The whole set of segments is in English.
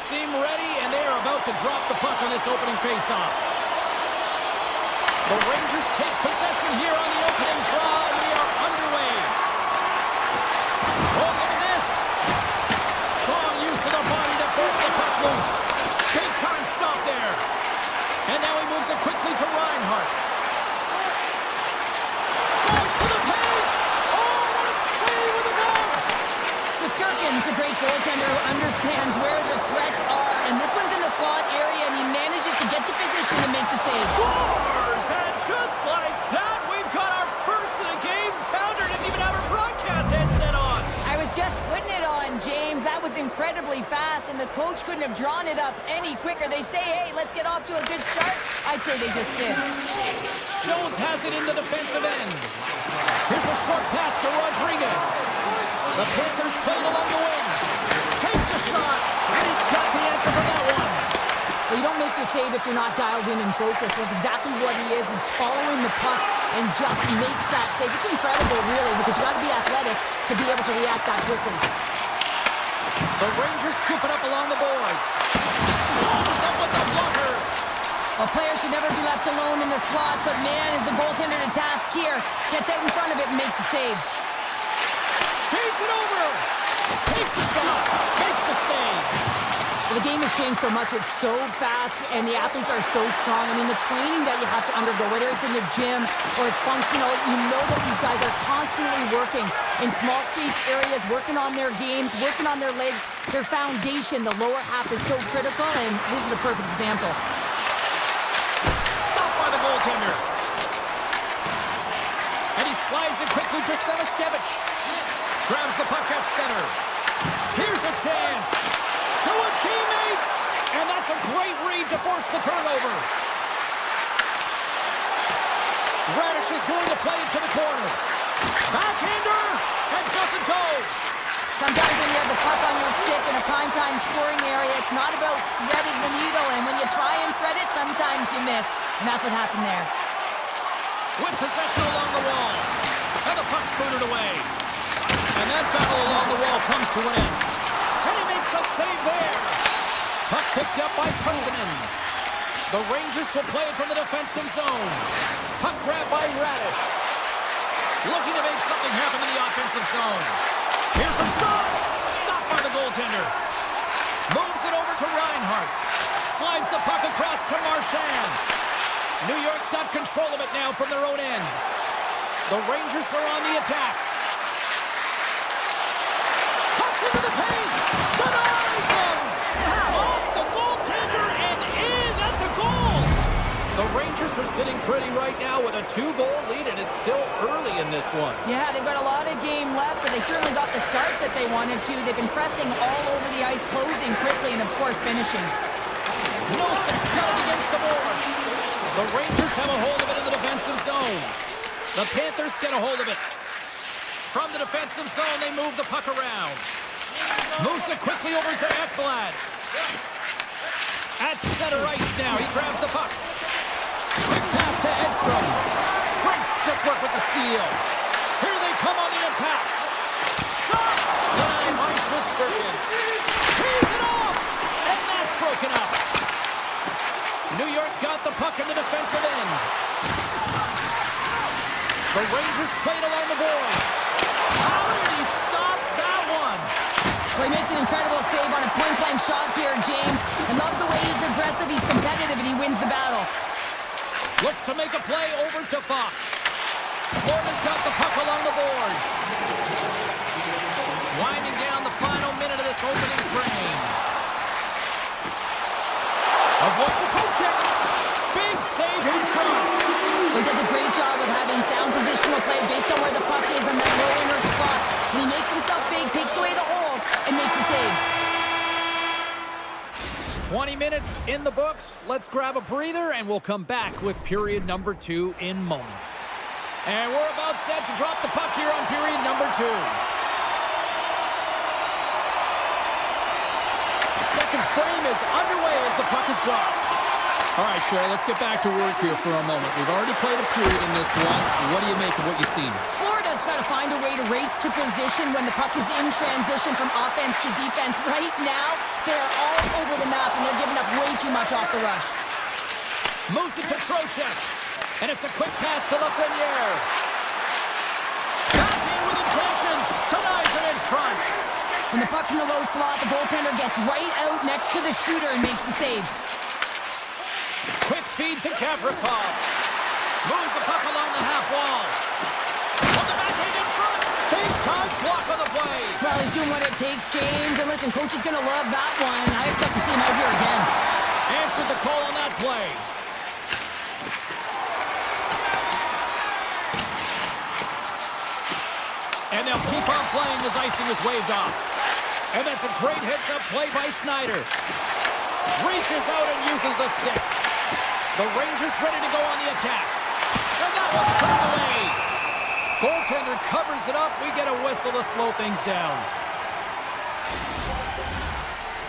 seem ready, and they are about to drop the puck on this opening faceoff. The Rangers take possession here on the opening draw, and we are underway. Oh, look at this. Strong use of the body to force the puck loose. Big time stop there. And now he moves it quickly to Reinhart. Drives to the paint. Oh, what a save with the glove. Shesterkin's a great goaltender who understands where the threats are, and this one's in the slot area, and he manages to get to position and make the save. Scores! And just like that, we've got our first of the game. Pounder didn't even have her broadcast headset on. I was just putting it on, James. That was incredibly fast, and the coach couldn't have drawn it up any quicker. They say, hey, let's get off to a good start. I'd say they just did. Jones has it in the defensive end. Here's a short pass to Rodriguez. The Panthers played along the wing. Takes a shot, and he's got the answer for that one. Well, you don't make the save if you're not dialed in and focused. That's exactly what he is. He's following the puck and just makes that save. It's incredible, really, because you got to be athletic to be able to react that quickly. The Rangers scoop it up along the boards. Smalls up with the blocker. A player should never be left alone in the slot, but man, is the goaltender to task here. Gets out in front of it and makes the save. Feeds it over. Takes a shot. Makes the save. Well, the game has changed so much. It's so fast, and the athletes are so strong. I mean, the training that you have to undergo, whether it's in the gym or it's functional, you know that these guys are constantly working in small space areas, working on their games, working on their legs. Their foundation, the lower half, is so critical, and this is a perfect example. Stopped by the goaltender. And he slides it quickly to Sevaskevich. Grabs the puck at center. Here's a chance. To his teammate, and that's a great read to force the turnover. Radish is going to play it to the corner. Backhander, and doesn't go. Sometimes when you have the puck on your stick in a primetime scoring area, it's not about threading the needle, and when you try and thread it, sometimes you miss, and that's what happened there. With possession along the wall, and the puck's booted away. And that battle along the wall comes to an end. And he makes a save there. Puck picked up by Kussinen. The Rangers will play it from the defensive zone. Puck grabbed by Radish. Looking to make something happen in the offensive zone. Here's a shot. Stopped by the goaltender. Moves it over to Reinhart. Slides the puck across to Marchand. New York's got control of it now from their own end. The Rangers are on the attack. Into the paint, denies him, off the goaltender and in, that's a goal. The Rangers are sitting pretty right now with a 2-goal lead, and it's still early in this one. Yeah, they've got a lot of game left, but they certainly got the start that they wanted to. They've been pressing all over the ice, closing quickly, and of course finishing. Nosek's got it against the boards. The Rangers have a hold of it in the defensive zone. The Panthers get a hold of it. From the defensive zone, they move the puck around. Moves it quickly over to Ekblad. At center ice now, he grabs the puck. Quick pass to Edstrom. Great stick work with the steal. Here they come on the attack. Shot! Denied by Shesterkin. He's it off! And that's broken up. New York's got the puck in the defensive end. The Rangers played along the boards. How did he stop that one? Well, he makes an incredible save on a point-blank shot here, James. I love the way he's aggressive, he's competitive, and he wins the battle. Looks to make a play over to Fox. Florida's got the puck along the boards. Winding down the final minute of this opening frame. Of what's a poke check. Big save in front. He does a great job of having sound positional play based on where the puck is in that low inner slot. And he makes himself big, takes away the holes, and makes a save. 20 minutes in the books. Let's grab a breather, and we'll come back with period number 2 in moments. And we're about set to drop the puck here on period number 2. Second frame is underway as the puck is dropped. All right, Sherry, let's get back to work here for a moment. We've already played a period in this one. What do you make of what you've seen? Florida's got got to find a way to race to position when the puck is in transition from offense to defense. Right now, they're all over the map, and they're giving up way too much off the rush. Moves it to Trocheck. And it's a quick pass to Lafreniere. Back in with intention. Denies it in front. When the puck's in the low slot, the goaltender gets right out next to the shooter and makes the save. Quick feed to Gavrikov. Moves the puck along the half wall. On the backhand in front. Big time block on the play. Well, he's doing what it takes, James. And listen, coach is going to love that one. I expect to see him out here again. Answered the call on that play. And they'll keep on playing as icing is waved off. And that's a great heads-up play by Schneider. Reaches out and uses the stick. The Rangers ready to go on the attack. And that one's turned away. Goaltender covers it up. We get a whistle to slow things down.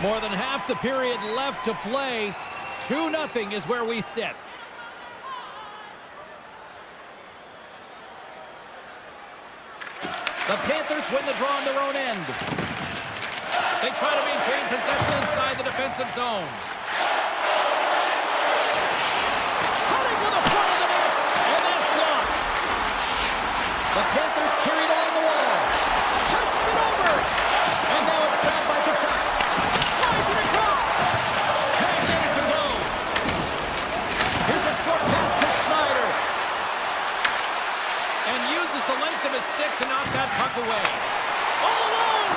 More than half the period left to play. 2-0 is where we sit. The Panthers win the draw on their own end. They try to maintain possession inside the defensive zone. Cutting to the front of the net, and that's blocked. The Panthers carry it along the wall. Passes it over. And now it's grabbed by Tkachuk. Slides it across. Can't get it to go. Here's a short pass to Schneider. And uses the length of his stick to knock that puck away. All alone!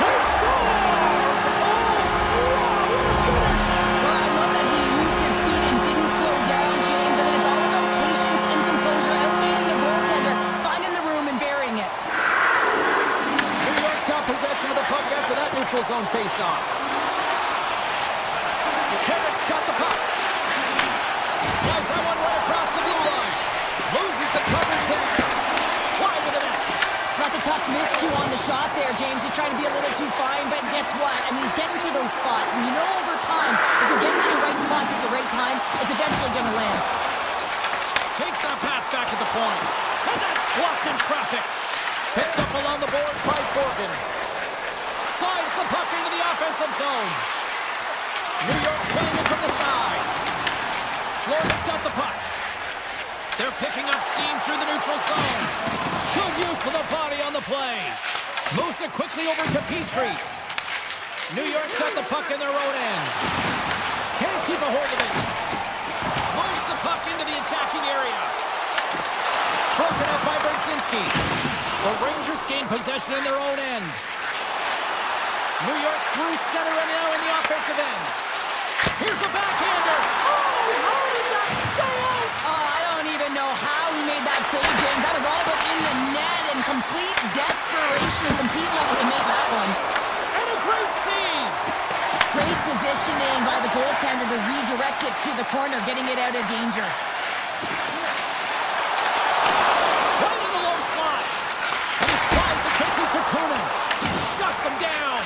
He scores! Oh, what a finish! Well, I love that he used his speed and didn't slow down, James. And it's all about patience and composure, outleading the goaltender, finding the room and burying it. New York's got possession of the puck after that neutral zone face-off. Carrick's got the puck. Slides that one right across the blue line. Loses the coverage there. Wide of the net. That's a tough miscue on the shot there, James. He's trying to be a little too fine, but guess what? I mean, he's getting to those spots, and you know over time, if you're getting to the right spots at the right time, it's eventually going to land. Takes that pass back at the point. And that's blocked in traffic. Picked up along the boards by Forgan. Slides the puck into the offensive zone. New York's playing it from the side. Florida's got the puck. They're picking up steam through the neutral zone. Good use of the body on the play. Moves it quickly over to Petrie. New York's got the puck in their own end. Can't keep a hold of it. Moves the puck into the attacking area. Broken up by Brzezinski. The Rangers gain possession in their own end. New York's through center and now in the offensive end. Here's a backhander. Oh, how did that stay out? Oh, I don't even know how he made that save, James. That was all but in the net and complete desperation and complete level to make that one. And a great save. Great positioning by the goaltender to redirect it to the corner, getting it out of danger. Right in the low slot. And he slides it quickly to Kunin. Shuts him down.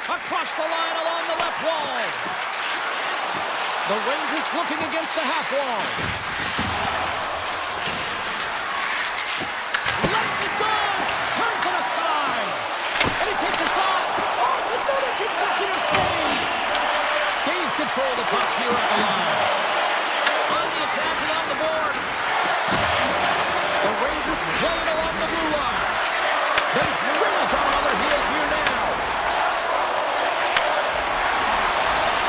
Across the line along the left wall. The Rangers looking against the half wall. Lets it go. Turns it aside. And he takes a shot. Oh, it's another consecutive save. Gains control of the puck here at the line. On the attack along the boards. The Rangers playing along the blue line. They've really got him on their heels here now.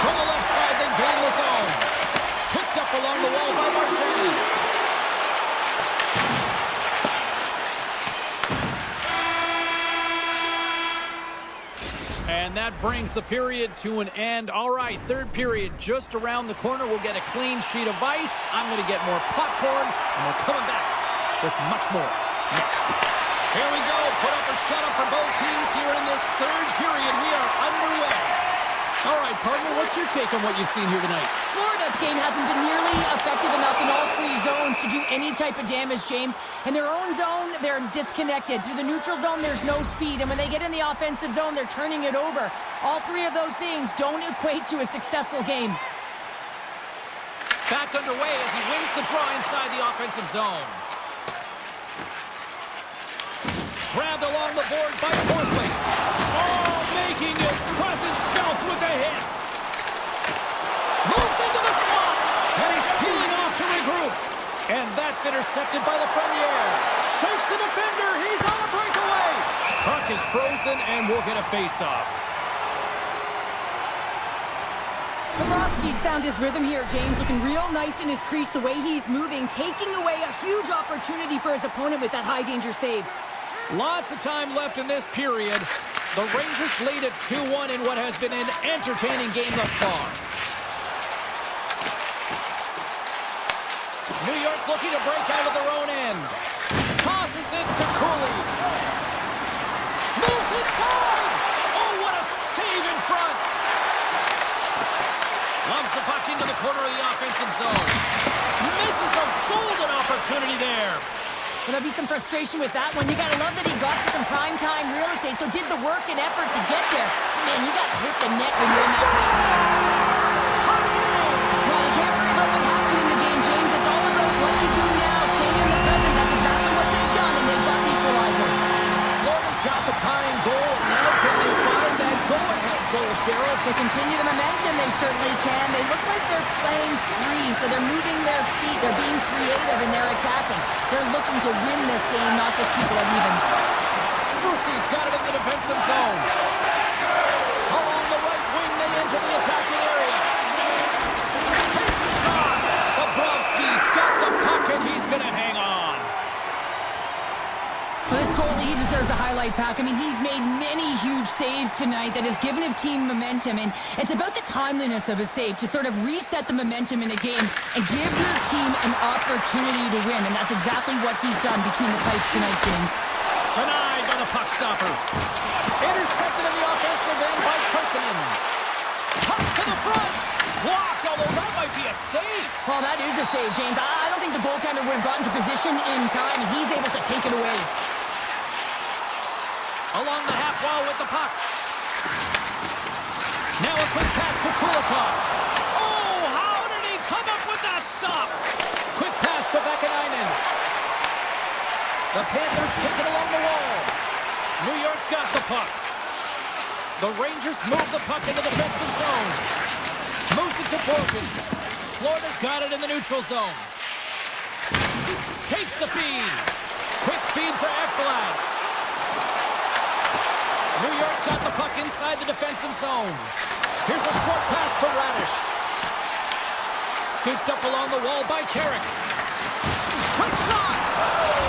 From the left side, they gain the zone. Picked up along the wall by Marchand. And that brings the period to an end. All right, third period just around the corner. We'll get a clean sheet of ice. I'm going to get more popcorn, and we're coming back with much more next. Here we go. Put up or shut up for both teams here in this third period. We are underway. All right, partner, what's your take on what you've seen here tonight? Florida's game hasn't been nearly effective enough in all three zones to do any type of damage, James. In their own zone, they're disconnected. Through the neutral zone, there's no speed. And when they get in the offensive zone, they're turning it over. All three of those things don't equate to a successful game. Back underway as he wins the draw inside the offensive zone. Grabbed along the board by Horsley. Oh, making his presence felt with the hit. Moves into the slot. And he's peeling off to regroup. And that's intercepted by the Frenier. Shakes the defender. He's on a breakaway. Puck is frozen and we'll get a face-off. Bobrovsky's found his rhythm here, James. Looking real nice in his crease, the way he's moving, taking away a huge opportunity for his opponent with that high-danger save. Lots of time left in this period. The Rangers lead at 2-1 in what has been an entertaining game thus far. New York's looking to break out of their own end. Tosses it to Cooley. Moves inside! Oh, what a save in front! Loves the puck into the corner of the offensive zone. Misses a golden opportunity there. Well, there'll be some frustration with that one. You gotta love that he got to some primetime real estate, so did the work and effort to get there. Man, you gotta hit the net when you're in that team. Well, you can't worry about what happened in the game, James. It's all about what you do now. Staying in the present. That's exactly what they've done, and they've got the equalizer. Florida's got the tying goal. Now can they find that go-ahead goal, Cheryl? If they continue the momentum, they certainly can. They look like they're playing free, so they're moving their feet. They're being creative, and they're attacking. They're looking to win this game, not just keep it at evens. Susie's got it in the defensive zone. Along the right wing, they enter the attacking area. Takes a shot. Bobrovsky's got the puck, and he's going to hang on. This goalie, he deserves a highlight pack. I mean, he's made many huge saves tonight that has given his team momentum, and it's about the timeliness of a save to sort of reset the momentum in a game and give your team an opportunity to win, and that's exactly what he's done between the pipes tonight, James. Denied by the puck stopper. Intercepted in the offensive end by Persson. Toss to the front. Blocked, although that might be a save. Well, that is a save, James. I don't think the goaltender would have gotten to position in time, and he's able to take it away. Along the half wall with the puck. Now a quick pass to Kulikov. Oh, how did he come up with that stop? Quick pass to Vakanainen. The Panthers take it along the wall. New York's got the puck. The Rangers move the puck into the defensive zone. Moves it to Borgen. Florida's got it in the neutral zone. Takes the feed. Quick feed to Ekblad. New York's got the puck inside the defensive zone. Here's a short pass to Radish. Scooped up along the wall by Carrick. Quick shot!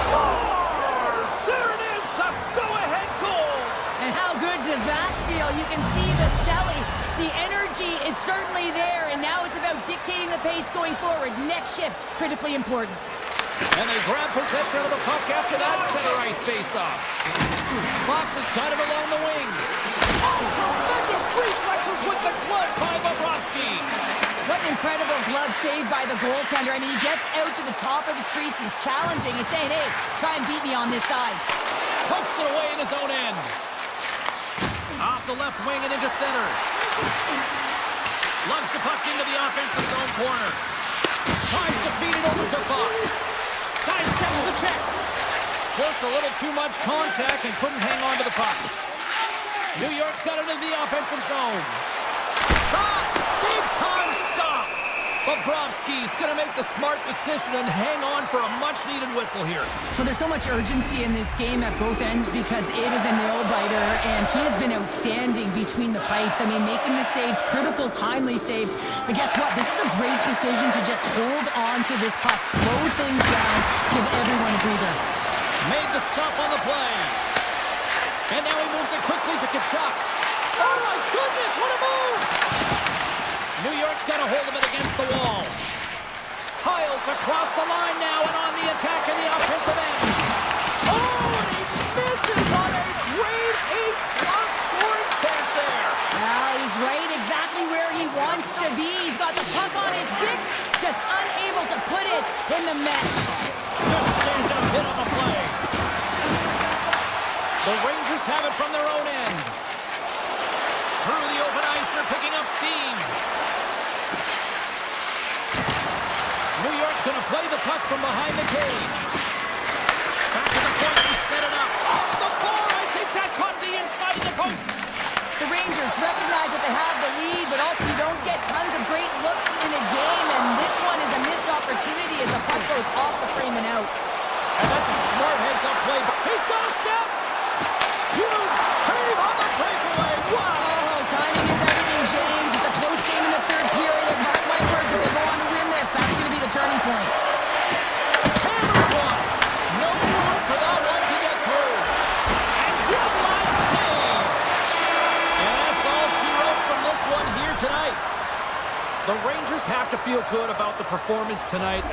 Scores! There it is, the go-ahead goal! And how good does that feel? You can see the selling. The energy is certainly there, and now it's about dictating the pace going forward. Next shift, critically important. And they grab possession of the puck after that center ice face-off. Fox has got it along the wing. Oh, tremendous reflexes with the glove by Bobrovsky. What an incredible glove save by the goaltender. I mean, he gets out to the top of his crease. He's challenging. He's saying, hey, try and beat me on this side. Pokes it away in his own end. Off the left wing and into center. Lugs the puck into the offensive zone corner. Tries to feed it over to Fox. Sidesteps the check. Just a little too much contact and couldn't hang on to the puck. New York's got it in the offensive zone. Shot! Big time stop! Bobrovsky's going to make the smart decision and hang on for a much-needed whistle here. Well, there's so much urgency in this game at both ends because it is a nail-biter, and he has been outstanding between the pipes. I mean, making the saves, critical, timely saves. But guess what? This is a great decision to just hold on to this puck, slow things down, give everyone a breather. Made the stop on the play. And now he moves it quickly to Tkachuk. Oh, my goodness, what a move! New York's got a hold of it against the wall. Piles across the line now and on the attack in the offensive end. Oh, and he misses on a grade A+ scoring chance there. Well, he's right exactly where he wants to be. He's got the puck on his stick, just unable to put it in the mesh. Good stand-up hit on the play. The Rangers have it from their own end. Through the open ice, they're picking up steam. play the puck from behind the cage. Back to the point, they set it up. Off the bar, I think that caught the inside of the post. The Rangers recognize that they have the lead, but also you don't get tons of great looks in a game, and this one is a missed opportunity as the puck goes off the frame and out. And that's a smart heads-up play. He's got a step. Huge save on the breakaway. Wow. Oh, timing is everything, James. It's a close game in the third period. Mark my words, if they go on to win this, that's going to be the turning point. Hammers one. No room for that one to get through. And one last save. And that's all she wrote from this one here tonight. The Rangers have to feel good about the performance tonight.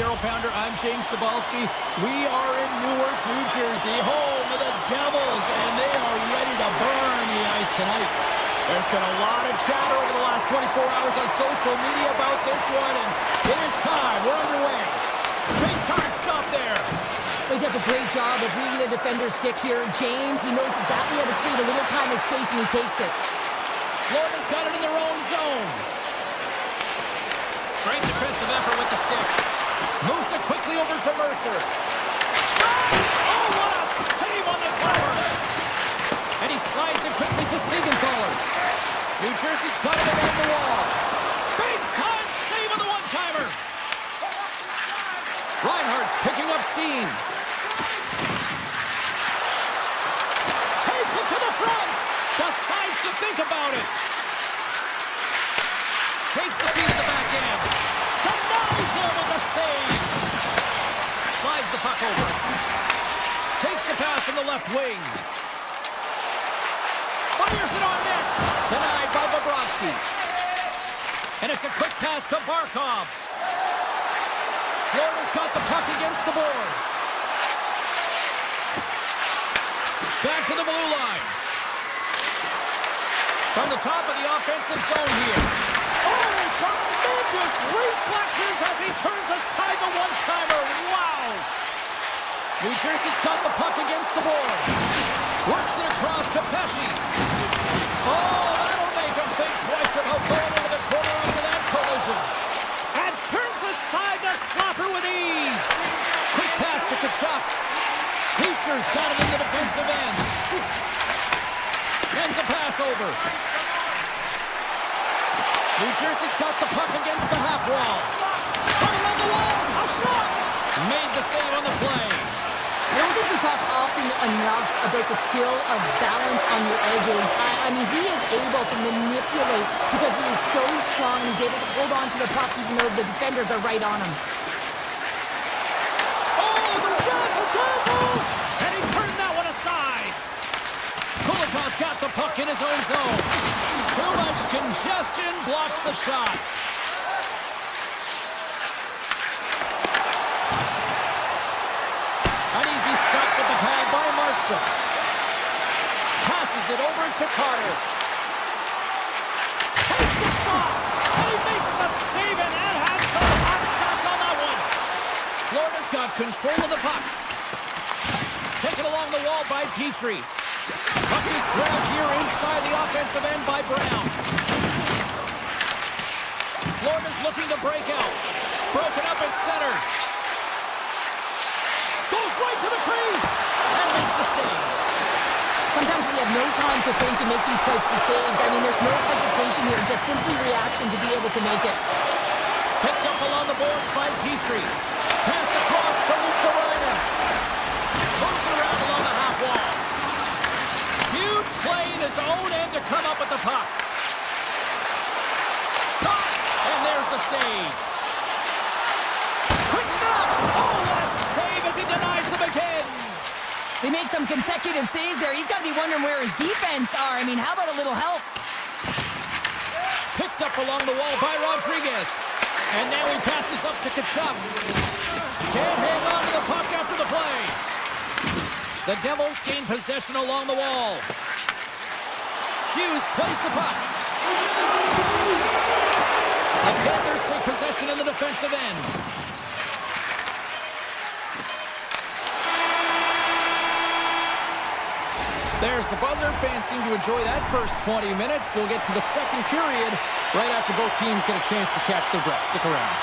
Cheryl Pounder. I'm James Cybulski. We are in Newark, New Jersey, home of the Devils, and they are ready to burn the ice tonight. There's been a lot of chatter over the last 24 hours on social media about this one, and it is time. We're underway. Big time stop there. He does a great job of reading the defender's stick here. James, he knows exactly how to create a little time and space, and he takes it. Florida's got it in their own zone. Great defensive effort with the stick. Moves it quickly over to Mercer. Shot! Oh, what a save on the cover! And he slides it quickly to Siegenthaler. New Jersey's got it along the wall. Big time save on the one-timer. Reinhardt's picking up steam. Takes it to the front. Decides to think about it. Takes the feed at the back end. Denies him with the save. Slides the puck over. Takes the pass from the left wing. Fires it on net. Denied by Bobrovsky. And it's a quick pass to Barkov. Florida's got the puck against the boards. Back to the blue line. From the top of the offensive zone here. Oh, tremendous reflexes as he turns aside the one-timer. Wow! New Jersey's got the puck against the boards. Works it across to Pesci. Oh, that'll make him think twice about going into the corner after that collision. And turns aside the slapper with ease. Quick pass to Kachuk. Heischer's got it in the defensive end. Sends a pass over. New Jersey's got the puck against the half wall. Coming on the wall. A shot. Made the save on the play. I don't think we talk often enough about the skill of balance on your edges. I mean, he is able to manipulate because he is so strong. He's able to hold on to the puck even though the defenders are right on him. Oh, the razzle-dazzle! And he turned that one aside. Kulikov's got the puck in his own zone. Too much congestion blocks the shot. An easy stop with the pad by Markstrom. Passes it over to Carter. Takes the shot, and he makes the save, and that has some hot sauce on that one. Florida's got control of the puck. Taken along the wall by Petrie. Puck is grabbed here inside the offensive end by Brown. Florida's looking to break out. Broken up at center. Goes right to the crease and makes the save. Sometimes we have no time to think and make these types of saves. I mean, there's no hesitation here, just simply reaction to be able to make it. Picked up along the boards by Petrie. Pass across to Luskarainen. Moves around along the half wall. Huge play in his own end to come up with the puck. Shot, and there's the save. Quick stop. Oh, what a save as he denies them again. They make some consecutive saves there. He's got to be wondering where his defense are. I mean, how about a little help? Picked up along the wall by Rodriguez. And now he passes up to Kachuk. Can't hang on to the puck after the play. The Devils gain possession along the wall. Hughes plays the puck. The Panthers take possession in the defensive end. There's the buzzer. Fans seem to enjoy that first 20 minutes. We'll get to the second period right after both teams get a chance to catch their breath. Stick around.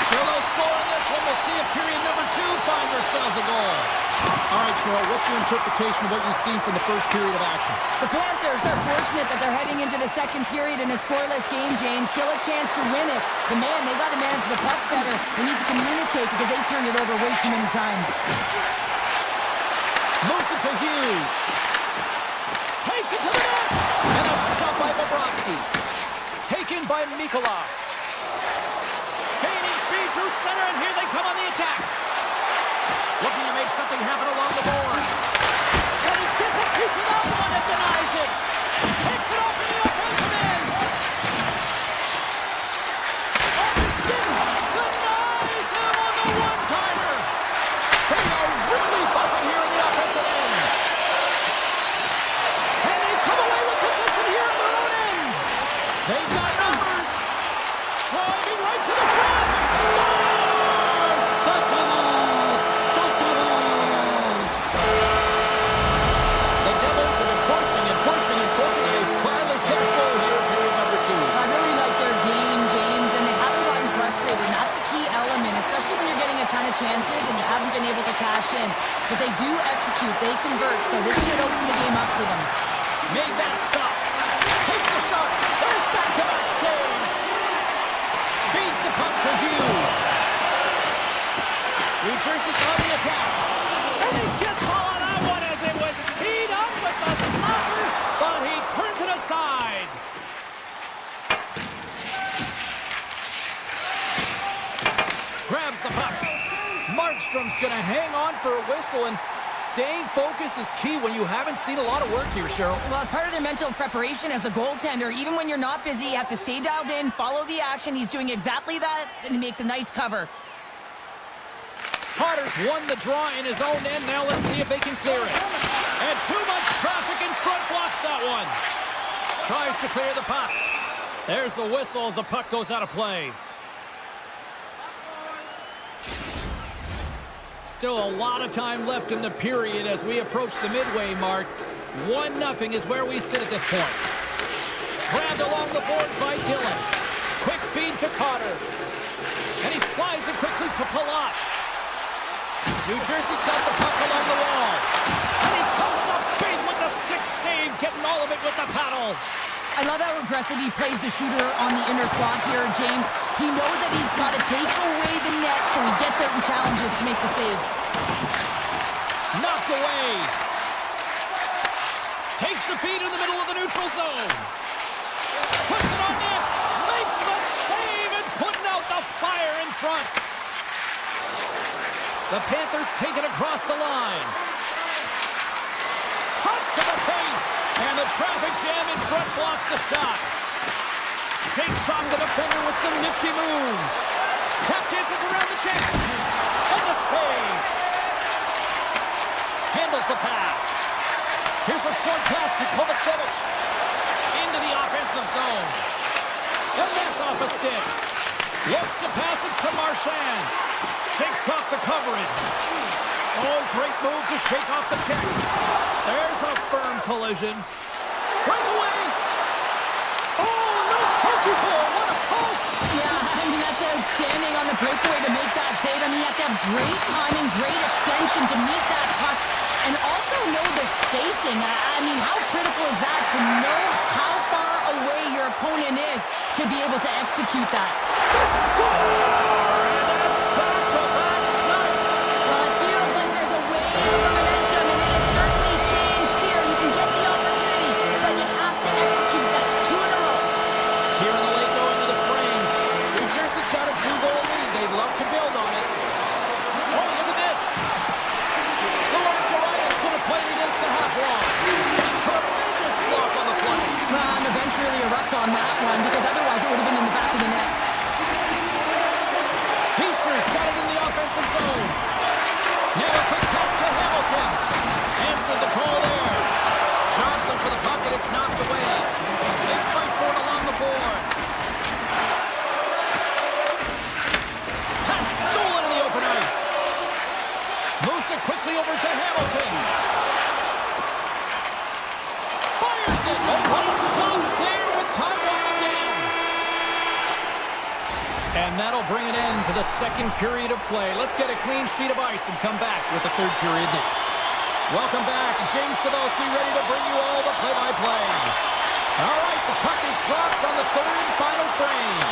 Still no score in this one. We'll see if period number 2 finds ourselves a goal. All right, Cheryl, what's your interpretation of what you've seen from the first period of action? The Panthers are fortunate that they're heading into the second period in a scoreless game, James. Still a chance to win it. But, man, they got to manage the puck better. They need to communicate because they turned it over way too many times. Moves it to Hughes. Takes it to the net. And a stop by Bobrovsky. Taken by Mikula. Gaining speed through center, and here they come on the attack. Looking to make something happen along the boards. And he gets a piece of that one and denies it. Picks it off in the offensive end. Off the stick. Denies driving right to the front. Scores! The Devils! The Devils! The Devils have been pushing and pushing and pushing, and they finally kept goal here in period number 2. I really like their game, James, and they haven't gotten frustrated, and that's the key element, especially when you're getting a ton of chances and you haven't been able to cash in. But they do execute, they convert, so this should open the game up for them. Made that stop. Takes a shot. There's back-to-back saves. Beats the puck to Hughes. New Jersey's on the attack. And he gets all on that one as it was teed up with the slapper, but he turns it aside. Grabs the puck. Markstrom's going to hang on for a whistle, and staying focused is key when you haven't seen a lot of work here, Cheryl. Well, it's part of their mental preparation as a goaltender. Even when you're not busy, you have to stay dialed in, follow the action. He's doing exactly that, and he makes a nice cover. Potter's won the draw in his own end. Now let's see if they can clear it. And too much traffic in front blocks that one. Tries to clear the puck. There's the whistle as the puck goes out of play. Still a lot of time left in the period as we approach the midway mark. 1-0 is where we sit at this point. Grabbed along the board by Dillon. Quick feed to Carter. And he slides it quickly to Palat. New Jersey's got the puck along the wall. And he comes up big with the stick save, getting all of it with the paddle. I love how aggressive he plays the shooter on the inner slot here, James. He knows that he's got to take away the net, so he gets out and challenges to make the save. Knocked away. Takes the feed in the middle of the neutral zone. Puts it on net. Makes the save and putting out the fire in front. The Panthers take it across the line. Cuts to the paint. And the traffic jam in front blocks the shot. Shakes off the defender with some nifty moves. Tap dances around the chest. And the save. Handles the pass. Here's a short pass to Kovacevic. Into the offensive zone. And that's off a stick. Looks to pass it to Marchand. Shakes off the coverage. Oh, great move to shake off the check. There's a firm collision. Breakaway. Oh, a little pokey ball. What a poke. Yeah, I mean, that's outstanding on the breakaway to make that save. I mean, you have to have great timing, great extension to meet that puck, and also know the spacing. I mean, how critical is that to know how far away your opponent is to be able to execute that? The score! And that's back-to-back snipes. Well, it feels like there's a wave of momentum, and it has certainly changed here. You can get the opportunity, but you have to execute. That's 2 in a row. Here in the late going to the frame. New Jersey's got a 2-goal lead. They'd love to build on it. Oh, look at this. Louis Goria's going to play it against the half wall. Tremendous block on the play. Well, and the bench really erupts on that one, because otherwise it would have been in the back of the net. Heischer's got it in the offensive zone. Now a quick pass to Hamilton. Answered the call there. Johnson for the puck, and it's knocked away. They fight for it along the boards. Pass stolen in the open ice. Moves it quickly over to Hamilton. Fires it. Oh, what a stop there with time winding down. And that'll bring an end to the second period of play. Let's get a clean sheet of ice and come back with the third period next. Welcome back. James Cybulski ready to bring you all the play-by-play. All right, the puck is dropped on the third and final frame.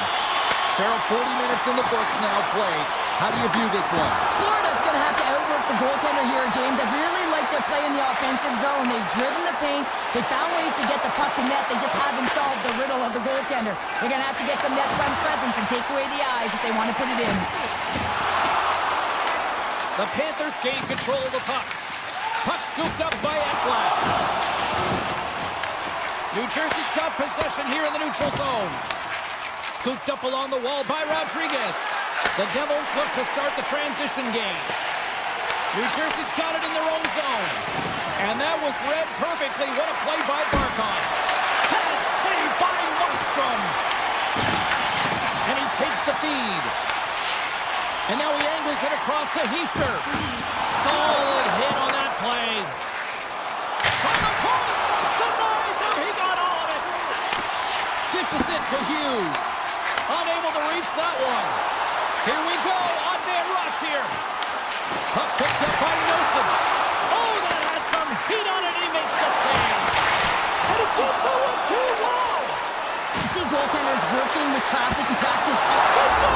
Cheryl, 40 minutes in the books now played. How do you view this one? Florida's going to have to outwork the goaltender here, James. I really like their play in the offensive zone. They've driven the paint. They found ways to get the puck to net. They just haven't solved the riddle of the goaltender. They're going to have to get some net front presence and take away the eyes if they want to put it in. The Panthers gain control of the puck. Puck scooped up by Ekblad. New Jersey's got possession here in the neutral zone. Scooped up along the wall by Rodriguez. The Devils look to start the transition game. New Jersey's got it in their own zone. And that was read perfectly. What a play by Barkov. And it's saved by Markstrom. And he And now he angles it across to Heischer. Solid hit on that play. From the point! Denies him! He got all of it! Dishes it to Hughes. Unable to reach that one. Here we go. On-man rush here. Puck picked up by Nelson. Oh, that had some heat on it. He makes the save. And it gets that one too. Wow! You see goaltenders working with traffic and practice. Let's go!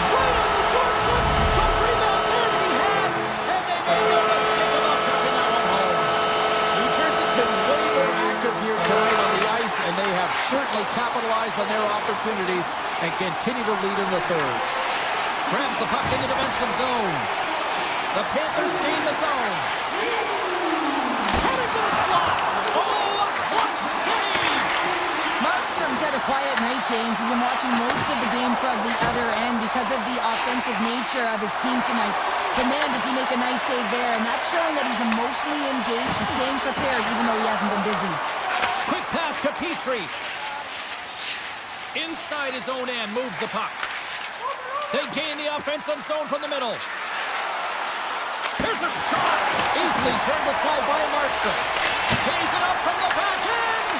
Right on the doorstep. The rebound there to be had. And they made no mistake about taking that one home. New Jersey's been way more active here tonight on the ice, and they have certainly capitalized on their opportunities and continue to lead in the third. Grabs the puck in the defensive zone. The Panthers gain the zone. Head into the slot. Oh, a clutch save! Markstrom's had a quiet night, James. He's been watching most of the game from the other end because of the offensive nature of his team tonight. But man, does he make a nice save there, and that's showing that he's emotionally engaged. He's staying prepared even though he hasn't been busy. Quick pass to Petrie. Inside his own end, moves the puck. They gain the offensive zone from the middle. Here's a shot. Easily turned aside by Markstrom. Tees it up from the back end.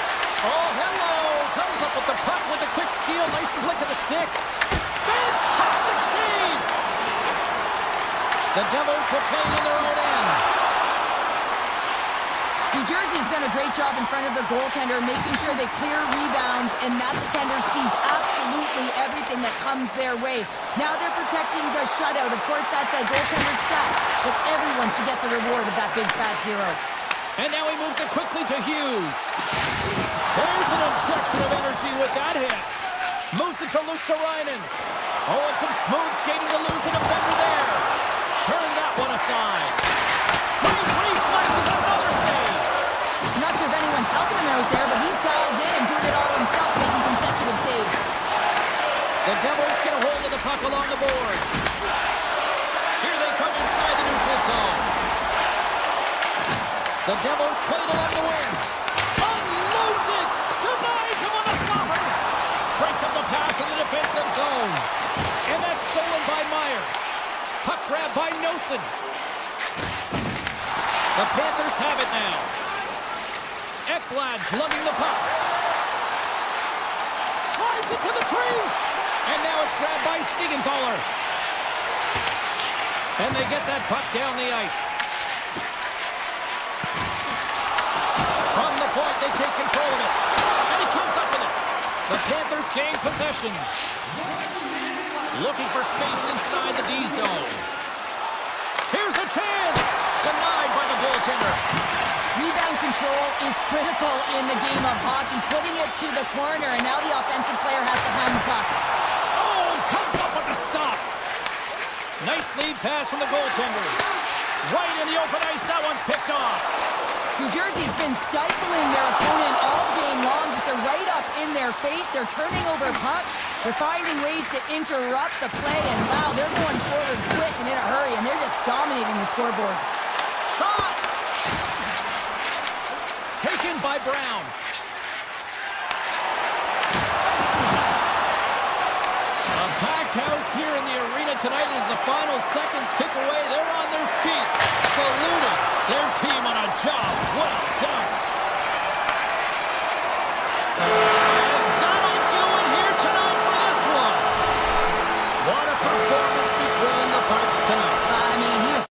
Oh, hello. Comes up with the puck with a quick steal. Nice flick of the stick. Fantastic save. The Devils will play in their own end. New Jersey has done a great job in front of their goaltender, making sure they clear rebounds, and that defender sees absolutely everything that comes their way. Now they're protecting the shutout. Of course, that's a goaltender stat, but everyone should get the reward of that big fat zero. And now he moves it quickly to Hughes. There's an injection of energy with that hit. Moves it to Luosterainen. Oh, and some smooth skating to lose a defender there. Turn that one aside. Great reflexes, another save. I'm not sure if anyone's helping him out there, but he's dialed in and doing it all himself, making consecutive saves. The Devils get a hold of the puck along the boards. Here they come inside the neutral zone. The Devils play it along the wing. Unloads it. Denies him on the stopper. Breaks up the pass in the defensive zone. And that's stolen by Meyer. Puck grab by Nelson. The Panthers have it now. Ekblad's lugging the puck. Drives it to the crease. And now it's grabbed by Siegenthaler. And they get that puck down the ice. From the point, they take control of it. And he comes up with it. The Panthers gain possession. Looking for space inside the D zone. Here's a chance. Denied by the goaltender. Rebound control is critical in the game of hockey, putting it to the corner, and now the offensive player has to hand the puck. Oh, comes up with the stop. Nice lead pass from the goaltender. Right in the open ice, that one's picked off. New Jersey's been stifling their opponent all game long, just they're right up in their face. They're turning over pucks. They're finding ways to interrupt the play, and wow, they're going forward quick and in a hurry, and they're just dominating the scoreboard. Shot! Taken by Brown. A packed house here in the arena tonight as the final seconds tick away. They're on their feet, saluting their team on a job well done. And that'll do it here tonight for this one. What a performance between the parts tonight. I mean, he's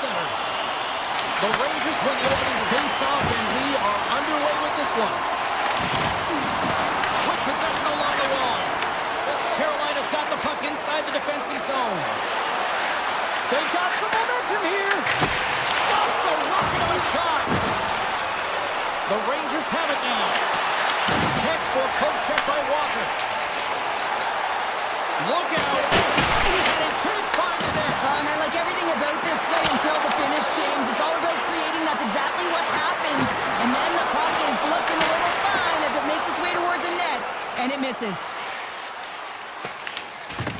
center. The Rangers win the opening face-off, and we are underway with this one. With possession along the wall. Carolina's got the puck inside the defensive zone. They got some momentum here. Stops the rocket of a shot. The Rangers have it now. Textbook poke check by Walker. Look out. And he can't find the net. And I like everything about this play until the finish, James. It's all about creating. That's exactly what happens. And then the puck is looking a little fine as it makes its way towards the net. And it misses.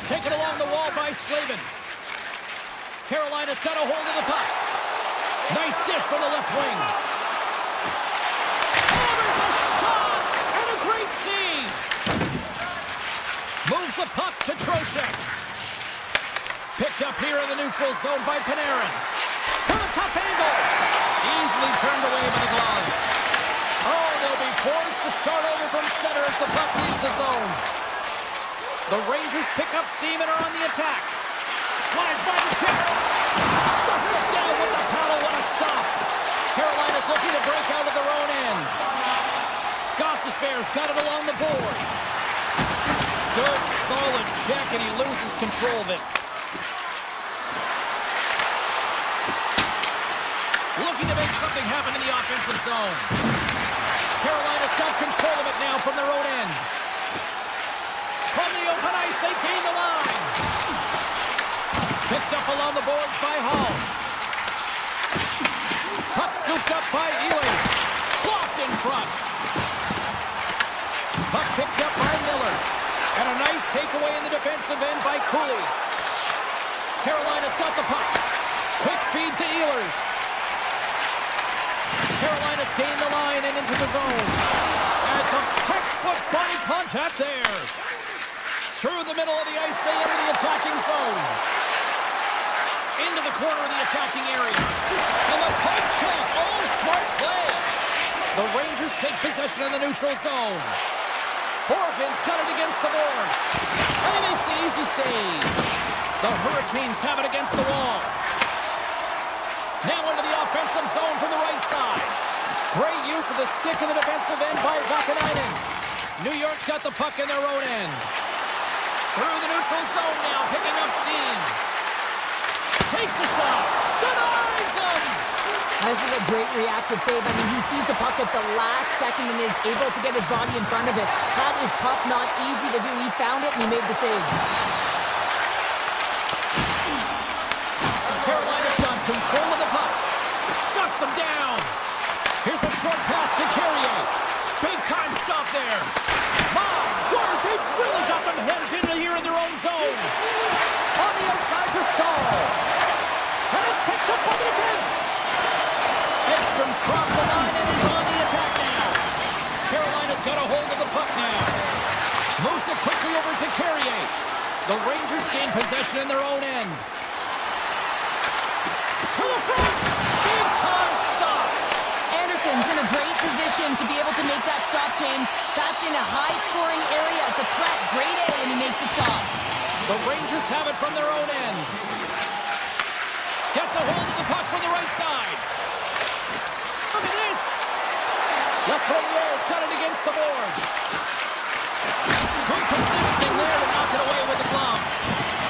Taken along the wall by Slavin. Carolina's got a hold of the puck. Nice dish from the left wing. Oh, there's a shot! And a great save! Moves the puck to Trocheck. Picked up here in the neutral zone by Panarin. From a tough angle. Easily turned away by the glove. Oh, they'll be forced to start over from center as the puck leaves the zone. The Rangers pick up steam and are on the attack. Slides by the check. Shuts it down with the paddle. What a stop. Carolina's looking to break out of their own end. Gostisbehere's got it along the boards. Good, solid check, and he loses control of it. Looking to make something happen in the offensive zone. Carolina's got control of it now from their own end. From the open ice, they gain the line. Picked up along the boards by Hall. Puck scooped up by Ehlers. Blocked in front. Puck picked up by Miller. And a nice takeaway in the defensive end by Cooley. Carolina's got the puck. Quick feed to Ehlers. Carolina's gained the line and into the zone. And some textbook body contact there. Through the middle of the ice, they enter the attacking zone. Into the corner of the attacking area. And the poke check. Oh, smart play. The Rangers take possession in the neutral zone. Horgan's got it against the boards. And he makes the easy save. The Hurricanes have it against the wall. Now into the offensive zone from the right side. Great use of the stick in the defensive end by Vakanainen. New York's got the puck in their own end. Through the neutral zone now, picking up steam. Takes the shot. Denies him. This is a great reactive save. I mean, he sees the puck at the last second and is able to get his body in front of it. That is tough, not easy to do. He found it and he made the save. Carolina's got control of the puck. Shuts them down. Here's a short pass to Carrier. Big time stop there. My word, they've really got them headed into here in their own zone. On the outside to Stahl. And it's picked up by the defense. Edstrom's crossed the line and is on the attack now. Carolina's got a hold of the puck now. Moves it quickly over to Carrier. The Rangers gain possession in their own end. To the front. Big time stop. Anderson's in a great position to be able to make that stop, James. That's in a high-scoring area. It's a threat. Grade A, and he makes the stop. The Rangers have it from their own end. Gets a hold of the puck from the right side. Look at this. Lafreniere's got it against the boards. Good positioning there to knock it away with the glove.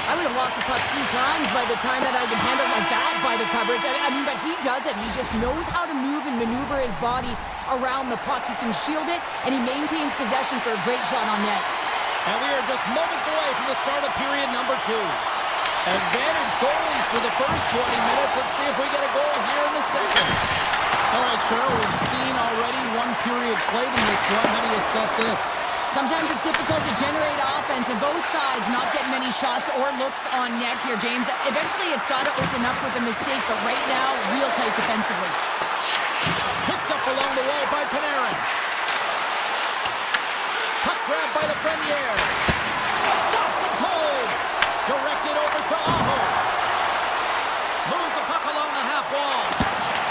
I would have lost the puck 3 times by the time that I could handle like that by the coverage. I mean, but he does it. He just knows how to move and maneuver his body around the puck. He can shield it, and he maintains possession for a great shot on net. And we are just moments away from the start of period number 2. Advantage goalies for the first 20 minutes. Let's see if we get a goal here in the second. All right, Cheryl, we've seen already 1 period played in this one. How do you assess this? Sometimes it's difficult to generate offense, and both sides not getting many shots or looks on net here, James. Eventually, it's got to open up with a mistake, but right now, real tight defensively. Picked up along the wall by Panarin. Puck grab by Lafreniere. Stops him cold. Directed over to Aho. Moves the puck along the half wall.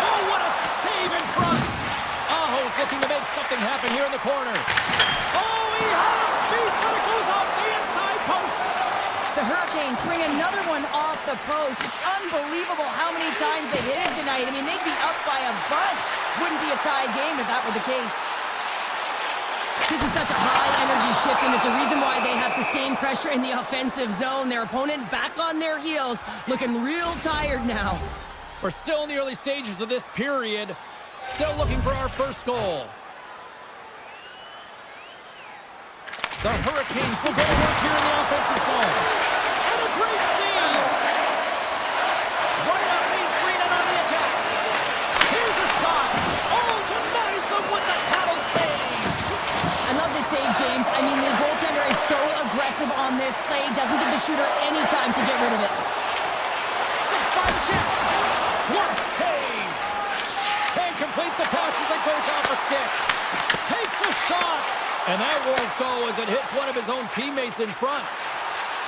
Oh, what a save in front. Aho's looking to make something happen here in the corner. Oh, he had a beat, but it goes off the inside post. The Hurricanes bring another one off the post. It's unbelievable how many times they hit it tonight. I mean, they'd be up by a bunch. Wouldn't be a tied game if that were the case. This is such a high-energy shift, and it's a reason why they have sustained pressure in the offensive zone. Their opponent back on their heels, looking real tired now. We're still in the early stages of this period. Still looking for our first goal. The Hurricanes will go to work here in the offensive zone. And a great save! Right on Main Street and on the attack. Here's a shot. Oh, denies them with the paddle save. I love this save, James. I mean, the goaltender is so aggressive on this play. Doesn't give the shooter any time to get rid of it. 6-5 check. What a save! Can't complete the pass as it goes off a stick. Takes a shot. And that won't go as it hits one of his own teammates in front.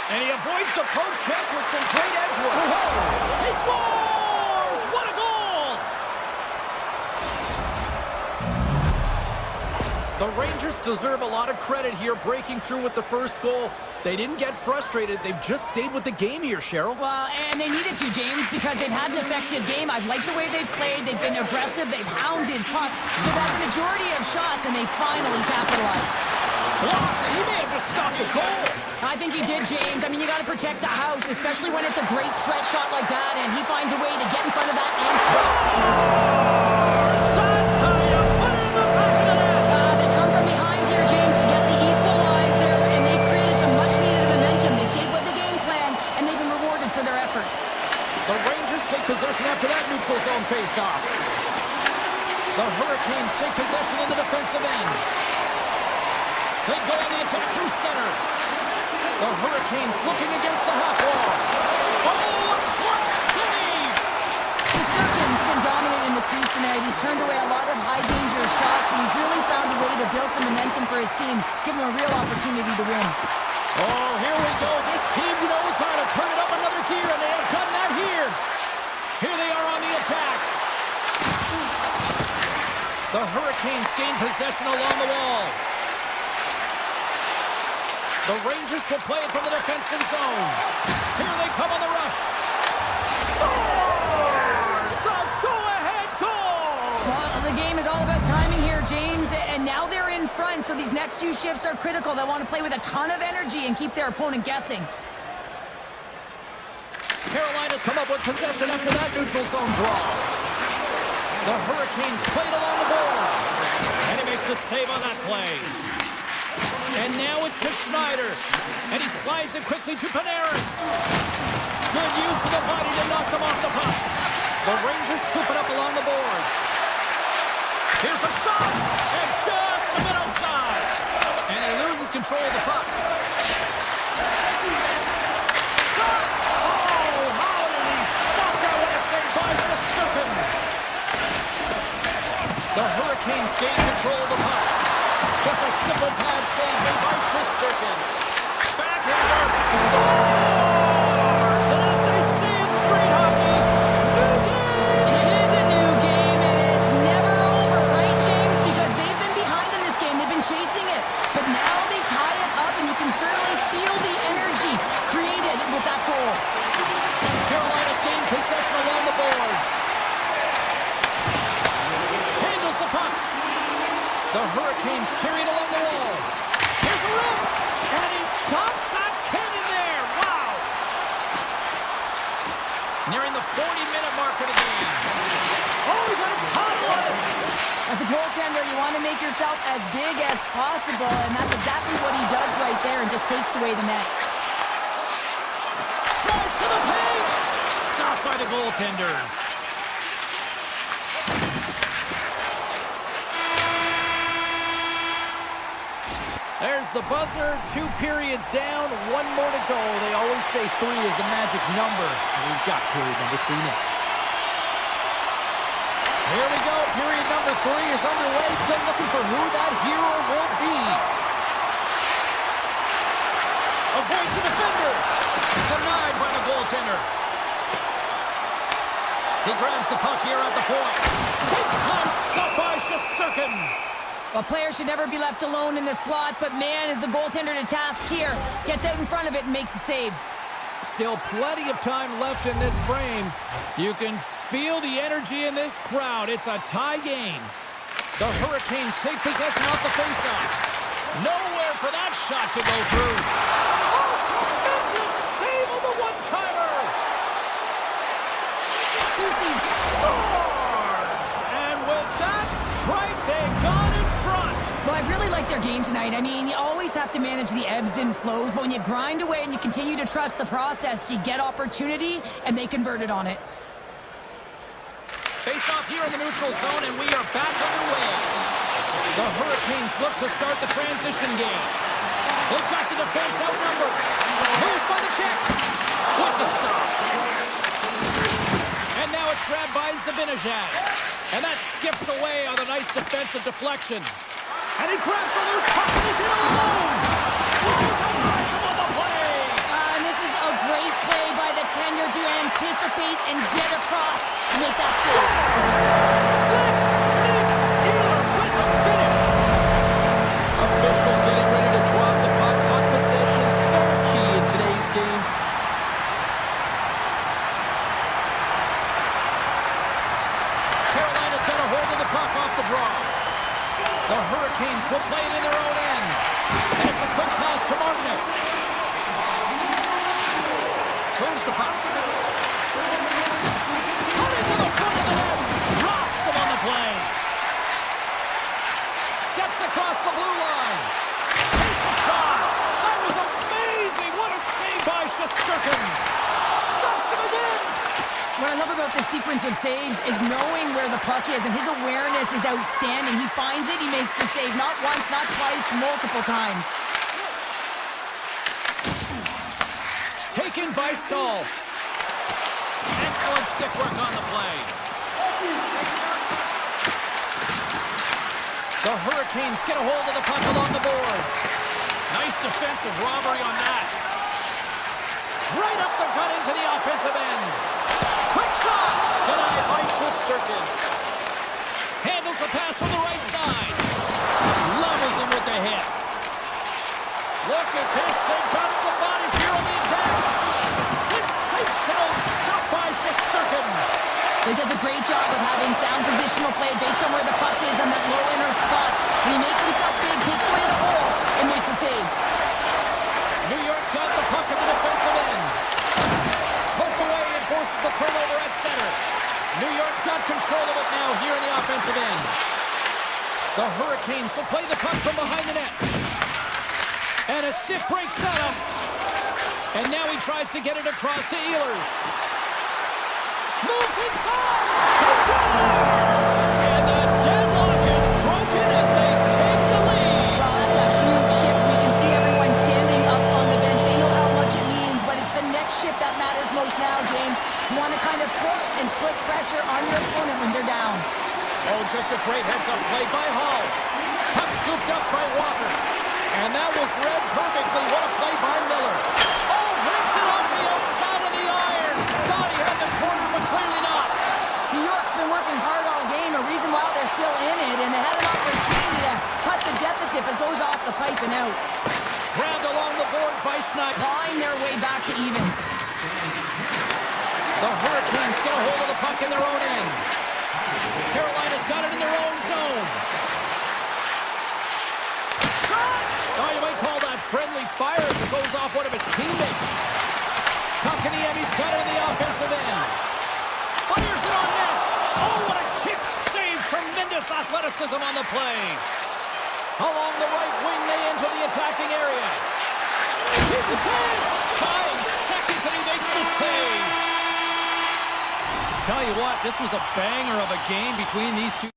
And he avoids the poke check with some great edge work. He scores! What a goal! The Rangers deserve a lot of credit here, breaking through with the first goal. They didn't get frustrated. They've just stayed with the game here, Cheryl. Well, and they needed to, James, because they've had an effective game. I've liked the way they've played. They've been aggressive. They've hounded pucks. They've had the majority of shots, and they finally capitalized. Blocked. He may have just stopped the goal. I think he did, James. I mean, you got to protect the house, especially when it's a great threat shot like that, and he finds a way to get in front of that and score. That's how you put it in the back of the net. They come from behind here, James, to get the equalizer, and they created some much-needed momentum. They stayed with the game plan, and they've been rewarded for their efforts. The Rangers take possession after that neutral zone face-off. The Hurricanes take possession in the defensive end. They go on the attack through center. The Hurricanes looking against the half wall. Oh, a clutch save! The Serpent's been dominant in the crease tonight. He's turned away a lot of high-danger shots, and he's really found a way to build some momentum for his team, give him a real opportunity to win. Oh, here we go. This team knows how to turn it up another gear, and they have done that here. Here they are on the attack. The Hurricanes gain possession along the wall. The Rangers will play it from the defensive zone. Here they come on the rush. Scores! The go-ahead goal! Well, the game is all about timing here, James, and now they're in front, so these next few shifts are critical. They want to play with a ton of energy and keep their opponent guessing. Carolina's come up with possession after that neutral zone draw. The Hurricanes played along the boards. And he makes a save on that play. And now it's to Schneider. And he slides it quickly to Panarin. Good use of the body to knock them off the puck. The Rangers scoop it up along the boards. Here's a shot. And just a bit outside. And he loses control of the puck. Shot. Oh, how did he stop that? What a save by Shesterkin. The Hurricanes gain control of the puck. Just a simple pass save made by Shesterkin. Backhander scores! And as they say in street hockey, new game! It is a new game, and it's never over, right, James? Because they've been behind in this game. They've been chasing it. But now they tie it up, and you can certainly feel the energy created with that goal. Carolina's gained possession along the boards. Handles the puck. The Hurricanes carry it along the wall. Here's a rip! And he stops that cannon there! Wow! Nearing the 40-minute mark of the game. Oh, he got a paddle on it! As a goaltender, you want to make yourself as big as possible, and that's exactly what he does right there and just takes away the net. Drives to the paint! Stopped by the goaltender. There's the buzzer. 2 periods down, 1 more to go. They always say 3 is the magic number. And we've got period number 3 next. Here we go. Period number 3 is underway. Still looking for who that hero will be. Avoids the defender. Denied by the goaltender. He grabs the puck here at the point. Big time stop by Shesterkin. A player should never be left alone in the slot, but man, is the goaltender to task here. Gets out in front of it and makes the save. Still plenty of time left in this frame. You can feel the energy in this crowd. It's a tie game. The Hurricanes take possession off the faceoff. Nowhere for that shot to go through. Oh, tremendous save on the one-timer. Susie's scores! And with that strike, they got in front. Well, I really like their game tonight. I mean, you always have to manage the ebbs and flows, but when you grind away and you continue to trust the process, you get opportunity, and they converted on it. Face off here in the neutral zone, and we are back underway. The Hurricanes look to start the transition game. They've got the defense outnumbered. Moves by the check. What the stop. And now it's grabbed by Zabinajad. And that skips away on a nice defensive deflection. And he grabs the loose puck and he's in alone. Denies him on the play. And this is a great play by the tenure to anticipate and get across to make that save. Slick Nick Ehlers with the finish. Officials getting ready to drop the puck. Puck possession so key in today's game. Carolina's got a hold of the puck off the draw. The Hurricanes will play it in their own end. And it's a quick pass to Martinick. Moves the puck. Cutting to the front of the net. Rocks him on the play. Steps across the blue line. Takes a shot. That was amazing. What a save by Shesterkin. Stuffs him again. What I love about this sequence of saves is knowing where the puck is, and his awareness is outstanding. He finds it, he makes the save, not once, not twice, multiple times. Taken by Stahl. Excellent stick work on the play. The Hurricanes get a hold of the puck along the boards. Nice defensive robbery on that. Right up the gut into the offensive end. Quick shot! Denied by Shesterkin. Handles the pass from the right side. Levels him with the hit. Look at this. They've got some bodies here on the attack. Sensational stuff by Shesterkin. He does a great job of having sound positional play based on where the puck is on that low inner spot. And he makes himself big, takes away the holes, and makes the save. New York's got the puck at the defensive end. Poked away and forces the turnover at center. New York's got control of it now here in the offensive end. The Hurricanes will play the puck from behind the net. And a stick breaks that up. And now he tries to get it across to Ehlers. Moves inside! He scores! And the deadlock is broken as they take the lead. Well, that's a huge shift. We can see everyone standing up on the bench. They know how much it means, but it's the next shift that matters most now, James. You want to kind of push and put pressure on your opponent when they're down. Oh, just a great heads-up play by Hall. Puck scooped up by Walker. And that was read perfectly. What a play by Miller. Oh, brings it off the outside of the iron. Thought he had the corner, but clearly not. New York's been working hard all game, a reason why they're still in it, and they had an opportunity to cut the deficit, but goes off the pipe and out. Grabbed along the boards by Schneider. Clawing their way back to evens. The Hurricanes get a hold of the puck in their own end. Carolina's got it in their own zone. Oh, you might call that friendly fire as it goes off one of his teammates. Kotkaniemi's got it in the offensive end. Fires it on net. Oh, what a kick save. Tremendous athleticism on the play. Along the right wing, they enter the attacking area. Here's a chance. 5 seconds and he makes the save. Tell you what, this was a banger of a game between these two.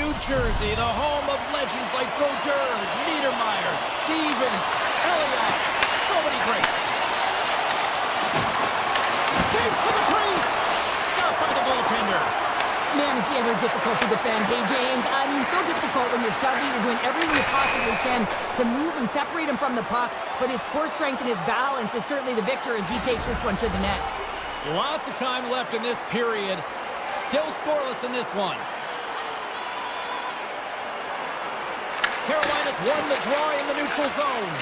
New Jersey, the home of legends like Brodeur, Niedermeyer, Stevens, Elias, so many greats. Skates to the crease. Stopped by the goaltender. Man, is he ever difficult to defend. Hey, James, I mean, so difficult when you're shoving, you're doing everything you possibly can to move him, separate him from the puck, but his core strength and his balance is certainly the victor as he takes this one to the net. Lots of time left in this period. Still scoreless in this one. Carolina's won the draw in the neutral zone.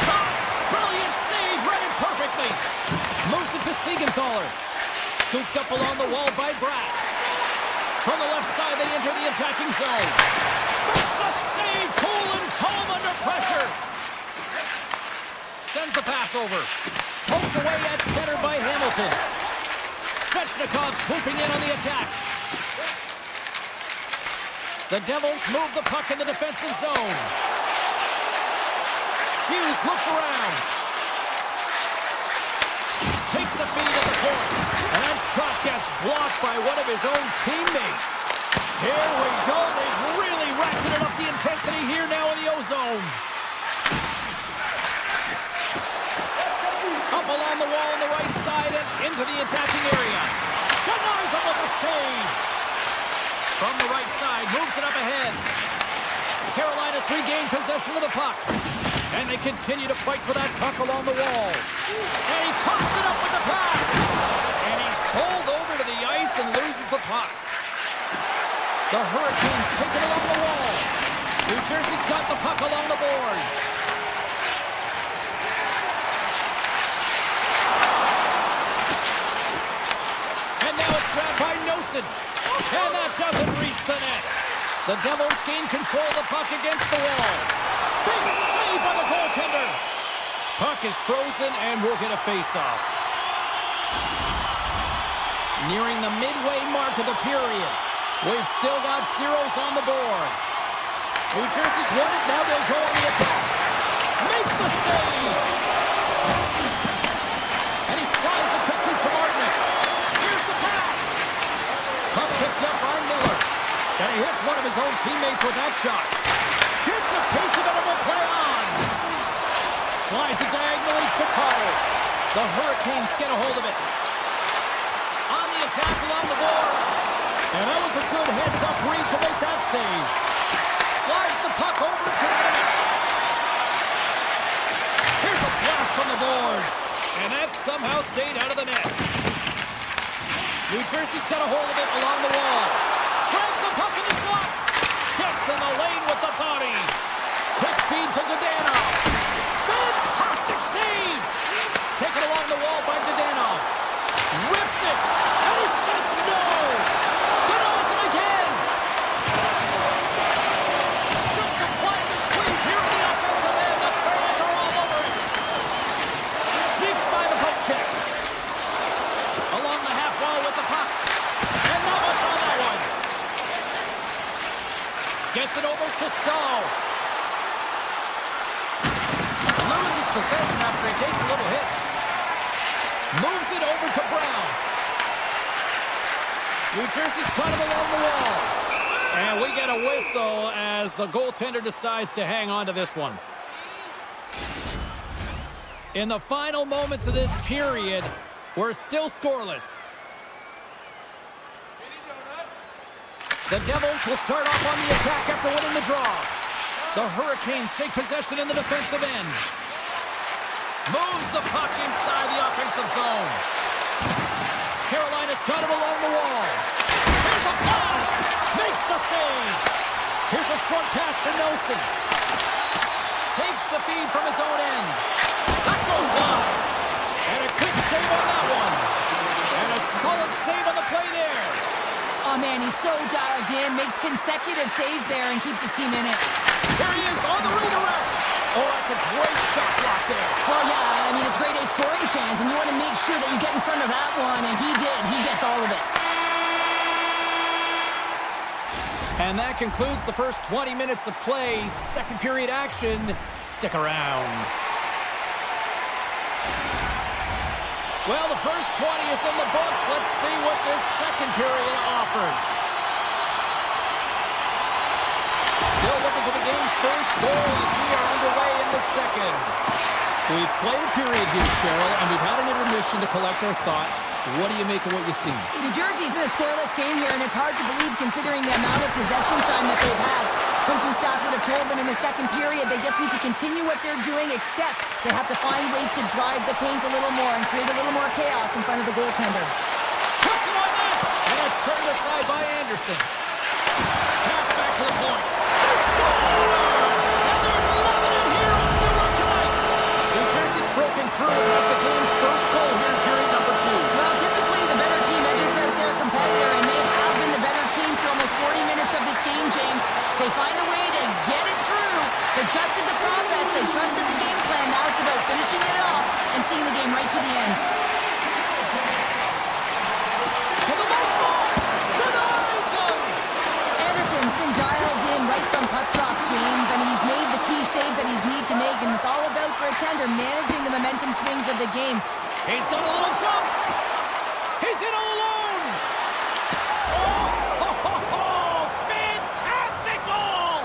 Shot! Brilliant save! Read it perfectly. Moves it to Siegenthaler. Scooped up along the wall by Bratt. From the left side, they enter the attacking zone. Makes the save! Cool and calm under pressure. Sends the pass over. Poked away at center by Hamilton. Svechnikov swooping in on the attack. The Devils move the puck in the defensive zone. Hughes looks around. Takes the feed at the point. And that shot gets blocked by one of his own teammates. Here we go. They've really ratcheted up the intensity here now in the O-zone. Up along the wall on the right side and into the attacking area. Denies him with a save. From the right side, moves it up ahead. Carolina's regained possession of the puck. And they continue to fight for that puck along the wall. And he coughs it up with the pass. And he's pulled over to the ice and loses the puck. The Hurricanes take it along the wall. New Jersey's got the puck along the boards. And now it's grabbed by Nosen. And that doesn't reach the net. The Devils gain control of the puck against the wall. Big save by the goaltender. Puck is frozen and we'll get a face-off. Nearing the midway mark of the period. We've still got zeros on the board. New Jersey's won it. Now they'll go on the attack. Makes the save. And he slides it quickly to Martinick. Here's the pass. Puck picked up by Miller. And he hits one of his own teammates with that shot. Gets a piece of it and will play on. Slides it diagonally to Carter. The Hurricanes get a hold of it. On the attack along the boards. And that was a good heads-up read to make that save. Slides the puck over to Nemec. Here's a blast from the boards. And that somehow stayed out of the net. New Jersey's got a hold of it along the wall. Grabs the puck in the slot. Gets in the lane with the body. Quick feed to Dadonov. Fantastic save. Taken along the wall by Dadonov. Rips it. And he says no. Denies it again. Just applying the squeeze here in the offensive end. The fans are all over it. Sneaks by the poke check. Along the half wall with the puck. And not much on that one. Gets it over to Stahl. Loses possession after he takes a little hit. Moves it over to Brown. New Jersey's cut him along the wall. And we get a whistle as the goaltender decides to hang on to this one. In the final moments of this period, we're still scoreless. The Devils will start off on the attack after winning the draw. The Hurricanes take possession in the defensive end. Moves the puck inside the offensive zone. Carolina's got him along the wall. Here's a blast! Makes the save! Here's a short pass to Nelson. Takes the feed from his own end. That goes wide. And a quick save on that one. And a solid save on the play there. Oh, man, he's so dialed in, makes consecutive saves there and keeps his team in it. Here he is on the redirect. Oh, that's a great shot block there. Well, yeah, I mean, it's great a scoring chance, and you want to make sure that you get in front of that one, and he did. He gets all of it. And that concludes the first 20 minutes of play. Second period action. Stick around. Well, the first 20 is in the books. Let's see what this second period offers. Still looking for the game's first goal as we are underway in the second. We've played a period here, Cheryl, and we've had an intermission to collect our thoughts. What do you make of what you've seen? New Jersey's in a scoreless game here, and it's hard to believe considering the amount of possession time that they've had. Coaching staff would have told them in the second period they just need to continue what they're doing, except they have to find ways to drive the paint a little more and create a little more chaos in front of the goaltender. Puts it on net! And it's turned aside by Anderson. Pass back to the point. They score! And they're loving it here on the run tonight. New Jersey's broken through and has the game's first goal here in period number 2. Well, typically the better team edges out their competitor, and they have been the better team for almost 40 minutes of this game, James. They find a way to get it through. They trusted the process. They trusted the game plan. Now it's about finishing it off and seeing the game right to the end. To the low slot! Denies him! Anderson's been dialed in right from puck drop, James. I mean, he's made the key saves that he's need to make, and it's all about for a tender managing the momentum swings of the game. He's done a little jump. He's in all alone. Oh, fantastic goal!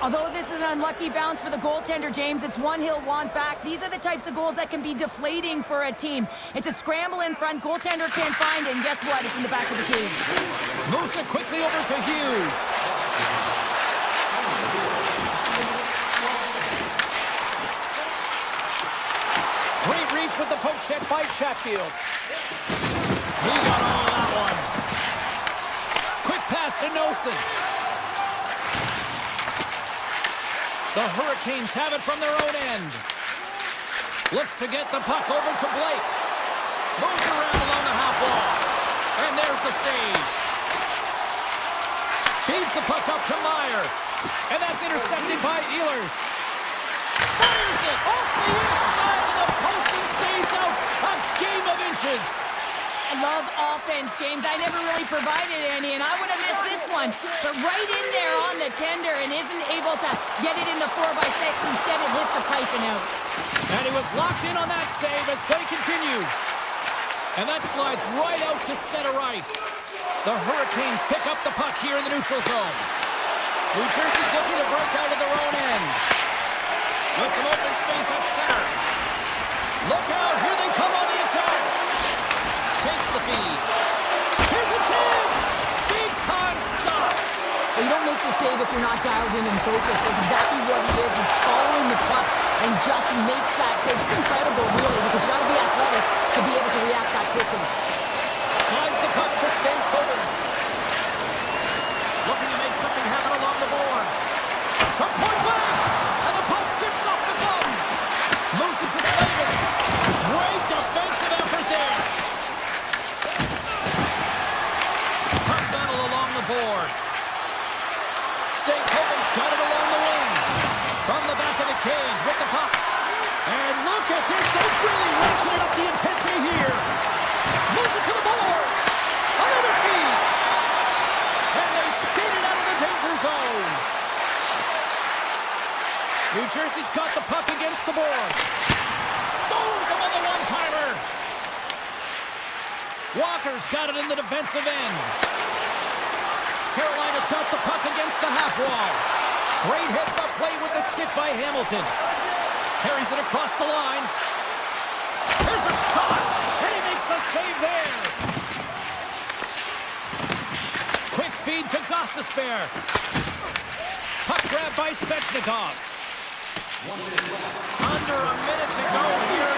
Although this is an unlucky bounce for the goaltender, James, it's one he'll want back. These are the types of goals that can be deflating for a team. It's a scramble in front, goaltender can't find it, and guess what? It's in the back of the cage. Moves it quickly over to Hughes. Great reach with the poke check by Chatfield. He got all of that one. Quick pass to Nosen. The Hurricanes have it from their own end. Looks to get the puck over to Blake. Moves around along the half wall. And there's the save. Feeds the puck up to Meyer. And that's intercepted by Ehlers. Fires it off the inside of the post and stays out. A game of inches. I love offense, James. I never really provided any, and I would have missed this one. But right in there on the tender and isn't able to get it in the 4x6. Instead, it hits the pipe and out. And he was locked in on that save as play continues. And that slides right out to center ice. The Hurricanes pick up the puck here in the neutral zone. New Jersey's looking to break out of their own end. With some open space at center. Look out, here they come on the attack. Takes the feed. Here's a chance! Big time stop! Well, you don't make the save if you're not dialed in and focused. That's exactly what he is. He's following the puck and just makes that save. It's incredible, really, because you got to be athletic to be able to react that quickly. Slides the puck to Stankoven. Looking to make something happen along the boards. From point blank! And the puck skips off the thumb. Moves it to Slavin. Great defensive effort there. Puck battle along the boards. Stankoven's got it along the wing. From the back of the cage with the puck. And look at this. They're really ratcheting up the intensity here. Moves it to the boards. Another feed. And they skate it out of the danger zone. New Jersey's got the puck against the boards. Stones him on the one-timer. Walker's got it in the defensive end. Carolina's got the puck against the half wall. Great heads-up play with the stick by Hamilton. Carries it across the line. There's a shot, and he makes a save there. Quick feed to Gostisbehere. Puck grab by Svechnikov. Under a minute to go here.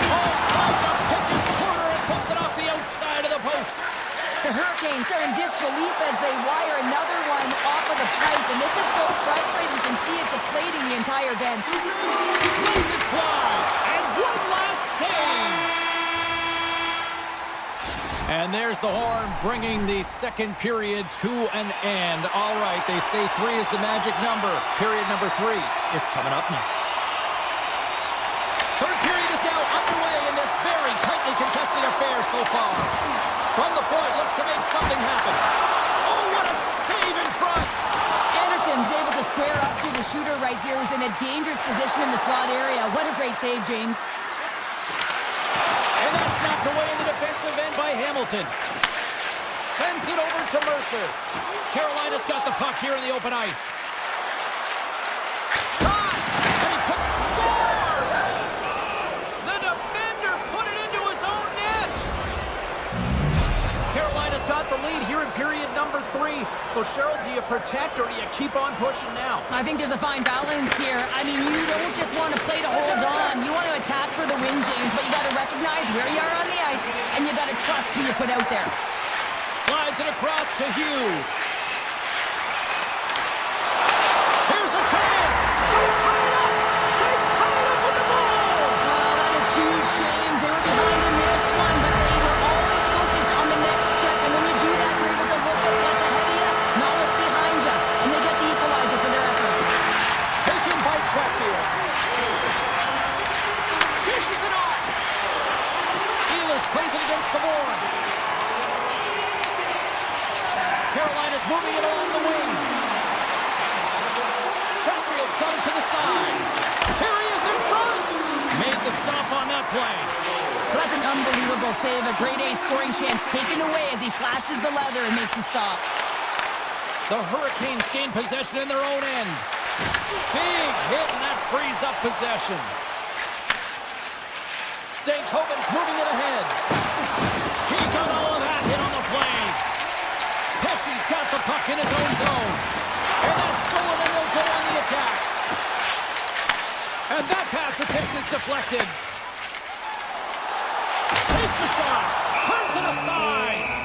Trying to pick his corner and puts it off the outside of the post. The Hurricanes are in disbelief as they wire another one off of the pipe, and this is so frustrating. You can see it deflating the entire bench. Lets it fly, and one last save. And there's the horn, bringing the second period to an end. All right, they say 3 is the magic number. Period number 3 is coming up next. Third period is now underway in this very tightly contested affair so far. From the point, looks to make something happen. Oh, what a save in front! Anderson's able to square up to the shooter right here in a dangerous position in the slot area. What a great save, James. And that's knocked away in the defensive end by Hamilton. Sends it over to Mercer. Carolina's got the puck here in the open ice. Shot! And he scores! The defender put it into his own net! Carolina's got the lead here in period number 3. So, Cheryl, do you protect or do you keep on pushing now? I think there's a fine balance here. I mean, you don't just want to play to hold on. You want to attack for the win, James, but you got to recognize where you are on the ice, and you got to trust who you put out there. Slides it across to Hughes. Here's a chance! They tie it up! They tie it up with the ball! Oh, that is huge, James. They were behind in this one, but they were always focused on the next step. And when you do that, you're able to look at what's ahead of you, not what's behind you. And they get the equalizer for their efforts. Taken by Chatfield. Dishes it off! Ehlers plays it against the boards. Carolina's moving it along the wing. Chatfield's got it to the side. Here he is in front! Made the stop on that play. Well, that's an unbelievable save. A grade A scoring chance taken away as he flashes the leather and makes the stop. The Hurricanes gain possession in their own end. Big hit, and that frees up possession. Stankoven's moving it ahead. He got all of that hit on the play. Pesci's got the puck in his own zone. And that's stolen, and they'll go on the attack. And that pass attempt is deflected. Takes the shot. Turns it aside.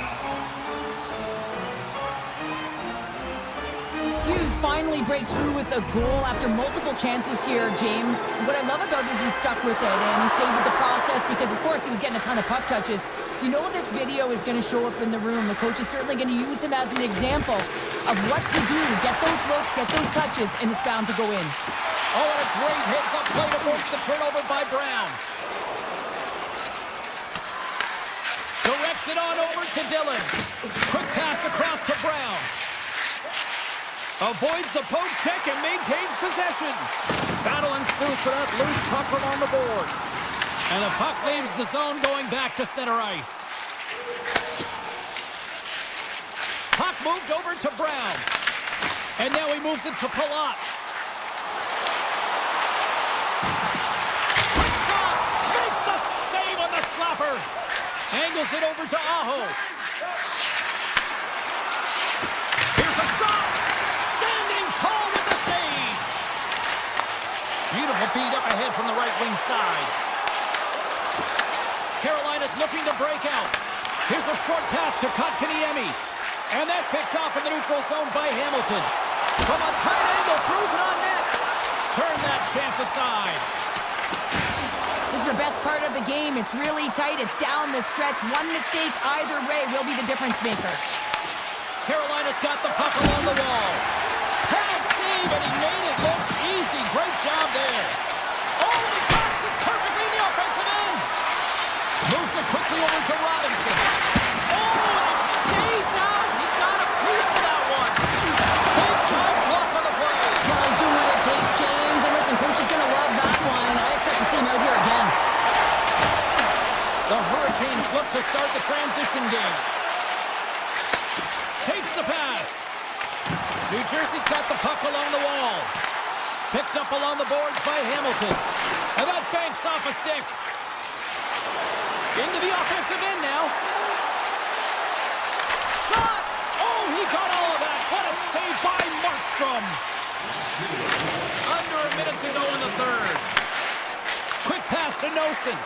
Hughes finally breaks through with a goal after multiple chances here, James. What I love about it is he stuck with it, and he stayed with the process because, of course, he was getting a ton of puck touches. You know this video is going to show up in the room. The coach is certainly going to use him as an example of what to do. Get those looks, get those touches, and it's bound to go in. Oh, and a great heads-up play to force the turnover by Brown. Directs it on over to Dillon. Quick pass across to Brown. Avoids the poke check and maintains possession. Battle ensues for that loose puck from on the boards. And the puck leaves the zone going back to center ice. Puck moved over to Brown. And now he moves it to Palat. Quick shot! Makes the save on the slapper. Angles it over to Aho. Here's a shot! Call with the save. Beautiful feed up ahead from the right wing side. Carolina's looking to break out. Here's a short pass to Kotkaniemi. And that's picked off in the neutral zone by Hamilton. From a tight angle, throws it on net. Turn that chance aside. This is the best part of the game. It's really tight. It's down the stretch. One mistake either way will be the difference maker. Carolina's got the puck along the wall. Pad save, and he made it look easy. Great job there. Oh, and he tracks it perfectly in the offensive end. Moves it quickly over to Robinson. Oh, and it stays out. He got a piece of that one. Big time block on the play. Well, he's doing what it takes, James. And listen, coach is going to love that one. I expect to see him out here again. The Hurricanes look to start the transition game. Takes the pass. New Jersey's got the puck along the wall. Picked up along the boards by Hamilton. And that banks off a stick. Into the offensive end now. Shot! Oh, he got all of that. What a save by Markstrom. Under a minute to go in the third. Quick pass to Nosen.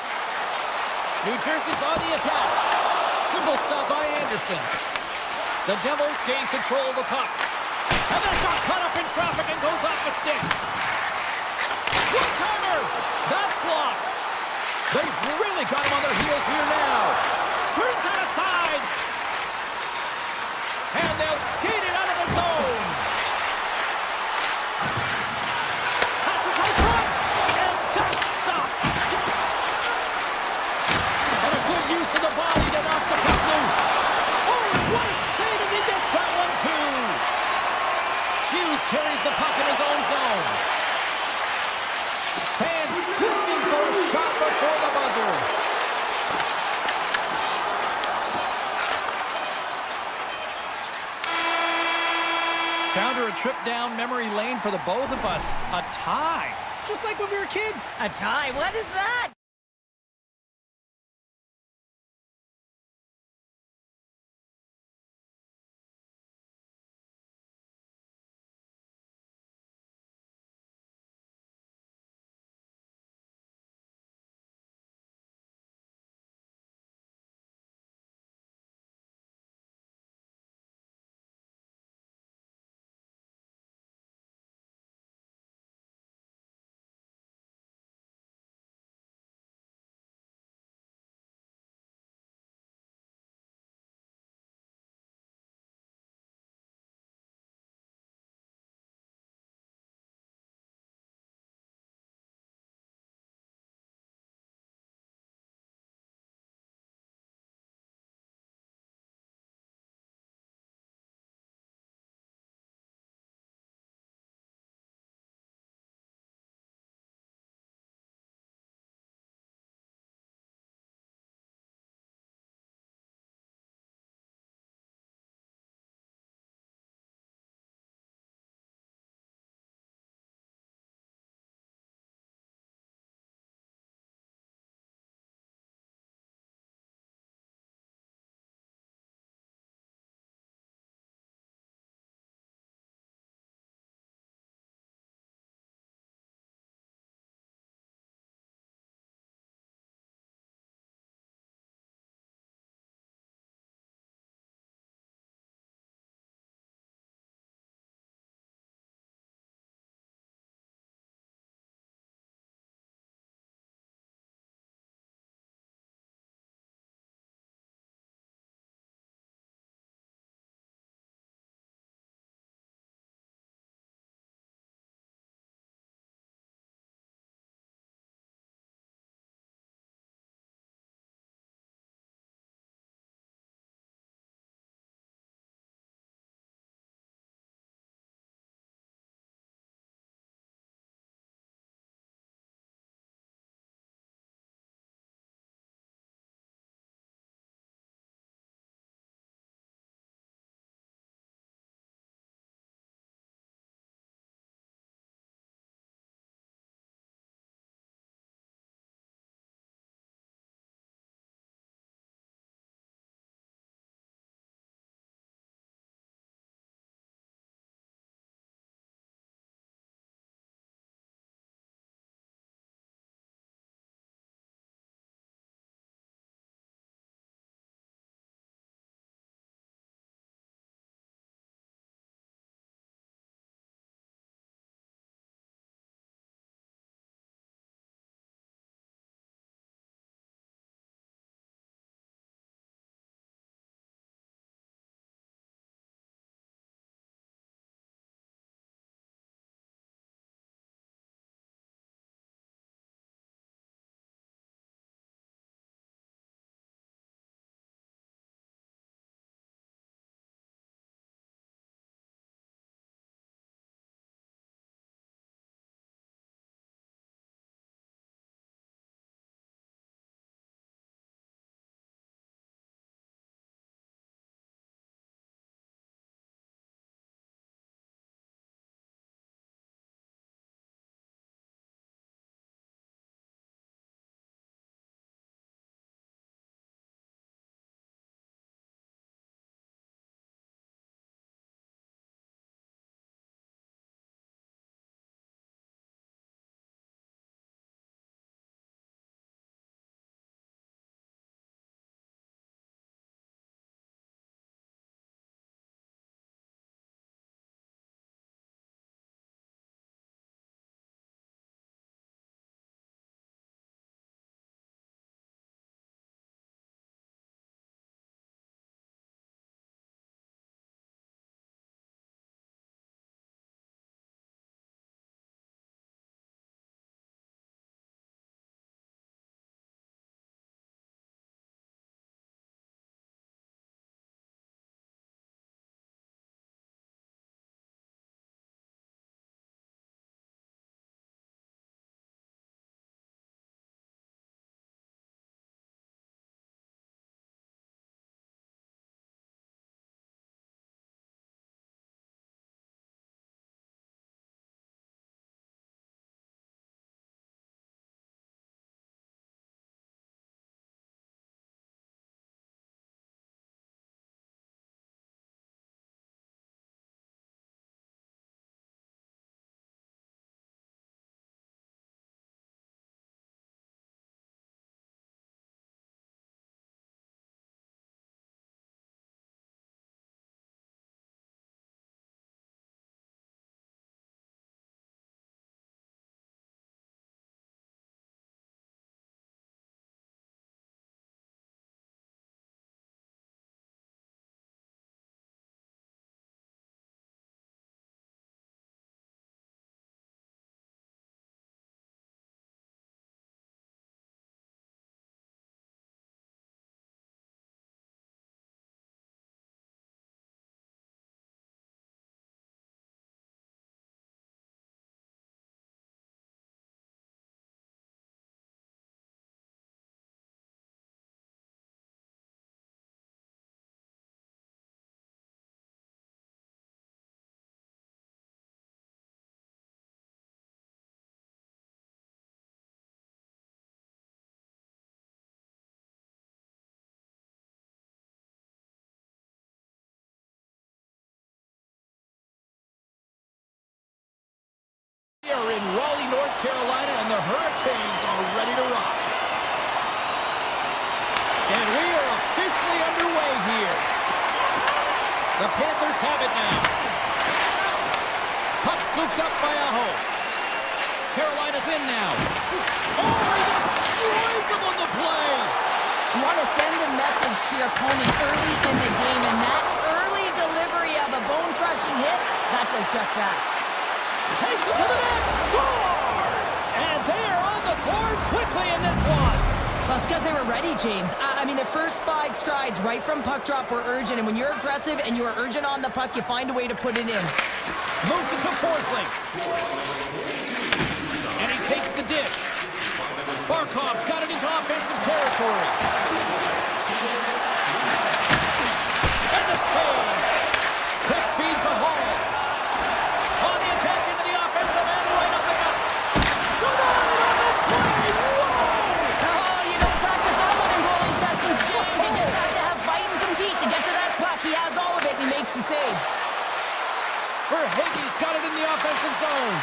New Jersey's on the attack. Simple stop by Anderson. The Devils gain control of the puck. And that got caught up in traffic and goes off the stick. One-timer! That's blocked. They've really got him on their heels here now. Turns that aside. And they'll skate it out of the zone. Passes out front. And that's stopped. And a good use of the body to knock the puck loose. Oh, what a save as he gets that one too. Hughes carries the puck in his own zone. screaming for a shot before the buzzer. Down to a trip down memory lane for the both of us. A tie, just like when we were kids. A tie? What is that? in Raleigh, North Carolina, and the Hurricanes are ready to rock. And we are officially underway here. The Panthers have it now. Puck scooped up by Aho. Carolina's in now. Oh, he destroys them on the play. You want to send a message to your opponent early in the game, and that early delivery of a bone-crushing hit, that does just that. Takes it to the net, scores! And they are on the board quickly in this one. Well, it's because they were ready, James. I mean, the first 5 strides right from puck drop were urgent, and when you're aggressive and you're urgent on the puck, you find a way to put it in. Moves it to Forsling. And he takes the dish. Barkov's got it into offensive territory. And the save. Quick feed to Hall. On the attack into the offensive end, right up the gut. Denied on the play. Whoa! Oh, you don't practice that one in goalie sessions, James. You just have to have fight and compete to get to that puck. He has all of it, and he makes the save. Verhaeghe's got it in the offensive zone.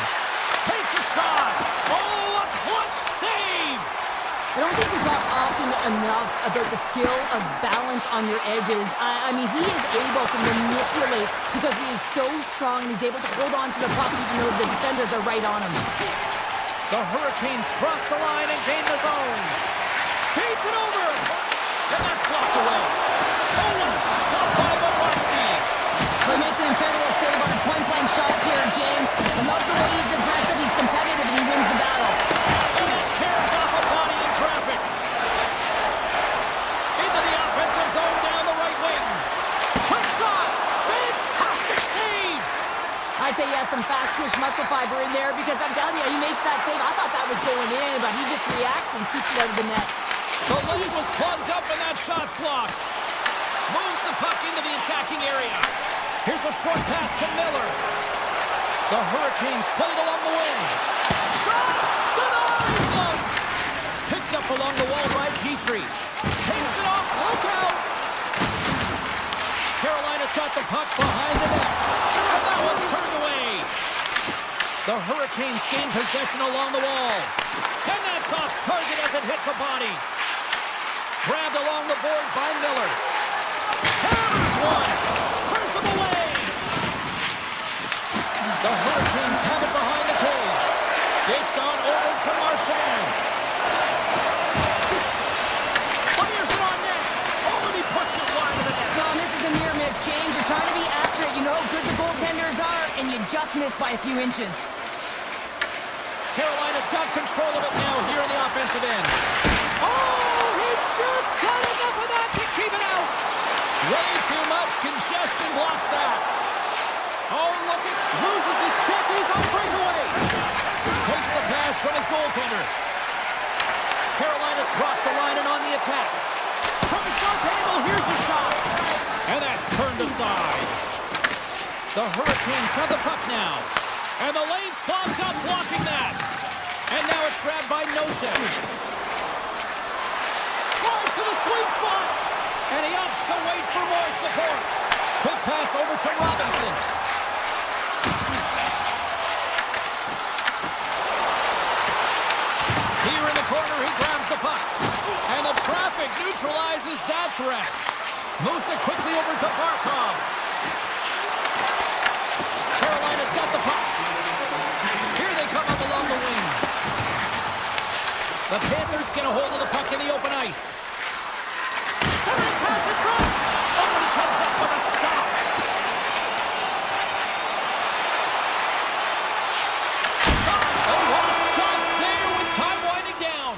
Takes a shot. Oh, a clutch save. I don't think we talk often enough about the skill of balance on your edges. I mean, he is able to manipulate because he is so strong and he's able to hold on to the puck even though the defenders are right on him. The Hurricanes cross the line and gain the zone. Feeds it over. And that's blocked away. Oh, and stopped by Bobrovsky. He makes an incredible save on a point-blank shot here, James. I love the way he's aggressive, he's competitive, and he wins the battle. And it carries off a body in traffic. Into the offensive zone down the right wing. Quick shot. Fantastic save. I'd say he has some fast twitch muscle fiber in there because I'm telling you, he makes that save. I thought that was going in, but he just reacts and keeps it out of the net. The lead was plugged up and that shot's blocked. Moves the puck into the attacking area. Here's a short pass to Miller. The Hurricanes played along the wing. Shot! Denies him! Picked up along the wall by Petrie. Takes it off. Look out! Carolina's got the puck behind the net. And that one's turned away. The Hurricanes gain possession along the wall. And that's off target as it hits a body. Grabbed along the boards by Miller. Hammers one. Turns him away. The Hurricanes have it behind the cage. Dished on over to Marchand. Fires it on net. Oh, and he puts it wide of the net. No, this is a near miss, James. You're trying to be accurate. You know how good the goaltenders are, and you just miss by a few inches. Carolina's got control of it now here in the offensive end. Oh, he just got enough of that to keep it out. Way too much congestion blocks that. Oh, look it. Loses his check. He's on breakaway. Takes the pass from his goaltender. Carolina's crossed the line and on the attack. From the short angle, here's a shot. And that's turned aside. The Hurricanes have the puck now. And the lane's clogged up, blocking that. And now it's grabbed by Nosek. Drives to the sweet spot. And he opts to wait for more support. Quick pass over to Robinson. Here in the corner, he grabs the puck. And the traffic neutralizes that threat. Moves it quickly over to Barkov. Carolina's got the puck. Here they come up along the wing. The Panthers get a hold of the puck in the open ice. Centering pass in front. Oh, he comes up with a stop. Oh, what a stop there with time winding down.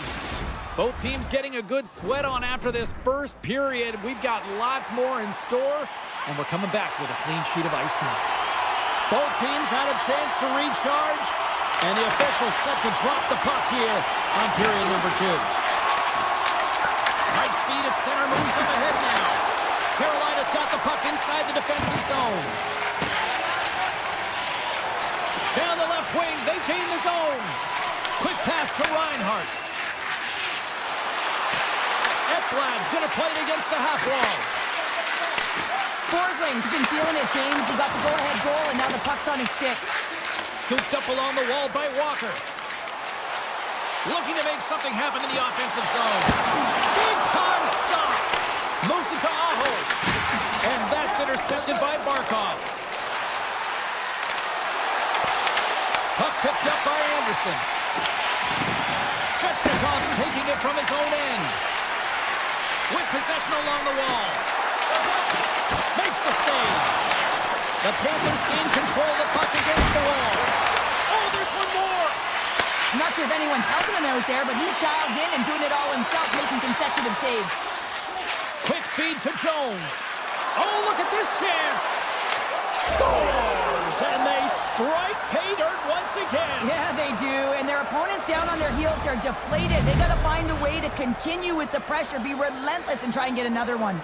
Both teams getting a good sweat on after this first period. We've got lots more in store, and we're coming back with a clean sheet of ice next. Both teams had a chance to recharge, and the officials set to drop the puck here on period number 2. Nice feed at center, moves him ahead now. Carolina's got the puck inside the defensive zone. Down the left wing, they gain the zone. Quick pass to Reinhart. Ekblad's going to play it against the half wall. Forsling's been feeling it, James. He got the go-ahead goal, and now the puck's on his stick. Scooped up along the wall by Walker. Looking to make something happen in the offensive zone. Big time stop. Moves it to Aho. And that's intercepted by Barkov. Puck picked up by Anderson. Svechnikov taking it from his own end. With possession along the wall. Makes the save. The Panthers in control of the puck against the wall. Oh, there's one more. I'm not sure if anyone's helping him out there, but he's dialed in and doing it all himself, making consecutive saves. Quick feed to Jones. Oh, look at this chance. Scores! And they strike pay dirt once again. Yeah, they do. And their opponents down on their heels are deflated. They got to find a way to continue with the pressure, be relentless, and try and get another one.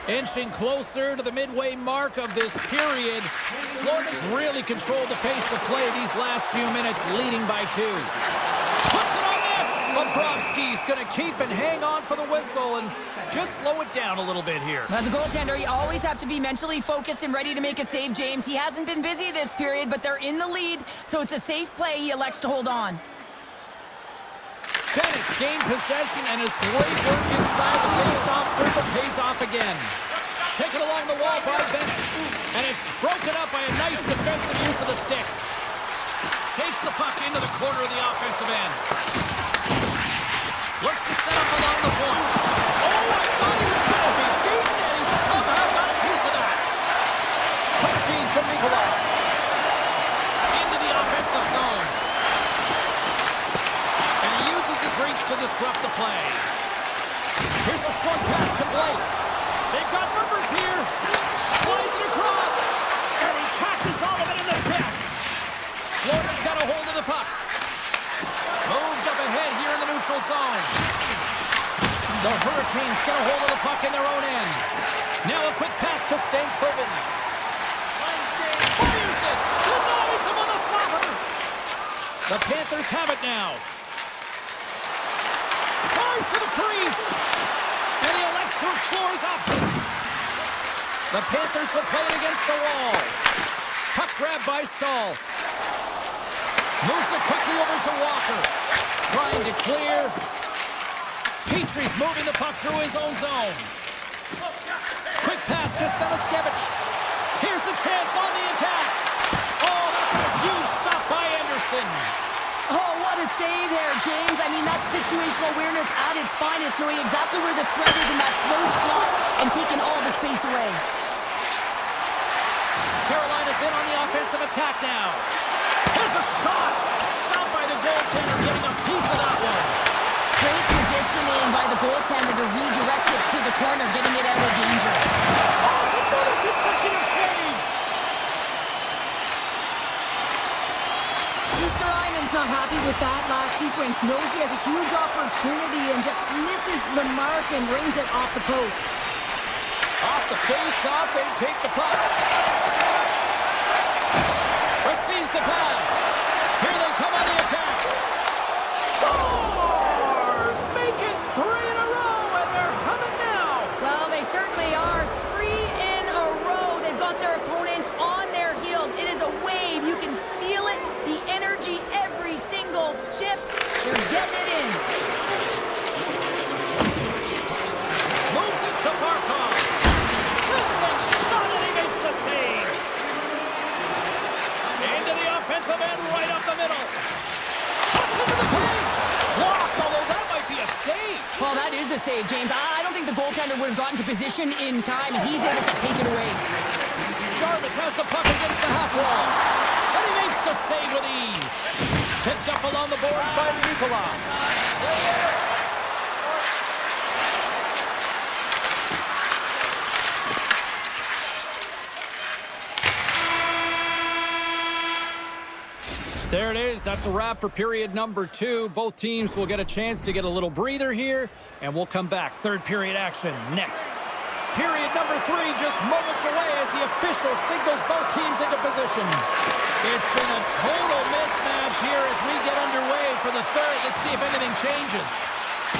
Inching closer to the midway mark of this period. Florida's really controlled the pace of play these last few minutes, leading by 2. Puts it on net. Bobrovsky's going to keep and hang on for the whistle and just slow it down a little bit here. As a goaltender, you always have to be mentally focused and ready to make a save, James. He hasn't been busy this period, but they're in the lead, so it's a safe play. He elects to hold on. Bennett gained possession, and his great work inside the face-off circle pays off again. Taken along the wall by Bennett, and it's broken up by a nice defensive use of the stick. Takes the puck into the corner of the offensive end. Looks to set up along the point. Oh, I thought he was going to be beaten, and he somehow got a piece of that. Quick feed from Nikolai. Into the offensive zone. Reach to disrupt the play. Here's a short pass to Blake. They've got numbers here. Slides it across. And he catches all of it in the chest. Florida's got a hold of the puck. Moved up ahead here in the neutral zone. The Hurricanes get a hold of the puck in their own end. Now a quick pass to Stankoven. Fires it. Denies him on the slapper. The Panthers have it now. Fires to the crease. And he elects to explore his options. The Panthers will play it against the wall. Puck grab by Stahl. Moves it quickly over to Walker. Trying to clear. Petrie's moving the puck through his own zone. Quick pass to Samaskevich. Here's a chance on the attack. Oh, that's a huge stop by Anderson. Oh, what a save there, James. I mean, that's situational awareness at its finest, knowing exactly where the threat is in that slow slot and taking all the space away. Carolina's in on the offensive attack now. There's a shot. Stopped by the goaltender, getting a piece of that one. Great positioning by the goaltender to redirect it to the corner, getting it out of danger. Oh, it's another consecutive save. Easter-Einen's not happy with that last sequence. Knows he has a huge opportunity and just misses the mark and brings it off the post. Off the face-off, they take the puck. Receives the pass. Here they come on the attack. Scores! Make it 3 in a row, and they're humming now. Well, they certainly are. 3 in a row. They've got their opponents on their heels. It is a wave. You can feel it. The energy every single shift. They're getting it in. Moves it to Barkov. Sizzling shot, and he makes the save. Into the offensive end, right up the middle. Cuts into the paint. Blocked, although that might be a save. Well, that is a save, James. I don't think the goaltender would have gotten to position in time, and he's able to take it away. Jarvis has the puck against the half wall. And he makes the save with ease. Picked up along the boards by Nikolai. There it is. That's a wrap for period number 2. Both teams will get a chance to get a little breather here, and we'll come back. Third period action next. Period number 3 just moments away as the official signals both teams into position. It's been a total mismatch here as we get underway for the third. Let's see if anything changes.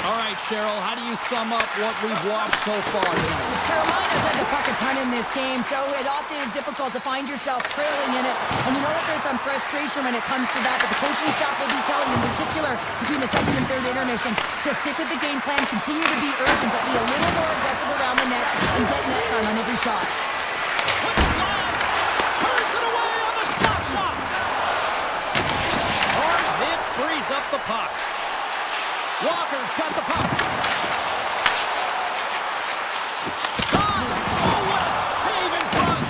All right, Cheryl, how do you sum up what we've watched so far tonight? Carolina's had the puck a ton in this game, so it often is difficult to find yourself trailing in it. And you know what? There's some frustration when it comes to that, but the coaching staff will be telling, in particular, between the second and third intermission, to stick with the game plan, continue to be urgent, but be a little more aggressive around the net and get net front on every shot. With the blast, turns it away on the slap shot. Hard hit frees up the puck. Walker's got the puck. Shot! Oh, what a save in front!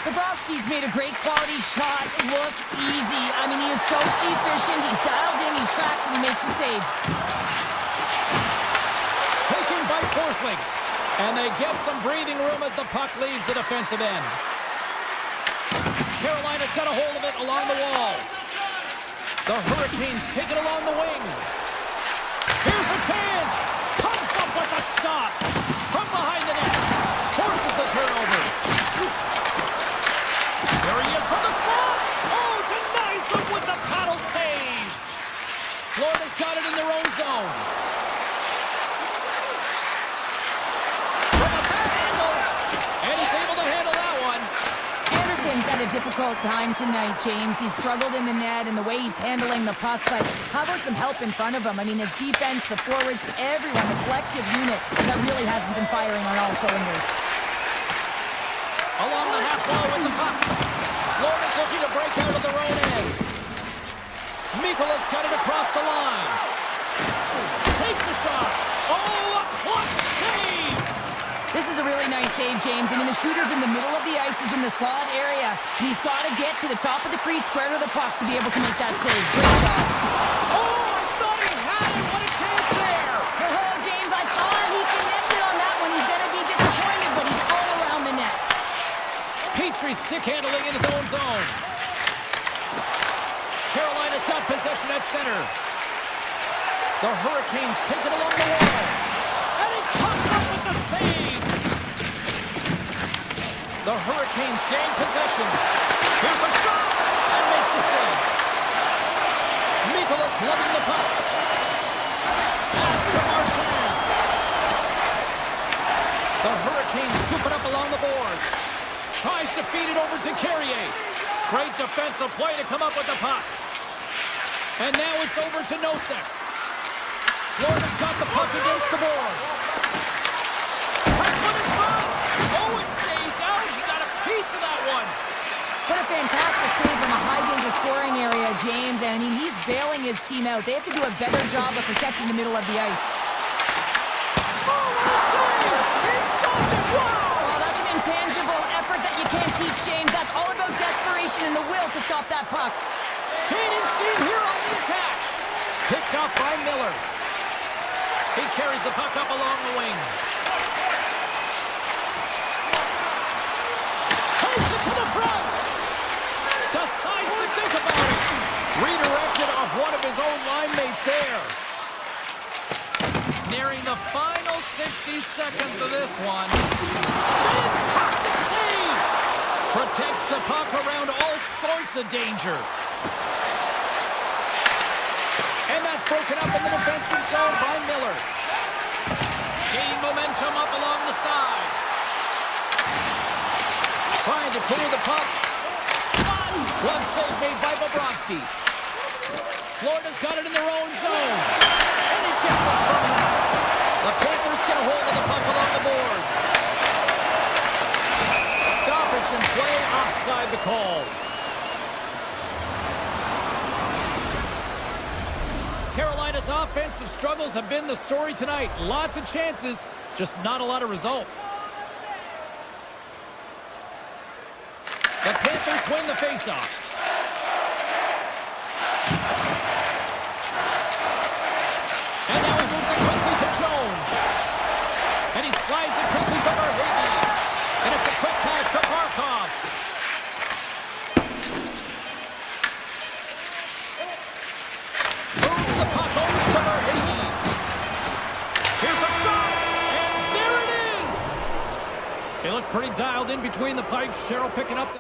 Bobrovsky's made a great quality shot look easy. I mean, he is so efficient. He's dialed in, he tracks, and he makes the save. Taken by Forsling. And they get some breathing room as the puck leaves the defensive end. Carolina's got a hold of it along the wall. The Hurricanes take it along the wing. Here's a chance! Comes up with a stop! From behind the net! Forces the turnover! There he is from the slot! Oh, denies him with the paddle save! Florida's got it in their own zone. From a bad angle! And he's able to handle that one. Anderson's had a difficult time tonight, James. He's struggled in the net and the way he's handling the puck, but how about some help in front of him? I mean, his defense, the forwards, everyone, the collective unit that really hasn't been firing on all cylinders. Along the half wall with the puck. Florida's looking to break out of their own end. Mikola's got it across the line. Takes a shot. Oh, a clutch save! This is a really nice save, James. I mean, the shooter's in the middle of the ice, he's in the slot area, and he's got to get to the top of the crease, square to the puck to be able to make that save. Great job. Oh, I thought he had it. What a chance there. Oh, James, I thought he connected on that one. He's going to be disappointed, but he's all around the net. Petrie stick handling in his own zone. Carolina's got possession at center. The Hurricanes take it along the wall. And it comes up with the save. The Hurricanes gain possession. Here's a shot. And makes the save. Mikola's gloving the puck. Pass to Marchand. The Hurricanes scoop it up along the boards. Tries to feed it over to Carrier. Great defensive play to come up with the puck. And now it's over to Nosek. Florida's got the puck against the boards. Press one in front. Oh, it stays out. He got a piece of that one. What a fantastic save from a high-danger scoring area, James. And, I mean, he's bailing his team out. They have to do a better job of protecting the middle of the ice. Oh, what a save! He stopped it. Wow! Oh, that's an intangible effort that you can't teach, James. That's all about desperation and the will to stop that puck. Gaining steam here on the attack. Picked up by Miller. He carries the puck up along the wing. Takes it to the front. Decides to think about it. Redirected off one of his own line mates there. Nearing the final 60 seconds of this one. Fantastic save. Protects the puck around all sorts of danger. And that's broken up in the defensive zone by Miller. Gaining momentum up along the side. Trying to clear the puck. Glove save made by Bobrovsky. Florida's got it in their own zone. And he gets it from that. The Panthers get a hold of the puck along the boards. Stoppage and play offside the call. Carolina's offensive struggles have been the story tonight. Lots of chances, just not a lot of results. The Panthers win the faceoff. And now he moves it quickly to Jones. And he slides it quickly to Verhaeghe. And it's a quick pass to Barkov. Moves the puck over to Verhaeghe. Here's a shot. And there it is. They look pretty dialed in between the pipes. Cheryl picking up the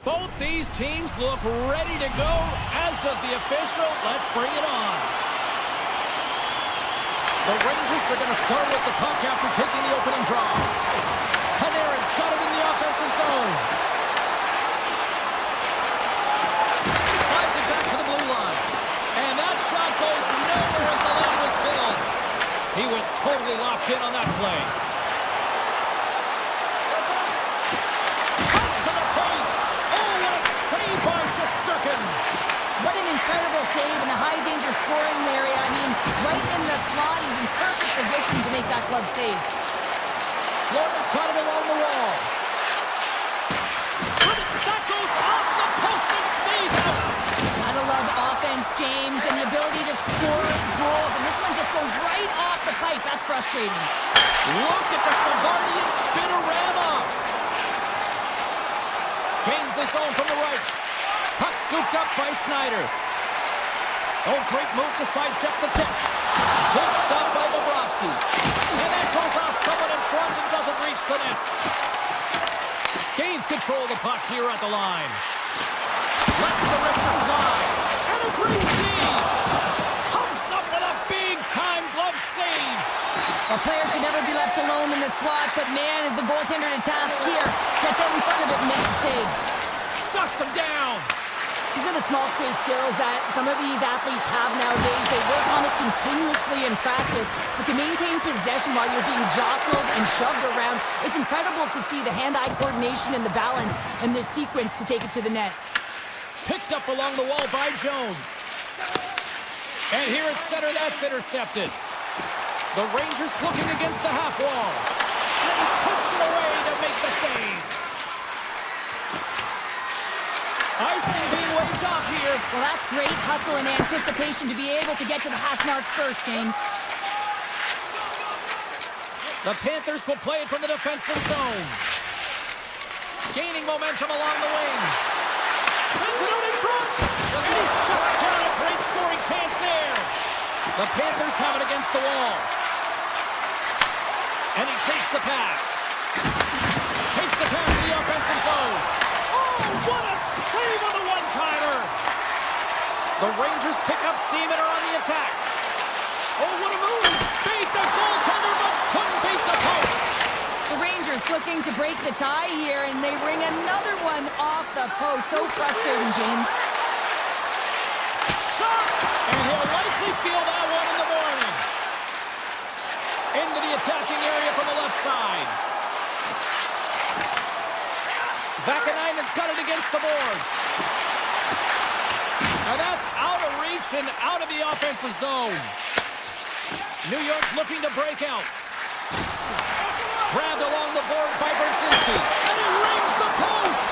Both these teams look ready to go, as does the official. Let's bring it on. The Rangers are going to start with the puck after taking the opening draw. Panarin's got it in the offensive zone. Slides it back to the blue line. And that shot goes nowhere as the lane was filled. He was totally locked in on that play. Cuts to the paint. Oh, what a save by Shesterkin. What an incredible save in the high-danger scoring area. I mean, right in the slot, he's in perfect position to make that glove save. Florida's caught it along the wall. That goes off the post and stays out. Gotta love offense, James, and the ability to score goals. And this one just goes right off the pipe. That's frustrating. Look at the Savardian spinorama. Gains the zone from the right. Puck scooped up by Schneider. Oh, great move to sidestep the check. Good stop by Bobrovsky. And that goes off someone in front and doesn't reach the net. Gains control of the puck here at the line. Lets the wrister fly. And a great save. Comes up with a big-time glove save. A player should never be left alone in the slot, but man, is the goaltender to task here. Gets out in front of it and makes a save. Shuts him down. These are the small space skills that some of these athletes have nowadays. They work on it continuously in practice, but to maintain possession while you're being jostled and shoved around, it's incredible to see the hand-eye coordination and the balance and the sequence to take it to the net. Picked up along the wall by Jones. And here at center, that's intercepted. The Rangers looking against the half wall. And he puts it away to make the save. Icing being waved off here. Well, that's great hustle and anticipation to be able to get to the hash marks first, James. The Panthers will play it from the defensive zone. Gaining momentum along the wing. Sends it out in front. And he shuts down a great scoring chance there. The Panthers have it against the wall. And he takes the pass. Takes the pass to the offensive zone. Oh, what a save on the one-timer. The Rangers pick up steam and are on the attack. Oh, what a move. Beat the goaltender, but couldn't beat the post. The Rangers looking to break the tie here, and they ring another one off the post. So frustrating, James. Shot! And he'll likely feel that one in the morning. Into the attacking area from the left side. Vakanainen's got it against the boards. Now that's out of reach and out of the offensive zone. New York's looking to break out. Grabbed along the boards by Brzezinski. And he rings the post.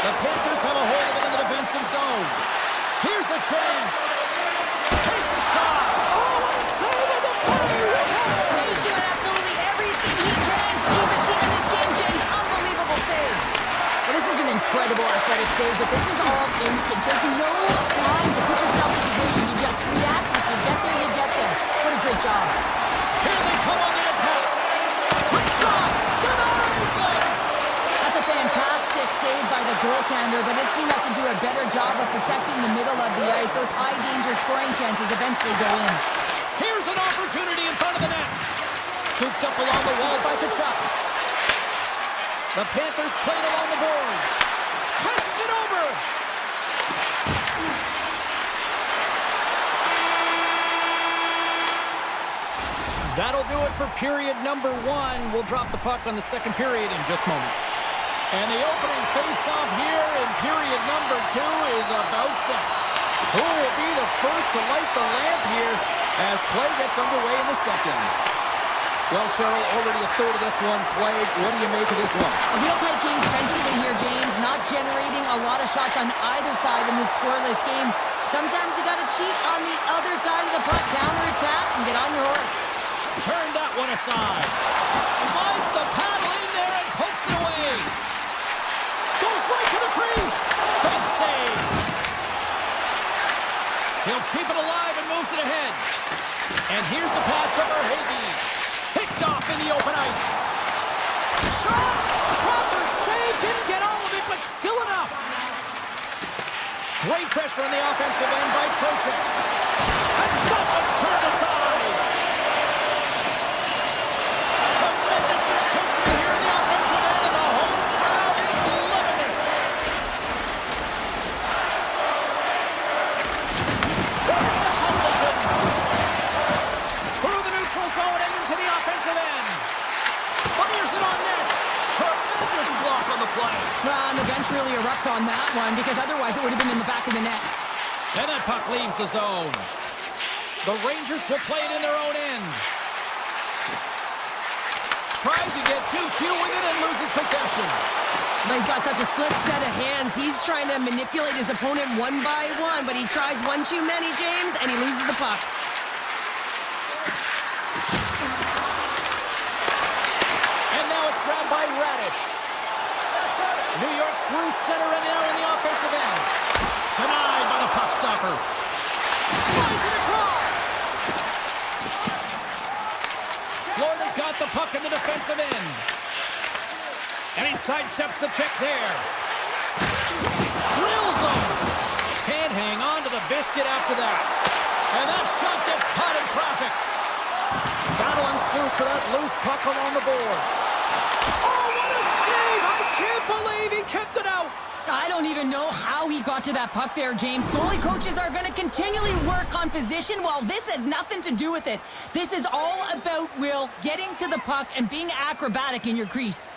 The Panthers have a hold of it in the defensive zone. Here's a chance. Takes a shot. Oh, what a save of the play. He's doing absolutely everything he can to keep his team in this game, James. Unbelievable save. Well, this is an incredible athletic save, but this is all instinct. There's no time to put yourself in position. You just react. If you get there, you get there. What a great job. Here they come on the attack. Quick shot. Denies it. That's a fantastic save by the goaltender, but his team has to do a better job of protecting the middle of the ice. Those high-danger scoring chances eventually go in. Here's an opportunity in front of the net. Scooped up along the wall by Kachuk. The Panthers played along the boards. Passes it over. That'll do it for period number one. We'll drop the puck on the second period in just moments. And the opening face-off here in period number two is about set. Who will be the first to light the lamp here as play gets underway in the second? Well, Cheryl, already a third of this one played. What do you make of this one? A real tight game defensively here, James. Not generating a lot of shots on either side in these scoreless games. Sometimes you got to cheat on the other side of the puck, counter-attack, and get on your horse. Turn that one aside. Slides the paddle in there and pokes it away. Goes right to the crease. Big save. He'll keep it alive and moves it ahead. And here's the pass to Verhaeghe. Picked off in the open ice. Shot! Trapper save! Didn't get all of it, but still enough. Great pressure on the offensive end by Trocheck. And that one's turned aside. Tremendous intensity here in the offensive end, and the home crowd is loving this. There's a collision. Through the neutral zone and into the offensive end. Fires it on net. Tremendous block on the play. And the bench really erupts on that one because otherwise it would have been in the back of the net. And that puck leaves the zone. The Rangers will play it in their own end. Tried to get 2Q with it and loses possession. But he's got such a slick set of hands. He's trying to manipulate his opponent one by one, but he tries one too many, James, and he loses the puck. And now it's grabbed by Radish. New York's through center and now in the offensive end. Denied by the puck stopper. Slides it across. Florida's got the puck in the defensive end. And he sidesteps the check there. Drills him. Can't hang on to the biscuit after that. And that shot gets caught in traffic. Battle ensues for that loose puck along the boards. Oh, what a save! I can't believe he kept it out. I don't even know how he got to that puck there, James. Goalie coaches are going to continually work on position while this has nothing to do with it. This is all about, Will, getting to the puck and being acrobatic in your crease.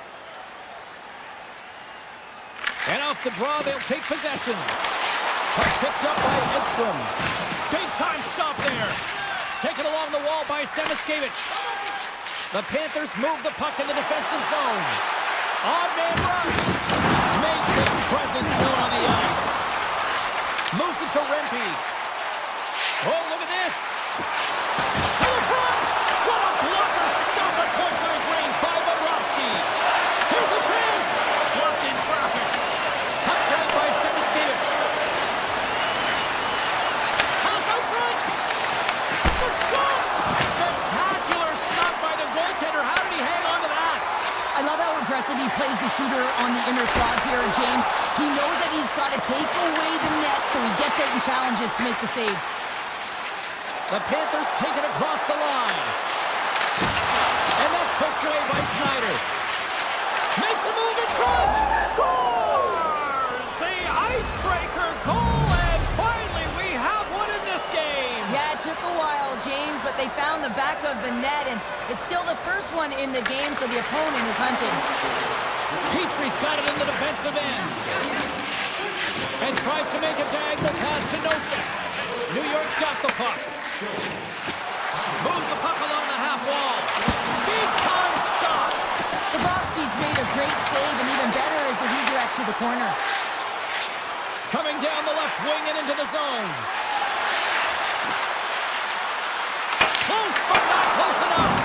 And off the draw, they'll take possession. Puck picked up by Edstrom. Big time stop there. Taken along the wall by Semiskevich. The Panthers move the puck in the defensive zone. Odd-man rush. Makes his presence known on the ice. Moves it to Rempe. Oh, look at this. To the front. What a blocker stop at point-blank range by Bobrovsky. Here's a chance. Blocked in traffic. Puck grabbed by Semiskevich. Pass out front. The shot. Spectacular stop by the goaltender. How did he hang on to that? I love how aggressive he plays the shooter on the inner slot here, James. He knows that he's got to take away the net, so he gets out and challenges to make the save. The Panthers take it across the line. And that's poked away by Schneider. Makes a move in front. Scores! The icebreaker goal, and finally we have one in this game. Yeah, it took a while, James, but they found the back of the net, and it's still the first one in the game, so the opponent is hunting. Petrie's got it in the defensive end. And tries to make a diagonal pass to Nosek. New York's got the puck. Moves the puck along the half wall. Big time stop. Bobrovsky's made a great save, and even better is the redirect to the corner. Coming down the left wing and into the zone. Close, but not close enough.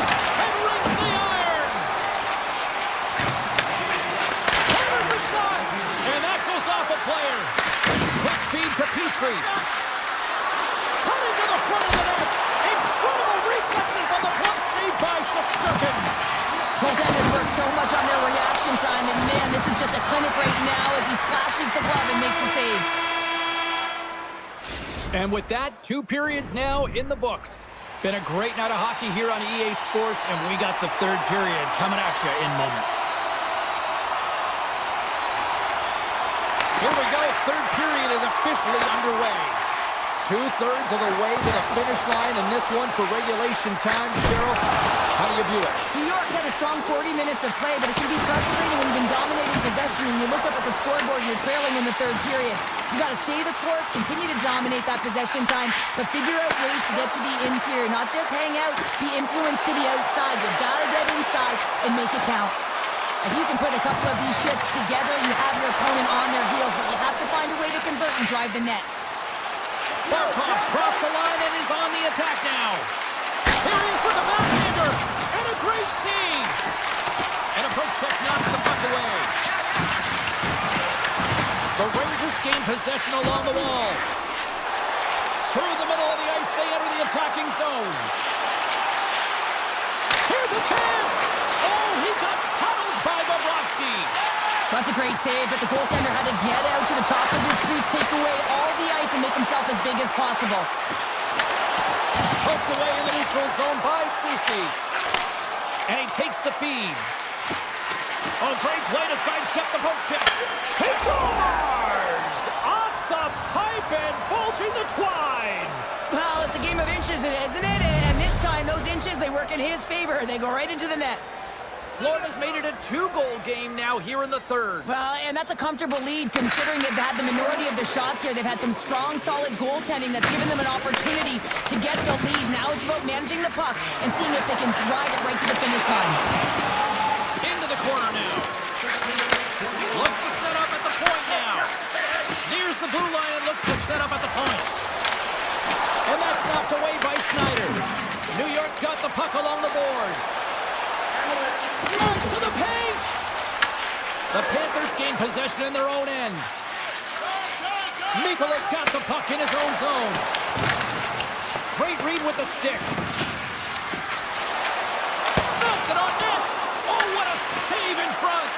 And rings the iron. Hammers the shot. And that goes off a player. Quick feed to Petrie. Coming to the front of the net. Incredible reflexes on the glove save by Shesterkin. Goaltenders work so much on their reaction time, and man, this is just a clinic right now as he flashes the glove and makes the save. And with that, 2 periods now in the books. Been a great night of hockey here on EA Sports, and we got the 3rd period coming at you in moments. Here we go, 3rd period is officially underway. 2/3 of the way to the finish line, and this one for regulation time. Cheryl, how do you view it? New York's had a strong 40 minutes of play, but it can be frustrating when you've been dominating possession and you look up at the scoreboard and you're trailing in the 3rd period. You got to stay the course, continue to dominate that possession time, but figure out ways to get to the interior, not just hang out, be influenced to the outside. You've got to get inside and make it count. If you can put a couple of these shifts together, you have your opponent on their heels, but you have to find a way to convert and drive the net. Barkov's crossed the line and is on the attack now. Here he is with the backhander, and a great save. And a poke check knocks the puck away. The Rangers gain possession along the wall. Through the middle of the ice, they enter the attacking zone. Here's a chance. Oh, he got paddled by Bobrovsky. That's a great save, but the goaltender had to get out to the top of his crease, take away all the ice, and make himself as big as possible. Poked away in the neutral zone by Susi. And he takes the feed. Oh, great play to sidestep the poke check. He scores! Off the pipe and bulging the twine. Well, it's a game of inches, isn't it? And this time, those inches, they work in his favor. They go right into the net. Florida's made it a 2-goal game now here in the third. Well, and that's a comfortable lead considering they've had the minority of the shots here. They've had some strong, solid goaltending that's given them an opportunity to get the lead. Now it's about managing the puck and seeing if they can ride it right to the finish line. Into the corner now. Looks to set up at the point now. Nears the blue line and looks to set up at the point. And that's knocked away by Schneider. New York's got the puck along the boards. Runs to the paint! The Panthers gain possession in their own end. Mikola's got the puck in his own zone. Great read with the stick. Snaps it on net! Oh, what a save in front!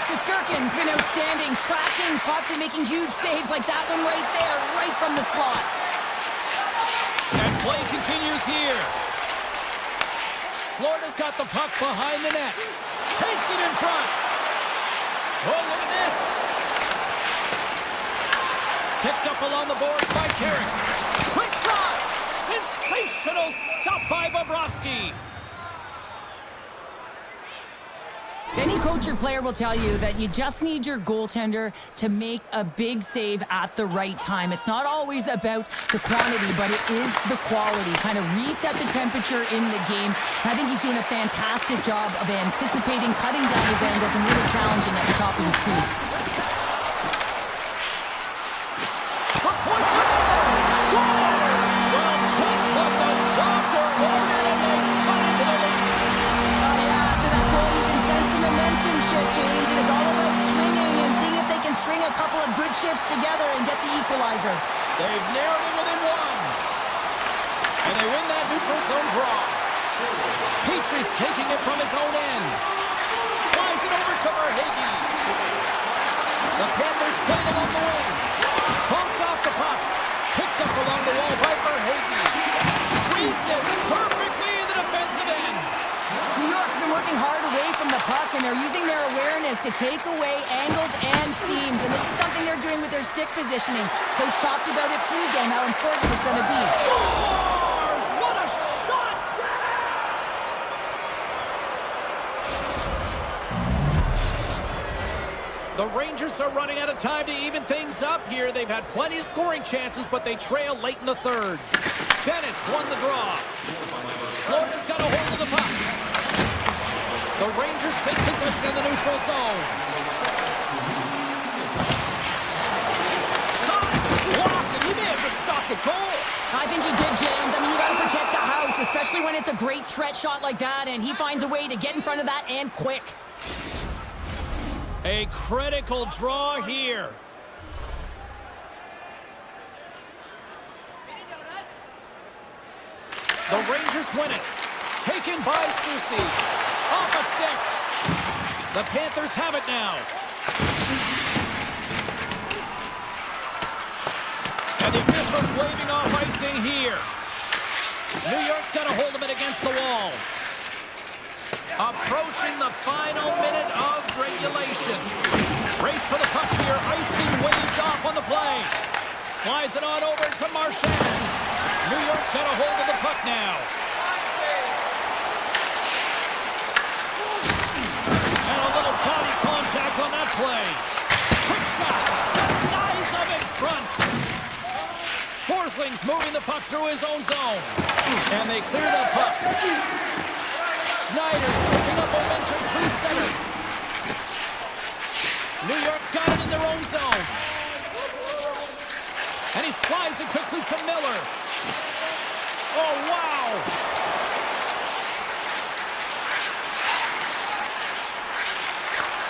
Shesterkin's been outstanding, tracking pucks and making huge saves like that one right there, right from the slot. And play continues here. Florida's got the puck behind the net. Takes it in front. Oh, look at this. Picked up along the boards by Carrick. Quick shot. Sensational stop by Bobrovsky. Any coach or player will tell you that you just need your goaltender to make a big save at the right time. It's not always about the quantity, but it is the quality. Kind of reset the temperature in the game. And I think he's doing a fantastic job of anticipating, cutting down his angles, and really challenging at the top of his crease. For point scores! Well, just like the doctor ordered, and they cut into the lead. After that goal, you can sense the momentum shift, James. And it's all about swinging and seeing if they can string a couple of good shifts together and get the equalizer. They've narrowed it within one. And they win that neutral zone draw. Petrie's taking it from his own end. Slides it over to Verhaeghe. The Panthers playing along the wing. Bumped off the puck. Picked up along the wall by Verhaeghe. Reads it perfectly in the defensive end. New York's been working hard away from the puck, and they're using their awareness to take away angles and seams. And this is something they're doing with their stick positioning. Coach talked about it pregame, how important it's going to be. Scores! What a shot! The Rangers are running out of time to even things up here. They've had plenty of scoring chances, but they trail late in the third. Bennett's won the draw. Florida's got a hold of the puck. The Rangers take possession in the neutral zone. Shot! Blocked, and he may have just stopped a goal. I think he did, James. I mean, you got to protect the house, especially when it's a great threat shot like that, and he finds a way to get in front of that and quick. A critical draw here. The Rangers win it. Taken by Susi. Off a stick. The Panthers have it now. And the officials waving off icing here. New York's got a hold of it against the wall. Approaching the final minute of regulation. Race for the puck here. Icing waved off on the play. Slides it on over to Marchand. New York's got a hold of the puck now. And a little body contact on that play. Quick shot. Denies of it front. Forsling's moving the puck through his own zone. And they clear that puck. Schneider's picking up momentum through center. New York's got it in their own zone. And he slides it quickly to Miller. Oh, wow!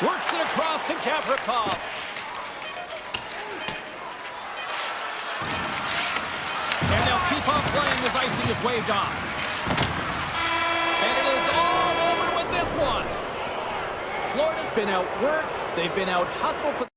Works it across to Gavrikov. And they'll keep on playing as icing is waved off. And it is all over with this one. Florida's been outworked. They've been out-hustled for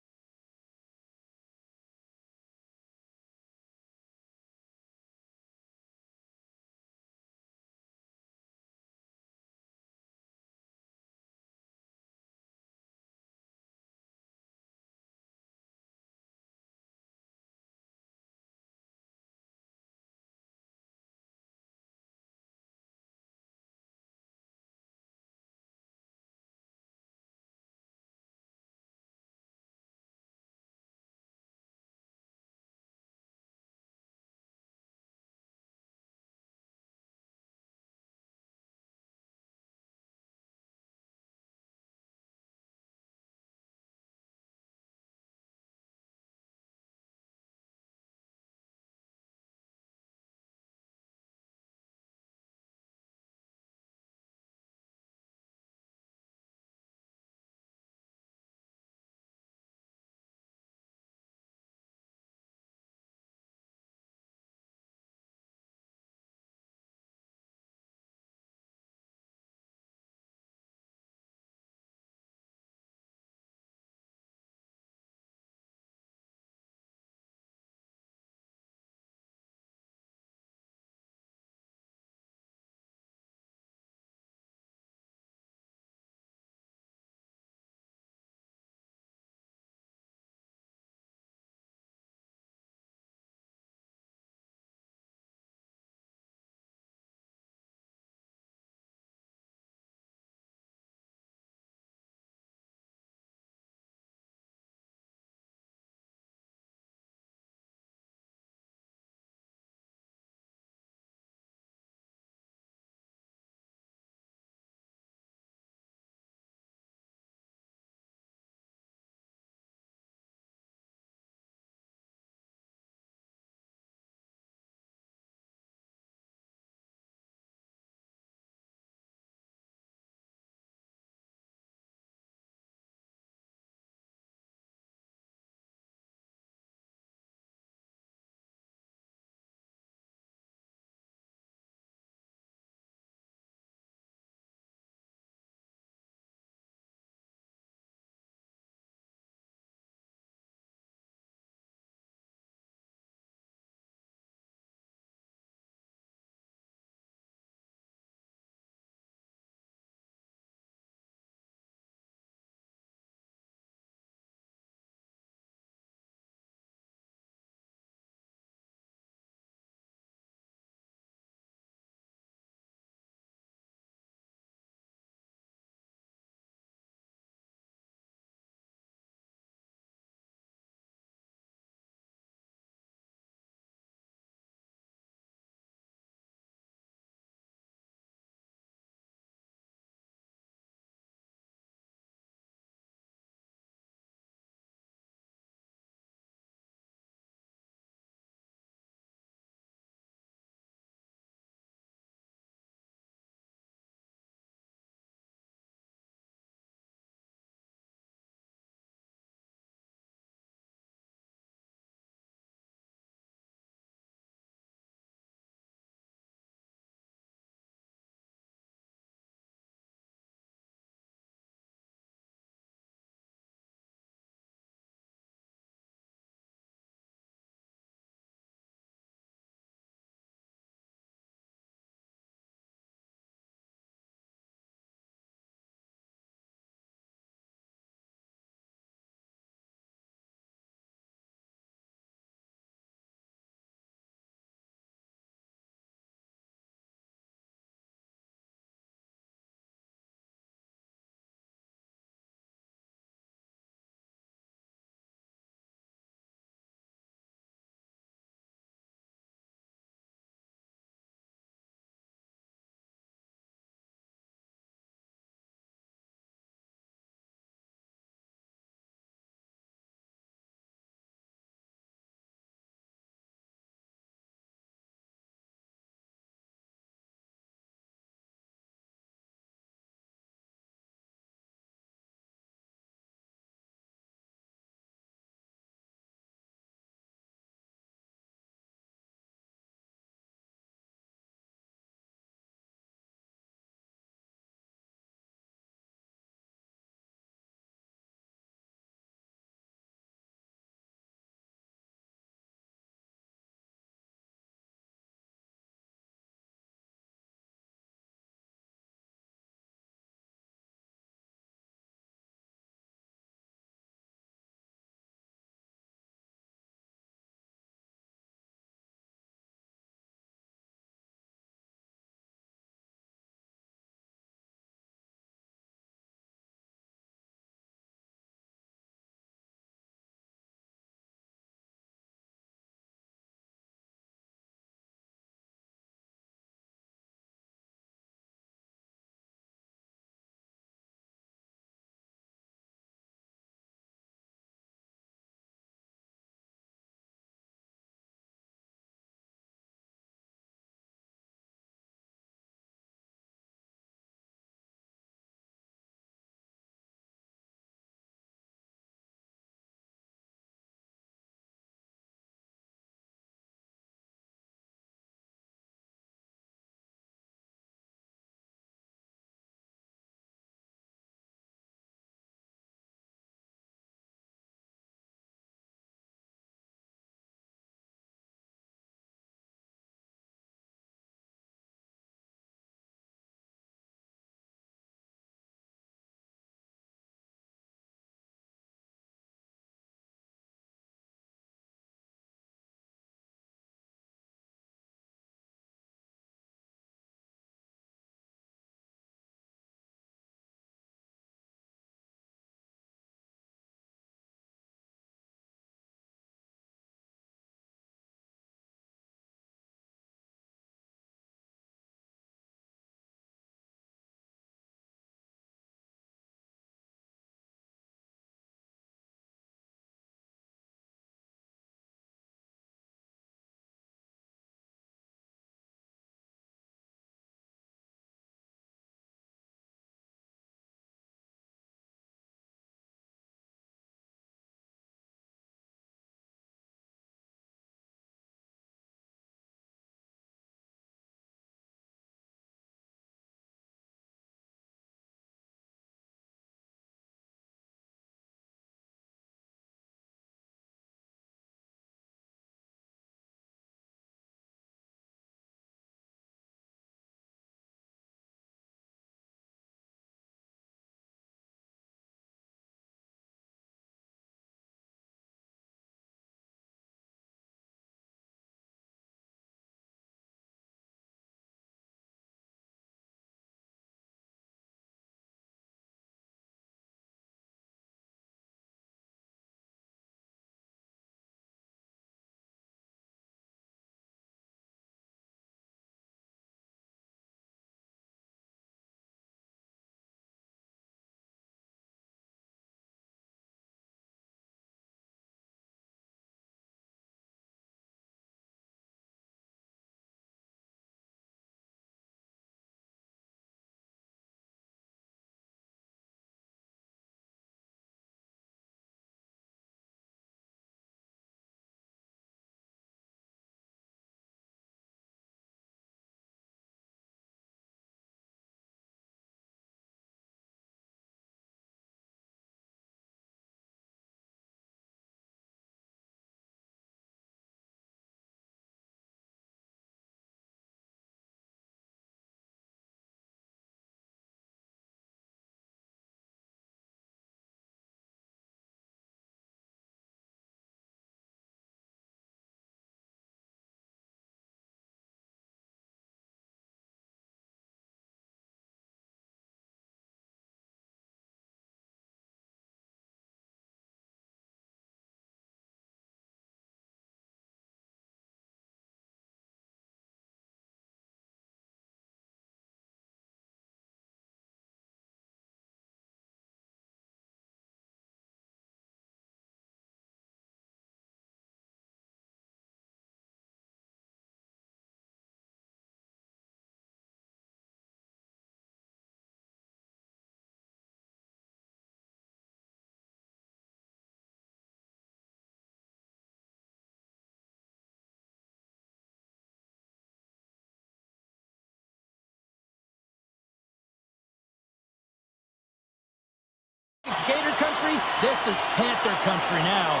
country, this is Panther country now.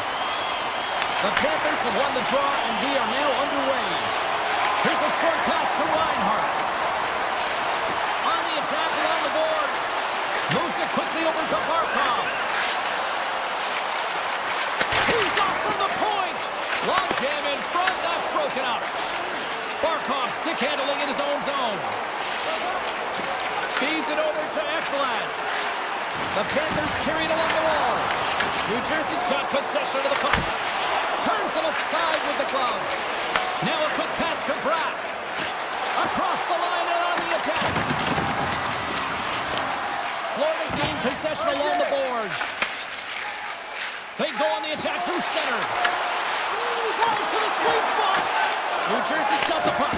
The Panthers have won the draw, and we are now underway. Here's a short pass to Reinhardt. On the attack along the boards. Moves it quickly over to Barkov. He's off from the point. Long jam in front, that's broken up. Barkov stick handling in his own zone. Feeds it over to Ekblad. The Panthers carried along the wall. New Jersey's got possession of the puck. Turns it aside with the glove. Now a quick pass to Bratt. Across the line and on the attack. Florida's gained possession along the boards. They go on the attack through center. Throws to the sweet spot. New Jersey's got the puck.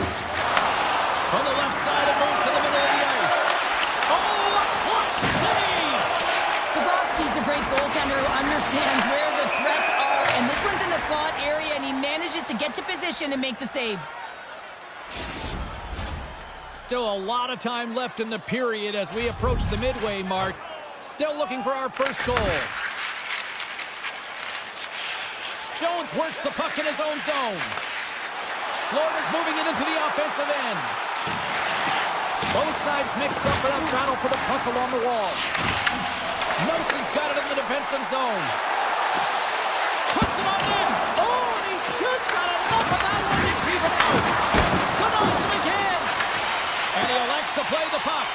From the left side, it moves to the middle of the ice. Oh, a clutch save! Bobrovsky's a great goaltender who understands where the threats are, and this one's in the slot area, and he manages to get to position and make the save. Still a lot of time left in the period as we approach the midway mark. Still looking for our first goal. Jones works the puck in his own zone. Florida's moving it into the offensive end. Both sides mixed up for that battle for the puck along the wall. Nelson's got it in the defensive zone. Puts it on in. Oh, and he just got enough of that one to keep it out. Denies him again. And he elects to play the puck.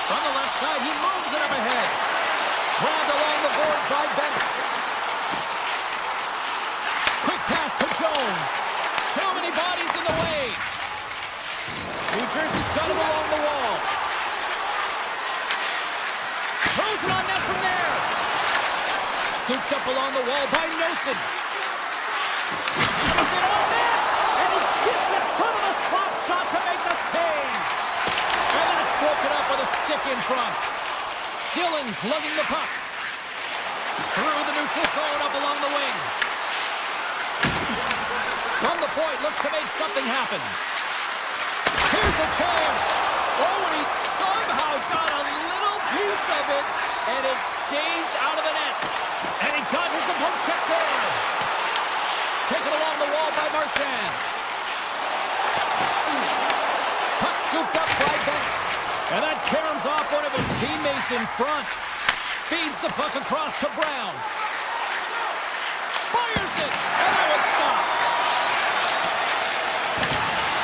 From the left side, he moves it up ahead. Grabbed along the boards by Bennett. Quick pass to Jones. Too many bodies in the way. New Jersey's got him along the wall. Throws it on net from there. Scooped up along the wall by Nelson. Is it on net? And he gets in front of the slap shot to make the save. And that's broken up with a stick in front. Dillon's lugging the puck. Through the neutral zone up along the wing. From the point, looks to make something happen. Here's a chance. Oh, and he somehow got a little piece of it, and it stays out of the net. And he dodges the poke check there. Taken along the wall by Marchand. Puck scooped up by Bennett. And that caroms off one of his teammates in front. Feeds the puck across to Brown. Fires it, and that was stopped.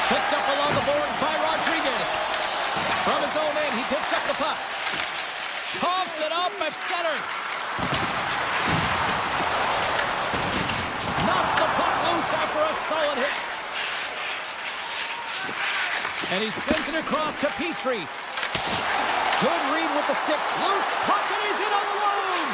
Picked up along the boards by Rodriguez. From his own end, he picks up the puck. Coughs it up at center. Knocks the puck loose after a solid hit. And he sends it across to Petrie. Good read with the stick. Loose puck, and he's in all alone.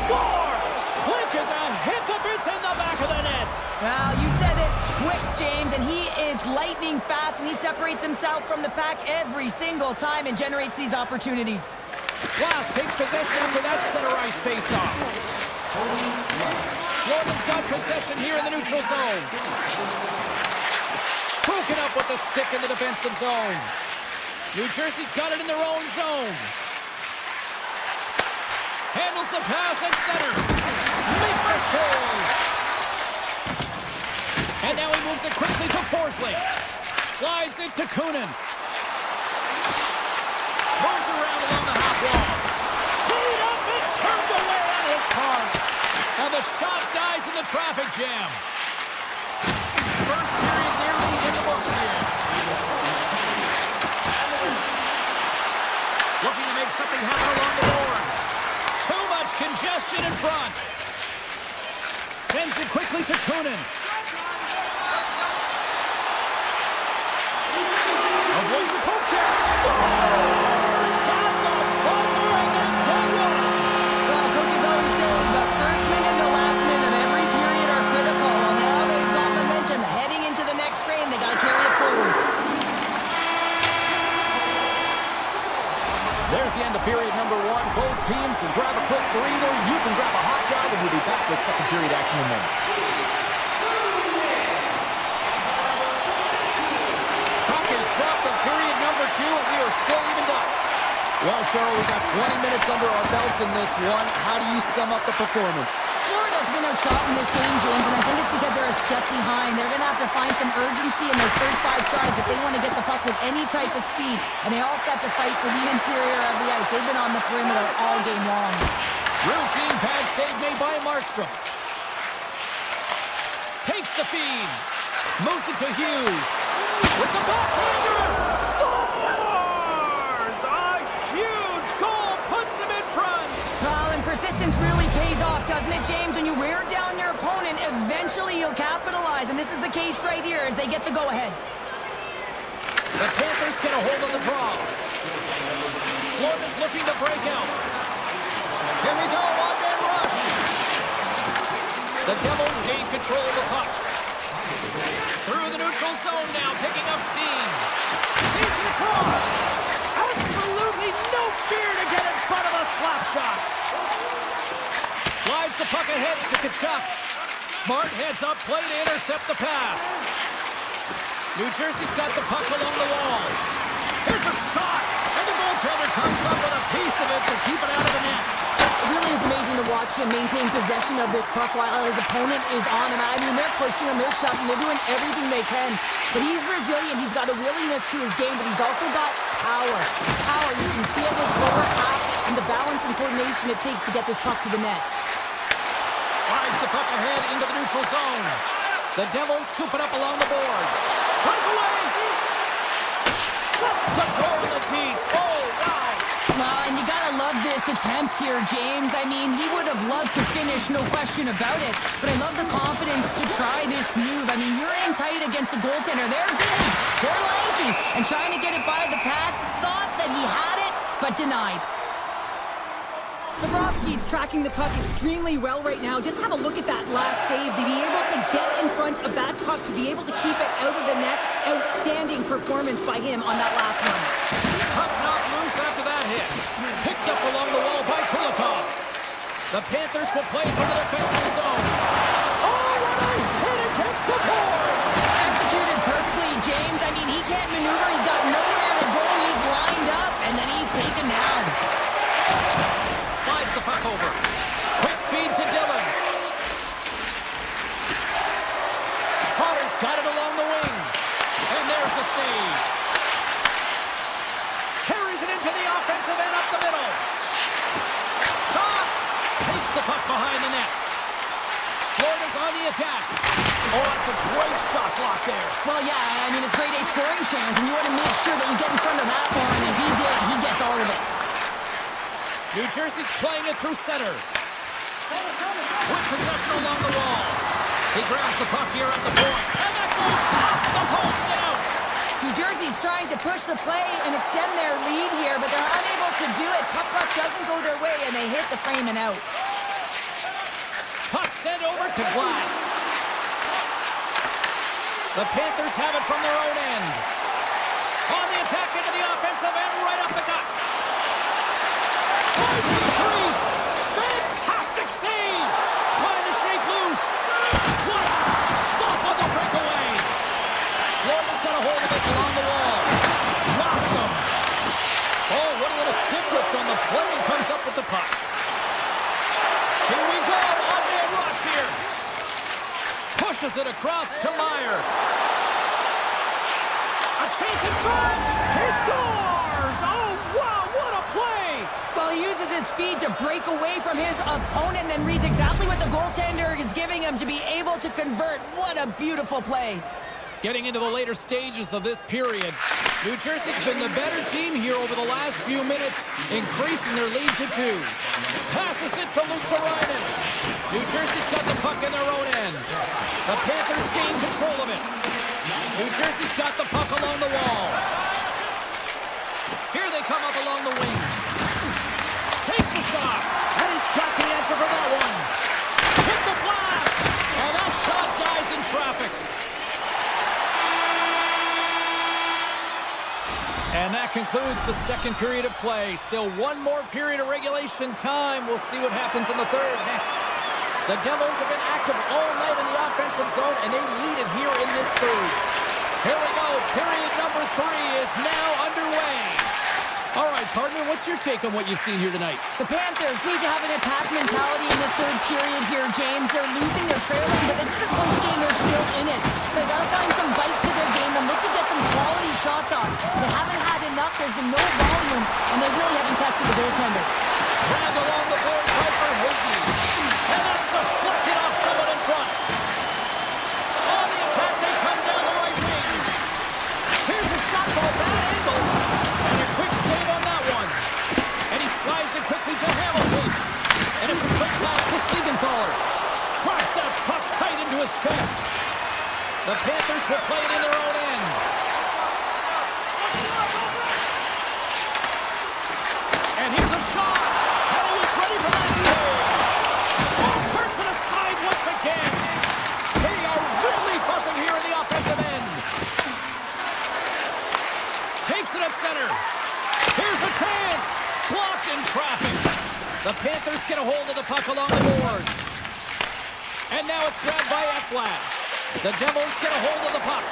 Scores! Quick as a hiccup. It's in the back of the net. Well, you said it. Quick, James, and he is lightning fast, and he separates himself from the pack every single time and generates these opportunities. Glass takes possession after that center ice face-off. Florida's got possession here in the neutral zone. Broken up with the stick in the defensive zone. New Jersey's got it in their own zone. Handles the pass at center. Makes a save. And now he moves it quickly to Forsling. Slides it to Kunin. Moves around along the half wall. Teed up and turned away on his part. And the shot dies in the traffic jam. First period nearly in the books here. Looking to make something happen along the boards. Too much congestion in front. Sends it quickly to Kunin. Avoids the poke check. Scores! At the buzzer and then good one. Well, coaches always say the first minute and the last minute of every period are critical. Well, now they've got momentum heading into the next frame. They got to carry it forward. There's the end of period number one. Both teams can grab a quick breather. You can grab a hot dog, and we'll be back with second period action in moments. Puck is dropped in period number two, and we are still evened up. Well, Cheryl, we got 20 minutes under our belts in this one. How do you sum up the performance? Florida's been outshot in this game, James, and I think it's because they're a step behind. They're going to have to find some urgency in those first 5 strides if they want to get the puck with any type of speed. And they also have to fight for the interior of the ice. They've been on the perimeter all game long. Routine pad save made by Markstrom. Takes the feed. Moves it to Hughes. With the backhander. Scores! A huge goal puts him in front. Well, and persistence really pays off, doesn't it, James? When you wear down your opponent, eventually you'll capitalize. And this is the case right here as they get the go-ahead. The Panthers get a hold of the draw. Florida's looking to break out. Here we go, one-man rush. The Devils gain control of the puck. Through the neutral zone now, picking up steam. Feeds it across. Absolutely no fear to get in front of a slap shot. Slides the puck ahead to Tkachuk. Smart heads up play to intercept the pass. New Jersey's got the puck along the wall. Here's a shot. And the goaltender comes up with a piece of it to keep it out of the net. It really is amazing to watch him maintain possession of this puck while his opponent is on him. I mean, they're pushing him, they're shoving, they're doing everything they can. But he's resilient, he's got a willingness to his game, but he's also got power. Power, you can see it in his lower half and the balance and coordination it takes to get this puck to the net. Slides the puck ahead into the neutral zone. The Devils scoop it up along the boards. Breakaway! Shuts the door on the deep. Oh, wow! Well, and you gotta love this attempt here, James. I mean, he would have loved to finish, no question about it. But I love the confidence to try this move. I mean, you're in tight against a goaltender. They're big, they're lanky, and trying to get it by the pad, thought that he had it, but denied. Bobrovsky's tracking the puck extremely well right now. Just have a look at that last save. To be able to get in front of that puck, to be able to keep it out of the net, outstanding performance by him on that last one. Puck knocked loose after that hit. Picked up along the wall by Kulikov. The Panthers will play from the defensive zone. Oh, what a hit against the boards! Executed perfectly, James. I mean, he can't maneuver. He's got nowhere to go. He's lined up, and then he's taken down. Slides the puck over. Quick feed to Dillon. Carter's got it along the wing. And there's the save. Carries it into the offensive end up the middle. Shot. Takes the puck behind the net. Florida's on the attack. Oh, that's a great shot block there. Well, yeah, I mean, it's grade A scoring chance, and you want to make sure that you get in front of that one, and if he did, he gets all of it. New Jersey's playing it through center. With possession along the wall. He grabs the puck here at the point. And that goes off the post out. New Jersey's trying to push the play and extend their lead here, but they're unable to do it. Puck doesn't go their way, and they hit the frame and out. Puck sent over to Glass. The Panthers have it from their own end. On the attack into the offensive end, right up the gut. Tries to the crease. Fantastic save. Trying to shake loose. What a stop on the breakaway. Florida's got a hold of it along the wall. Rocks him. Oh, what a little stick lift on the play and comes up with the puck. Here we go. On-man rush here. Pushes it across to Meyer. A chance in front. He scores. Oh, wow. What a play. Well, he uses his speed to break away from his opponent, then reads exactly what the goaltender is giving him to be able to convert. What a beautiful play. Getting into the later stages of this period, New Jersey's been the better team here over the last few minutes, increasing their lead to 2. Passes it to Luosterainen. New Jersey's got the puck in their own end. The Panthers gain control of it. New Jersey's got the puck along the wall. Here they come up along the wing. Takes the shot, and he's got the answer for that one. Hit the blast, and that shot dies in traffic. And that concludes the second period of play. Still one more period of regulation time. We'll see what happens in the third next. The Devils have been active all night in the offensive zone, and they lead it here in this third. Here we go. Period number 3 is now underway. All right, partner, what's your take on what you've seen here tonight? The Panthers need to have an attack mentality in this third period here, James. They're losing their trailing, but this is a close game. They're still in it. So they got to find some bite to their game and look to get some quality shots off. They haven't had enough. There's been no volume, and they really haven't tested the goaltender. Grabbed along the boards by Verhaeghe. And that's deflected off someone in front. On the attack, they come down the right wing. Here's a shot from a bad angle. And a quick save on that one. And he slides it quickly to Hamilton. And it's a quick pass to Siegenthaler. Trusts that puck tight into his chest. The Panthers will play it in their own end. And here's a shot. And he was ready for that save. Oh, turns it aside once again. They are really buzzing here in the offensive end. Takes it at center. Here's a chance. Blocked in traffic. The Panthers get a hold of the puck along the boards. And now it's grabbed by Ekblad. The Devils get a hold of the puck.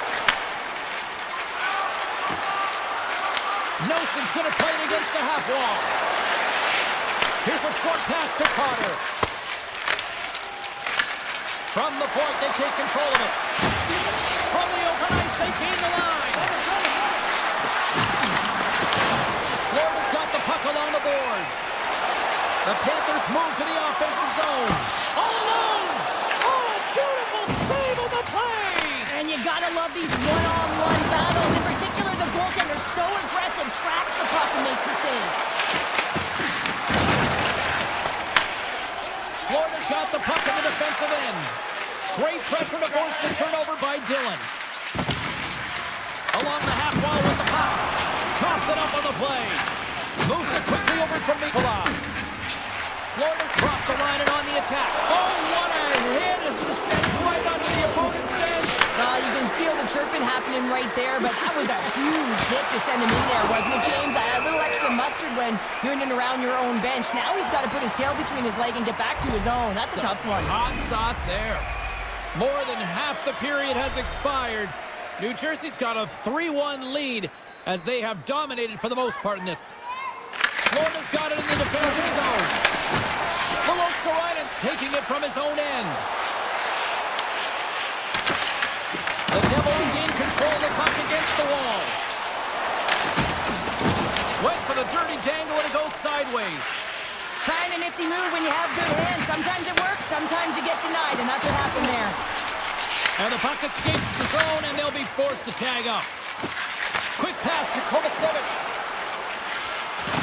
Nelson's going to play it against the half wall. Here's a short pass to Carter. From the point, they take control of it. From the open ice, they gain the line. Florida's got the puck along the boards. The Panthers move to the offensive zone. All alone! Oh, beautiful save on the play! And you gotta love these one-on-one battles. In particular, the goaltender so aggressive, tracks the puck and makes the save. Florida's got the puck in the defensive end. Great pressure to force the turnover by Dillon. Along the half wall with the puck. Toss it up on the play. Moves it quickly over to Mikula. Florida's crossed the line and on the attack. Oh, what a hit as it ascends right onto the opponent's bench. You can feel the chirping happening right there, but that was a huge hit to send him in there, wasn't it, James? A little extra mustard when you're in and around your own bench. Now he's got to put his tail between his leg and get back to his own. That's a tough one. Hot sauce there. More than half the period has expired. New Jersey's got a 3-1 lead as they have dominated for the most part in this. Florida's got it in the defensive zone. Luosterainen's taking it from his own end. The Devils gain control of the puck against the wall. Went for the dirty dangle and it goes sideways. Trying a nifty move when you have good hands. Sometimes it works, sometimes you get denied, and that's what happened there. And the puck escapes the zone and they'll be forced to tag up. Quick pass to Kovacevic.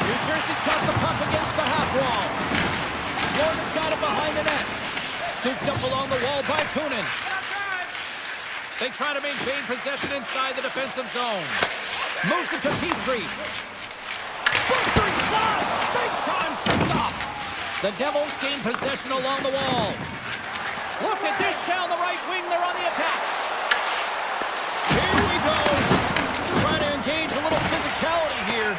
New Jersey's got the puck against the half wall. Florida's got it behind the net. Scooped up along the wall by Kunin. They try to maintain possession inside the defensive zone. Moves it to Petrie. Bustering shot! Big time stop! The Devils gain possession along the wall. Look at this down the right wing. They're on the attack. Here we go. Trying to engage a little physicality here.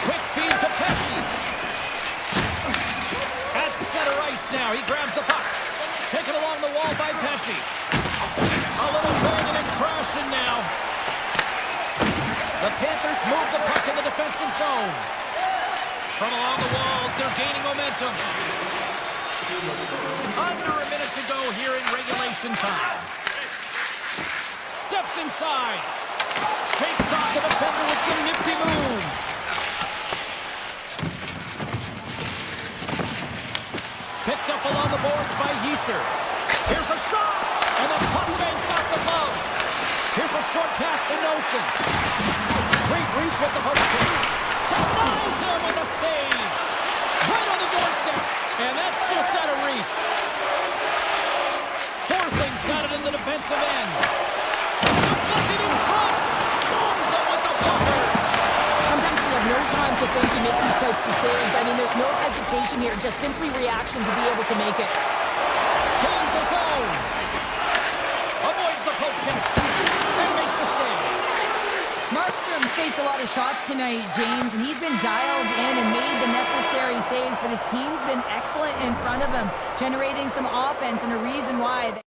Quick feed to Pesci. At center ice now. He grabs the puck. Taken along the wall by Pesci. A little banging and crashing now. The Panthers move the puck in the defensive zone. From along the walls, they're gaining momentum. Under a minute to go here in regulation time. Steps inside. Shakes off the defender with some nifty moves. Picked up along the boards by Hischier. Here's a shot, and the puck banks off the glove. Here's a short pass to Nelson. Great reach with the hurricane. Denies him with a save. Right on the doorstep, and that's just out of reach. Forsling's got it in the defensive end. Deflected in front. Storms him with the pucker. Sometimes we have no time to think and make these types of saves. I mean, there's no hesitation here, just simply reaction to be able to make it. Gains the zone. Avoids the poke check. And makes the save. Markstrom's faced a lot of shots tonight, James, and he's been dialed in and made the necessary saves, but his team's been excellent in front of him, generating some offense, and a reason why.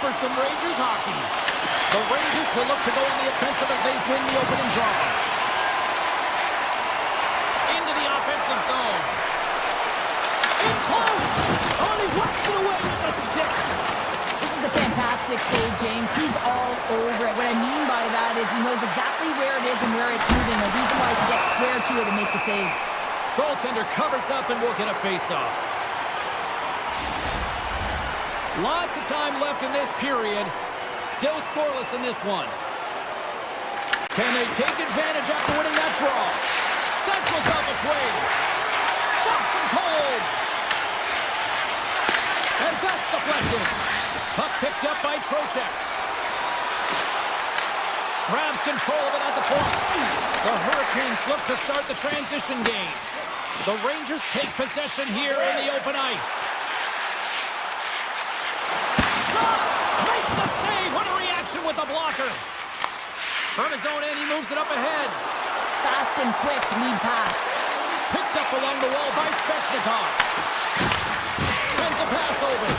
for some Rangers hockey. The Rangers will look to go on the offensive as they win the opening draw. Into the offensive zone. In close! Oh, he whacks it away with the stick. This is a fantastic save, James. He's all over it. What I mean by that is he knows exactly where it is and where it's moving. The reason why he can get square to it and make the save. Goaltender covers up and we'll get a face-off. Lots of time left in this period. Still scoreless in this one. Can they take advantage after winning that draw? That goes off a twig. Stops him cold. And that's deflected. Puck picked up by Trocheck. Grabs control of it at the point. The Hurricanes look to start the transition game. The Rangers take possession here in the open ice. Shot! Makes the save! What a reaction with the blocker! From his own end, he moves it up ahead. Fast and quick lead pass. Picked up along the wall by Svechnikov. Sends a pass over.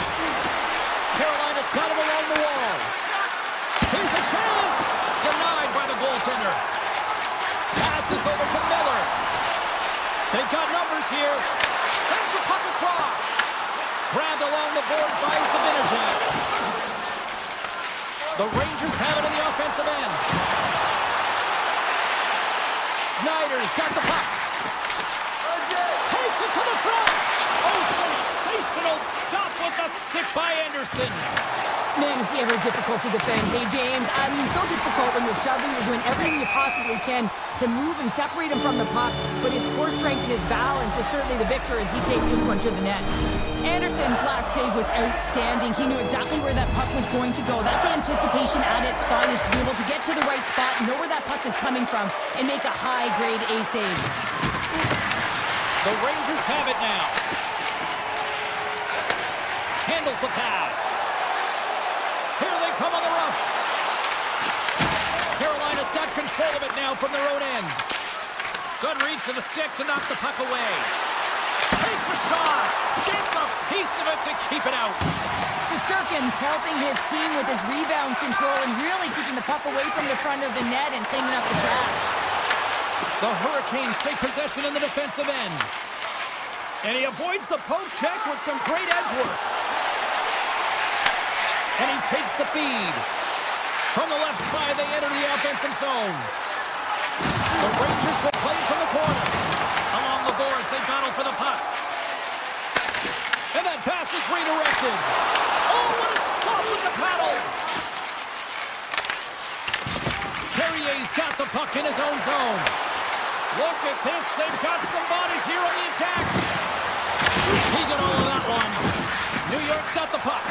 Carolina's got him along the wall. Here's a chance! Denied by the goaltender. Passes over to Miller. They've got numbers here. Sends the puck across. Grabbed along the boards by Zibanejad. The Rangers have it in the offensive end. Schneider's got the puck. Takes it to the front. Oh, sensational stop with the stick by Anderson. Man, is he ever difficult to defend. Hey, James, I mean, so difficult when you're shoving, you're doing everything you possibly can to move and separate him from the puck, but his core strength and his balance is certainly the victor as he takes this one to the net. Anderson's last save was outstanding. He knew exactly where that puck was going to go. That's anticipation at its finest, to be able to get to the right spot, know where that puck is coming from, and make a high-grade A save. The Rangers have it now. Handles the pass. Here they come on the rush. Carolina's got control of it now from their own end. Good reach to the stick to knock the puck away. Takes a shot. Gets a piece of it to keep it out. Shesterkin's helping his team with his rebound control and really keeping the puck away from the front of the net and cleaning up the trash. The Hurricanes take possession in the defensive end. And he avoids the poke check with some great edge work. And he takes the feed. From the left side, they enter the offensive zone. The Rangers will play from the corner. Along the boards, they battle for the puck. And that pass is redirected. Oh, what a stop with the paddle! Carrier's got the puck in his own zone. Look at this. They've got some bodies here on the attack. He got all of that one. New York's got the puck.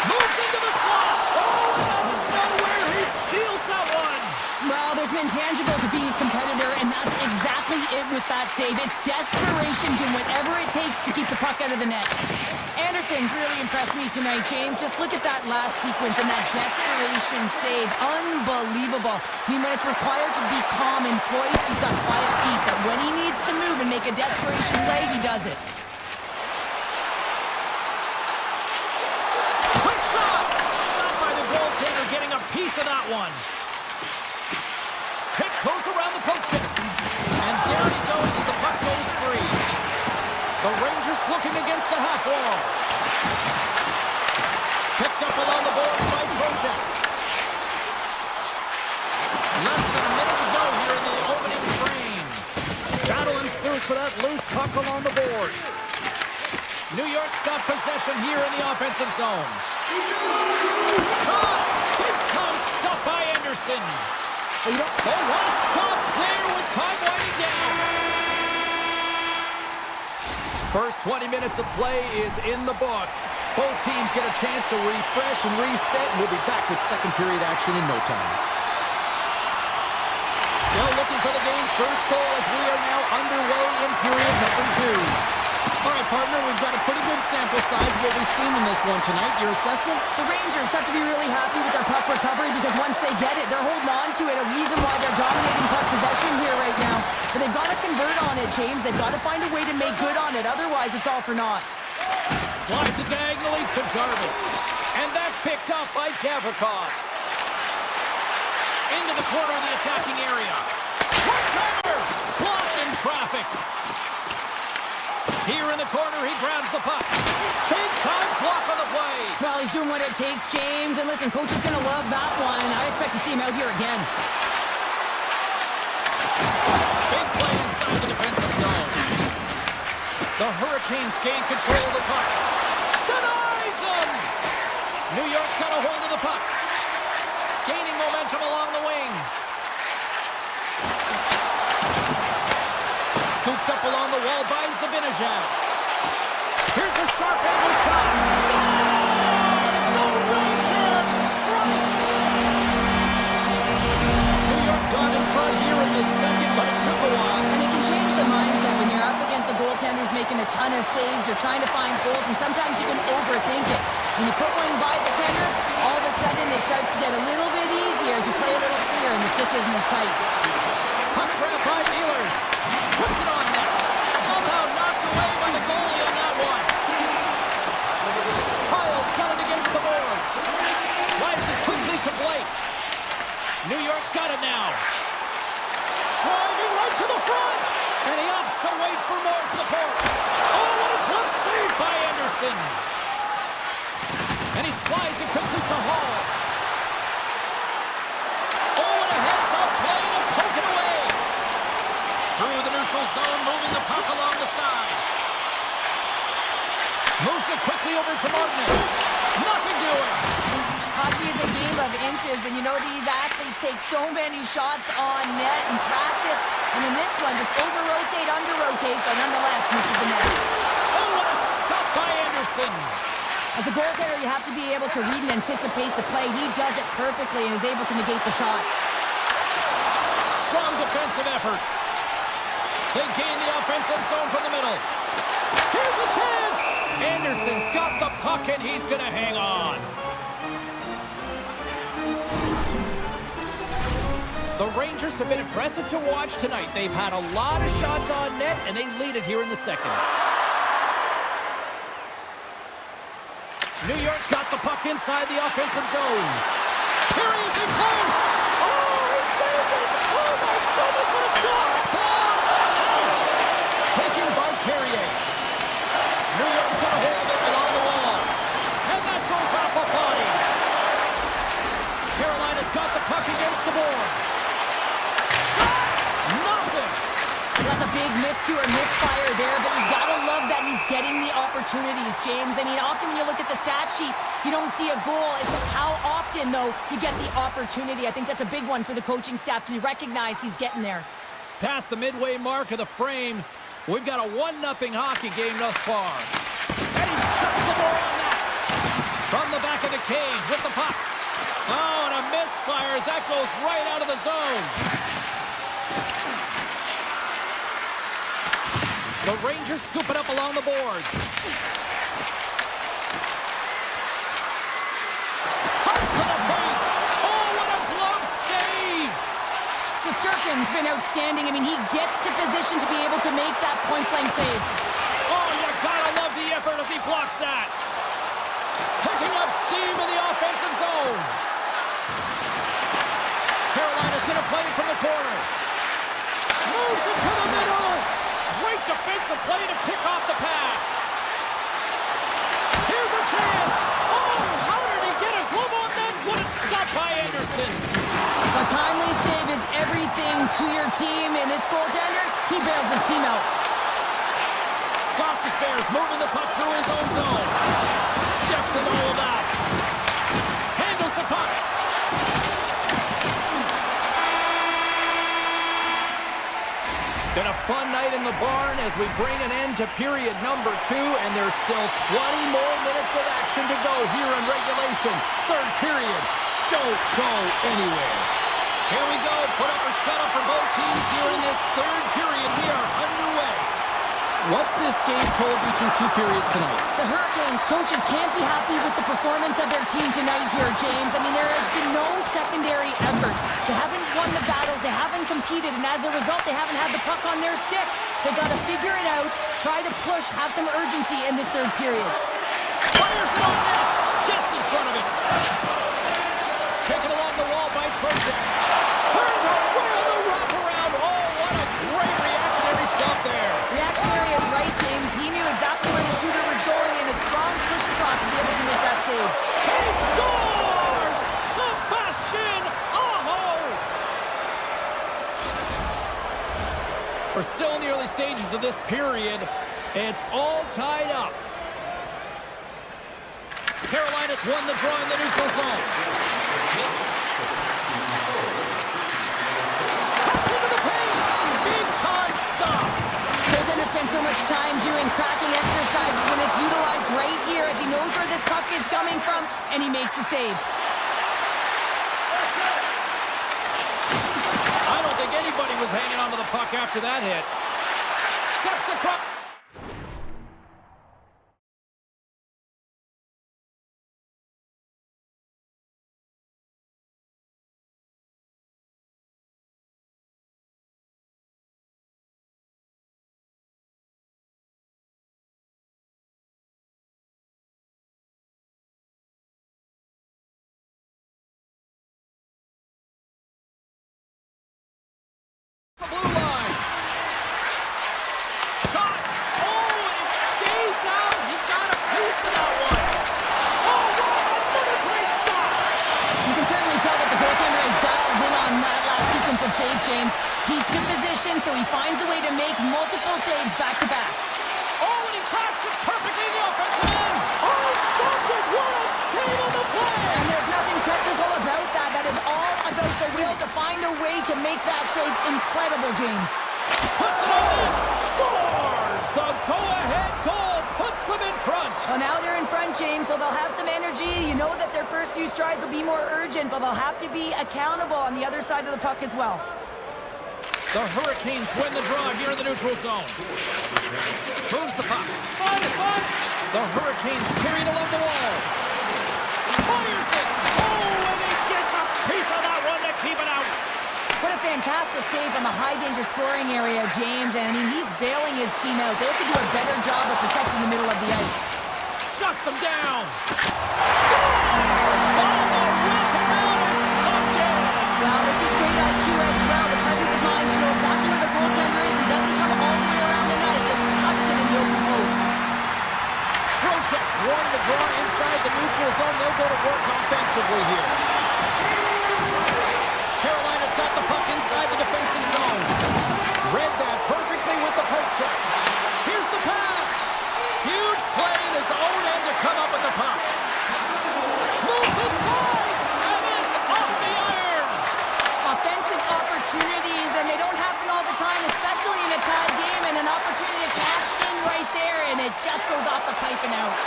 Moves into the slot. Oh, and out of nowhere, he steals that one. Well, there's an intangible to being a competitor, and that's exactly it with that save. It's desperation, doing whatever it takes to keep the puck out of the net. Anderson's really impressed me tonight, James. Just look at that last sequence and that desperation save. Unbelievable. I mean, when it's required to be calm and poised, he's got quiet feet. But when he needs to move and make a desperation play, he does it. Quick shot! Stopped by the goaltender, getting a piece of that one. Tiptoes around the poke check. And down he goes as the puck goes free. The Rangers looking against the half wall. Picked up along the boards by Trocheck. Less than a minute to go here in the opening frame. Battle ensues for that loose puck along the boards. New York's got possession here in the offensive zone. Shot! Big time stop by Anderson. Oh, what a stop there with time winding down. First 20 minutes of play is in the books. Both teams get a chance to refresh and reset, and we'll be back with second period action in no time. Still looking for the game's first goal as we are now underway in period number 2. All right, partner, we've got a pretty good sample size of what we've seen in this one tonight. Your assessment? The Rangers have to be really happy with their puck recovery because once they get it, they're holding on to it. A reason why they're dominating puck possession here right now. But they've got to convert on it, James. They've got to find a way to make good on it. Otherwise, it's all for naught. Slides it diagonally to Jarvis. And that's picked up by Gavrikov. Into the corner of the attacking area. One-timer! Blocked in traffic. Here in the corner, he grabs the puck. Big-time block on the play. Well, he's doing what it takes, James. And listen, coach is going to love that one. I expect to see him out here again. Big play inside the defensive zone. The Hurricanes gain control of the puck. Denies him! New York's got a hold of the puck. Gaining momentum along the wing. Scooped up along the wall by Zibanejad. Here's a sharp-angle shot. Scores! The Rangers strike! New York's gone in front here in the second, but it took a while. And it can change the mindset when you're up against a goaltender who's making a ton of saves. You're trying to find holes, and sometimes you can overthink it. When you put one by the tender, all of a sudden it starts to get a little bit easier as you play a little freer and the stick isn't as tight. Puck grabbed by Ehlers. Puts it on net. Somehow knocked away by the goalie on that one. Kyle's got it against the boards. Slides it quickly to Blake. New York's got it now. Driving right to the front. And he opts to wait for more support. Oh, what a tough save by Anderson. And he slides it quickly to Hall. Oh, and a heads-up play to poke it away. Through the neutral zone, moving the puck along the side. Moves it quickly over to Martin. Nothing doing. Hockey is a game of inches, and you know these athletes take so many shots on net in practice. And in this one, just over-rotate, under-rotate, but nonetheless misses the net. Oh, what a stuff by Anderson. As a goaltender, you have to be able to read and anticipate the play. He does it perfectly and is able to negate the shot. Strong defensive effort. They gain the offensive zone from the middle. Here's a chance. Anderson's got the puck, and he's going to hang on. The Rangers have been impressive to watch tonight. They've had a lot of shots on net, and they lead it here in the second. New York's got the puck inside the offensive zone. Here he is in close. Oh, he saved it. Oh, my goodness, what a stop. Ball out. Taken by Carrier. New York's got a hold of it along the wall. And that goes off a body. Carolina's got the puck against the boards. Shot. Nothing. That's a big miscue or misfire there, but you gotta love that he's getting the opportunities, James. I mean, often when you look at the stat sheet, you don't see a goal. It's like how often, though, you get the opportunity. I think that's a big one for the coaching staff to recognize he's getting there. Past the midway mark of the frame, we've got a 1-0 hockey game thus far. And he shuts the door on that. From the back of the cage with the puck. Oh, and a misfire as that goes right out of the zone. The Rangers scoop it up along the boards. Cuts to the paint. Oh, what a glove save! Shesterkin's been outstanding. I mean, he gets to position to be able to make that point-blank save. Oh, you gotta love the effort as he blocks that. Picking up steam in the offensive zone. Carolina's gonna play it from the corner. Moves it to the middle. Great defensive play to pick off the pass. Here's a chance. Oh, how did he get a glove on that? What a stop by Anderson. A timely save is everything to your team, and this goaltender, he bails his team out. Gostis Bears moving the puck through his own zone. Steps in all of that. Handles the puck. Been a fun night in the barn as we bring an end to period number 2, and there's still 20 more minutes of action to go here in regulation. Third period. Don't go anywhere. Here we go. Put up a shutout for both teams here in this third period. We are underway. What's this game told you through 2 periods tonight? The Hurricanes coaches can't be happy with the performance of their team tonight here, James. I mean, there has been no secondary effort. They haven't won the battles. They haven't competed. And as a result, they haven't had the puck on their stick. They got to figure it out, try to push, have some urgency in this third period. Fires it on net. Gets in front of it. Taken along the wall by Trojan. Turned around the wraparound. Oh, what a great reactionary stop there. Reactionary is right, James. He knew exactly where the shooter was going and a strong push across to be able to make that save. He scores! Sebastian Aho! We're still in the early stages of this period. It's all tied up. Carolina's won the draw in the neutral zone. Cuts into the paint. Big time stop. Goaltender spent so much time doing cracking exercises, and it's utilized right here as he knows where this puck is coming from, and he makes the save. I don't think anybody was hanging onto the puck after that hit. Steps across. The blue line. Shot. Oh, and it stays out. He got a piece of that one. Oh, wow, another great stop. You can certainly tell that the goaltender is dialed in on that last sequence of saves, James. He's to position, so he finds a way to make multiple saves back-to-back. Oh, and he cracks it perfectly in the offensive end. Oh, stopped it. What a save on the play. And there's nothing technical about that. That is all about the will to find a way to make that save incredible, James. Puts it on in. Scores. The go-ahead goal puts them in front. Well, now they're in front, James, so they'll have some energy. You know that their first few strides will be more urgent, but they'll have to be accountable on the other side of the puck as well. The Hurricanes win the draw here in the neutral zone. Moves the puck. The Hurricanes carry it along the wall. Fires it. Oh, and he gets a piece of that one to keep it out. What a fantastic save from the high-danger scoring area, James. And I mean, he's bailing his team out. They have to do a better job of protecting the middle of the ice. Shuts him down. Scores! On the wraparound, it's tucked in. Well, this is great IQ as well. The presence of mind to know exactly where the goaltender is and doesn't come all the way around the net. Just tucks it in the open post. Trocheck's won the draw inside the neutral zone. They'll go to work offensively here. Carolina's got the puck inside the defensive zone. Read that perfectly with the poke check. Here's the pass. Huge play in his own end to come up with the puck. Moves inside, and it's off the iron. Offensive opportunities, and they don't happen all the time, especially in a tied game, and an opportunity to cash in right there, and it just goes off the pipe and out.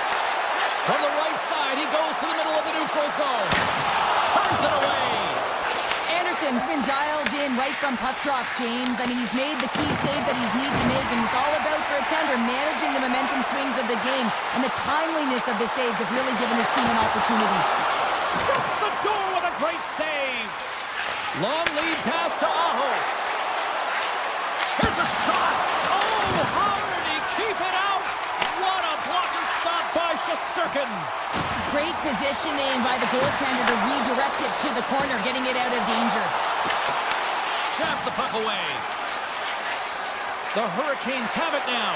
From the right side, he goes to the middle of the neutral zone. Turns it away. Anderson's been dialed in right from puck drop, James. I mean, he's made the key save that he's needed to make, and it's all about, for a tender, managing the momentum swings of the game, and the timeliness of the saves have really given his team an opportunity. Shuts the door with a great save. Long lead pass to Aho. Here's a shot. Oh, how did he keep it out? What a blocker stop by Shesterkin. Great positioning by the goaltender to redirect it to the corner, getting it out of danger. Jabs the puck away. The Hurricanes have it now.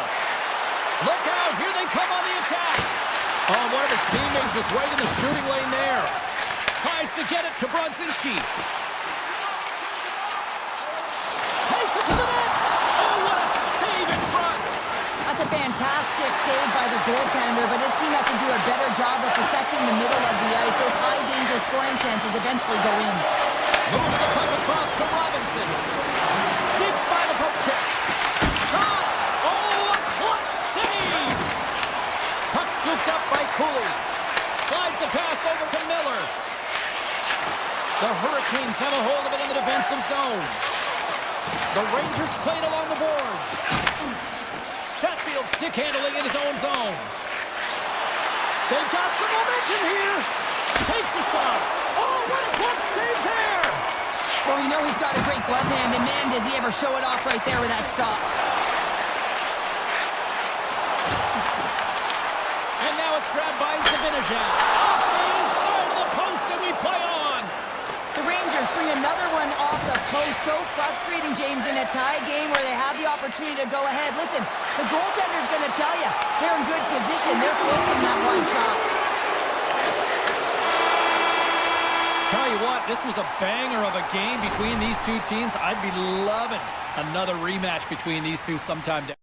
Look out, here they come on the attack. Oh, one of his teammates is right in the shooting lane there. Tries to get it to Brodzinski. Takes it to the net. Oh, what a save in front. That's a fantastic save by the goaltender, but his team has to do a better job of protecting the middle of the ice. Those high-danger scoring chances eventually go in. Moves the puck across to Robinson. Sneaks by the poke check. Shot. Oh, a clutch save. Puck scooped up by Cooley. Slides the pass over to Miller. The Hurricanes have a hold of it in the defensive zone. The Rangers played along the boards. Chatfield stick handling in his own zone. They've got some momentum here. Takes a shot. Oh, what a clutch save there. Well, you know he's got a great glove hand, and man, does he ever show it off right there with that stop. And now it's grabbed by finish out. Off the inside of the post, and we play on. The Rangers swing another one off the post. So frustrating, James, in a tie game where they have the opportunity to go ahead. Listen, the goaltender's going to tell you they're in good position. They're forcing that one shot. Tell you what, this was a banger of a game between these two teams. I'd be loving another rematch between these two sometime down.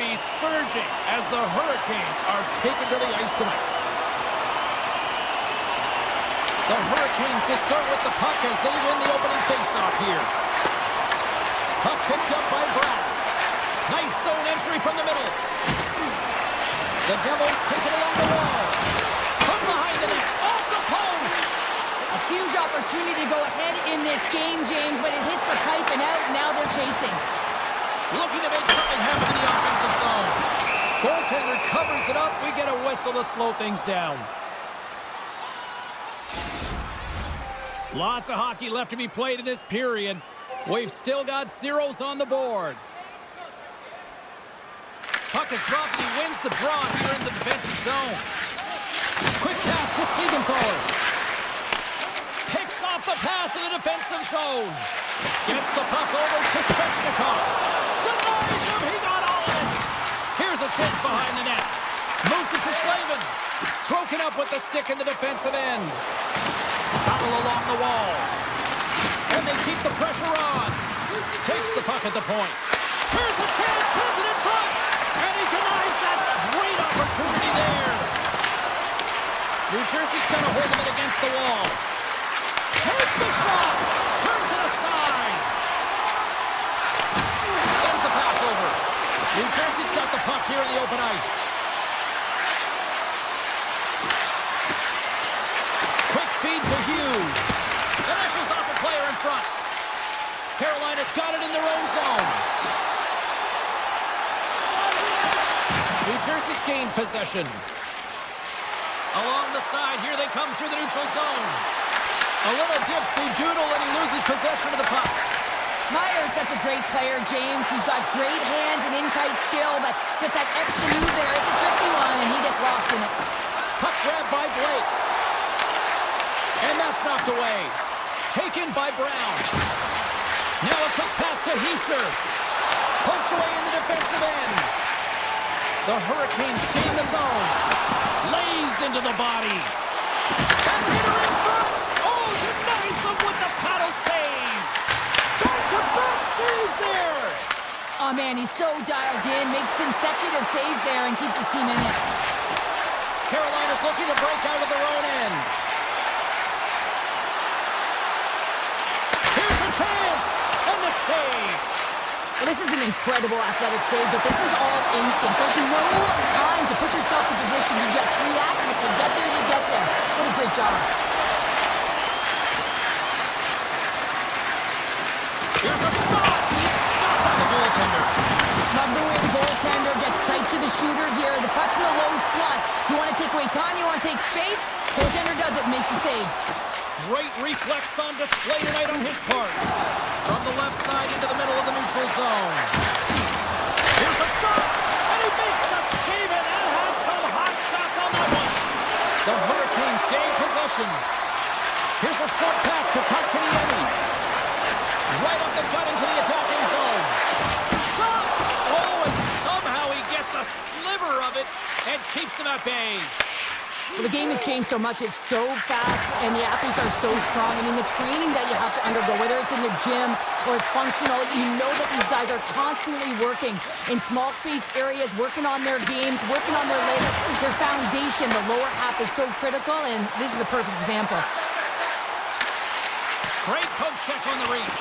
be surging as the Hurricanes are taken to the ice tonight. The Hurricanes to start with the puck as they win the opening faceoff here. Puck picked up by Brown. Nice zone entry from the middle. The Devils take it along the wall. From behind the net. Off the post. A huge opportunity to go ahead in this game, James, but it hits the pipe and out. Now they're chasing. Looking to make something happen in the offensive zone. Goaltender covers it up. We get a whistle to slow things down. Lots of hockey left to be played in this period. We've still got zeros on the board. Puck is dropped and he wins the draw here in the defensive zone. Quick pass to Siegenthaler. Picks off the pass in the defensive zone. Gets the puck over to Svechnikov. Denies him. He got all of it. Here's a chance behind the net. Moves it to Slavin. Broken up with the stick in the defensive end. Battle along the wall. And they keep the pressure on. Takes the puck at the point. Here's a chance. Sends it in front. And he denies that. Great opportunity there. New Jersey's got a hold of it against the wall. Takes the shot. Turns it aside. Sends the pass over. New Jersey's got the puck here in the open ice. Quick feed to Hughes. And echoes off a player in front. Carolina's got it in their own zone. New Jersey's gained possession. Along the side, here they come through the neutral zone. A little dipsy-doodle and he loses possession of the puck. Meyer's such a great player, James. He's got great hands and in-tight skill, but just that extra move there, it's a tricky one, and he gets lost in it. Puck grabbed by Blake. And that's knocked away. Taken by Brown. Now a quick pass to Heischer. Poked away in the defensive end. The Hurricanes gain the zone. Lays into the body. And hitter in front. Oh, denies them with the paddle save. Back-to-back saves there. Oh, man, he's so dialed in. Makes consecutive saves there and keeps his team in it. Carolina's looking to break out of their own end. Here's a chance. And the save. Well, this is an incredible athletic save, but this is all instinct. There's no time to put yourself in position. You just react. If you get there, you get there. What a great job. Here's a shot. Stopped by the goaltender. Love the way the goaltender gets tight to the shooter here. The puck's in the low slot. You want to take away time? You want to take space? Goaltender does it. Makes a save. Great reflex on display tonight on his part. From the left side into the middle of the neutral zone. Here's a shot, and he makes the save, and that had some hot sauce on that one. The Hurricanes gain possession. Here's a short pass to Kotkaniemi. Right up the gut into the attacking zone. Shot! Oh, and somehow he gets a sliver of it and keeps them at bay. Well, the game has changed so much. It's so fast, and the athletes are so strong. I mean, the training that you have to undergo, whether it's in the gym or it's functional, you know that these guys are constantly working in small space areas, working on their games, working on their legs. Their foundation, the lower half is so critical, and this is a perfect example. Great poke check on the reach.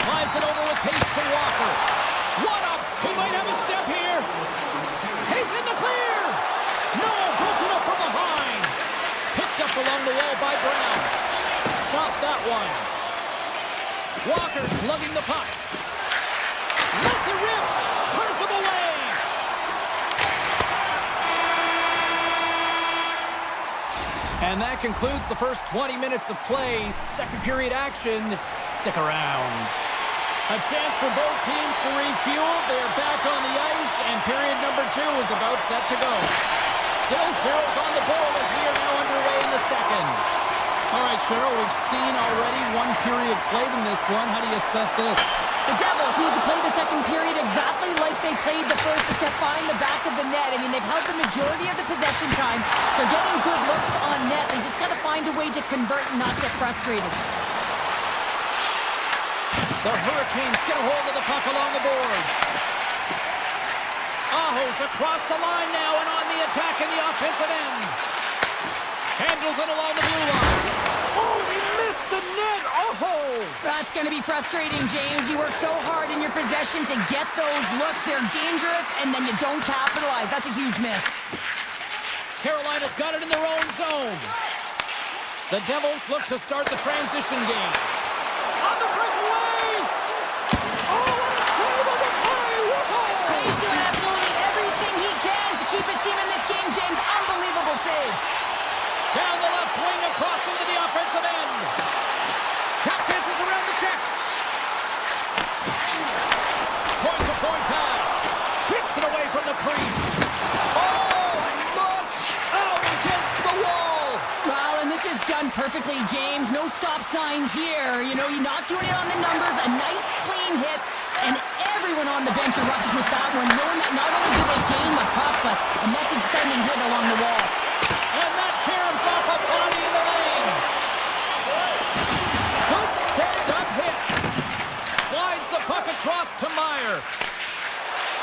Slides it over with pace to Walker. What up? He might have a step here. He's in the clear. No, broken up from behind. Picked up along the wall by Brown. Stop that one. Walker slugging the puck. Lets it rip. Turns him away. And that concludes the first 20 minutes of play. Second period action. Stick around. A chance for both teams to refuel. They're back on the ice, and period number 2 is about set to go. Still zeros on the board as we are now underway in the second. All right, Cheryl, we've seen already one period played in this one. How do you assess this? The Devils need to play the second period exactly like they played the first, except find the back of the net. I mean, they've held the majority of the possession time. They're getting good looks on net. They just got to find a way to convert and not get frustrated. The Hurricanes get a hold of the puck along the boards. Aho's across the line now and on the attack in the offensive end. Handles it along the blue line. Oh, he missed the net. Oh! That's going to be frustrating, James. You work so hard in your possession to get those looks. They're dangerous, and then you don't capitalize. That's a huge miss. Carolina's got it in their own zone. The Devils look to start the transition game. On the breakaway! Oh, what a save on the play! Whoa! He's doing absolutely everything he can to keep his team in this game, James. Unbelievable save. Down the left wing, across into the offensive end. Tap dances around the check. Point-to-point pass. Kicks it away from the crease. Oh, look out against the wall. Well, and this is done perfectly, James. No stop sign here. You know, you're not doing it on the numbers. A nice, clean hit. And everyone on the bench erupts with that one, knowing that not only do they gain the puck, but a message-sending hit along the wall. And that caroms off a body in the lane. Good stand-up hit. Slides the puck across to Meyer.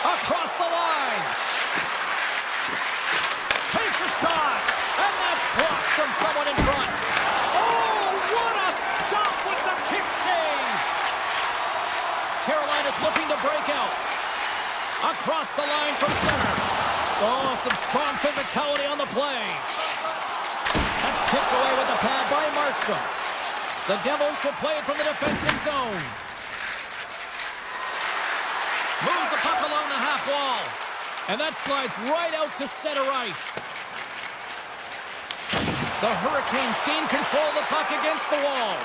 Across the line. Takes a shot. And that's blocked from someone in front. Oh, what a stop with the kick save. Carolina's looking to break out. Across the line from center. Oh, some strong physicality on the play. That's kicked away with the pad by Markstrom. The Devils will play it from the defensive zone. Moves the puck along the half wall. And that slides right out to center ice. The Hurricanes gain control of the puck against the wall.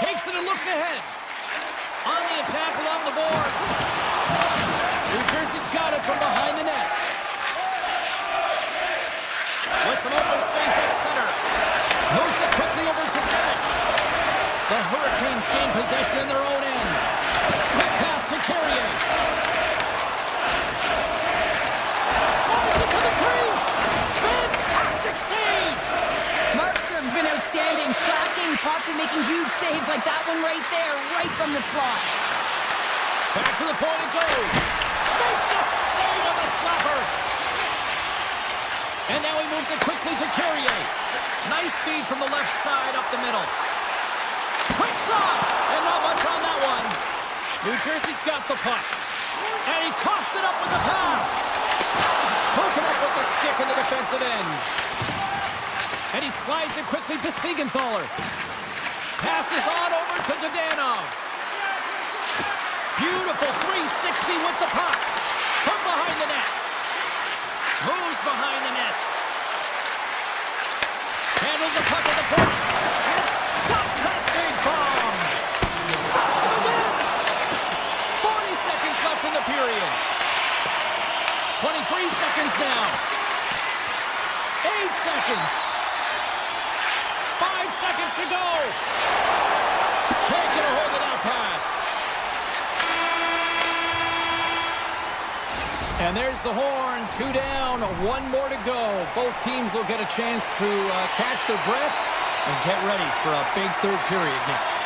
Takes it and looks ahead. On the attack along the boards. New Jersey's got it from behind the net. With some open space at center. Moves it quickly over to Bennett. The Hurricanes gain possession in their own end. Quick pass to Carrier. Drives it to the crease. Fantastic save. Markstrom's been outstanding, tracking pucks and making huge saves like that one right there, right from the slot. Back to the point it goes. Makes the save on the slapper. And now he moves it quickly to Carrier. Nice feed from the left side up the middle. Quick shot! And not much on that one. New Jersey's got the puck. And he coughs it up with the pass. Broken up with the stick in the defensive end. And he slides it quickly to Siegenthaler. Passes on over to Dadonov. Beautiful 360 with the puck. From behind the net. Moves behind the net. Handles the puck at the point. And stops that big bomb. Stops him again. 40 seconds left in the period. 23 seconds now. 8 seconds. 5 seconds to go. Can't get a hold of that pass. And there's the horn. 2 down, 1 more to go. Both teams will get a chance to catch their breath and get ready for a big third period next.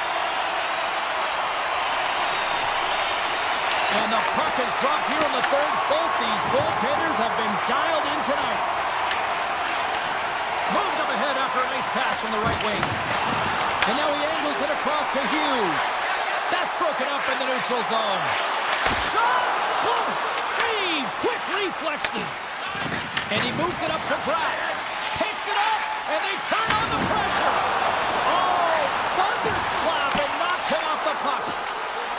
And the puck has dropped here in the third. Both these goaltenders have been dialed in tonight. Moved up ahead after a nice pass from the right wing. And now he angles it across to Hughes. That's broken up in the neutral zone. Shot! Close! Save! Quick reflexes. And he moves it up to Pratt. Picks it up, and they turn on the pressure. Oh, thunderclap, and knocks him off the puck.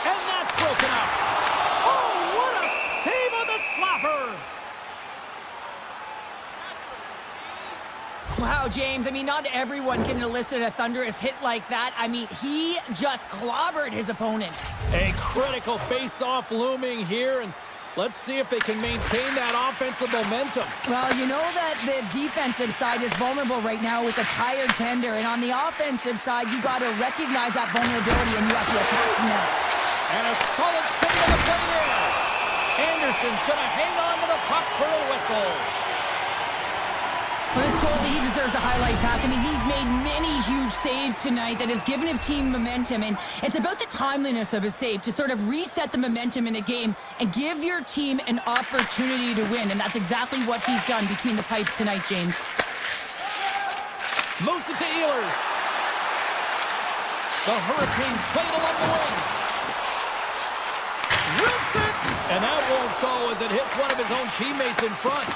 And that's broken up. Oh, what a save on the slapper. Wow, James, I mean, not everyone can elicit a thunderous hit like that. I mean, he just clobbered his opponent. A critical face-off looming here, and let's see if they can maintain that offensive momentum. Well, you know that the defensive side is vulnerable right now with a tired tender, and on the offensive side, you got to recognize that vulnerability, and you have to attack that. And a solid save on the play there. Anderson's going to hang on to the puck for a whistle. For this goalie, he deserves deserves a highlight, Pack. I mean, he's made many huge saves tonight that has given his team momentum, and it's about the timeliness of his save to sort of reset the momentum in a game and give your team an opportunity to win, and that's exactly what he's done between the pipes tonight, James. Moves it to Ehlers. The Hurricanes play it along the wing. Rips it! And that won't go as it hits one of his own teammates in front.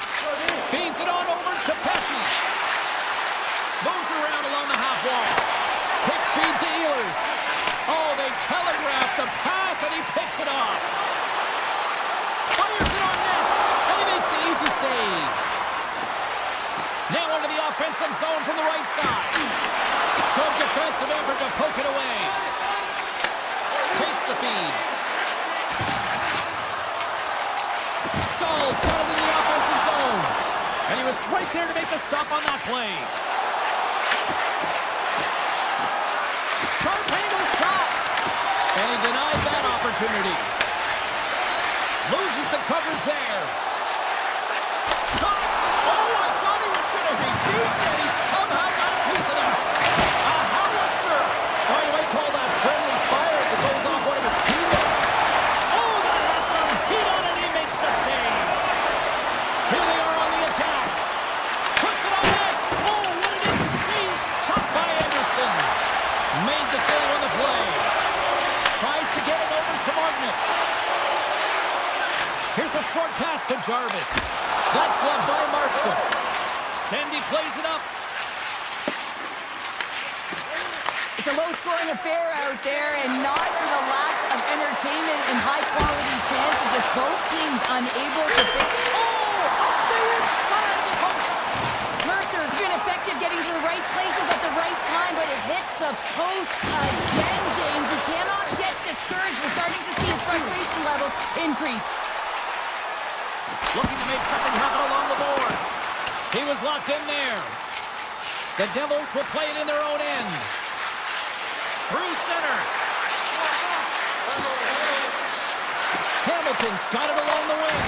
Feeds it on over to Pesci. Moves around along the half wall. Quick feed to Ehlers. Oh, they telegraphed the pass and he picks it off. Fires it on net. And he makes the easy save. Now into the offensive zone from the right side. Good defensive effort to poke it away. Takes the feed. Stalls got it in the offensive zone. And he was right there to make the stop on that play. Sharp angle shot. And he denied that opportunity. Loses the coverage there. Shot. Oh, I thought he was going to be beaten, and he somehow got a piece of that. A howitzer. Oh, you might call that friendly fire as it goes off one of his teammates. Oh, that has some heat on it. He makes the save. Here they are on the attack. Puts it on net. Oh, what an insane stop by Anderson. Made the save on the play. Tries to get it over to Martin. Here's a short pass to Jarvis. That's gloved by Markstrom. Tendy plays it up. It's a low-scoring affair out there, and not for the lack of entertainment and high-quality chances, just both teams unable to pick. Oh, up the inside of the post. Mercer's been effective getting to the right places at the right time, but it hits the post again, James. He cannot get discouraged. We're starting to see his frustration levels increase. Looking to make something happen along the boards. He was locked in there. The Devils will play it in their own end. Through center. Hamilton's got it along the wing.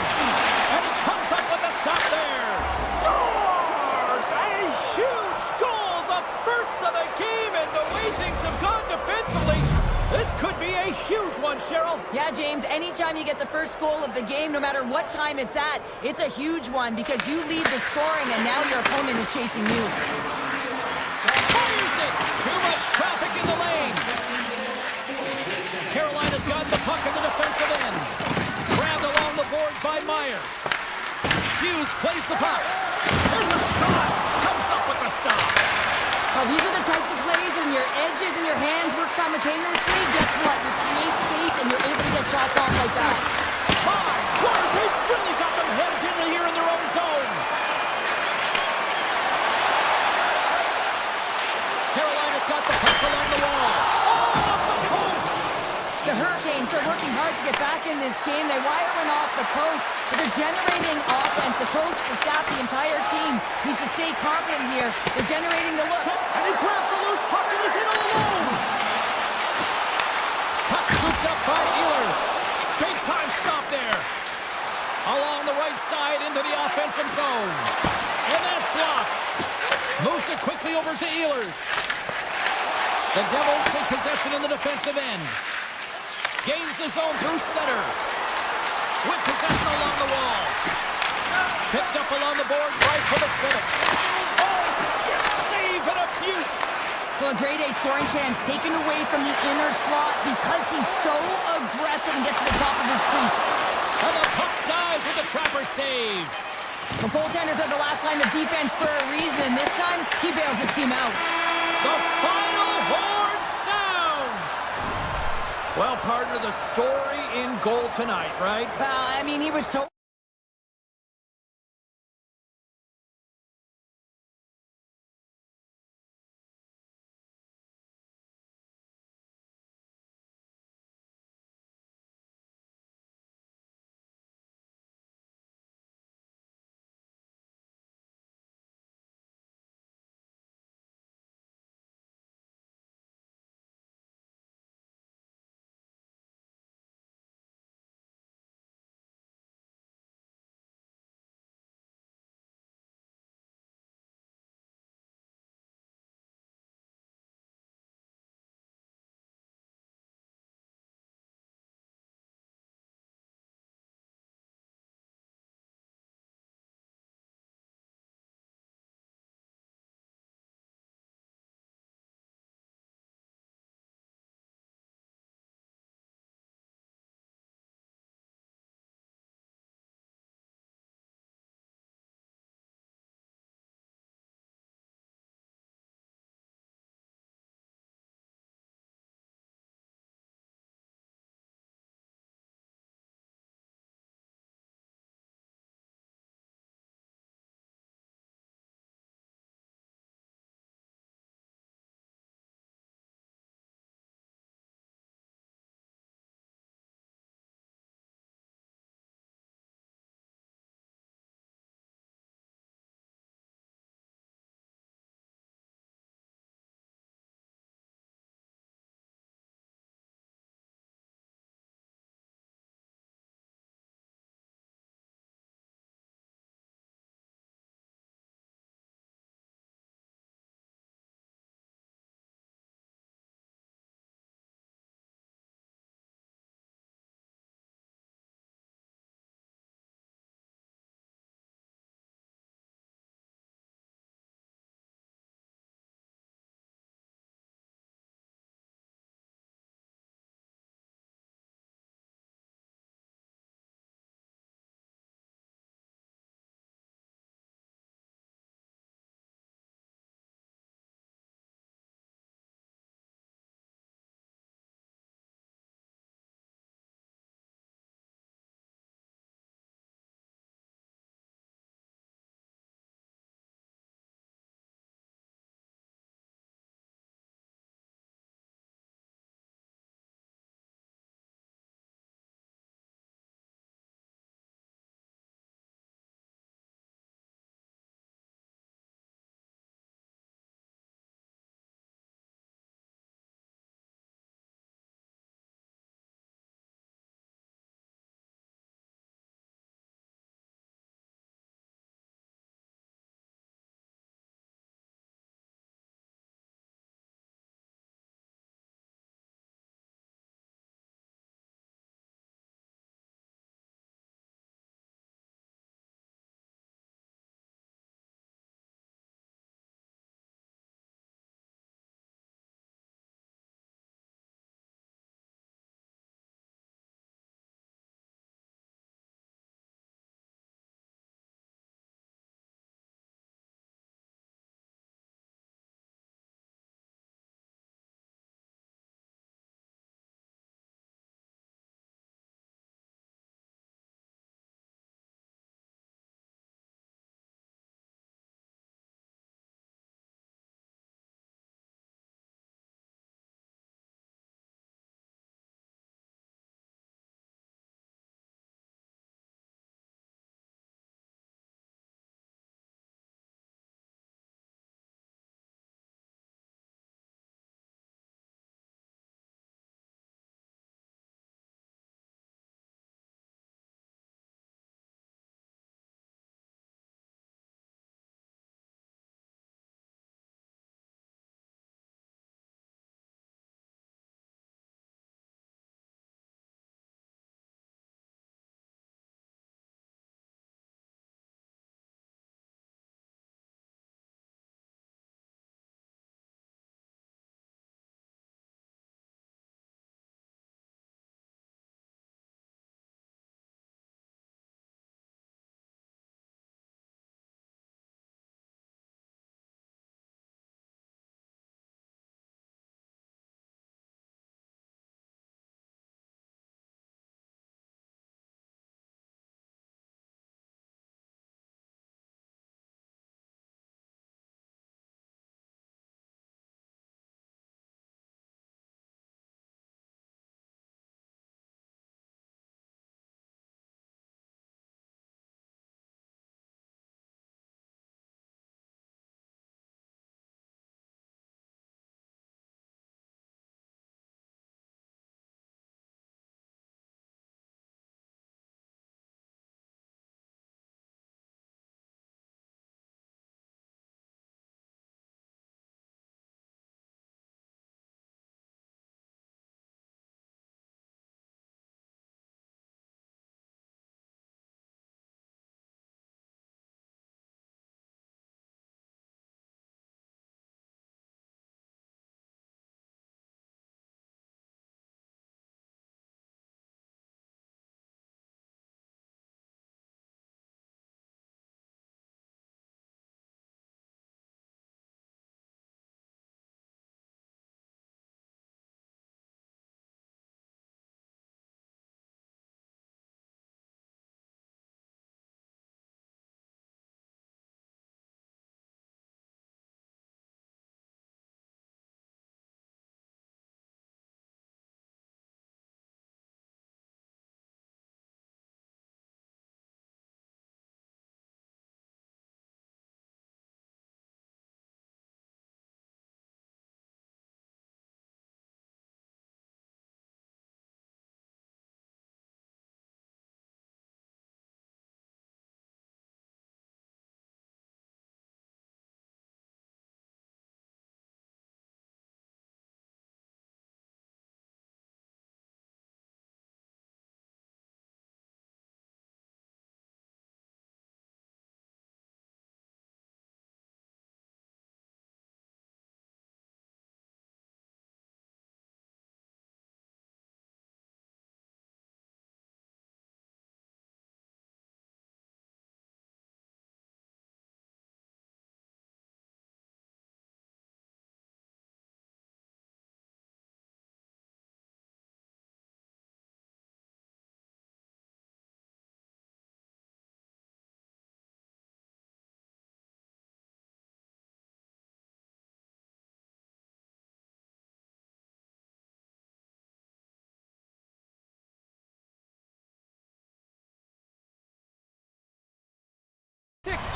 And he comes up with a stop there. Scores! A huge goal! The first of the game, and the way things have gone defensively, this could be a huge one, Cheryl. Yeah, James, anytime you get the first goal of the game, no matter what time it's at, it's a huge one because you lead the scoring and now your opponent is chasing you. Fires it! Too much traffic in the lane. Carolina's got the puck in the defensive end. Grabbed along the boards by Meyer. Hughes plays the puck. There's a shot. Comes up with the stop. Well, these are the types of plays when your edges and your hands work simultaneously. Guess what? You create space and you're able to get shots off like that. My word, they've really got them hemmed in here in their own zone. Carolina's got the puck along the wall. Oh, off the post. The Hurricanes, they're working hard to get back in this game. They wire one off the post, but they're generating offense. The coach, the staff, the entire team needs to stay confident here. They're generating the look. And he grabs the loose puck and he's in all alone. Puck scooped up by Ehlers. Big time stop there. Along the right side into the offensive zone. And that's blocked. Moves it quickly over to Ehlers. The Devils take possession in the defensive end. Gains the zone through center. With possession along the wall. Picked up along the boards right for the center. Oh, stiff save and a beaut. Well, a grade A scoring chance taken away from the inner slot because he's so aggressive and gets to the top of his crease. And the puck dies with the trapper save. The goaltenders are the last line of defense for a reason. This time, he bails his team out. The final horn sounds. Well, part of the story in goal tonight, right? Well, I mean, he was so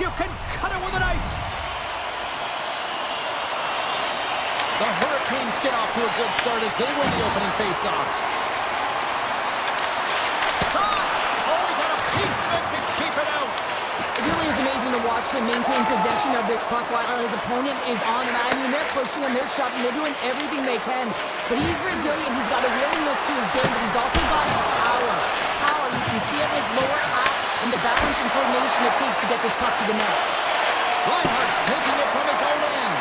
You can cut it with a knife. The Hurricanes get off to a good start as they win the opening faceoff. Shot! Oh, he got a piece of it to keep it out. It really is amazing to watch him maintain possession of this puck while his opponent is on him. I mean, they're pushing him, they're shoving, they're doing everything they can. But he's resilient, he's got a willingness to his game, but he's also got power. Power, you can see it in his lower half and the balance and coordination it takes to get this puck to the net. Reinhardt's taking it from his own end.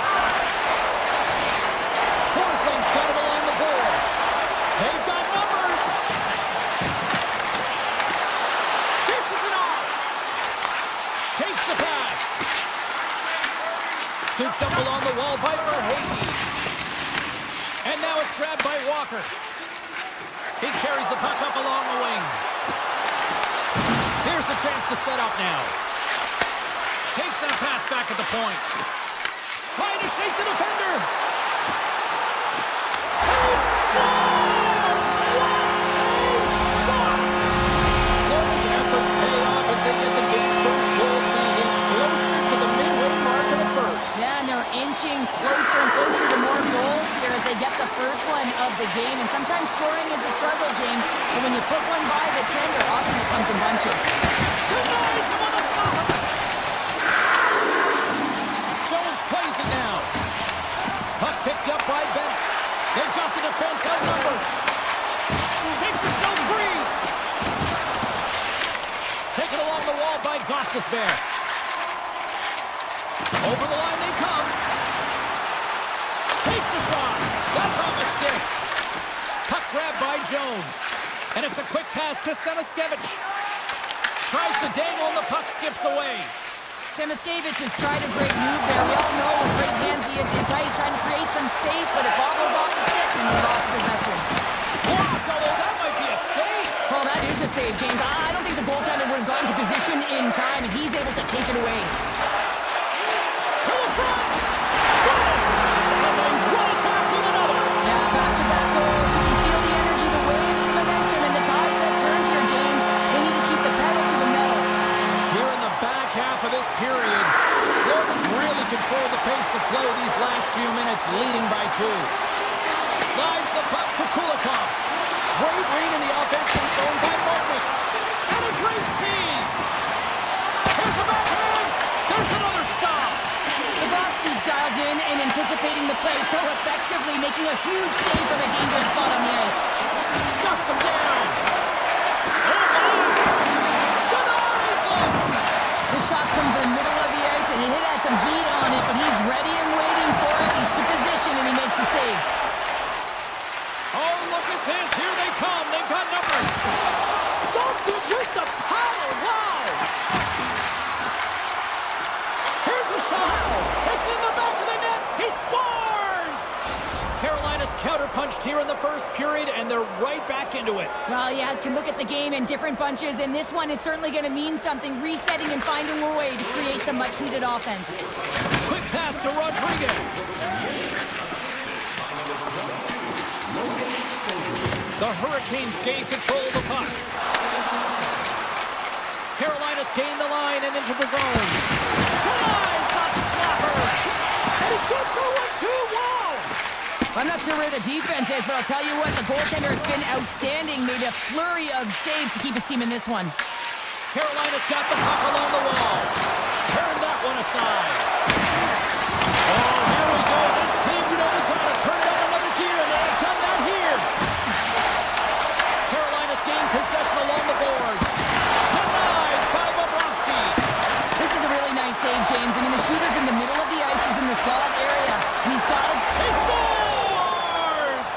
Forsling's got it along the boards. They've got numbers. Dishes it off. Takes the pass. Scooped up along the wall by Verhage. And now it's grabbed by Walker. He carries the puck up along the wing. Here's a chance to set up now. Takes that pass back at the point. Trying to shake the defender. He scores! What a shot! Florida's efforts pay off as they get the game's first goals being inched closer to the midway mark of the first. Yeah, and they're inching closer and closer to more goals here as they get the first one of the game. And sometimes scoring is a struggle, James. But when you put one by the tender, often it comes in bunches. Denies him on the stop. Jones plays it now. Puck picked up by Bennett. They've got the defense outnumbered. Shakes himself free. Taken along the wall by Gostisbehere. Over the line they come. Takes the shot. That's off a stick. Puck grabbed by Jones. And it's a quick pass to Semaskevich. Tries to dangle and the puck skips away. Semaskevich has tried a great move there. We all know with great hands he is inside, trying to create some space, but it bobbles off the stick and he lost possession. Blocked, although that might be a save. Well, that is a save, James. I don't think the goaltender would have gotten to position in time, and he's able to take it away. To the front. Scores! And they run it back with another. Yeah, back-to-back goals. You can feel the energy, the wave, the momentum, and the tides have turned here, James. They need to keep the pedal to the metal. Here in the back half of this period, Florida's really controlled the pace of play these last few minutes, leading by 2. Slides the puck to Kulikov. Great read in the offensive zone by Martnick. And a great save. Here's a backhand. There's another stop. Bobrovsky's dialed in and anticipating the play so effectively, making a huge save from a dangerous spot on the ice. Shuts him down. Oh, my. Denies him. The shot's come to the middle of the ice, and it has some heat on it, but he's ready and waiting for it. He's to position, and he makes the save. Oh, look at this. Here they come. They've got numbers. Stopped it with the power. Wow. Here's a shot. It's in the back of the net. He scores. Carolina's counterpunched here in the first period, and they're right back into it. Well, yeah, can look at the game in different bunches, and this one is certainly going to mean something, resetting and finding a way to create some much-needed offense. Quick pass to Rodriguez. The Hurricanes gain control of the puck. Carolina's gained the line and into the zone. Denies the slapper. And he gets over 2-1. I'm not sure where the defense is, but I'll tell you what, the goaltender has been outstanding, made a flurry of saves to keep his team in this one. Carolina's got the puck along the wall. Turn that one aside. Oh, here we go. This team, knows how to turn it on another gear, and they have done that here. Carolina's gained possession along the boards. Denied by Bobrovsky. This is a really nice save, James. I mean, the shooter's in the middle of the ice, he's in the slot area, and he's got it. He scores!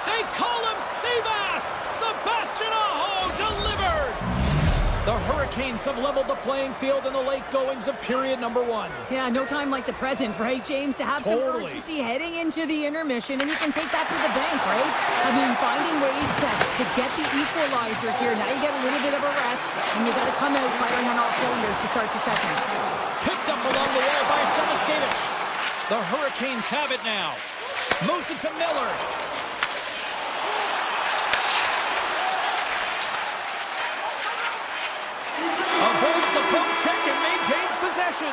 They call him Seabass! Sebastian Aho delivers! The Hurricanes have leveled the playing field in the late goings of period number 1. Yeah, no time like the present, right, James? To have some urgency heading into the intermission, and you can take that to the bank, right? I mean, finding ways to get the equalizer here. Now you get a little bit of a rest, and you got to come out firing on all cylinders to start the second. Picked up along the wall by Semaskevich. The Hurricanes have it now. Moves it to Miller. Avoids the poke check and maintains possession.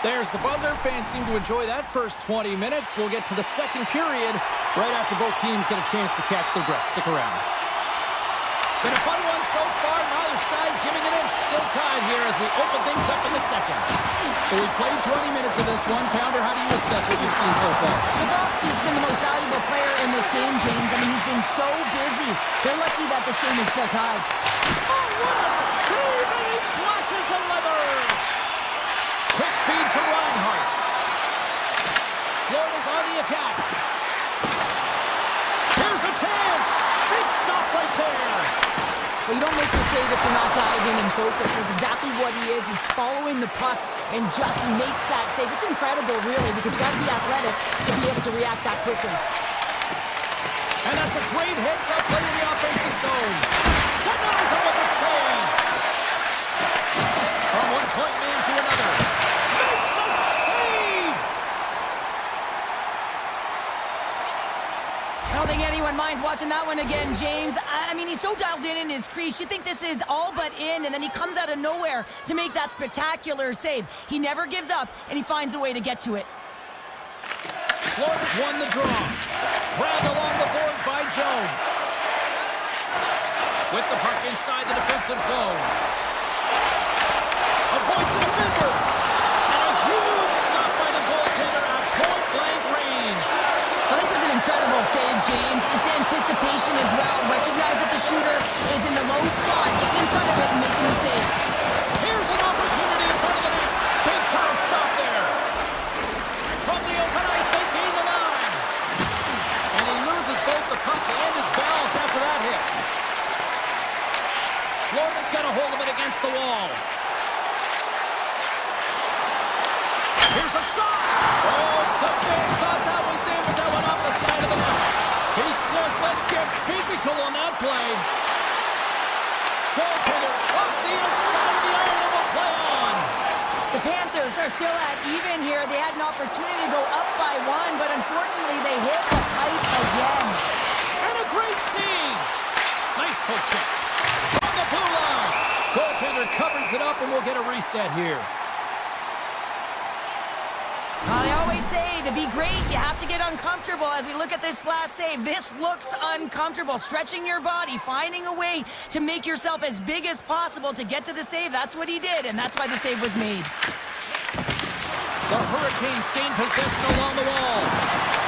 There's the buzzer. Fans seem to enjoy that first 20 minutes. We'll get to the second period right after both teams get a chance to catch their breath. Stick around. Been a fun one so far. Neither side giving an inch. Still tied here as we open things up in the second. So we played 20 minutes of this one. Pounder, how do you assess what you've seen so far? Pavelski's been the most valuable player in this game, James. I mean, he's been so busy. They're lucky that this game is still tied. Oh, what a save! And he flushes the leather. Quick feed to Reinhardt. Florida's on the attack. Here's a chance. Big stop right there. Well, you don't make the save if you're not dialed in and focused. That's exactly what he is. He's following the puck and just makes that save. It's incredible, really, because you've got to be athletic to be able to react that quickly. And that's a great hit. That play in the offensive zone. Denies him with the save. From one point man to another. Makes the save. I don't think anyone minds watching that one again, James. I mean, he's so dialed in his crease. You think this is all but in, and then he comes out of nowhere to make that spectacular save. He never gives up, and he finds a way to get to it. Florida's won the draw. Grabbed along the boards by Jones. With the puck inside the defensive zone. Avoids the defender. And a huge stop by the goaltender at point-blank range. Well, this is an incredible save, James. It's anticipation as well. Recognize that the shooter is in the low spot, getting in front of it and making the save. Here's an opportunity in front of the net. Big time stop there. From the open ice, they gain the line. And he loses both the puck and his balance after that hit. Florida's got a hold of it against the wall. Here's a shot. Oh, some fans thought that was in, but that went off the side of the net. He says, let's get physical on that play. Goaltender off the outside of the iron and will play on. The Panthers are still at even here. They had an opportunity to go up by one, but unfortunately they hit the pipe again. And a great save. Nice poke check. From the blue line. Goaltender covers it up and we'll get a reset here. I always say, to be great, you have to get uncomfortable. As we look at this last save, this looks uncomfortable. Stretching your body, finding a way to make yourself as big as possible to get to the save. That's what he did, and that's why the save was made. The Hurricanes gain possession along the wall,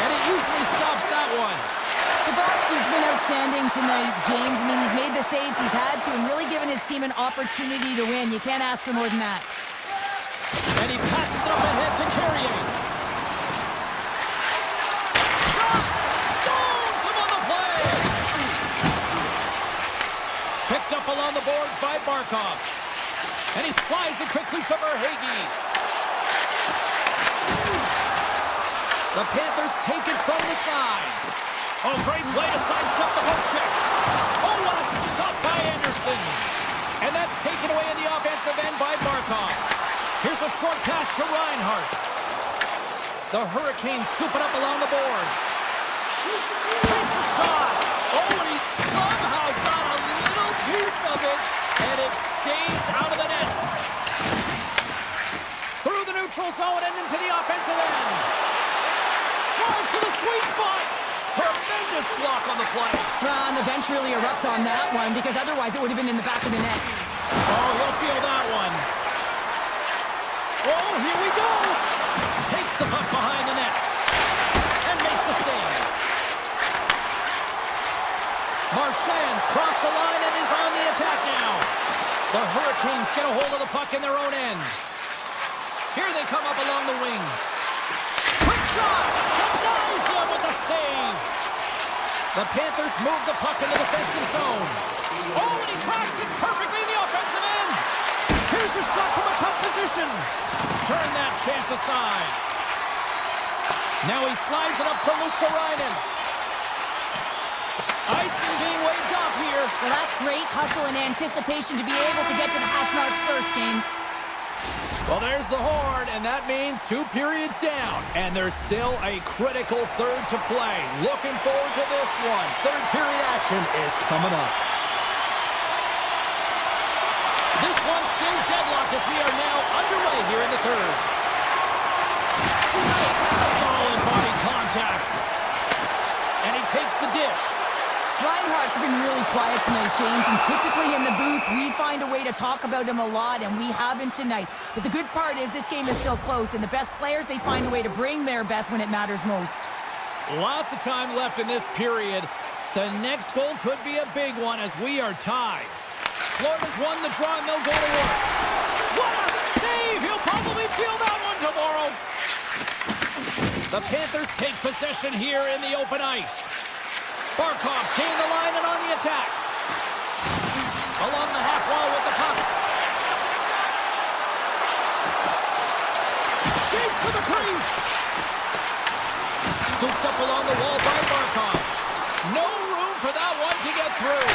and he easily stops that one. Pavelski's been outstanding tonight, James. I mean, he's made the saves he's had to and really given his team an opportunity to win. You can't ask for more than that. And he passes it up ahead to Carrier. Shot! Stones him on the play! Picked up along the boards by Barkov. And he slides it quickly to Verhaeghe. The Panthers take it from the side. Oh, great play to sidestep the hook check. Oh, what a stop by Anderson. And that's taken away in the offensive end by Barkov. Here's a short pass to Reinhardt. The Hurricanes scoop it up along the boards. Takes a shot. Oh, and he somehow got a little piece of it, and it stays out of the net. Through the neutral zone and into the offensive end. Drives to the sweet spot. Tremendous block on the play. Well, and the bench really erupts on that one because otherwise it would have been in the back of the net. Oh, he'll feel that one. Oh, here we go! Takes the puck behind the net. And makes the save. Marchand's crossed the line and is on the attack now. The Hurricanes get a hold of the puck in their own end. Here they come up along the wing. Quick shot! Denies him with the save. The Panthers move the puck in the defensive zone. Oh, and he cracks it perfectly in the offensive end. Here's a shot from a tough position. Turn that chance aside. Now he slides it up to Luosterainen. Icing being waved off here. Well, that's great hustle and anticipation to be able to get to the hash marks first, James. Well, there's the horn, and that means 2 periods down. And there's still a critical third to play. Looking forward to this one. Third period action is coming up. This one's still deadlocked as we are now underway here in the third. Solid body contact. And he takes the dish. Reinhardt's been really quiet tonight, James, and typically in the booth, we find a way to talk about him a lot, and we haven't tonight. But the good part is this game is still close, and the best players, they find a way to bring their best when it matters most. Lots of time left in this period. The next goal could be a big one as we are tied. Florida's won the draw, and they'll go to work. What a save! He'll probably feel that one tomorrow. The Panthers take possession here in the open ice. Barkov gained the line and on the attack. Along the half wall with the puck. Skates to the crease. Scooped up along the wall by Barkov. No room for that one to get through.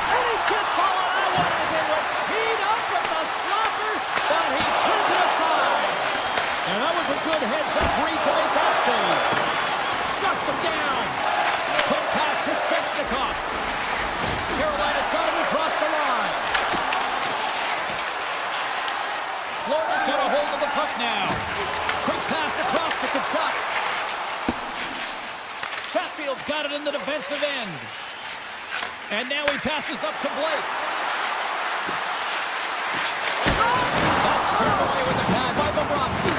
And he gets all of that one as it was teed up with the slapper, but he puts it aside. And that was a good heads-up read to make that save. Shuts him down. Quick pass to Svechnikov. Carolina's got him across the line. Florida's got a hold of the puck now. Quick pass across to Tkachuk. Chatfield's got it in the defensive end. And now he passes up to Blake. That's turned away with the pad by Bobrovsky.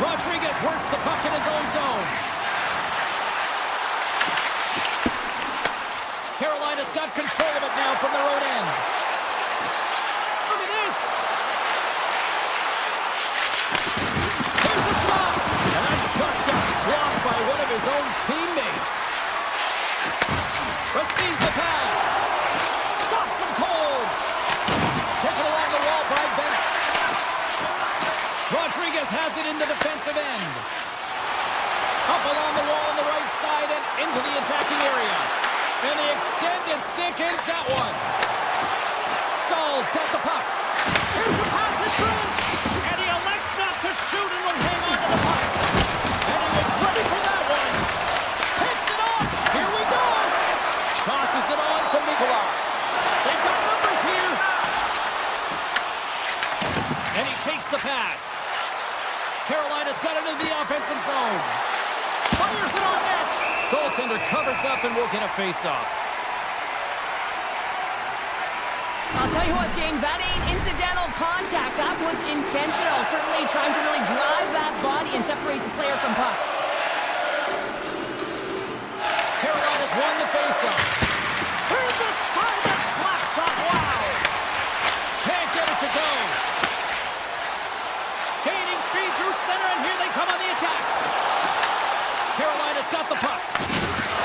Rodriguez works the puck in his own zone. Carolina's got control of it now from their own end. Look at this. Here's the shot. And that shot gets blocked by one of his own teammates. Receives the pass. Stops him cold. Taken along the wall by Bennett. Rodriguez has it in the defensive end. Up along the wall on the right side and into the attacking area. And the extended stick ends that one. Stahl's got the puck. Here's the pass to Trent. And he elects not to shoot and will hang on to the puck. And he was ready for that one. Picks it up. Here we go. Tosses it on to Nikolai. They've got numbers here. And he takes the pass. Carolina's got it into the offensive zone. Fires it on net. Goaltender covers up and will get a face-off. I'll tell you what, James, that ain't incidental contact. That was intentional. Certainly trying to really drive that body and separate the player from puck. Carolina's won the face-off. Here's a side slap shot. Wow! Can't get it to go. Gaining speed through center, and here they come on the attack. Carolina's got the puck.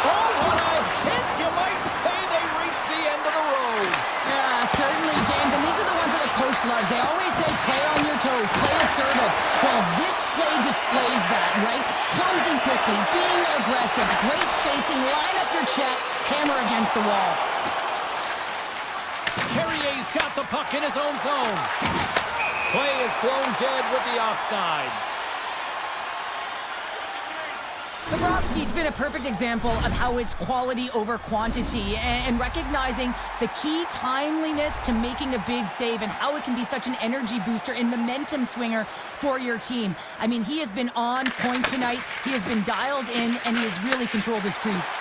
Oh, what a hit! You might say they reached the end of the road. Yeah, certainly, James. And these are the ones that the coach loves. They always say, play on your toes, play assertive. Well, this play displays that, right? Closing quickly, being aggressive, great spacing, line up your check, hammer against the wall. Carrier's got the puck in his own zone. Play is blown dead with the offside. Bobrovsky's been a perfect example of how it's quality over quantity and recognizing the key timeliness to making a big save and how it can be such an energy booster and momentum swinger for your team. I mean, he has been on point tonight. He has been dialed in, and he has really controlled his crease.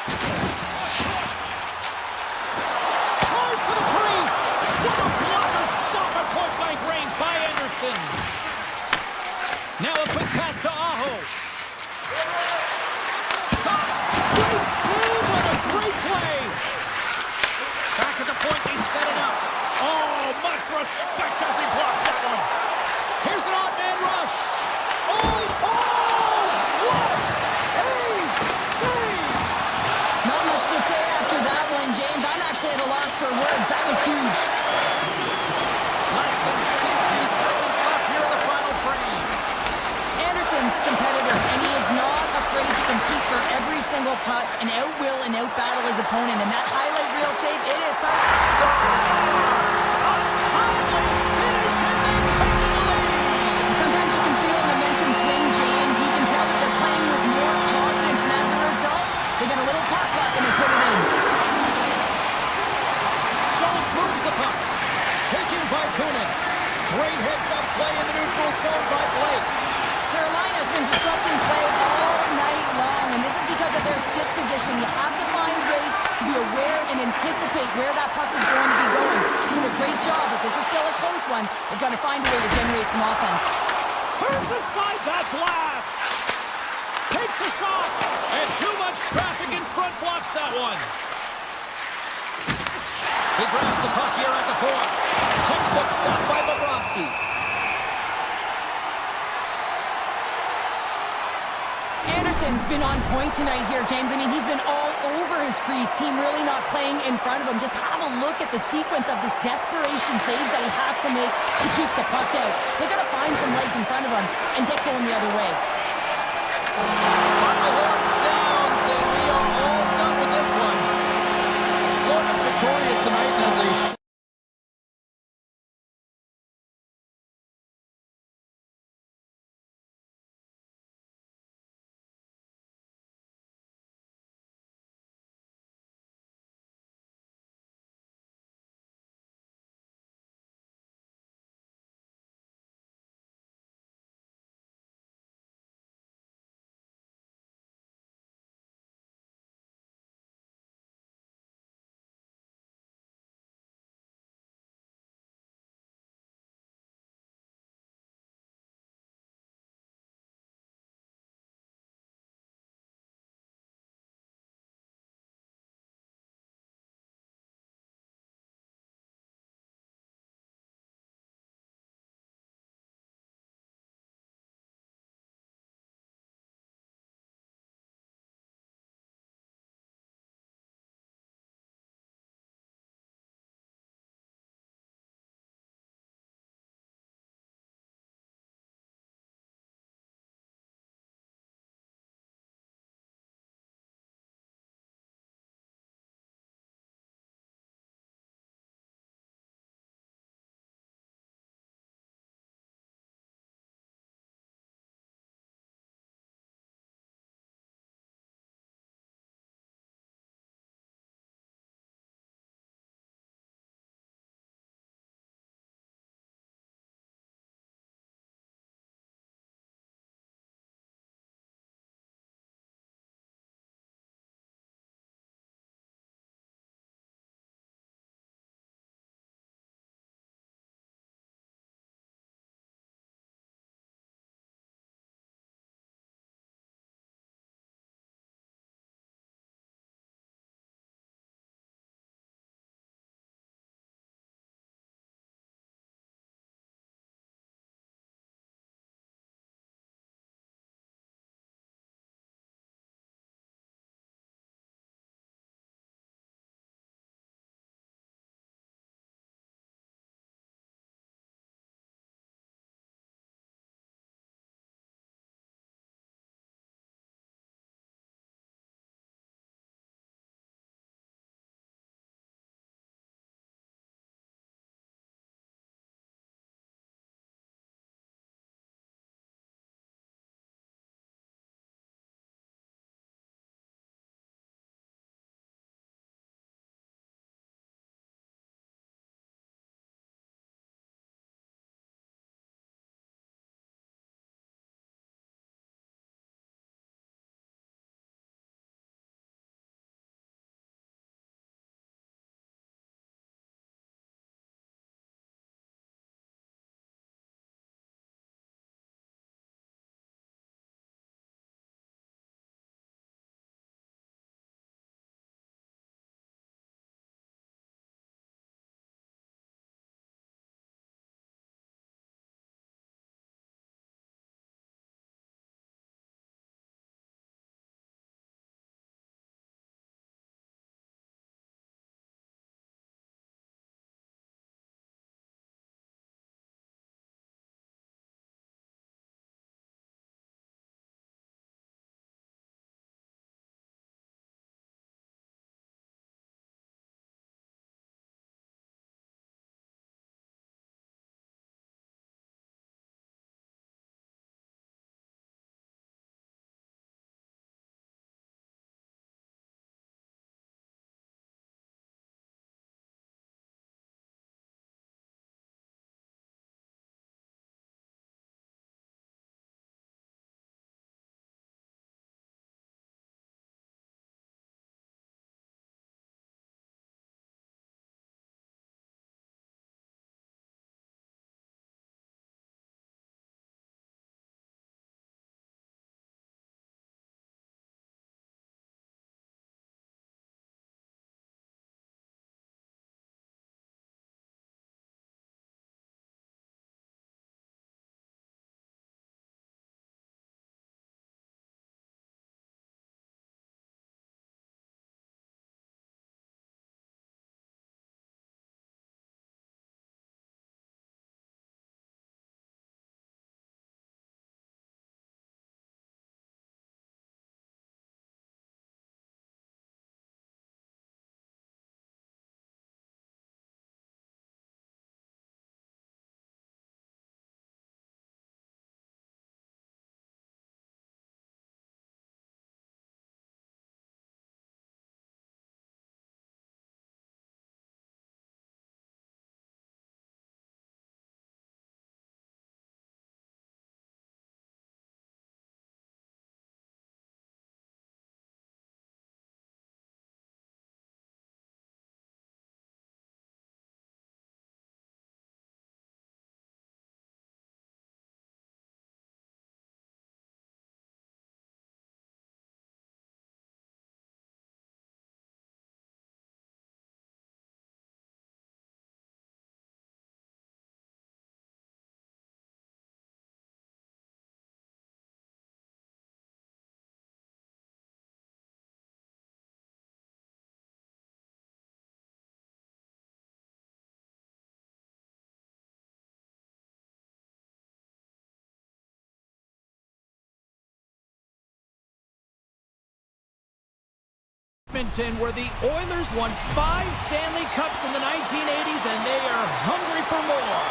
Close to the crease. What a blocker stop at point-blank range by Anderson. Now a quick pass to Aho. Great save, what a great play. Back at the point, they set it up. Oh, much respect as he blocks that one. Here's an odd man rush. Oh, what a save. Not much to say after that one, James. I'm actually at a loss for words. That was huge. Less than 60 seconds left here in the final frame. Anderson's a competitor, and he is not afraid to compete for every single putt and out-will and out-battle his opponent. And that highlight reel save, it is something. Scores! A timely finish, and they take the lead. Sometimes you can feel momentum swing, James. You can tell that they're playing with more confidence, and as a result, they got a little puck luck and they put it in. Jones moves the puck. Taken by Kunin. Great hit anticipate where that puck is going to be going. Doing a great job, but this is still a close one. They're going to find a way to generate some offense. Turns aside that blast. Takes a shot. And too much traffic in front blocks that one. He grabs the puck here at the point. Textbook stop by Bobrovsky. Anderson's been on point tonight here, James. I mean, he's been all over his crease. Team really not playing in front of him. Just have a look at the sequence of this desperation saves that he has to make to keep the puck out. They got to find some legs in front of him and get going the other way. Final horn sounds, and we are all done with this one. Florida's victorious tonight as a Edmonton, where the Oilers won 5 Stanley Cups in the 1980s, and they are hungry for more.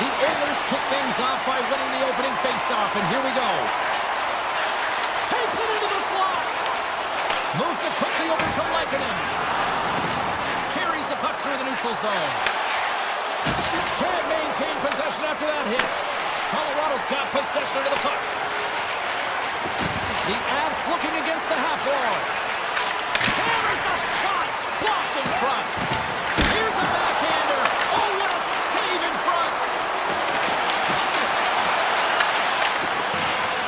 The Oilers kick things off by winning the opening faceoff, and here we go. Takes it into the slot. Moves it quickly over to Lankinen. Carries the puck through the neutral zone. Can't maintain possession after that hit. Colorado's got possession of the puck. The Avs looking against the half wall. Hammers the shot. Blocked in front. Here's a backhander. Oh, what a save in front.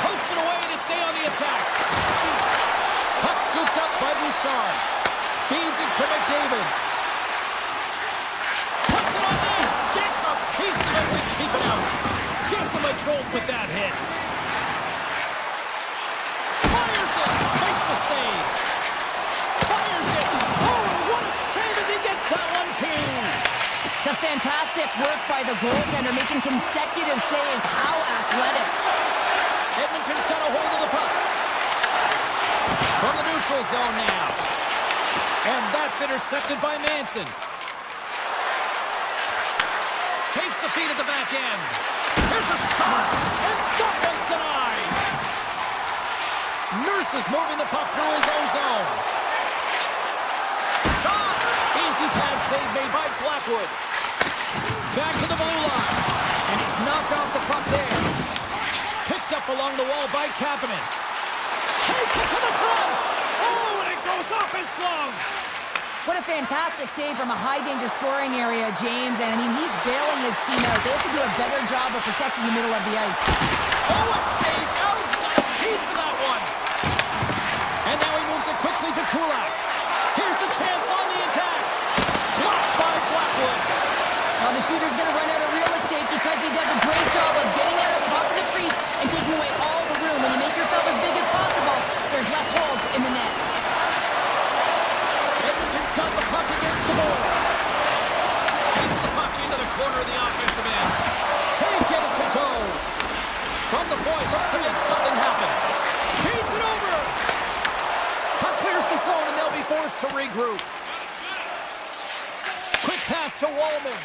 Pokes it away to stay on the attack. Puck scooped up by Bouchard. Feeds it to McDavid. Puts it on in. Gets a piece of it to keep it out. Gives him a jolt with that hit. Fires it. Makes the save. Fires it. Oh, what a save as he gets that one too. Just fantastic work by the goaltender, making consecutive saves. How athletic. Edmonton's got a hold of the puck. From the neutral zone now. And that's intercepted by Manson. Takes the feed at the back end. Here's a shot. And that one's denied. Nurse is moving the puck through his own zone. Shot. Easy pad save made by Blackwood. Back to the blue line. And he's knocked off the puck there. Picked up along the wall by Kapanen. Takes it to the front. Oh, and it goes off his glove. What a fantastic save from a high-danger scoring area, James. And, I mean, he's bailing his team out. They have to do a better job of protecting the middle of the ice. Oh, it stays out. He got a piece of that one. And now he moves it quickly to Kulak. Here's a chance on the attack. Blocked by Blackwood. Well, the shooter's going to run out of real estate because he does a great job of getting out of top of the crease and taking away all the room. When you make yourself as big as possible, there's less holes in the net. Edmonton's got the puck against the boards. Takes the puck into the corner of the offensive end. Can't get it to go. From the point, looks to make something happen. Feeds it over. Puck clears the zone, and they'll be forced to regroup. Quick pass to Wallman.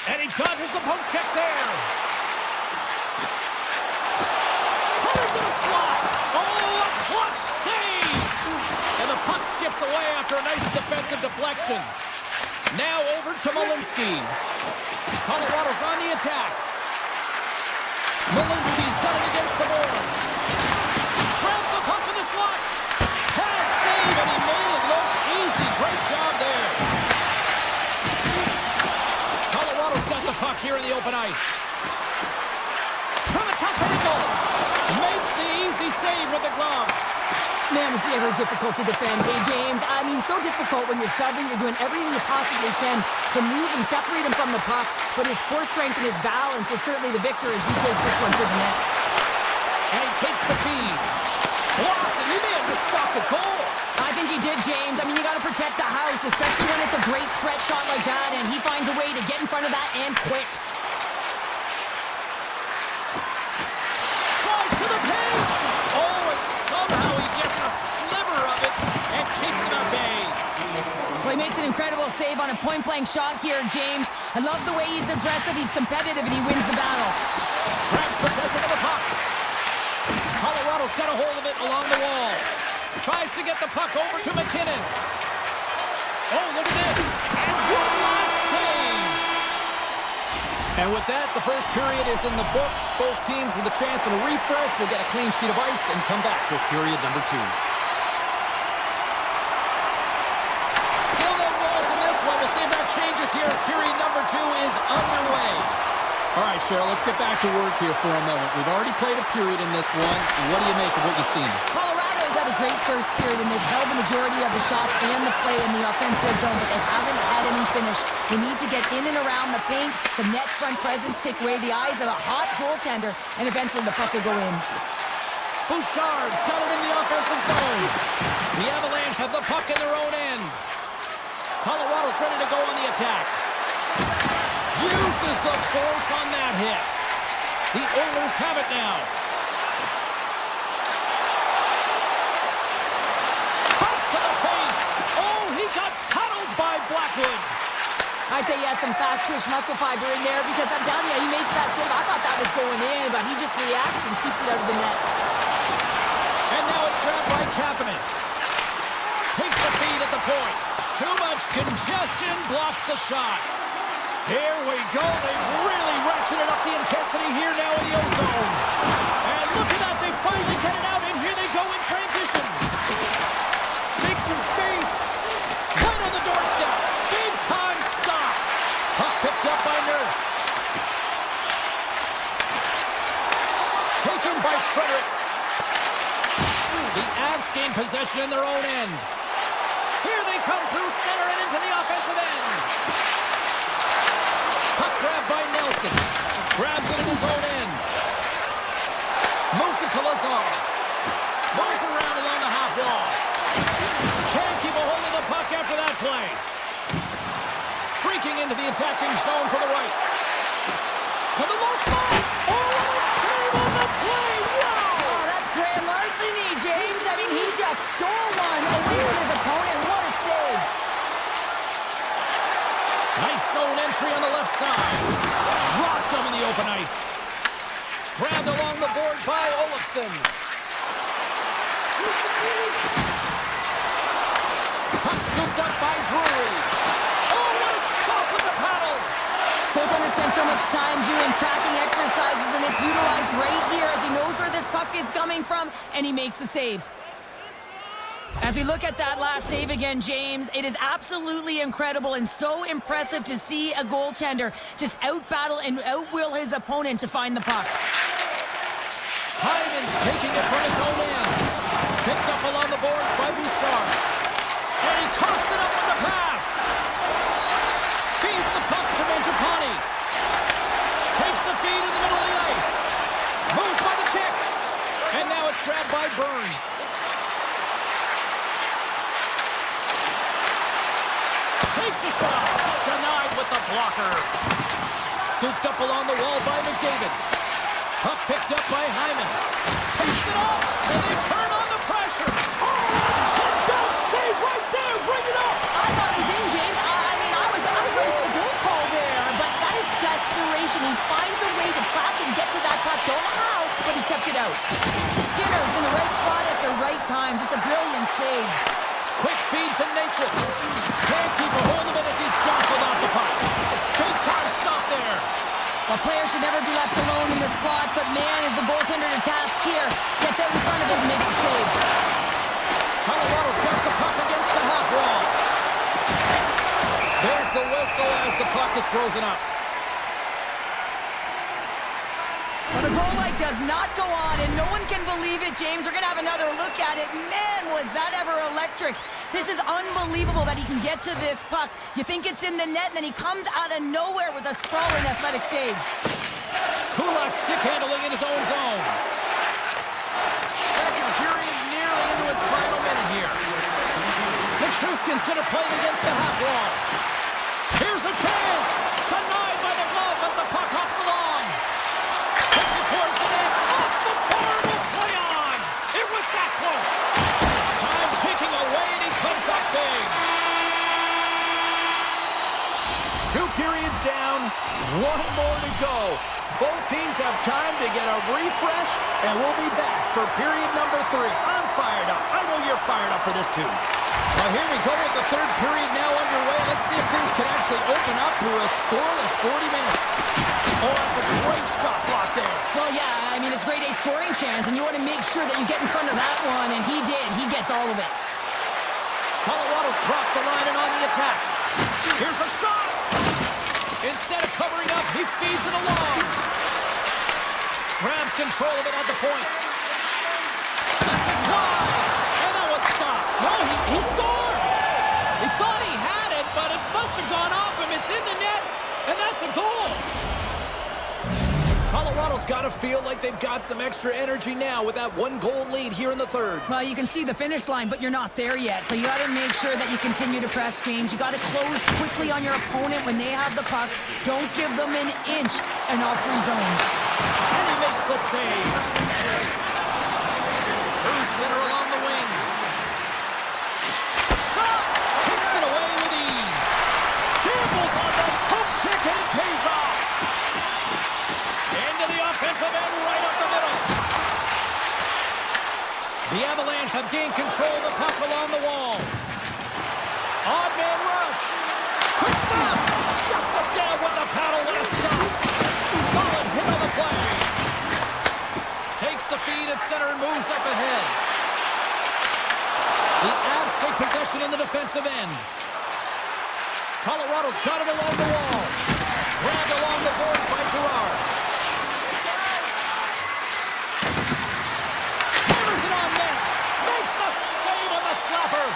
And he dodges the poke check there. Cut into the slot. Oh, a clutch save. And the puck skips away after a nice defensive deflection. Now over to Malinsky. Colorado's on the attack. Malinsky's got it against the boards. Grabs the puck in the slot. Pad save, and he made it look easy. Great job there. Colorado's got the puck here in the open ice. From a tough angle. Makes the easy save with the glove. Man, it's ever difficult to defend. Hey, James, I mean, so difficult when you're shoving, you're doing everything you possibly can to move and separate him from the puck, but his core strength and his balance is certainly the victor as he takes this one to the net. And he takes the feed. Blocked, and he may have just stopped a goal. I think he did, James. I mean, you got to protect the house, especially when it's a great threat shot like that, and he finds a way to get in front of that and quick. Tries to the paint. Oh, and somehow he gets a sliver of it and keeps him at bay. Well, he makes an incredible save on a point-blank shot here, James. I love the way he's aggressive, he's competitive, and he wins the battle. Grabs possession of the puck. Colorado's got a hold of it along the wall. Tries to get the puck over to McKinnon. Oh, look at this. And one last save. And with that, the first period is in the books. Both teams with a chance at a refresh will get a clean sheet of ice and come back for period number 2. Still no goals in this one. We'll see if that changes here as period number 2 is underway. All right, Cheryl, let's get back to work here for a moment. We've already played a period in this one. What do you make of what you've seen? Colorado's had a great first period, and they've held the majority of the shots and the play in the offensive zone, but they haven't had any finish. They need to get in and around the paint, some net front presence, take away the eyes of a hot goaltender, and eventually the puck will go in. Bouchard's got it in the offensive zone. The Avalanche have the puck in their own end. Colorado's ready to go on the attack. Uses the force on that hit. The Oilers have it now. I'd say, yeah, some fast twitch muscle fiber in there because I'm telling you, he makes that save. I thought that was going in, but he just reacts and keeps it out of the net. And now it's grabbed by Kapanen. Takes the feed at the point. Too much congestion, blocks the shot. Here we go. They've really ratcheted up the intensity here now in the O-zone. And look at that. They finally get it out, and here they go in transition. Make some space. Right on the doorstep. Big time stop. Puck picked up by Nurse. Taken by Frederick. The Avs gain possession in their own end. Here they come through center and into the offensive end. Puck grabbed by Nelson. Grabs it in his own end. Moves it to Lazar. Moves around along the half wall. Can't keep a hold of the puck after that play. Streaking into the attacking zone for the right. To the low slide. Oh, what a save on the play. Wow. Oh, that's grand larceny, James. I mean, he just stole one away from his opponent. What a save. Nice zone entry on the left side. Rocked him in the open ice. Grabbed along the board by Olofsson. Puck scooped up by Drury. Oh, what a stop with the paddle. Goaltender spends so much time doing tracking exercises, and it's utilized right here as he knows where this puck is coming from, and he makes the save. As we look at that last save again, James, it is absolutely incredible and so impressive to see a goaltender just out-battle and out-will his opponent to find the puck. Hyman's taking it from his own end. Picked up along the boards by Bouchard. And he coughs it up with the pass. Feeds the puck to Mangiapane. Takes the feed in the middle of the ice. Moves by the check. And now it's grabbed by Burns. Takes a shot. Denied with the blocker. Scooped up along the wall by McDavid. Puck picked up by Hyman. Takes it off. And they turn on the pressure. Oh, Tim does save right there. Bring it up. I thought it was in, James. I mean, I was ready for the goal call there, but that is desperation. He finds a way to track and get to that puck. Don't know how, but he kept it out. Skinner's in the right spot at the right time. Just a brilliant save. Quick feed to Natchez. Can't keep a hold of it as he's jostled off the puck. Big time stop there. A player should never be left alone in the slot, but man, is the goaltender to task here. Gets out in front of it and makes the save. Colorado's got the puck against the half wall. There's the whistle as the puck is frozen up. Well, the goal light does not go on, and no one can believe it, James. We're going to have another look at it. Man, was that ever electric. This is unbelievable that he can get to this puck. You think it's in the net, and then he comes out of nowhere with a sprawling athletic save. Kulak stick handling in his own zone. Second period nearly into its final minute here. Nichushkin's going to play it against the half wall. Here's a chance. Denied by the glove as the puck hops along. Puts it towards the net. Off the board will play on. It was that close. Time ticking away and he comes up big. 2 periods down. 1 more to go. Both teams have time to get a refresh, and we'll be back for period number 3. I'm fired up. I know you're fired up for this too. Well, here we go with the third period now underway. Let's see if things can actually open up through a scoreless 40 minutes. Oh, that's a great shot block there. Well, yeah, I mean, it's grade A scoring chance, and you want to make sure that you get in front of that one, and he did. He gets all of it. Colorado's crossed the line and on the attack. Here's a shot. Instead of covering up, he feeds it along. Grabs control of it at the point. Lets it fly. And that one's stopped. No, he scores. He thought he had it, but it must have gone off him. It's in the net, and that's a goal. Colorado's got to feel like they've got some extra energy now with that 1-goal lead here in the third. Well, you can see the finish line, but you're not there yet. So you got to make sure that you continue to press, James. You got to close quickly on your opponent when they have the puck. Don't give them an inch in all 3 zones. And he makes the save. Through center along the wing. Shot! Kicks it away with ease. Campbell's on the The Avalanche have gained control of the puck along the wall. Odd man rush. Quick snap. Shuts it down with the paddle. What a stop. Solid hit on the play. Takes the feed at center and moves up ahead. The Avs take possession in the defensive end. Colorado's got it along the wall. Grabbed along the boards by Gerard. Hammers it on net. Makes the save on the slapper.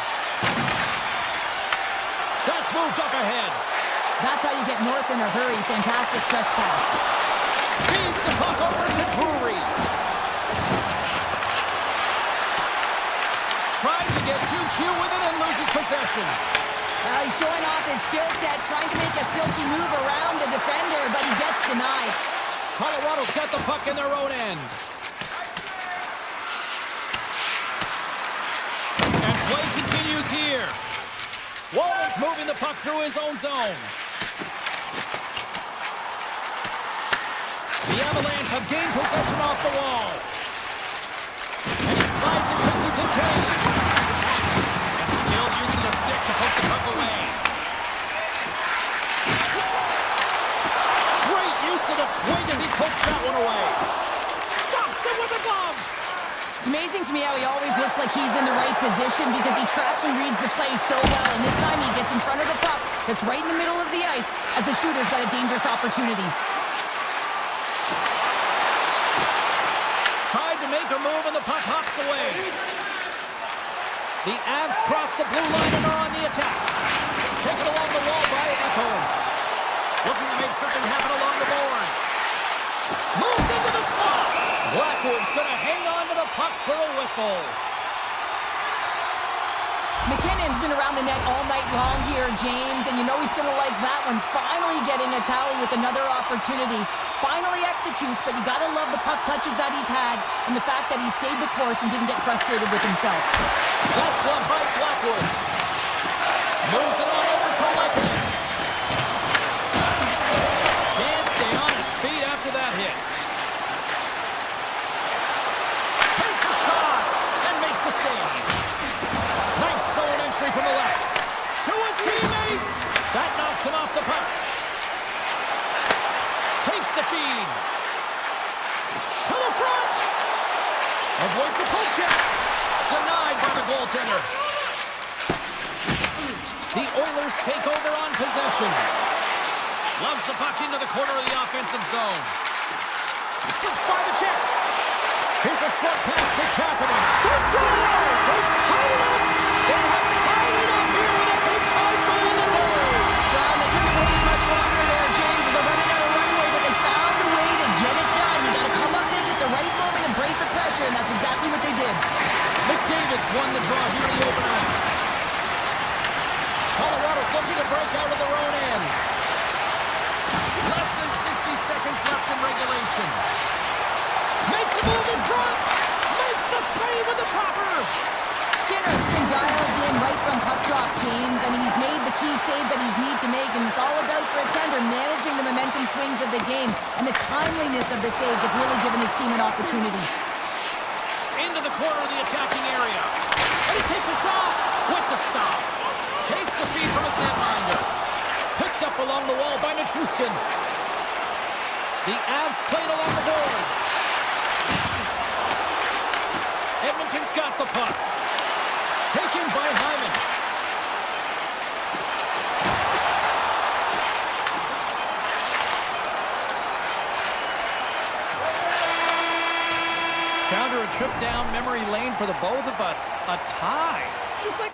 That's moved up ahead. That's how you get north in a hurry. Fantastic stretch pass. Feeds the puck over to Drury. Trying to get 2Q with it and loses possession. He's showing off his skill set, trying to make a silky move around the defender, but he gets denied. Colorado's got the puck in their own end. And play continues here. Waller's moving the puck through his own zone. The Avalanche have gained possession off the wall. And he slides it quickly to James. And Skill using the stick to poke the puck away. Great use of the twig as he pokes that one away. Stops it with the glove. It's amazing to me how he always looks like he's in the right position because he tracks and reads the play so well. And this time he gets in front of the puck that's right in the middle of the ice as the shooter's got a dangerous opportunity. Tried to make a move and the puck hops away. The Avs cross the blue line and are on the attack. Taken along the wall by Echo. Looking to make something happen along the boards. Moves into the slot. Blackwood's going to hang on to the puck for a whistle. McKinnon's been around the net all night long here, James, and you know he's going to like that one. Finally getting a tally with another opportunity. Finally executes, but you got to love the puck touches that he's had and the fact that he stayed the course and didn't get frustrated with himself. That's gloved by Blackwood. Moves it on over to Lekanen. Can't stay on his feet after that hit. Takes a shot and makes a save. Nice zone entry from the left. To his teammate. That knocks him off the puck. Takes the feed. To the front. Avoids the poke check. Denied by the goaltender. The Oilers take over on possession. Loves the puck into the corner of the offensive zone. Slips by the check. Here's a short pass to Kapanen. They score! They've tied it up! They have tied it up here with a big time goal in the third! Well, they couldn't have waited much longer there, James, as they're running out of runway, but they found a way to get it done. You got to come up in at the right moment and brace the pressure, and that's exactly what they did. McDavid's won the draw here in the open ice. Colorado's looking to break out of their own end. Less than 60 seconds left in regulation. Makes a move in front. Makes the save with the chopper. Skinner's been dialed in right from puck drop, James. I mean, he's made the key saves that he's need to make, and it's all about for a tender managing the momentum swings of the game, and the timeliness of the saves have really given his team an opportunity. Into the corner of the attacking area. And he takes a shot with the stop. Takes the feed from his netminder. Picked up along the wall by Nichushkin. The Avs played along the boards. Edmonton's got the puck. Taken by Hyman. Counter a trip down memory lane for the both of us. A tie. Just like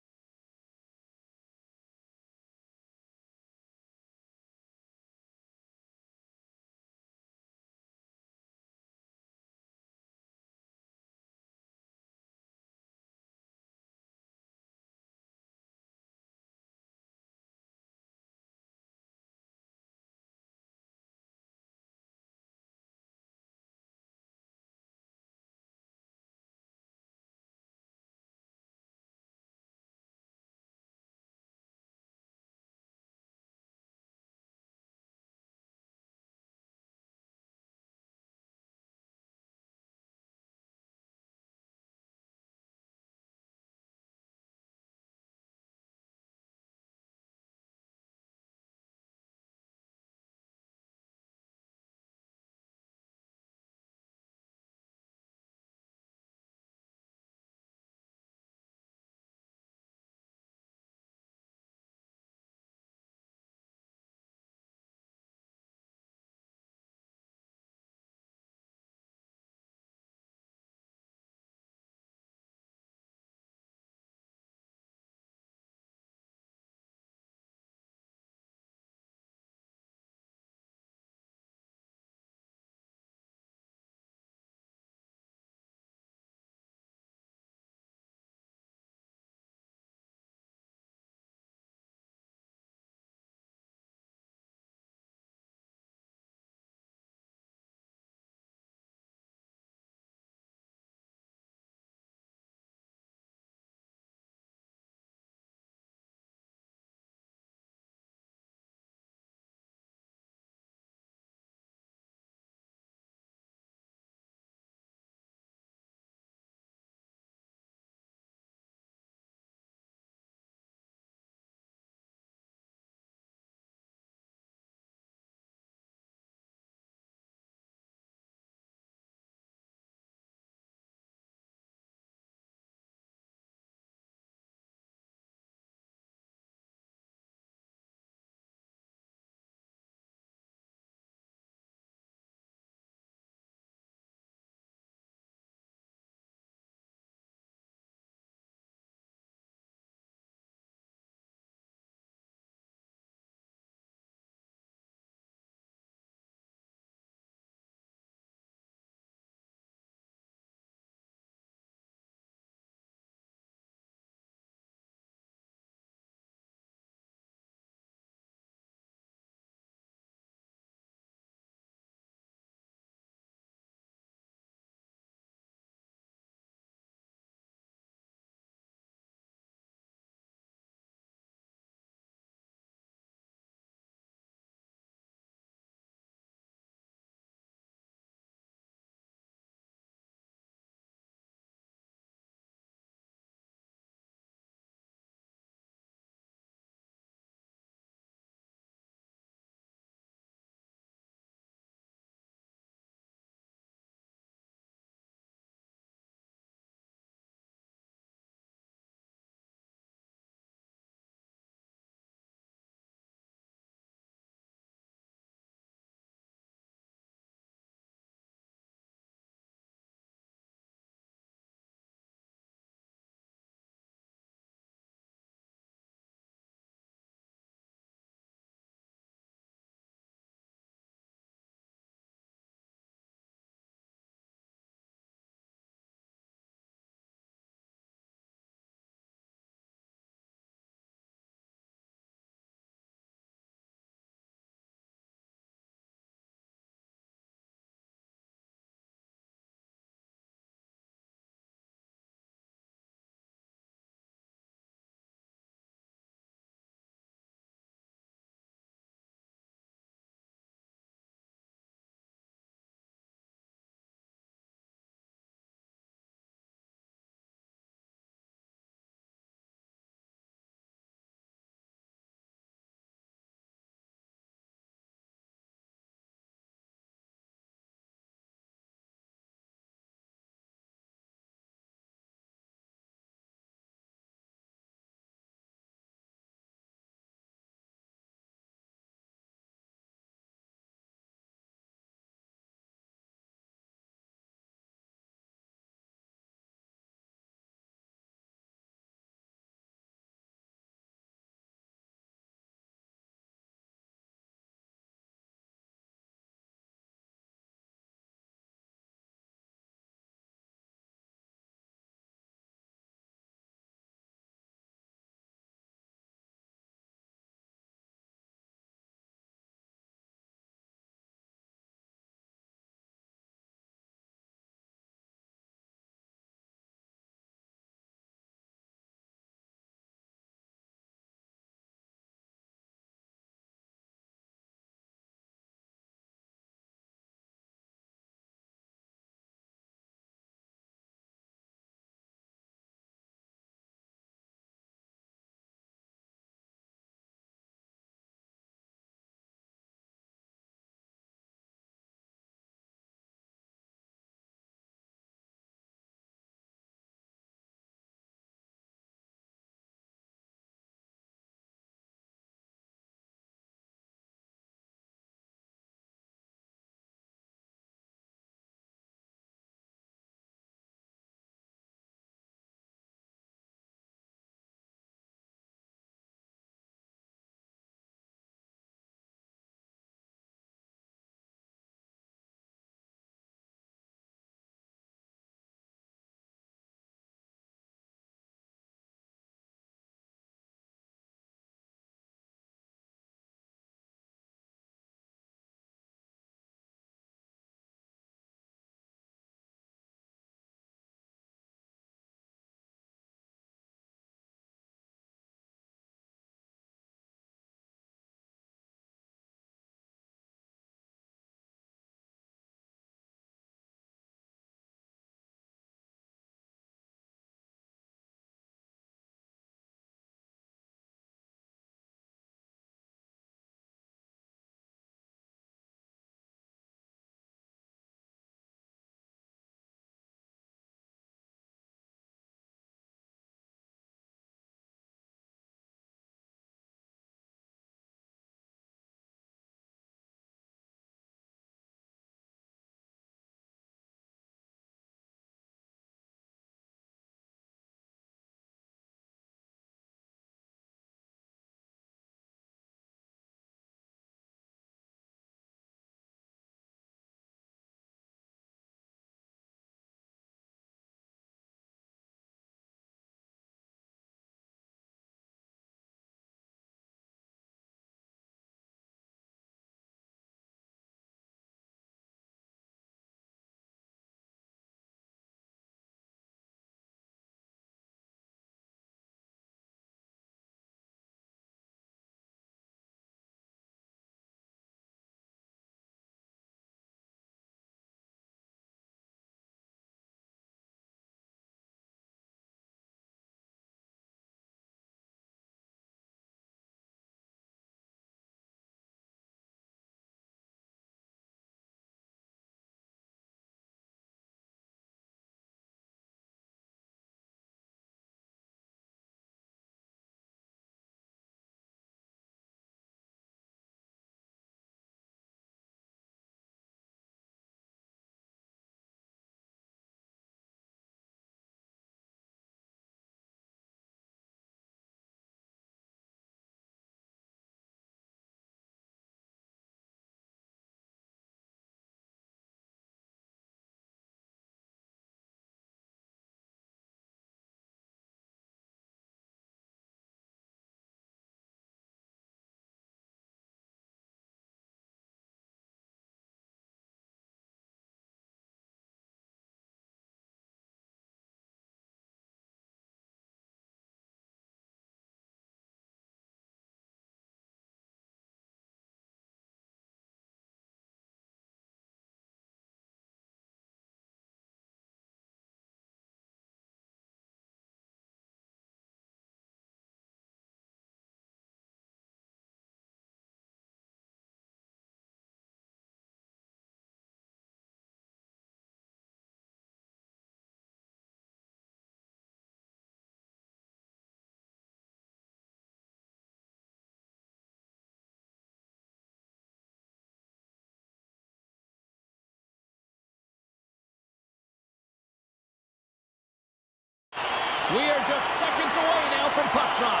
We are just seconds away now from puck drop.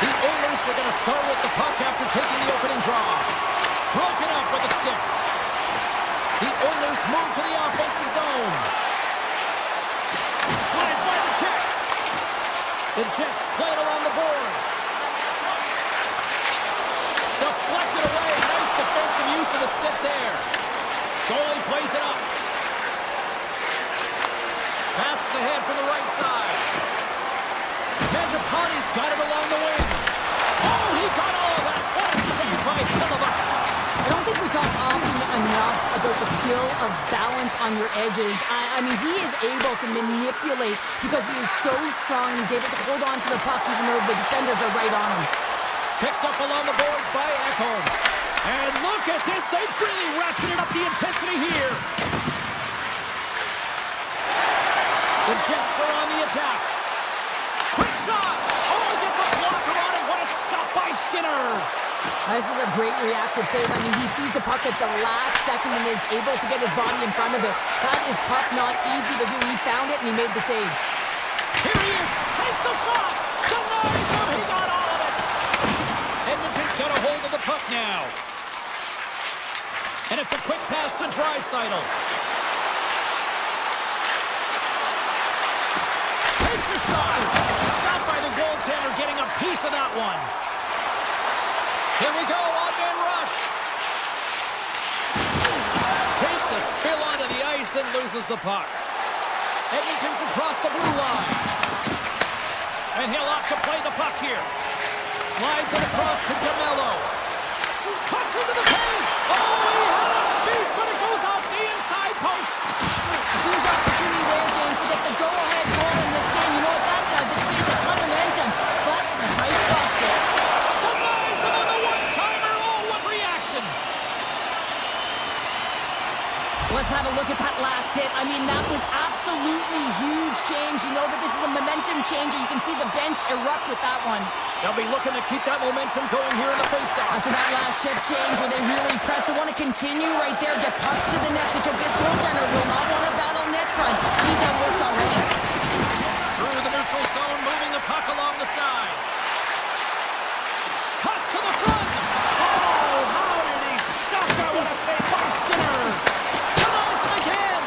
The Oilers are going to start with the puck after taking the opening draw. Broken up with a stick. The Oilers move to the offensive zone. Slides by the check. The Jets play it along the boards. Deflected away. Nice defensive use of the stick there. Goalie plays it up. Passes ahead from the right side. Mangiapane's got it along the wing. Oh, he got all of that. What a save by Hellebuyck. I don't think we talk often enough about the skill of balance on your edges. I mean, he is able to manipulate because he is so strong. He's able to hold on to the puck even though the defenders are right on him. Picked up along the boards by Ekholm. And look at this. They've really ratcheted up the intensity here. The Jets are on the attack. Quick shot. Oh, he gets a blocker on it. What a stop by Skinner. This is a great reactive save. I mean, he sees the puck at the last second and is able to get his body in front of it. That is tough, not easy to do. He found it and he made the save. Here he is. Takes the shot. Denies him. He got all of it. Edmonton's got a hold of the puck now. And it's a quick pass to Draisaitl. Takes a shot. Stopped by the goaltender, getting a piece of that one. Here we go, odd-man rush. Takes a spill onto the ice and loses the puck. Edmonton's across the blue line. And he'll opt to play the puck here. Slides it across to DeMello. Cuts into the paint. Oh, he had it beat, but it goes off the inside post. A huge opportunity there, James, to get the go-ahead goal in this game. You know what that does? It creates a ton of momentum. But the ice stops it. Denies him on the one-timer. Oh, what reaction. Let's have a look at that last hit. I mean, that was absolutely huge, James. You know that this is a momentum changer. You can see the bench erupt with that one. They'll be looking to keep that momentum going here in the faceoff. After that last shift, James, where they really press, they want to continue right there, get pucks to the net, because this goaltender will not want to battle net front. He's outworked already. Through the neutral zone, moving the puck along the side. Cuts to the front. Oh, how did he stop that? What a save by Skinner. Denies him again.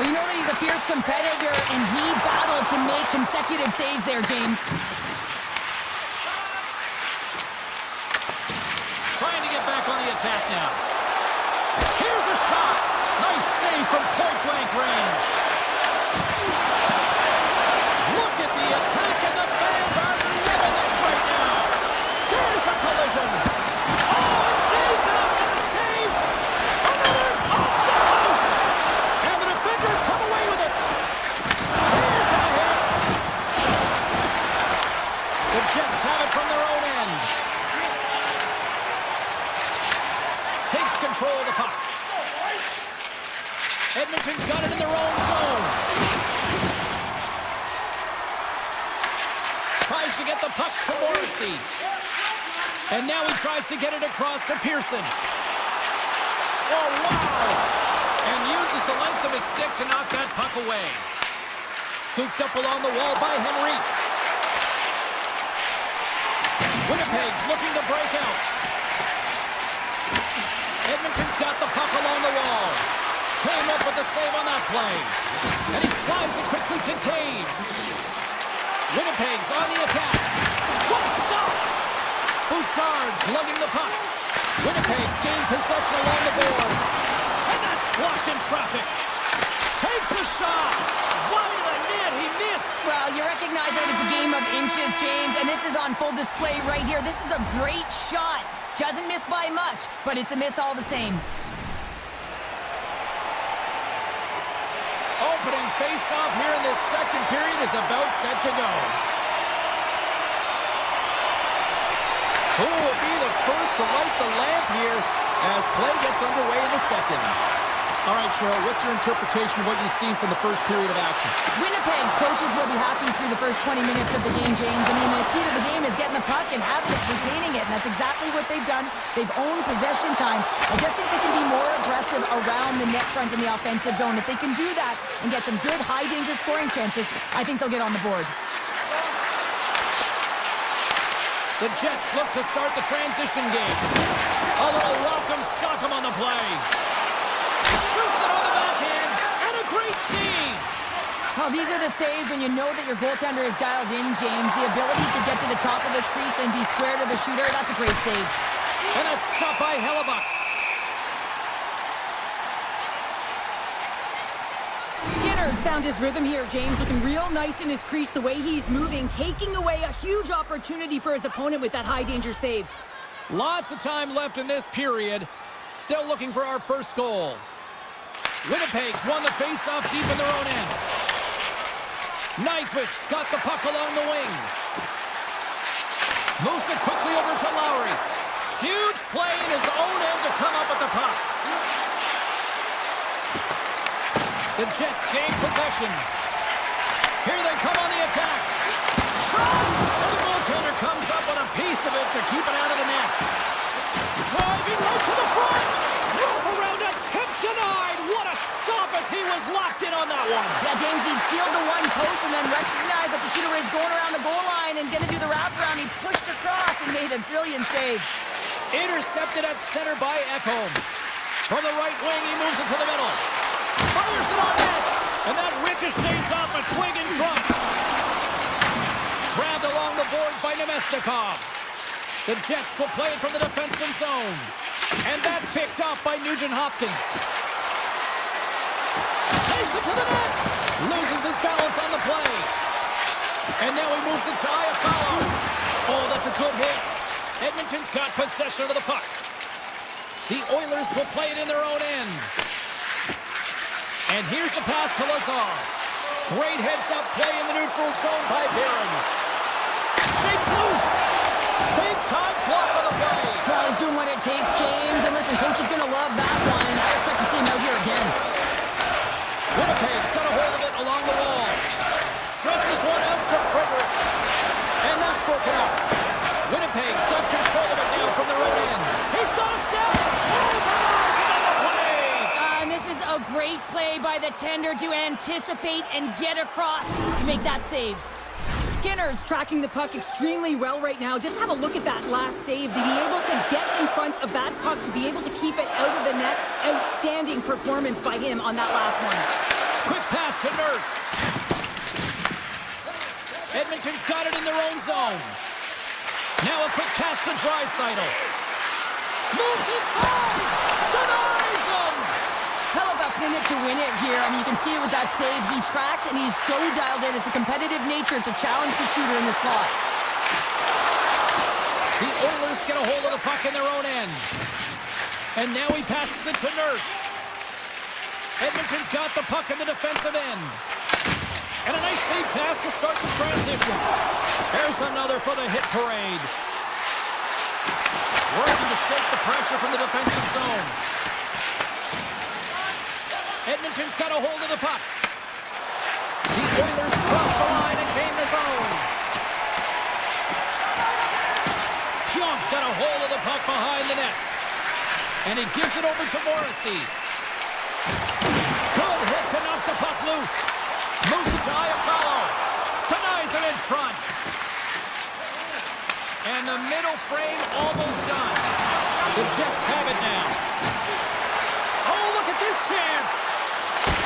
Well, you know that he's a fierce competitor, and he battled to make consecutive saves there, James. Trying to get back on the attack now. Here's a shot. Nice save from point-blank range. Look at the attack, and the fans are loving this right now. There's a collision. Oh, it stays up, and a save. Another off the post. And the defenders come away with it. Here's a hit. The Jets have it from their own end. Takes control of the puck. Edmonton's got it in their own zone. Tries to get the puck to Morrissey. And now he tries to get it across to Pearson. Oh, wow! And uses the length of his stick to knock that puck away. Scooped up along the wall by Henrique. Winnipeg's looking to break out. Edmonton's got the puck along the wall. Came up with the save on that play. And he slides it quickly to Taves. Winnipeg's on the attack. What a stop! Bouchard's lugging the puck. Winnipeg's gained possession along the boards. And that's blocked in traffic. Takes a shot. Wide of the net, he missed. Well, you recognize that it's a game of inches, James, and this is on full display right here. This is a great shot. Doesn't miss by much, but it's a miss all the same. Opening face-off here in this second period is about set to go. Who will be the first to light the lamp here as play gets underway in the second? All right, Cheryl, what's your interpretation of what you've seen from the first period of action? Winnipeg's coaches will be happy through the first 20 minutes of the game, James. I mean, the key to the game is getting the puck and having it, retaining it, and that's exactly what they've done. They've owned possession time. I just think they can be more aggressive around the net front in the offensive zone. If they can do that and get some good high-danger scoring chances, I think they'll get on the board. The Jets look to start the transition game. A little welcome sock 'em on the play. Shoots it on the backhand, and a great save. Well, these are the saves when you know that your goaltender is dialed in, James. The ability to get to the top of the crease and be square to the shooter, that's a great save. And a stop by Hellebuck. Skinner's found his rhythm here, James, looking real nice in his crease, the way he's moving, taking away a huge opportunity for his opponent with that high-danger save. Lots of time left in this period. Still looking for our first goal. Winnipeg's won the face-off deep in their own end. Nyquist's got the puck along the wing. Moves it quickly over to Lowry. Huge play in his own end to come up with the puck. The Jets gain possession. Here they come on the attack. Shot! And the goaltender comes up with a piece of it to keep it out of the net. Driving right to the front. Rope around a tip denied. What a stop as he was locked in on that one. Yeah, James, he'd sealed the one post and then recognized that the shooter was going around the goal line and going to do the wraparound. He pushed across and made a brilliant save. Intercepted at center by Ekholm. From the right wing, he moves it to the middle. Fires it on net. And that ricochets off a twig in front. Grabbed along the boards by Nemesnikov. The Jets will play it from the defensive zone. And that's picked up by Nugent-Hopkins. Takes it to the net. Loses his balance on the play. And now he moves it to Iafallo. Oh, that's a good hit. Edmonton's got possession of the puck. The Oilers will play it in their own end. And here's the pass to Lazar. Great heads-up play in the neutral zone by Barron. Shakes loose. Big-time block on the play. Well, he's doing what it takes, James. And listen, coach is going to love that one. I expect to see him out here again. Winnipeg's got a hold of it along the wall. Stretches one out to Frederick. And that's broken up. Winnipeg's got control of it now from their own end. He's got a step. And this is a great play by the tender to anticipate and get across to make that save. Skinner's tracking the puck extremely well right now. Just have a look at that last save. To be able to get in front of that puck, to be able to keep it out of the net. Outstanding performance by him on that last one. Quick pass to Nurse. Edmonton's got it in their own zone. Now a quick pass to Draisaitl. Moves inside. Denies him. Hellebuck's in it to win it here. I mean, you can see it with that save. He tracks, and he's so dialed in. It's a competitive nature to challenge the shooter in the slot. The Oilers get a hold of the puck in their own end. And now he passes it to Nurse. Edmonton's got the puck in the defensive end. And a nice lead pass to start the transition. There's another for the hit parade. Working to shake the pressure from the defensive zone. Edmonton's got a hold of the puck. The Oilers cross the line and gain the zone. Pionk's got a hold of the puck behind the net. And he gives it over to Morrissey. Good hit to knock the puck loose. Moves it to Iafallo. Denies it in front. And the middle frame almost done. The Jets have it now. Oh, look at this chance.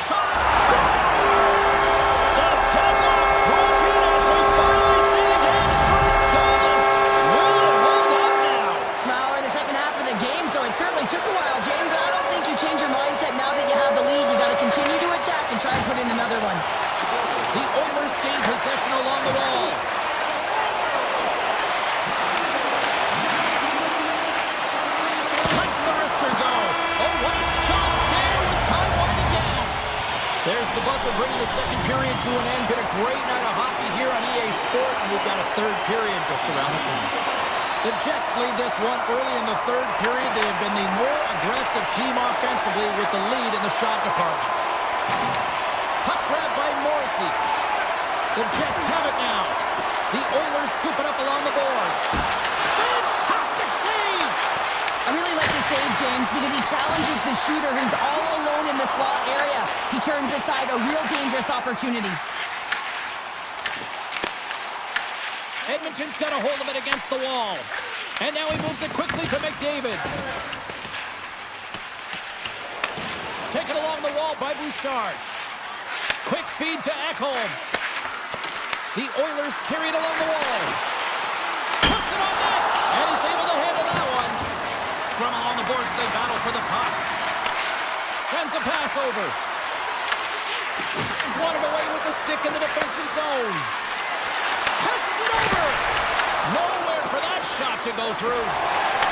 Shot. Scores! The deadlock broken as we finally see the game's first goal. Will it hold up now? Well, we're in the second half of the game, so it certainly took a while, James. I don't think you change your mindset now that you have the lead. You got to continue to attack and try and put in another one. The Oilers gain possession along the wall. Lets the wrister go. Oh, what a stop there with time winding down. There's the buzzer bringing the second period to an end. Been a great night of hockey here on EA Sports, and we've got a third period just around the corner. The Jets lead this one early in the third period. They have been the more aggressive team offensively with the lead in the shot department. Puck grab by Morrissey. The Jets have it now. The Oilers scoop it up along the boards. Fantastic save! I really like the save, James, because he challenges the shooter who's all alone in the slot area. He turns aside a real dangerous opportunity. Edmonton's got a hold of it against the wall. And now he moves it quickly to McDavid. Taken along the wall by Bouchard. Quick feed to Ekholm. The Oilers carry it along the wall. Puts it on net. And he's able to handle that one. Scrum along the boards as they battle for the puck. Sends a pass over. Swatted away with the stick in the defensive zone. Passes it over. Nowhere for that shot to go through.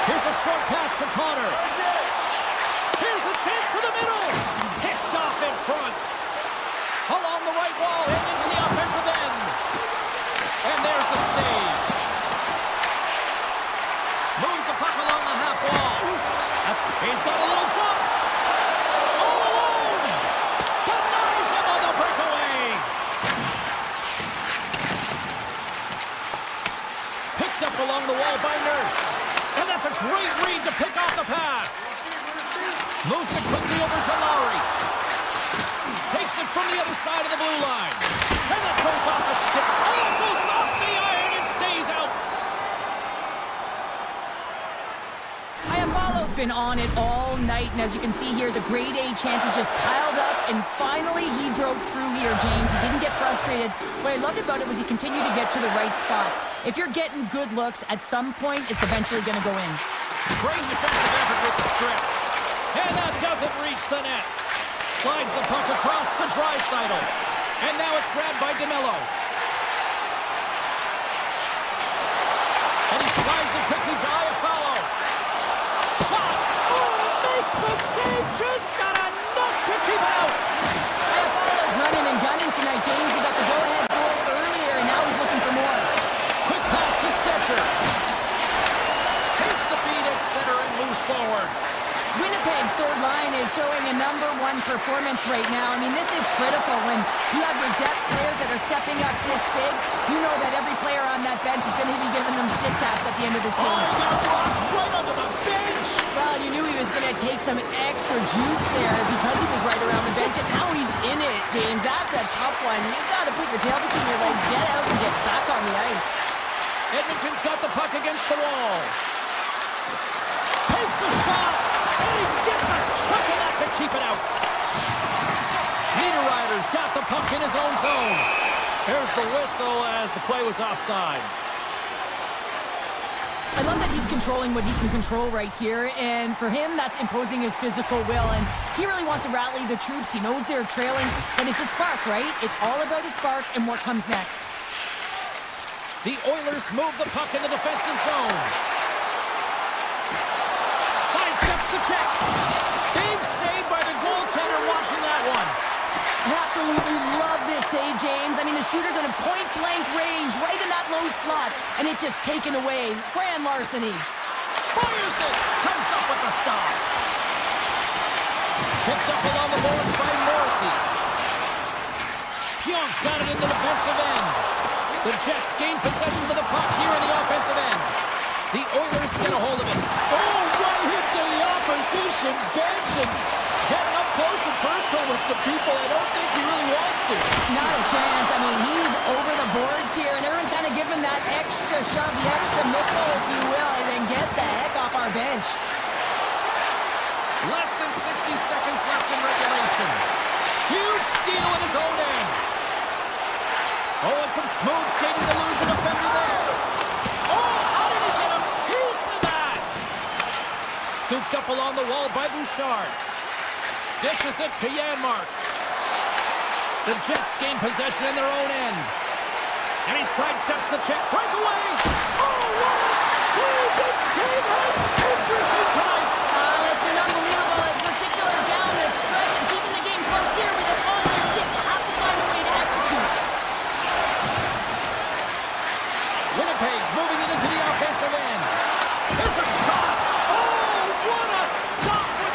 Here's a short pass to Connor. Here's a chance to the middle. Picked off in front. Along the right wall, heading into the offensive end. And there's the save. Moves the puck along the half wall. He's got a little jump. All alone. Denies him on the breakaway. Picked up along the wall by Nurse. And that's a great read to pick off the pass. Moves it quickly over to Lowry. Takes it from the other side of the blue line. And that goes off the stick. And that goes off the iron and stays out. Iafalo's been on it all night, and as you can see here, the grade A chances just piled up, and finally he broke through here, James. He didn't get frustrated. What I loved about it was he continued to get to the right spots. If you're getting good looks, at some point, it's eventually going to go in. Great defensive effort with the strip. And that doesn't reach the net. Slides the puck across to Draisaitl. And now it's grabbed by DeMello. And he slides it quickly to Iafalo. Shot! Oh, makes the save! Just got enough to keep it out! Iafalo's running and gunning tonight, James. He got the go-ahead goal earlier, and now he's looking for more. Quick pass to Stetcher. Takes the feed at center and moves forward. Winnipeg's third line is showing a #1 performance right now. I mean, this is critical when you have your depth players that are stepping up this big. You know that every player on that bench is going to be giving them stick taps at the end of this game. Oh, he got blocked right under the bench! Well, you knew he was going to take some extra juice there because he was right around the bench, and now he's in it, James. That's a tough one. You got to put your tail between your legs, get out, and get back on the ice. Edmonton's got the puck against the wall. Takes a shot, and he gets a chunk of that to keep it out. Niederreiter's got the puck in his own zone. Here's the whistle as the play was offside. I love that he's controlling what he can control right here, and for him, that's imposing his physical will, and he really wants to rally the troops. He knows they're trailing, but it's a spark, right? It's all about a spark and what comes next. The Oilers move the puck in the defensive zone. Sidesteps the check. Big save by the goaltender watching that one. I absolutely love this save, James. I mean, the shooter's in a point-blank range right in that low slot, and it's just taken away. Grand larceny. Fires it. Comes up with the stop. Picked up along the boards by Morrissey. Pionk's got it in the defensive end. The Jets gain possession of the puck here in the offensive end. The Oilers get a hold of it. Oh, right hit to the opposition bench and getting up close and personal with some people I don't think he really wants to. Not a chance. I mean, he's over the boards here, and everyone's kind of giving that extra shove, the extra missile, if you will, and then get the heck off our bench. Less than 60 seconds left in regulation. Huge steal in his own end. Oh, and some smooth skating to lose the defender there. Oh, how did he get a piece of that? Scooped up along the wall by Bouchard. Dishes it to Janmark. The Jets gain possession in their own end. And he sidesteps the check. Breakaway! Oh, what a save! This game has everything tonight! It's been unbelievable, in particular down the stretch, and keeping the game close here with it on your stick. You have to find a way to execute. Winnipeg's moving it into the offensive end. There's a shot! Oh, what a stop with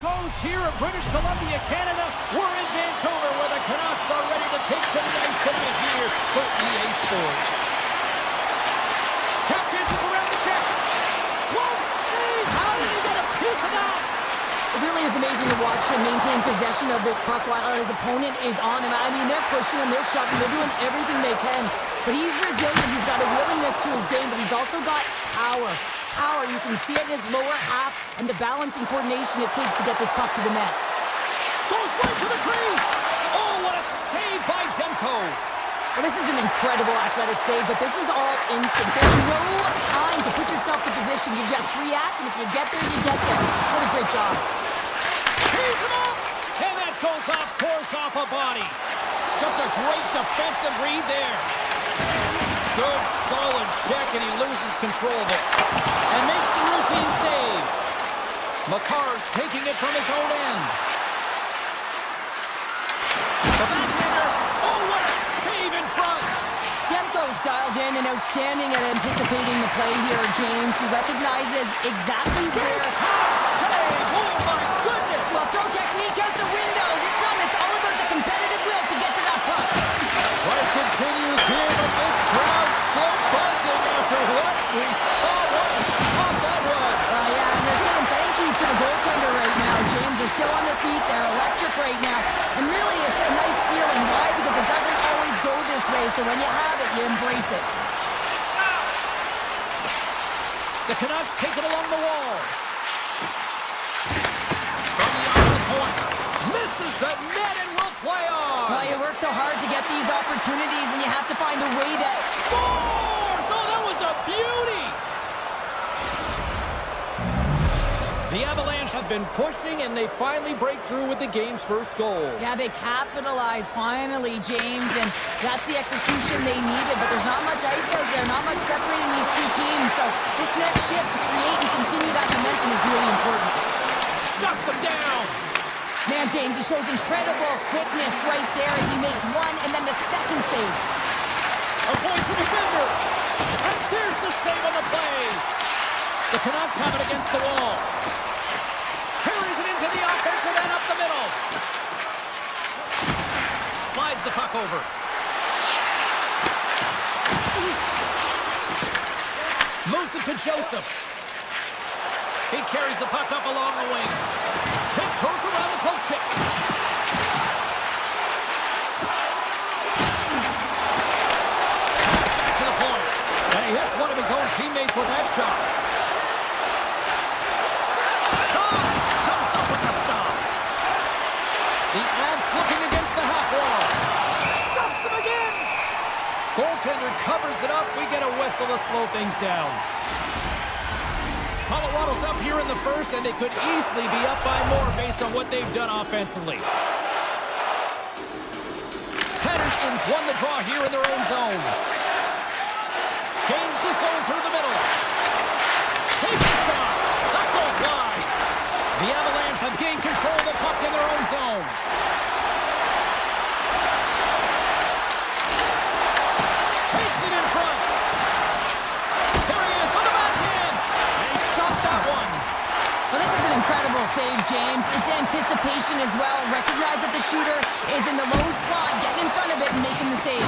Coast here in British Columbia, Canada. We're in Vancouver where the Canucks are ready to take to the ice tonight here for EA Sports. Tap dances around the check. Close save. How did he get a piece of that? It really is amazing to watch him maintain possession of this puck while his opponent is on him. I mean, they're pushing him, they're shoving, they're doing everything they can. But he's resilient, he's got a willingness to his game, but he's also got power. Power, you can see it in his lower half and the balance and coordination it takes to get this puck to the net. Goes right to the crease. Oh, what a save by Demko. Well, this is an incredible athletic save, but this is all instinct. There's no time to put yourself to position. You just react, and if you get there, you get there. What a great job. He's him up! And that goes off course off a body. Just a great defensive read there. Good, solid check, and he loses control of it. And makes the routine save. Makar's taking it from his own end. The backhander. Oh, what a save in front. Demko's dialed in and outstanding at anticipating the play here, James. He recognizes exactly where... Save! Oh, my goodness! Well, throw technique out the window. This time it's all about the competitive will to get to that puck. Play continues here, but this crowd still buzzing after what we saw. What a spot that was! Yeah, and they're saying thank you to the goaltender right now, James. They're still on their feet. They're electric right now. And really, it's a nice feeling. Why? Because it doesn't always go this way, so when you have it, you embrace it. The Canucks take it along the wall. From the opposite point. Misses the net and will play on. Well, you work so hard to get these opportunities, and you have to find a way to... Scores! Oh, that was a beauty! The Avalanche have been pushing, and they finally break through with the game's first goal. Yeah, they capitalize finally, James, and that's the execution they needed, but there's not much ice out there, not much separating these two teams, so this next shift to create and continue that momentum is really important. Shuts them down! Man, James, he shows incredible quickness right there as he makes one and then the second save. Avoids the defender, and there's the save on the play. The Canucks have it against the wall. Carries it into the offensive end up the middle. Slides the puck over. Moves it to Joseph. He carries the puck up along the wing. Tiptoes around the poke check. Back to the point. And he hits one of his own teammates with that shot. The Avs looking against the half wall. Stuffs them again. Goaltender covers it up. We get a whistle to slow things down. Colorado's up here in the first, and they could easily be up by more based on what they've done offensively. Henderson's won the draw here in their own zone. Gains the zone through the middle. Takes a shot. That goes wide. The Avalanche have gained control of the puck in their own zone. Takes it in front. There he is on the backhand. And he stopped that one. Well, this is an incredible save, James. It's anticipation as well. Recognize that the shooter is in the low slot, getting in front of it and making the save.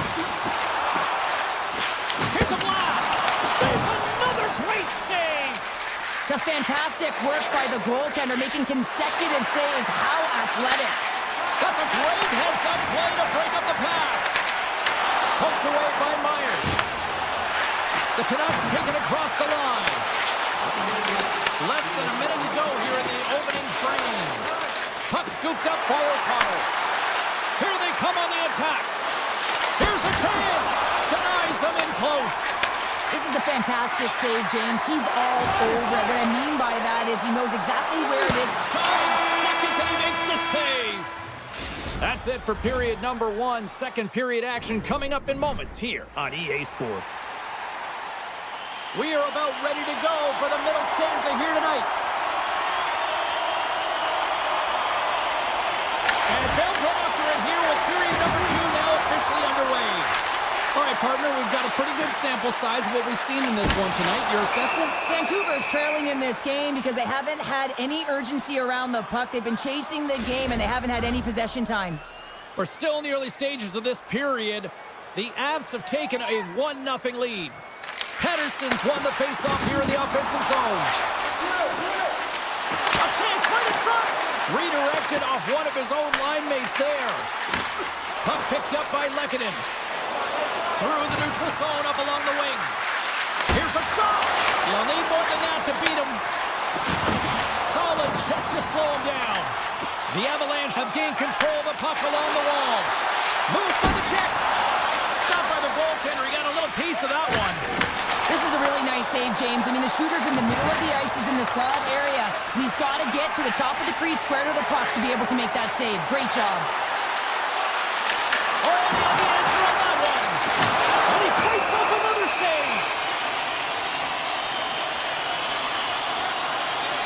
Here's a blast. There's another great save. Just fantastic work by the goaltender, making consecutive saves. How athletic. That's a great heads-up play to break up the pass. Poked away by Myers. The Canucks take it across the line. Less than a minute to go here in the opening frame. Puck scooped up by O'Connell. Here they come on the attack. Here's a chance. Denies them in close. This is a fantastic save, James. He's all over it. What I mean by that is he knows exactly where it is. 5 seconds and he makes the save. That's it for period number 1. Second period action coming up in moments here on EA Sports. We are about ready to go for the middle stanza here tonight. And they'll go after it here with period number 2 now officially underway. All right, partner, we've got a pretty good sample size of what we've seen in this one tonight. Your assessment? Vancouver's trailing in this game because they haven't had any urgency around the puck. They've been chasing the game, and they haven't had any possession time. We're still in the early stages of this period. The Avs have taken a 1-0 lead. Pettersson's won the faceoff here in the offensive zone. A chance right in front. Redirected off one of his own line mates there. Puck picked up by Lehkonen. Through the neutral zone up along the wing. Here's a shot. You'll need more than that to beat him. Solid check to slow him down. The Avalanche have gained control of the puck along the wall. Moves by the check. Stopped by the goaltender. He got a little piece of that one. This is a really nice save, James. I mean, the shooter's in the middle of the ice. He's in the slot area. And he's got to get to the top of the crease, square to the puck to be able to make that save. Great job. Oh, the answer on that one. And he fights off another save.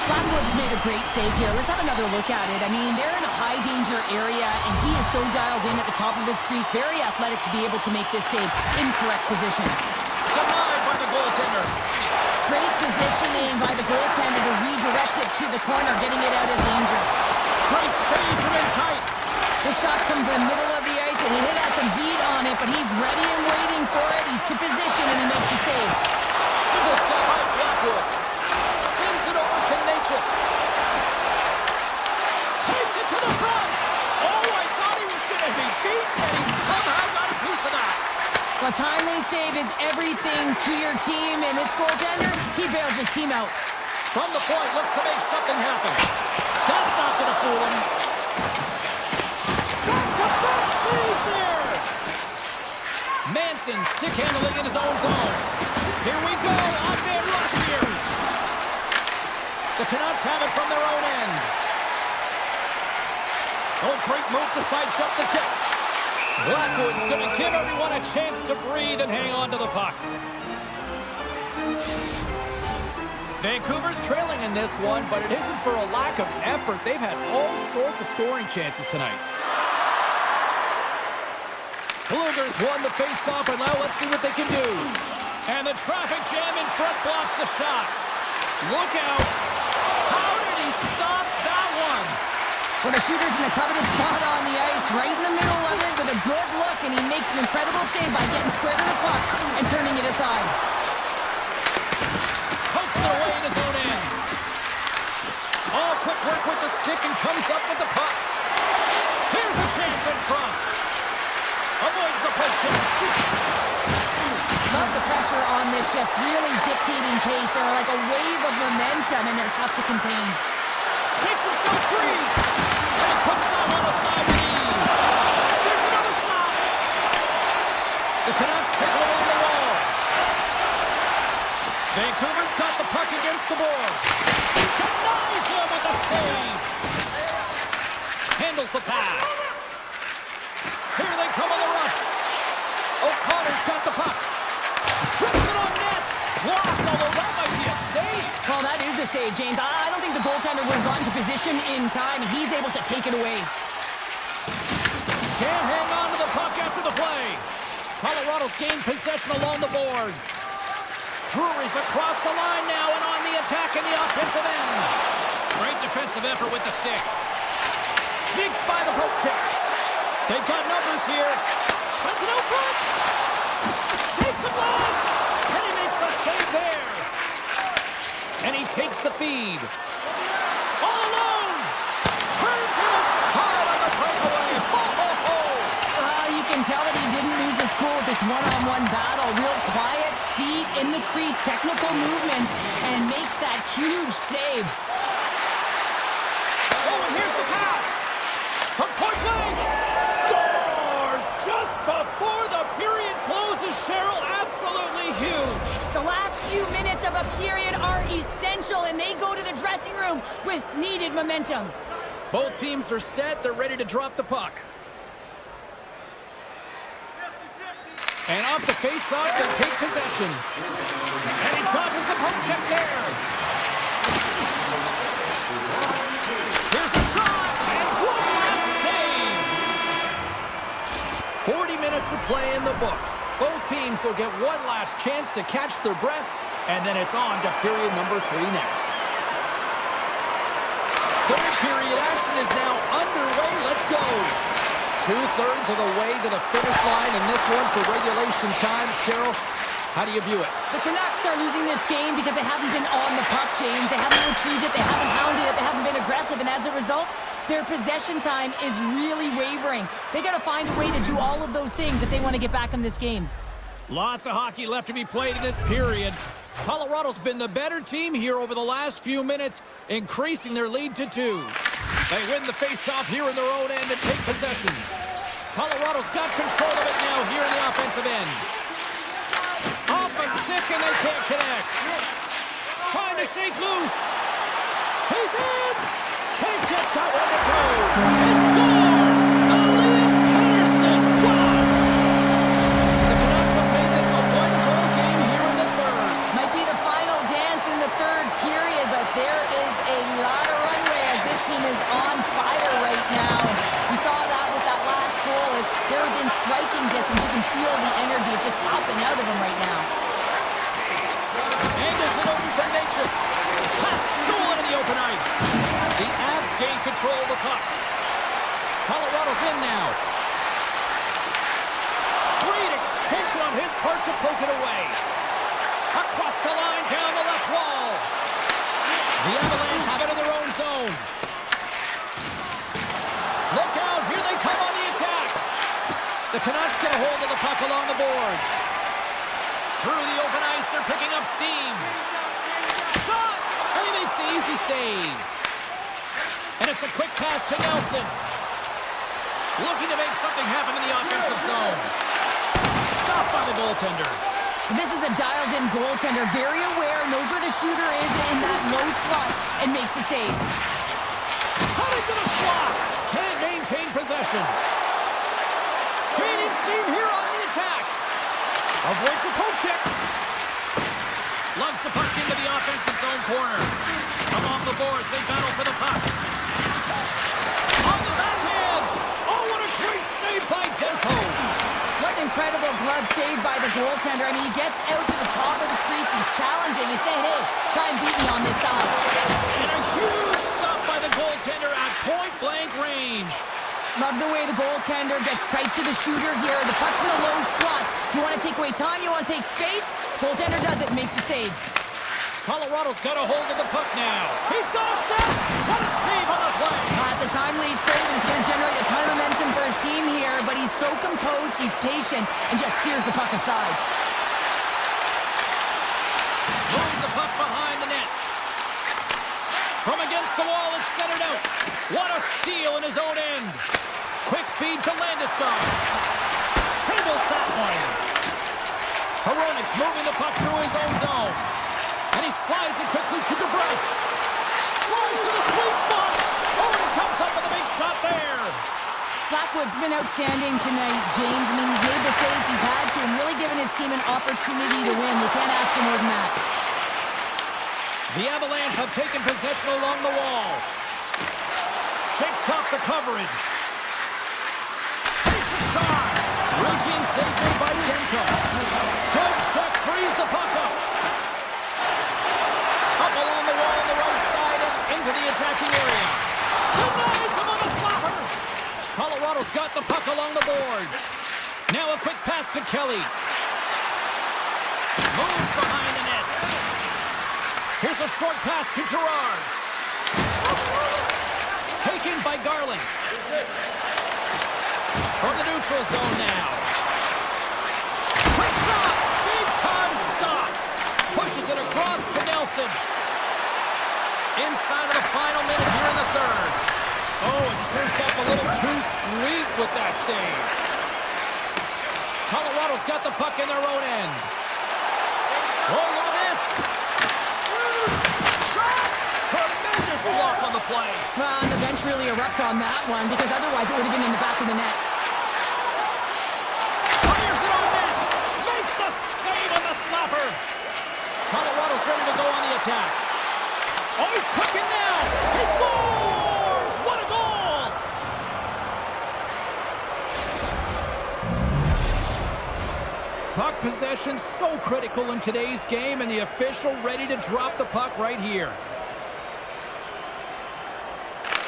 Blackwood's made a great save here. Let's have another look at it. I mean, they're in a high-danger area, and he is so dialed in at the top of his crease. Very athletic to be able to make this save. Incorrect position. Denied by the goaltender. Great positioning by the goaltender to redirect it to the corner, getting it out of danger. Great save from in tight. The shots come from the middle of the ice, and he has some heat on it, but he's ready and waiting for it. He's to position, and he makes the save. Single step by Blackwood. Sends it over to Natchez. Takes it to the front. Oh, I thought he was going to be beaten, and he somehow got a piece of that. A timely save is everything to your team, and this goaltender, he bails his team out. From the point, looks to make something happen. That's not going to fool him. Back-to-back saves there. Manson stick handling in his own zone. Here we go, on-man rush here. The Canucks have it from their own end. Oh, great move to sidestep the check. Blackwood's going to give everyone a chance to breathe and hang on to the puck. Vancouver's trailing in this one, but it isn't for a lack of effort. They've had all sorts of scoring chances tonight. Bluegers won the face-off, and now let's see what they can do. And the traffic jam in front blocks the shot. Look out. How did he stop that one? Well, the shooter's in a coveted spot on the ice, right in the middle of it with a good look, and he makes an incredible save by getting square to the puck and turning it aside. Pokes it away in his own end. All quick work with the stick and comes up with the puck. Here's a chance in front. Avoids the poke check. Love the pressure on this shift, really dictating pace. They're like a wave of momentum, and they're tough to contain. Shakes himself free. And he puts that one aside with ease. There's another stop. The Canucks take it along the wall. Vancouver's got the puck against the boards. Denies him with the save. Handles the pass. Here they come on the rush. O'Connor's got the puck. Trips it on net. Blocked, although that might be a save. Well, that is a save, James. I don't think the goaltender would have gotten to position in time. He's able to take it away. Can't hang on to the puck after the play. Colorado's gained possession along the boards. Drury's across the line now and on the attack in the offensive end. Great defensive effort with the stick. Sneaks by the poke check. They've got numbers here. Sends it out front. Takes the blast. And he makes the save there. And he takes the feed. All alone. Turns it aside on the breakaway. Ho, ho, ho. You can tell that he didn't lose his cool with this one-on-one battle. Real quiet, feet in the crease, technical movements, and makes that huge save. Oh, and here's the pass. From point blank. Scores just before the period closes, Cheryl. Absolutely huge. The last few minutes of a period are essential, and they go to the dressing room with needed momentum. Both teams are set. They're ready to drop the puck. And off the face-off, they take possession. And he dodges the poke check there. Here's a shot, and one last save. 40 minutes of play in the books. Both teams will get one last chance to catch their breaths, and then it's on to period number 3 next. Third period action is now underway. Let's go. 2/3 of the way to the finish line in this one for regulation time. Cheryl, how do you view it? The Canucks are losing this game because they haven't been on the puck, James. They haven't retrieved it. They haven't hounded it. They haven't been aggressive. And as a result, their possession time is really wavering. They got to find a way to do all of those things if they want to get back in this game. Lots of hockey left to be played in this period. Colorado's been the better team here over the last few minutes, increasing their lead to 2. They win the face-off here in their own end and take possession. Colorado's got control of it now here in the offensive end. Off a stick and they can't connect. Trying to shake loose. He's in! Can't get that one to go. He scores! Elias Pettersson! Wow! The Canucks have made this a one-goal game here in the third. Might be the final dance in the third period, but there is a lot of runway as this team is on fire right now. We saw that with that last goal as they're within striking distance. You can feel the energy. It's just popping out of them right now. Anderson over to Natchez. Pass stolen in the open ice. The Avs gain control of the puck. Colorado's in now. Great extension on his part to poke it away. Across the line, down the left wall. The Avalanche have it in their own zone. Look out, here they come on the attack. The Canucks get a hold of the puck along the boards. Through the open ice, they're picking up steam. Shot! And he makes the easy save. And it's a quick pass to Nelson. Looking to make something happen in the offensive zone. Stopped by the goaltender. This is a dialed-in goaltender, very aware, knows where the shooter is in that low slot, and makes the save. Coming to the slot. Can't maintain possession. Gaining steam here on the attack. Avoids the poke check. Lugs the puck into the offensive zone corner. Along the boards, they battle for the puck. On the backhand. Oh, what a great save by Demko. What an incredible glove save by the goaltender. I mean, he gets out to the top of his crease. He's challenging. He's saying, hey, try and beat me on this side. And a huge stop by the goaltender at point-blank range. Love the way the goaltender gets tight to the shooter here. The puck's in the low slot. You want to take away time, you want to take space. Goaltender does it, makes the save. Colorado's got a hold of the puck now. He's got a step. What a save on the play. It's a timely save, and it's going to generate a ton of momentum for his team here, but he's so composed, he's patient, and just steers the puck aside. Moves the puck behind the net. From against the wall, it's centered out. What a steal in his own end. Quick feed to Landeskog. Handles that one. Hronik's moving the puck through his own zone. And he slides it quickly to DeBrusque. Drives to the sweet spot. Oh, and he comes up with a big stop there. Blackwood's been outstanding tonight, James. I mean, he's made the saves he's had to and really given his team an opportunity to win. You can't ask for more than that. The Avalanche have taken possession along the wall. Shakes off the coverage. Takes a shot. Routine save made by Demko. Good check, frees the puck up. Up along the wall on the right side and into the attacking area. Denies him on the slapper. Colorado's got the puck along the boards. Now a quick pass to Kelly. Moves behind the net. Here's a short pass to Girard. Taken by Garland. From the neutral zone now. Quick shot! Big time stop! Pushes it across to Nelson. Inside of the final minute here in the third. Oh, it screws up a little too sweet with that save. Colorado's got the puck in their own end. Oh, look at this! Tremendous block on the play. Well, and the bench really erupts on that one because otherwise it would have been in the back of the net. Fires it on net. Makes the save on the slapper. Colorado's ready to go on the attack. Oh, he's cooking now. He scores! What a goal! Puck possession so critical in today's game, and the official ready to drop the puck right here.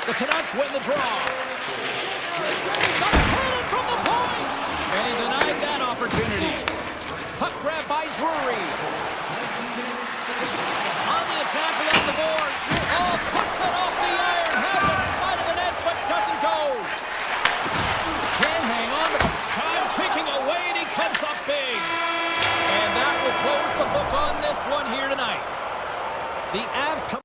The Canucks win the draw. The cannon from the point! And he denied that opportunity. Puck grab by Drury. On the attack along the boards. Oh, puts that off the iron. Has the side of the net, but doesn't go. Can't hang on. Time ticking away, and he comes up big. And that will close the book on this one here tonight. The Avs come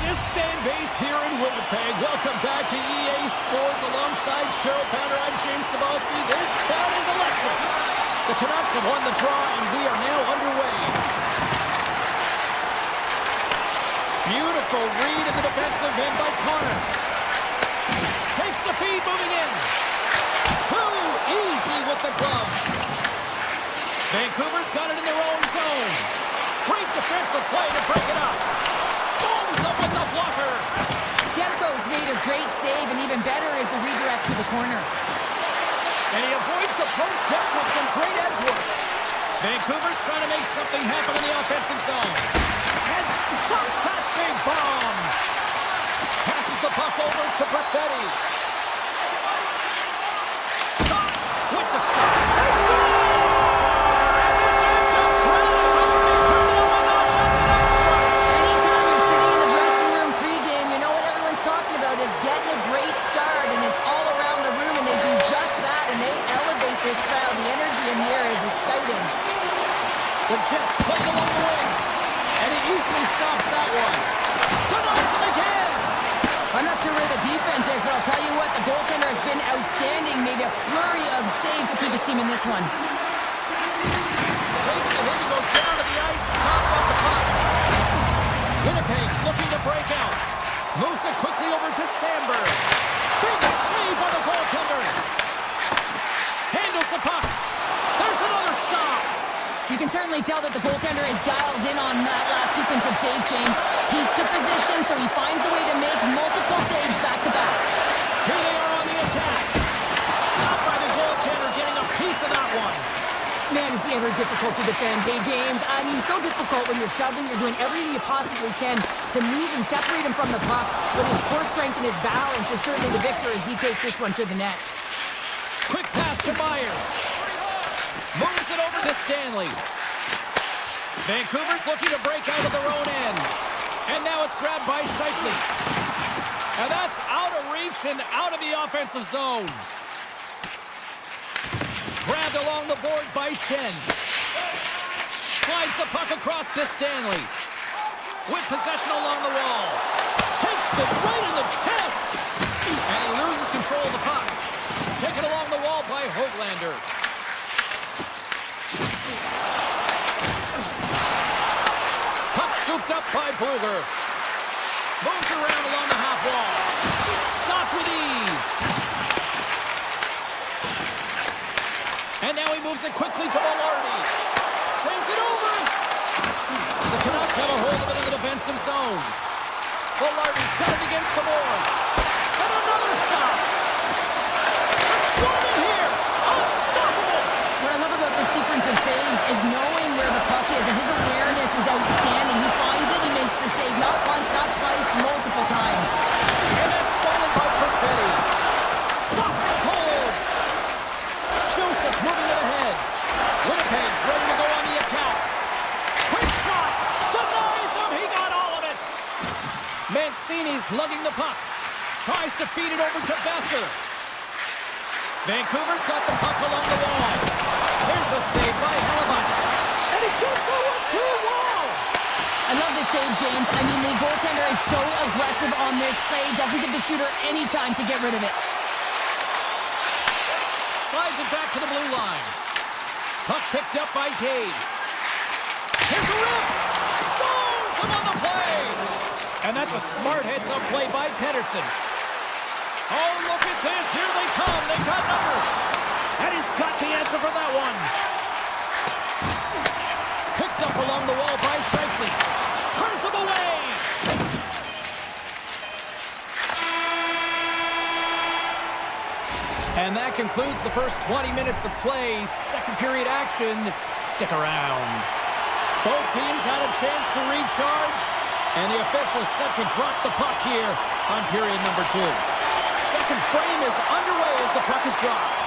biggest fan base here in Winnipeg. Welcome back to EA Sports alongside Cheryl Pounder. I'm James Cybulski. This town is electric. The Canucks have won the draw, and we are now underway. Beautiful read in the defensive end by Connor. Takes the feed, moving in. Too easy with the glove. Vancouver's got it in their own zone. Great defensive play to break it up. Stones up with the blocker. Demko's made a great save, and even better is the redirect to the corner. And he avoids the poke check with some great edge work. Vancouver's trying to make something happen in the offensive zone. And stops that big bomb. Passes the puck over to Perfetti. Shot with the stop. They score! And this empty crowd is already turned up a notch after that strike. Anytime you're sitting in the dressing room pregame, you know what everyone's talking about is getting a great start, and it's all around the room, and they do just that, and they elevate this crowd. The energy in here is exciting. The Jets play along the wing, and he easily stops that one. Denies him again. I'm not sure where the defense is, but I'll tell you what, the goaltender has been outstanding, made a flurry of saves to keep his team in this one. Takes a hit, he goes down to the ice, toss up the puck. Winnipeg's looking to break out. Moves it quickly over to Sandberg. Big save by the goaltender. Handles the puck. There's another stop. You can certainly tell that the goaltender is dialed in on that last sequence of saves, James. He's to position, so he finds a way to make multiple saves back-to-back. Here they are on the attack. Stopped by the goaltender, getting a piece of that one. Man, is he ever difficult to defend. Hey, James, I mean, so difficult when you're shoving. You're doing everything you possibly can to move and separate him from the puck. But his core strength and his balance is certainly the victor as he takes this one to the net. Quick pass to Myers. Moves it over to Stanley. Vancouver's looking to break out of their own end. And now it's grabbed by Scheifele. And that's out of reach and out of the offensive zone. Grabbed along the boards by Shen. Slides the puck across to Stanley. With possession along the wall. Takes it right in the chest. And he loses control of the puck. Taken along the wall by Höglander. Puck scooped up by Bluger. Moves around along the half wall. Stopped with ease. And now he moves it quickly to Velarde. Sends it over. The Canucks have a hold of it in the defensive zone. Velarde's got it against the boards. And another stop. Short in here. Unstoppable. What I love about this sequence of saves is knowing where the puck is, and his awareness is outstanding. He finds it, he makes the save, not once, not twice, multiple times. And that's stolen by Perfetti. Stops it cold. Joseph's moving it ahead. Winnipeg's ready to go on the attack. Quick shot. Denies him. He got all of it. Mancini's lugging the puck. Tries to feed it over to Besser. Vancouver's got the puck along the wall. There's a save by Hellebuck. And he gets that one to the wall. I love this save, James. I mean, the goaltender is so aggressive on this play. Doesn't give the shooter any time to get rid of it. Slides it back to the blue line. Puck picked up by Taves. Here's a rip. Stones him on the play. And that's a smart heads-up play by Pettersson. Oh, look at this. Here they come. They've got numbers. And he's got the answer for that one. Picked up along the wall by Scheifele. Turns him away. And that concludes the first 20 minutes of play. Second period action. Stick around. Both teams had a chance to recharge. And the officials set to drop the puck here on period number 2. Second frame is underway as the puck is dropped.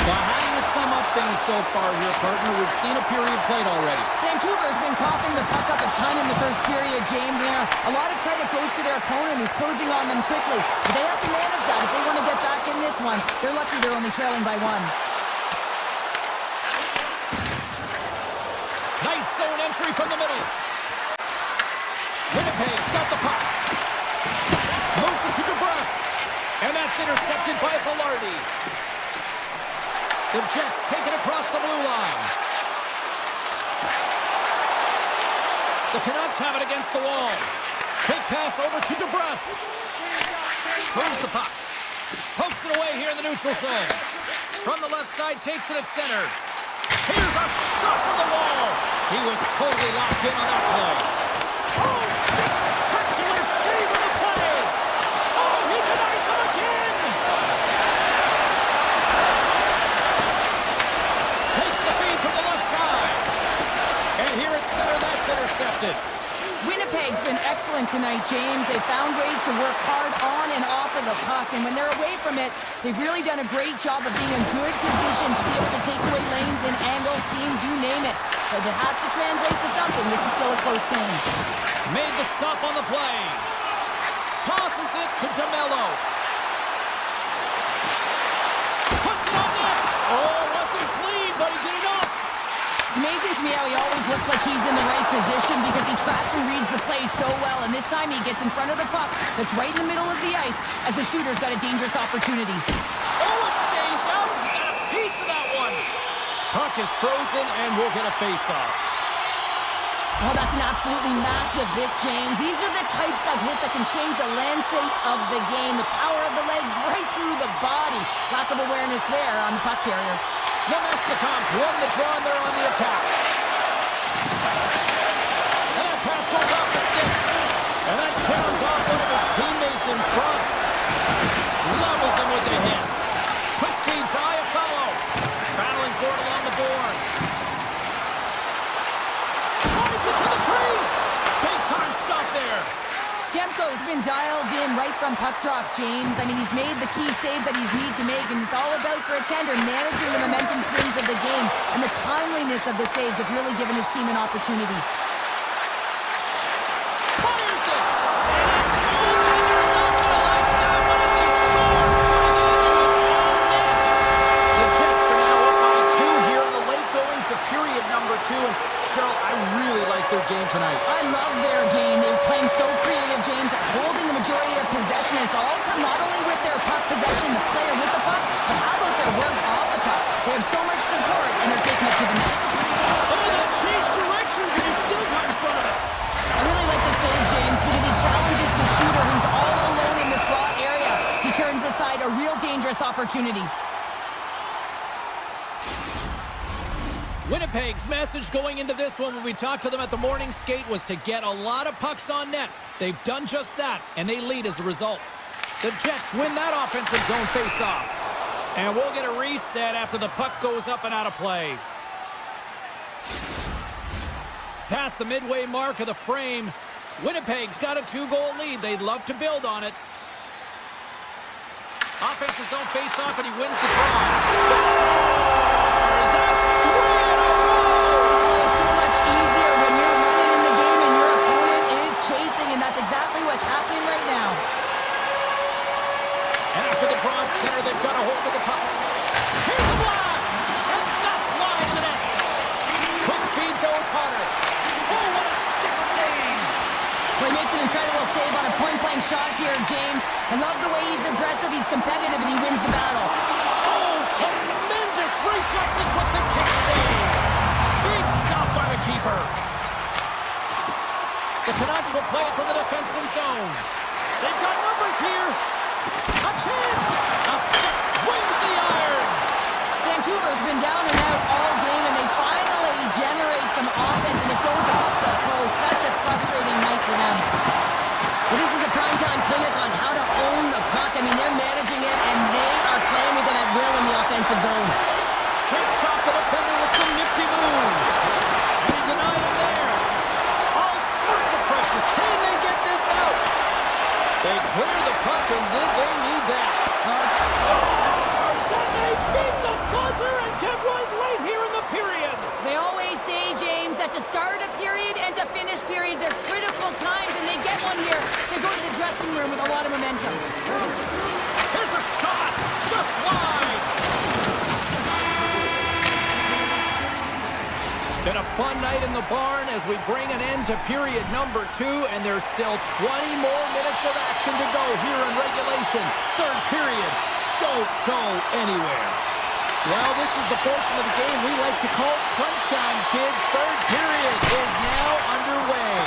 Now, how do you sum up things so far here, partner? We've seen a period played already. Vancouver's been coughing the puck up a ton in the first period, James. And a lot of credit goes to their opponent who's closing on them quickly. But they have to manage that. If they want to get back in this one, they're lucky they're only trailing by 1. Nice zone entry from the middle. Winnipeg's got the puck. intercepted by Velarde. The Jets take it across the blue line. The Canucks have it against the wall. Quick pass over to DeBrusque. Moves the puck. Pokes it away here in the neutral zone. From the left side, takes it at center. Here's a shot from the wall. He was totally locked in on that play. Oh, spectacular save on the play. Oh, he denies him again. Takes the feed from the left side. And here at center, that's intercepted. Winnipeg's been excellent tonight, James. They found ways to work hard on and off of the puck, and when they're away from it, they've really done a great job of being in good position to be able to take away lanes and angles, seams, you name it. But it has to translate to something. This is still a close game. Made the stop on the play. Tosses it to DeMello. Puts it on net. Oh, wasn't clean, but he did enough. It's amazing to me how he always looks like he's in the right position because he tracks and reads the play so well. And this time he gets in front of the puck that's right in the middle of the ice as the shooter's got a dangerous opportunity. Oh, it stays out. He got a piece of that one. Puck is frozen and we'll get a face-off. Oh, that's an absolutely massive hit, James. These are the types of hits that can change the landscape of the game. The power of the legs right through the body. Lack of awareness there on the puck carrier. The Mesticons won the draw and they're on the attack. And that pass goes off the stick. And that carries off one of his teammates in front. Levels him with the hit. Quick feed by a fellow. Battling for it along the boards. Drives it to the crease. Big time stop there. Demko's been dialed in right from puck drop, James. I mean, he's made the key saves that he's need to make, and it's all about for a tender managing the momentum swings of the game, and the timeliness of the saves have really given his team an opportunity. Fires it! And his goaltender's not going to like that one as he scores, putting it into his own net. The Jets are now up by 2 here in the late goings of period number 2, and Cheryl, I really like their game tonight. I love their game. They're playing so creative, James, holding the majority of possession. It's all come not only with their puck possession, the player with the puck, but how about their work off the puck? They have so much support, and they're taking it to the net. Oh, that changed directions, and he still got in front of it. I really like the save, James, because he challenges the shooter who's all alone in the slot area. He turns aside a real dangerous opportunity. Winnipeg's message going into this one when we talked to them at the morning skate was to get a lot of pucks on net. They've done just that, and they lead as a result. The Jets win that offensive zone face-off. And we'll get a reset after the puck goes up and out of play. Past the midway mark of the frame, Winnipeg's got a 2-goal lead. They'd love to build on it. Offensive zone face-off, and he wins the draw. Scores! That's 3 in a row! It's so much easier when you're running in the game and your opponent is chasing, and that's exactly what's happening right now. And after the draw at center, they've got a hold of the puck. Here's the blast! And that's wide in the net. Quick feed to O'Connor. Oh, what a stick save! Well, he makes an incredible save on a point-blank shot here, James. I love the way he's aggressive, he's competitive, and he wins the battle. Oh, tremendous reflexes with the kick save. Big stop by the keeper. The Canucks will play from the defensive zone. They've got numbers here. A chance. A fit wins the iron. Vancouver's been down and out all game, and they finally generate some offense, and it goes off the post. Such a frustrating night for them. Well, this is a primetime clinic on how to own the puck. I mean, they're managing it, and they are playing with it at will in the offensive zone. Shakes off the defender with some nifty moves. And he denied him there. All sorts of pressure. Can they get this out? They clear the puck, and did they need that? Scores! And they beat the buzzer and get right here in the period. They always say, James, that to start a period and to finish periods are critical times, and they get one here. They go to the dressing room with a lot of momentum. Here's a shot, just wide. Been a fun night in the barn as we bring an end to period number 2, and there's still 20 more minutes of action to go here in regulation. Third period. Don't go anywhere. Well, this is the portion of the game we like to call crunch time, kids. Third period is now underway.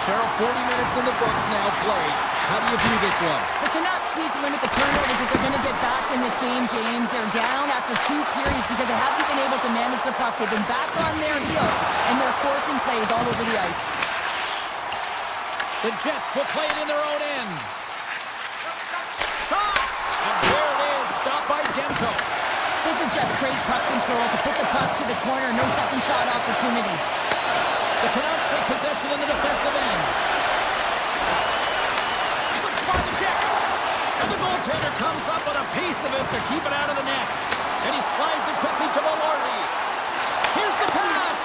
Cheryl, 40 minutes in the books now played. How do you view this one? The Canucks need to limit the turnovers if they're going to get back in this game, James. They're down after 2 periods because they haven't been able to manage the puck. They've been back on their heels, and they're forcing plays all over the ice. The Jets will play it in their own end. Shot! And there it is, stopped by Demko. This is just great puck control to put the puck to the corner. No second shot opportunity. The Canucks take possession in the defensive end. Slips by the check. And the goaltender comes up with a piece of it to keep it out of the net. And he slides it quickly to Malordy. Here's the pass.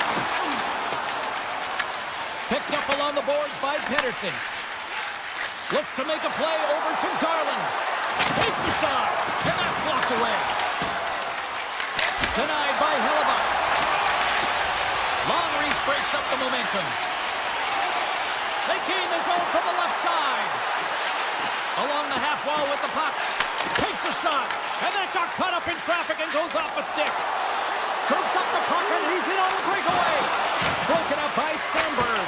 Picked up along the boards by Pedersen. Looks to make a play over to Garland. Takes a shot. And that's blocked away. Denied by Hellebuck. Long reach breaks up the momentum. They gain the zone from the left side. Along the half wall with the puck. Takes a shot. And that got caught up in traffic and goes off a stick. Scoops up the puck and he's in on the breakaway. Broken up by Sandberg.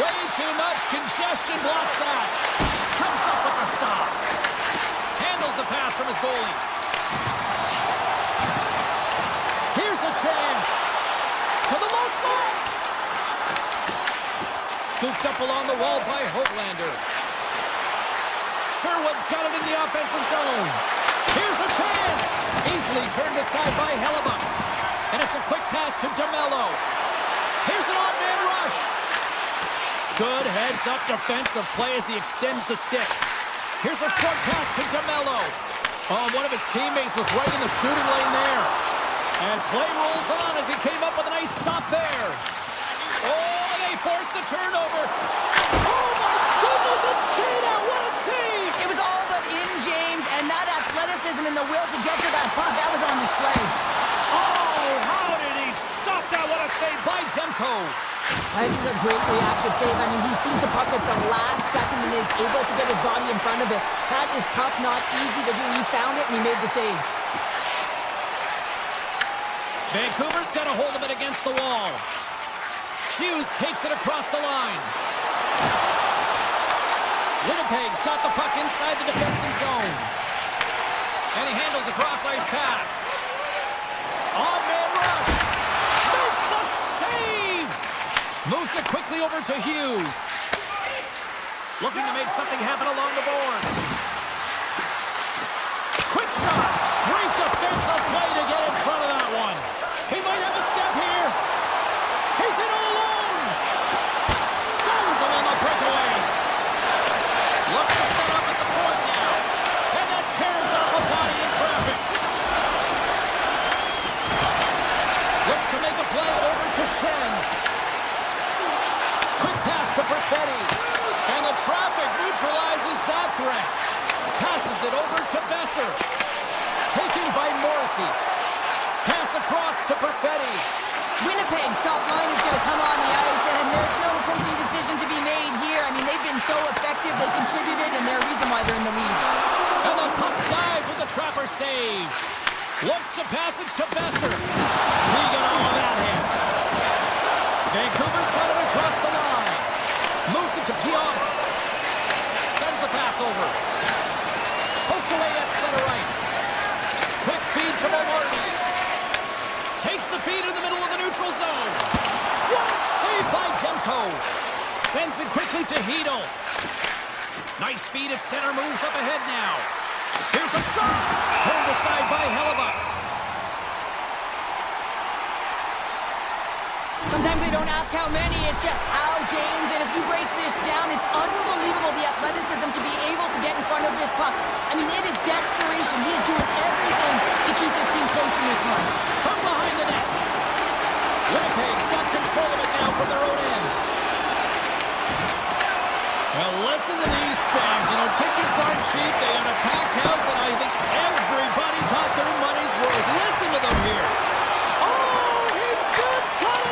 Way too much congestion blocks that. Comes up with the stop. Handles the pass from his goalie. Here's a chance. To the low slot. Scooped up along the wall by Hoglander. Sherwood's got it in the offensive zone. Here's a chance. Easily turned aside by Hellebuck. And it's a quick pass to DeMello. Here's an on-man rush. Good heads-up defensive play as he extends the stick. Here's a short pass to DeMello. Oh, one of his teammates was right in the shooting lane there. And play rolls on as he came up with a nice stop there. Oh, and they forced the turnover. Oh, my goodness, it stayed out. What a save. It was all but in, James, and that athleticism and the will to get to that puck, that was on display. Oh, how did he stop that? What a save by Demko. This is a great reactive save. I mean, he sees the puck at the last second and is able to get his body in front of it. That is tough, not easy to do. He found it and he made the save. Vancouver's got a hold of it against the wall. Hughes takes it across the line. Winnipeg's got the puck inside the defensive zone. And he handles the cross-ice pass. On-man rush. Makes the save. Moves it quickly over to Hughes. Looking to make something happen along the boards. Quick shot. Great defensive play to get in front of that one. He might have a step here. He's in all alone. Stones him on the breakaway. Looks to set up at the point now. And that tears off a body in traffic. Looks to make a play over to Shen. Quick pass to Perfetti. And the traffic neutralizes that threat. Passes it over to Besser. Taken by Morrissey. Pass across to Perfetti. Winnipeg's top line is going to come on the ice, and there's no coaching decision to be made here. I mean, they've been so effective, they contributed, and they're a reason why they're in the lead. And the puck dies with the Trapper save. Looks to pass it to Besser. He got all of that hit. Vancouver's got it across the line. Moves it to Pionk. Sends the pass over. Poked away at center ice. Quick feed to Malordy. Takes the feed in the middle of the neutral zone. What a save by Demko. Sends it quickly to Hedel. Nice feed at center, moves up ahead now. Here's a shot. Turned aside by Hellebuck. Sometimes they don't ask how many, it's just how, James. And if you break this down, it's unbelievable the athleticism to be able to get in front of this puck. I mean, it is desperation. He is doing everything to keep his team close in this one. From behind the net. Winnipeg's got control of it now from their own end. Well, listen to these fans. You know, tickets aren't cheap. They got a packed house, and I think everybody got their money's worth. Listen to them here. Oh, he just got it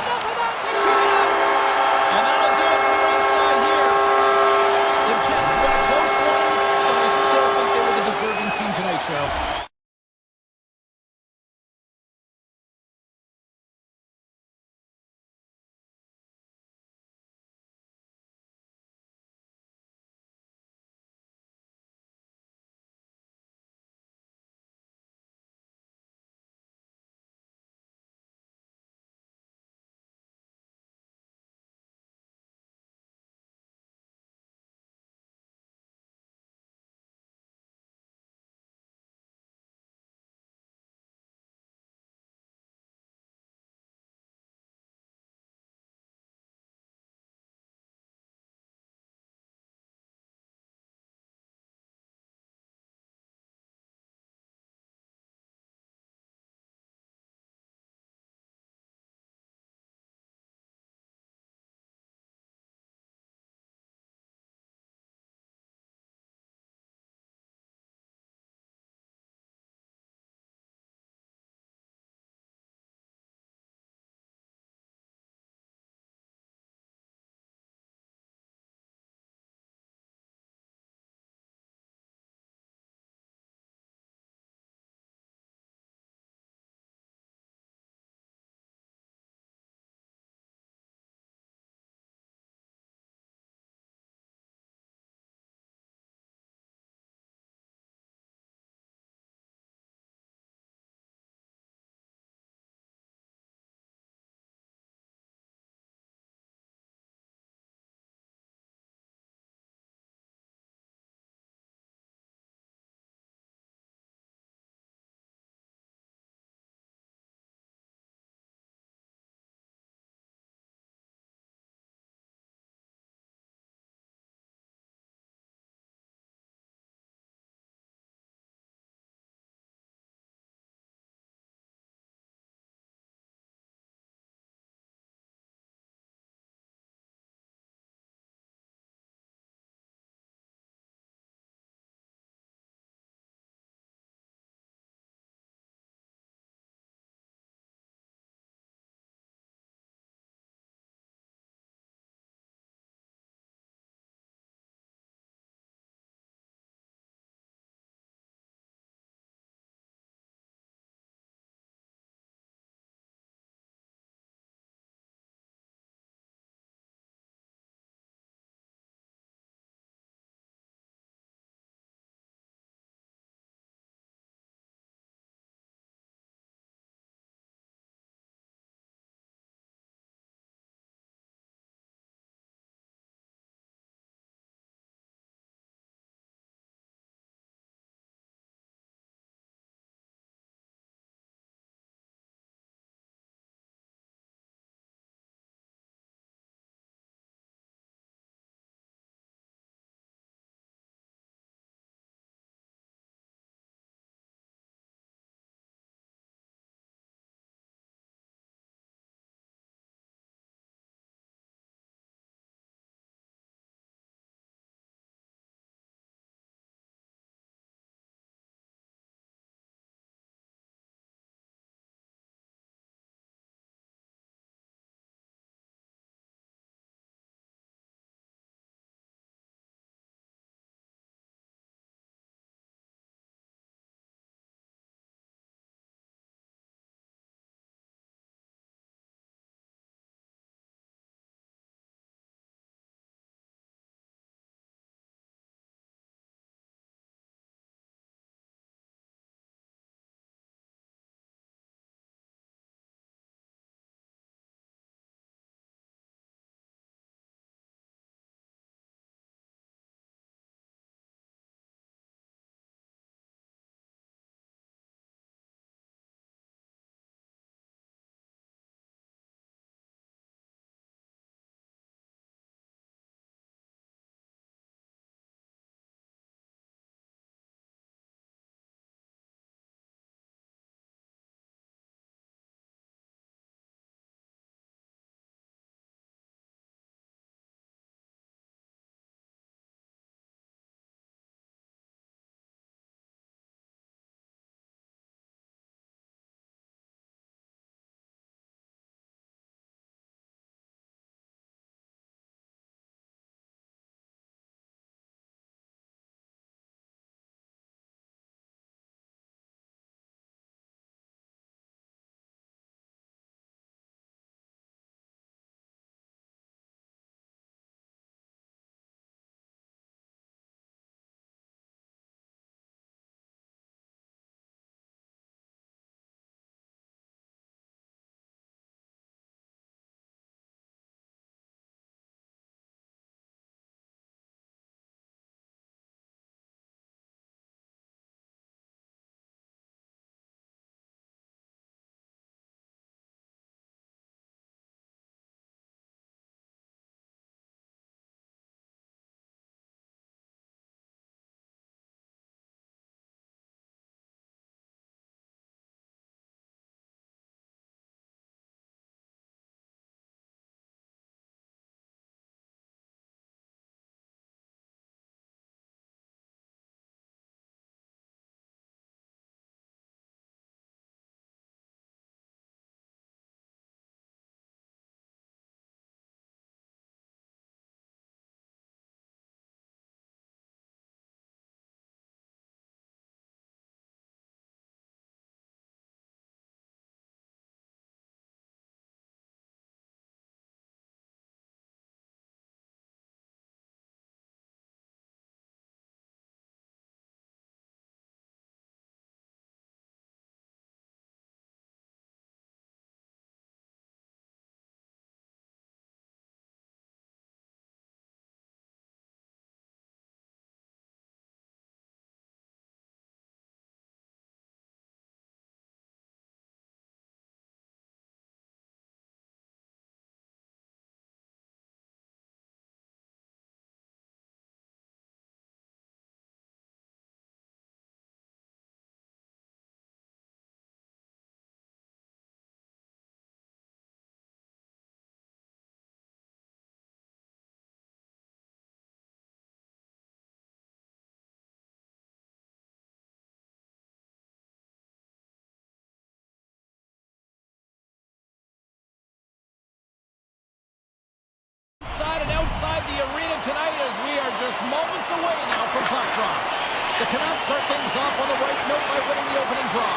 The Canucks start things off on the right note by winning the opening draw.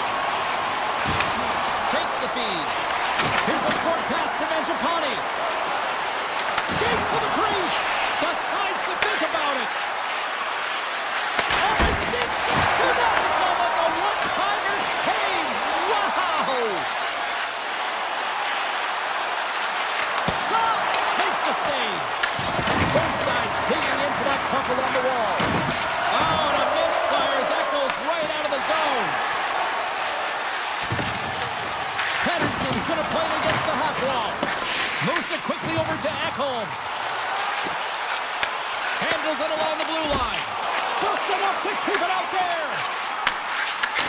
Takes the feed. Here's a short pass to Mangiapane. Skates to the crease. Decides to think about it. Off his stick to the zone of the one-timer save. Wow! Shot makes the save. Both sides digging in for that puck along the wall. Oh, and a misfires. That goes right out of the zone. Pettersson's going to play it against the half wall. Moves it quickly over to Ekholm. Handles it along the blue line. Just enough to keep it out there.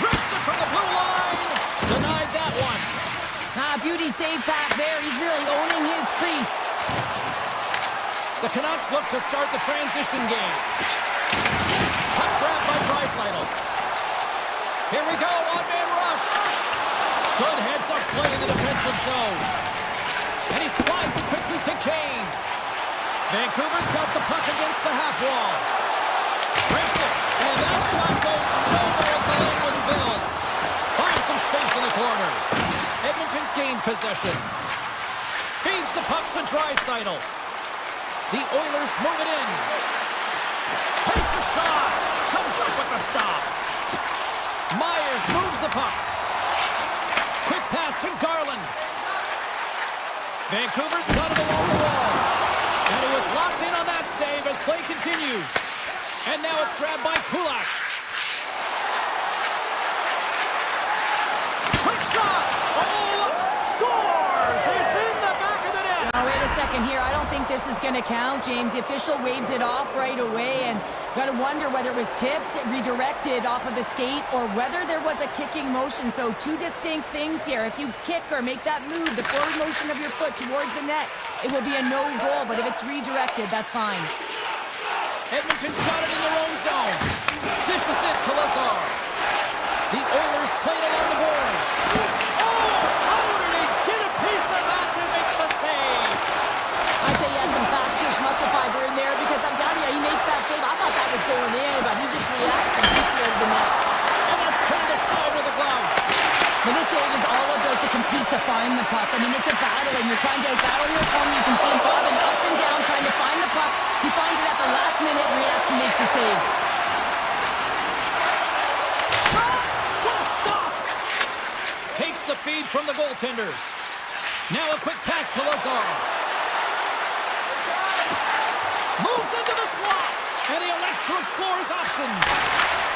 Rips it from the blue line. Denied that one. Beauty save back there. He's really owning his crease. The Canucks look to start the transition game. Puck grab by Draisaitl. Here we go, one-man rush. Good heads-up play in the defensive zone. And he slides it quickly to Kane. Vancouver's got the puck against the half wall. Breaks it, and that shot goes nowhere as the lane was filled. Finds some space in the corner. Edmonton's gained possession. Feeds the puck to Draisaitl. The Oilers move it in. Takes a shot. Comes up with the stop. Myers moves the puck. Quick pass to Garland. Vancouver's got it along the wall. And he was locked in on that save as play continues. And now it's grabbed by Kulak. Quick shot. Oh, scores! It's in the back of the net. Now, wait a second here. I don't think this is going to count, James. The official waves it off right away, and got to wonder whether it was tipped, redirected off of the skate, or whether there was a kicking motion. So two distinct things here. If you kick or make that move, the forward motion of your foot towards the net, it will be a no goal. But if it's redirected, that's fine. Edmonton's got it in their own zone. Dishes it to Lazar. The Oilers played along the boards. Oh, how did he get a piece of that to make the save? I'd say yes, some fast twitch muscle fiber in there, because I'm telling you, he makes that save. I thought that was going in, but he just reacts and keeps it out of the net. And that's turned aside with a glove. But this save is all about the compete to find the puck. I mean, it's a battle, and you're trying to battle your opponent. You can see him bobbing up and down, trying to find the puck. He finds it at the last minute, reacts and makes the save. What a stop! Takes the feed from the goaltender. Now a quick pass to Lazar. Moves into the slot, and he elects to explore his options.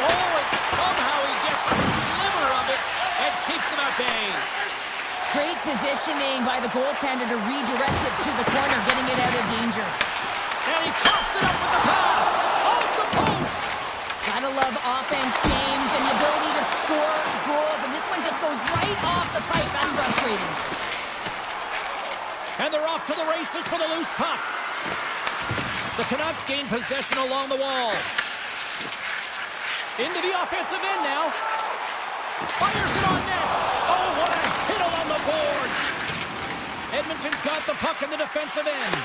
Oh, and somehow he gets a sliver of it and keeps him at bay. Great positioning by the goaltender to redirect it to the corner, getting it out of danger. And he coughs it up with the pass. Off the post. Gotta love offense, James, and the ability to score goals. And this one just goes right off the pipe. That's frustrating. And they're off to the races for the loose puck. The Canucks gain possession along the wall. Into the offensive end now. Fires it on net. Oh, what a hit along the boards. Edmonton's got the puck in the defensive end.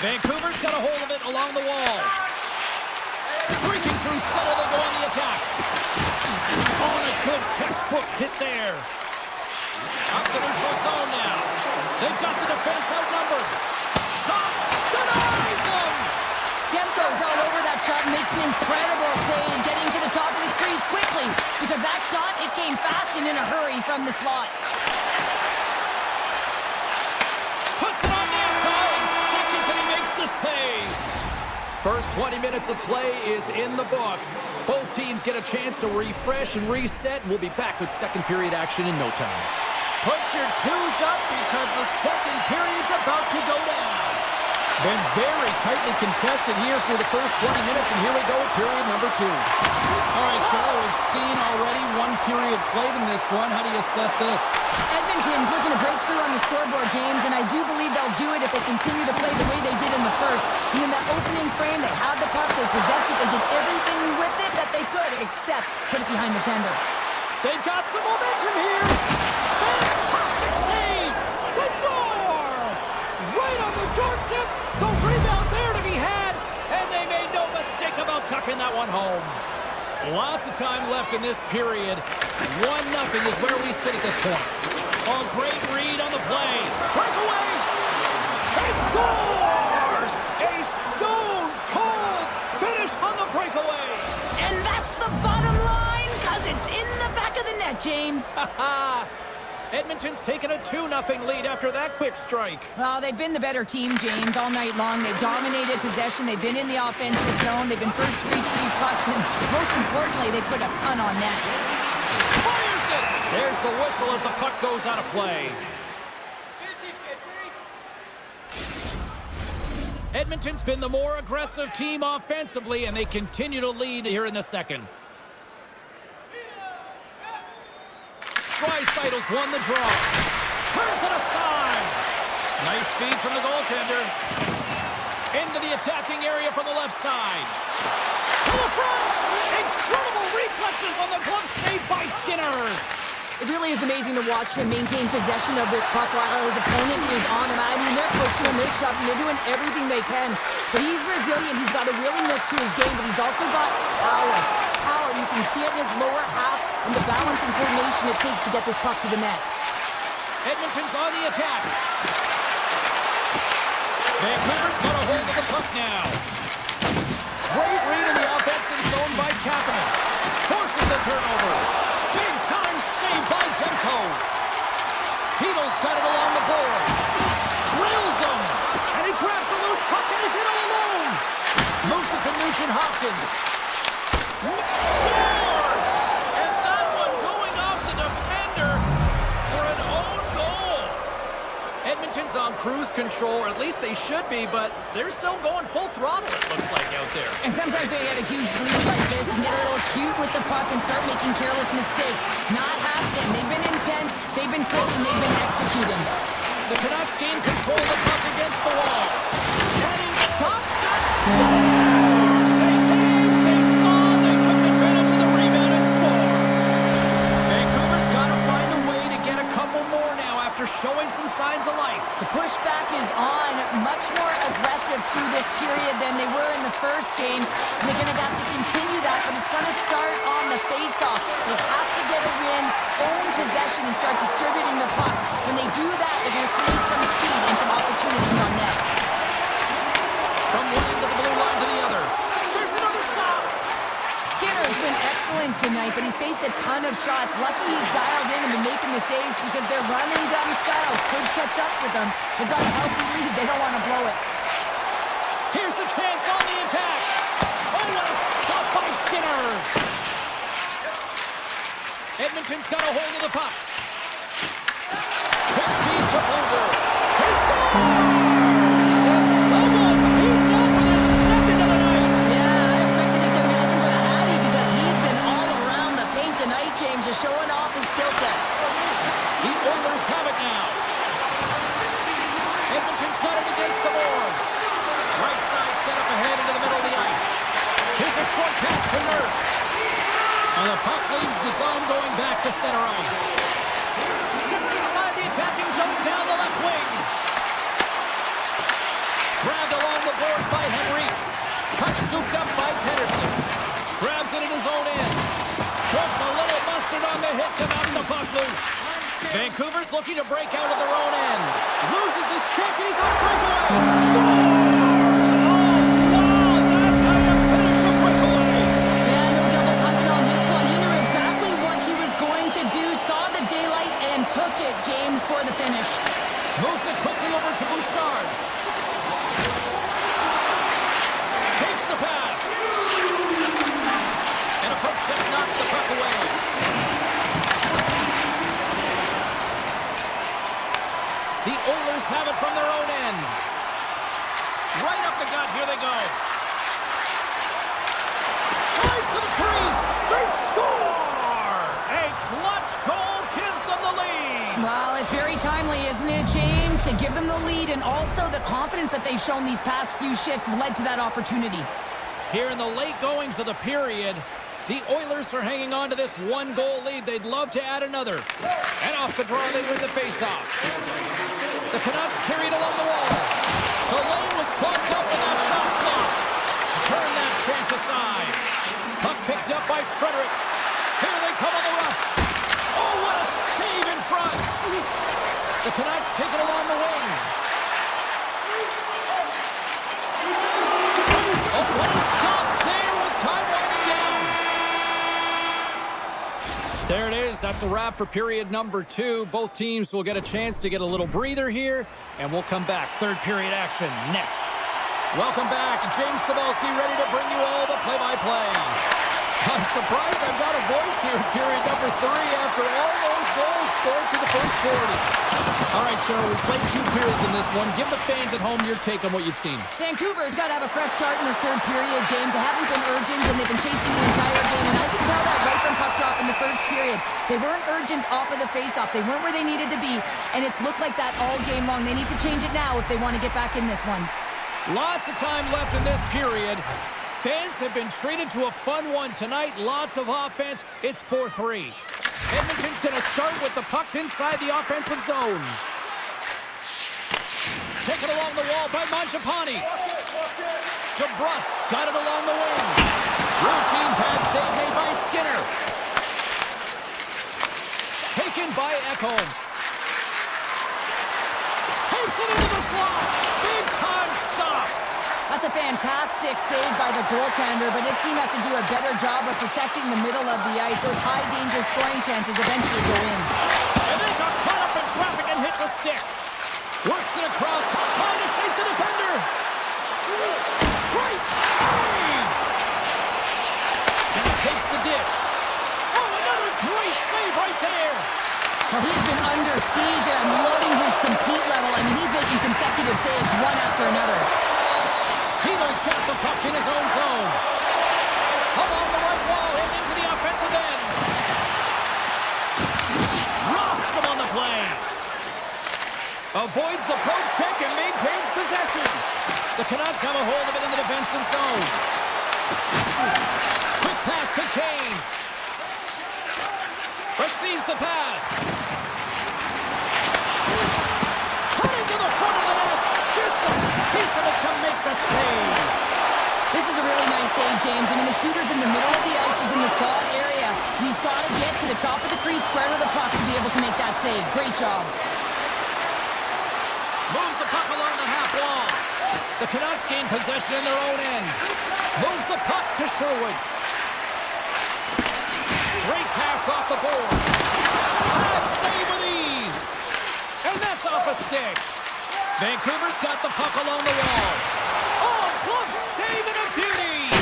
Vancouver's got a hold of it along the wall. Streaking through center, they go on the attack. Oh, and a good textbook hit there. Up the neutral zone now. They've got the defense outnumbered. Shot denies him. Demko's all over that shot and makes an incredible save, getting to the top of his crease quickly, because that shot, it came fast and in a hurry from the slot. Puts it on net, ties seconds, and he makes the save. First 20 minutes of play is in the books. Both teams get a chance to refresh and reset, and we'll be back with second period action in no time. Put your twos up because the second period's about to go down. Been very tightly contested here for the first 20 minutes, and here we go with period number 2. All right, Cheryl, we've seen already one period played in this one. How do you assess this? Edmonton's looking to break through on the scoreboard, James, and I do believe they'll do it if they continue to play the way they did in the first. And in that opening frame, they had the puck, they possessed it, they did everything with it that they could, except put it behind the tender. They've got some momentum here. Fantastic save. They score! Right on the doorstep. The rebound there to be had. Lots of time left in this period. 1-0 is where we sit at this point. Oh, great read on the play. Breakaway! He scores! A stone-cold finish on the breakaway! And that's the bottom line, because it's in the back of the net, James. Edmonton's taken a 2-0 lead after that quick strike. Well, they've been the better team, James, all night long. They've dominated possession. They've been in the offensive zone. They've been first to reach the pucks, and most importantly, they put a ton on net. Fires it! There's the whistle as the puck goes out of play. Edmonton's been the more aggressive team offensively, and they continue to lead here in the second. Dreisaitl's won the draw. Turns it aside. Nice feed from the goaltender. Into the attacking area from the left side. To the front! Incredible reflexes on the glove save by Skinner. It really is amazing to watch him maintain possession of this puck while his opponent is on him. I mean, they're pushing him, they're shoving, they're doing everything they can. But he's resilient, he's got a willingness to his game, but he's also got power. Power, you can see it in his lower half and the balance and coordination it takes to get this puck to the net. Edmonton's on the attack. Vancouver's got a hold of the puck now. Great read in the offensive zone by Kapanen. Forces the turnover. Big time save by Demko. Heedle's got it along the boards. Drills him. And he grabs the loose puck and is in all alone. Moves it to Nugent-Hopkins. Scores! And that one going off the defender for an own goal. Edmonton's on cruise control, or at least they should be, but they're still going full throttle, it looks like, out there. And sometimes when you get a huge lead like this, you get a little cute with the puck and start making careless mistakes. Not happening. They've been intense, they've been crisp, and they've been executing. The Canucks gain control of the puck against the wall. And he stops that. Scores! They came, they saw, they took advantage of the rebound and scored. Vancouver's got to find a way to get a couple more now after showing some signs of life. The pushback is on, much more aggressive through this period than they were in the first games. And they're going to have to continue that, but it's going to start on the face-off. They have to get a win, own possession, and start distributing the puck. When they do that, they're going to create some speed and some opportunities on net. From one end of the blue line to the other. There's another stop. Skinner's been excellent tonight, but he's faced a ton of shots. Lucky he's dialed in and been making the saves because their run-and-gun style could catch up with them. They've got a healthy lead. They don't want to blow it. Here's a chance on the attack. Oh, what a stop by Skinner. Edmonton's got a hold of the puck. Quick feed to Bluger. He scores! And someone's beaten up with his second of the night. Yeah, I expected he's going to be looking for the Hattie because he's been all around the paint tonight, James, just showing off his skill set. The Oilers have it now. Edmonton's got it against the boards. Right side set up ahead into the middle of the ice. Here's a short pass to Nurse. And the puck leaves the zone going back to center ice. Steps inside the attacking zone down the left wing. Grabbed along the boards by Henrique. Puck scooped up by Pedersen. Grabs it in his own end. Puts a little mustard on the hit to knock the puck loose. Vancouver's looking to break out of their own end. Loses his check and he's on breakaway. Scores! Oh, wow! That's how you finish a breakaway. Yeah, no double pumping on this one. He knew exactly what he was going to do, saw the daylight, and took it, James, for the finish. Moves it quickly over to Bouchard. Takes the pass. And a poke check knocks the puck away. The Oilers have it from their own end. Right up the gut, here they go. Drives to the crease. They score! A clutch goal gives them the lead. Well, it's very timely, isn't it, James? To give them the lead, and also the confidence that they've shown these past few shifts have led to that opportunity. Here in the late goings of the period, the Oilers are hanging on to this one-goal lead. They'd love to add another. And off the draw, they win the faceoff. The Canucks carried along the wall. The lane was plugged up and that shot's blocked. Turn that chance aside. Puck picked up by Frederick. Here they come on the rush. Oh, what a save in front. The Canucks take it along the wing. Oh, what a stop there with time winding down. There it is. That's a wrap for period number 2. Both teams will get a chance to get a little breather here, and we'll come back. Third period action next. Welcome back. James Cybulski ready to bring you all the play-by-play. I'm surprised I've got a voice here in period number 3 after all those goals scored through the first 40. All right, Cheryl, we played 2 periods in this one. Give the fans at home your take on what you've seen. Vancouver's got to have a fresh start in this third period, James. They haven't been urgent, and they've been chasing the entire game, and I can tell that right from puck drop in the first period. They weren't urgent off of the faceoff. They weren't where they needed to be, and it's looked like that all game long. They need to change it now if they want to get back in this one. Lots of time left in this period. Fans have been treated to a fun one tonight. Lots of offense. It's 4-3. Edmonton's going to start with the puck inside the offensive zone. Taken along the wall by Mangiapane. DeBrusk's got it along the wing. Routine pad save made by Skinner. Taken by Ekholm. Takes it into the slot. Big time stop. That's a fantastic save by the goaltender, but this team has to do a better job of protecting the middle of the ice. Those high-danger scoring chances eventually go in. And they got caught up in traffic and hits a stick. Works it across, trying to shake the defender. Great save! And he takes the dish. Oh, another great save right there. Well, he's been under siege, and I'm loving his compete level. I mean, he's making consecutive saves one after another. Hino's got the puck in his own zone. Along the right wall and into the offensive end. Rocks him on the play. Avoids the poke check and maintains possession. The Canucks have a hold of it in the defensive zone. Quick pass to Kane. Receives the pass. Cutting to the front of the net. Gets a piece of it to make the save. This is a really nice save, James. I mean, the shooter's in the middle of the ice, is in the slot area. He's got to get to the top of the crease, square to the puck to be able to make that save. Great job. Moves the puck along the half wall. The Canucks gain possession in their own end. Moves the puck to Sherwood. Great pass off the board. That save with ease. And that's off a stick. Vancouver's got the puck along the wall. Oh, glove save and a beauty.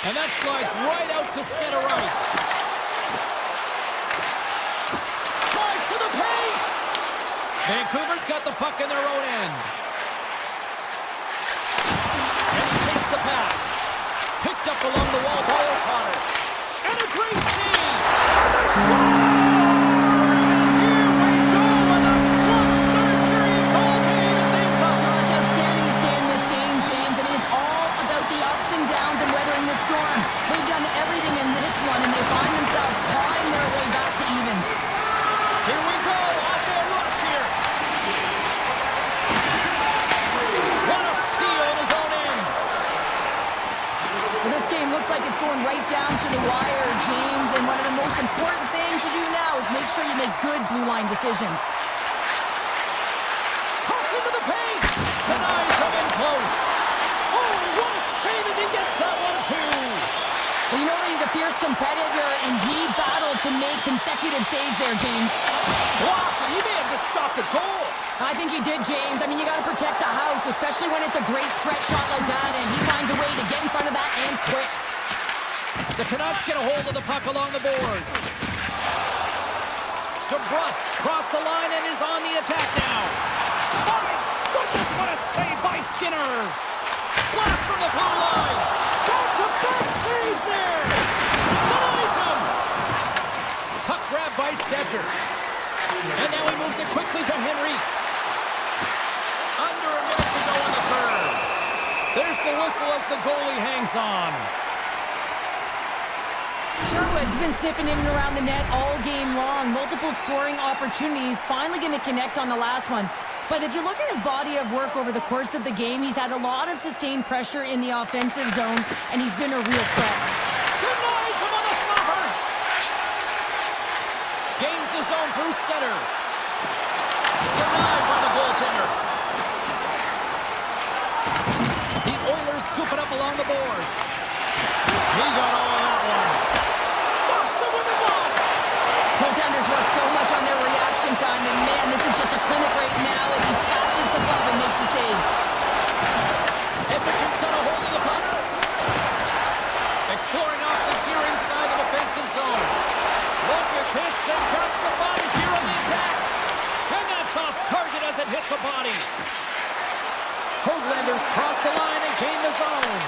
And that slides right out to center ice. Tries to the paint. Vancouver's got the puck in their own end. And he takes the pass. Picked up along the wall by O'Connor. And a great save. Score! Right down to the wire, James, and one of the most important things to do now is make sure you make good blue line decisions. Toss into the paint! Denies him in close. Oh, what a save as he gets that one, too! Well, you know that he's a fierce competitor, and he battled to make consecutive saves there, James. Blocked, and he may have just stopped a goal. I think he did, James. I mean, you got to protect the house, especially when it's a great threat shot like that, and he finds a way to get in front of that and quick. The Canucks get a hold of the puck along the boards. DeBrusk's crossed the line and is on the attack now. My goodness, what a save by Skinner. Blast from the blue line. Back-to-back saves there. Denies him. Puck grab by Stetcher. And now he moves it quickly to Henrique. Under a minute to go in the third. There's the whistle as the goalie hangs on. Sherwood's been sniffing in and around the net all game long. Multiple scoring opportunities. Finally going to connect on the last one. But if you look at his body of work over the course of the game, he's had a lot of sustained pressure in the offensive zone, and he's been a real threat. Denies him on the stopper. Gains the zone through center. Denied by the goaltender. The Oilers scoop it up along the boards. He got all of that one. Stops them with the ball. Goaltenders work so much on their reaction time, and man, this is just a clinic right now as he flashes the glove and makes the save. Edmonton's got a hold of the puck. Exploring options here inside the defensive zone. Look at this, they've got some bodies here on the attack. And that's off target as it hits a body. Hoaglanders cross the line and gain the zone.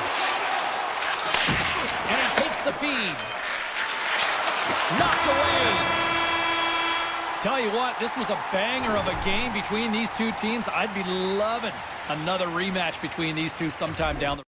And he takes the feed. Knocked away. Tell you what, this was a banger of a game between these two teams. I'd be loving another rematch between these two sometime down the road.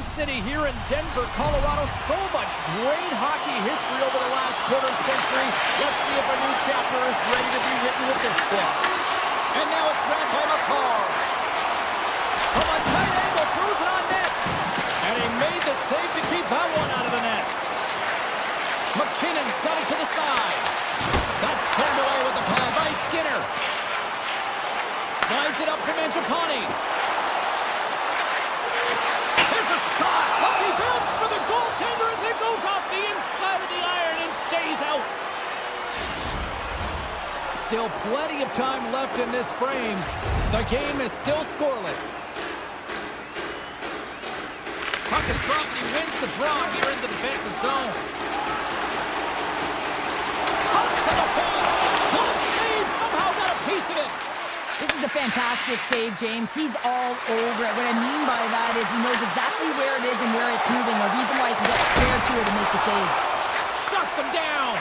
City here in Denver, Colorado. So much great hockey history over the last quarter century. Let's see if a new chapter is ready to be written with this squad. And now it's grabbed by McCarr. From a tight angle, throws it on net. And he made the save to keep that one out of the net. McKinnon's got it to the side. That's turned away with the pad by Skinner. Slides it up to Mangiapane. There's a shot. Lucky bounce for the goaltender as it goes off the inside of the iron and stays out. Still plenty of time left in this frame. The game is still scoreless. Puck is dropped and he wins the draw here in the defensive zone. Comes to the point. Good save. Somehow got a piece of it. This is a fantastic save, James. He's all over it. What I mean by that is he knows exactly where it is and where it's moving. A reason why he can get square to it and make the save. Shuts him down.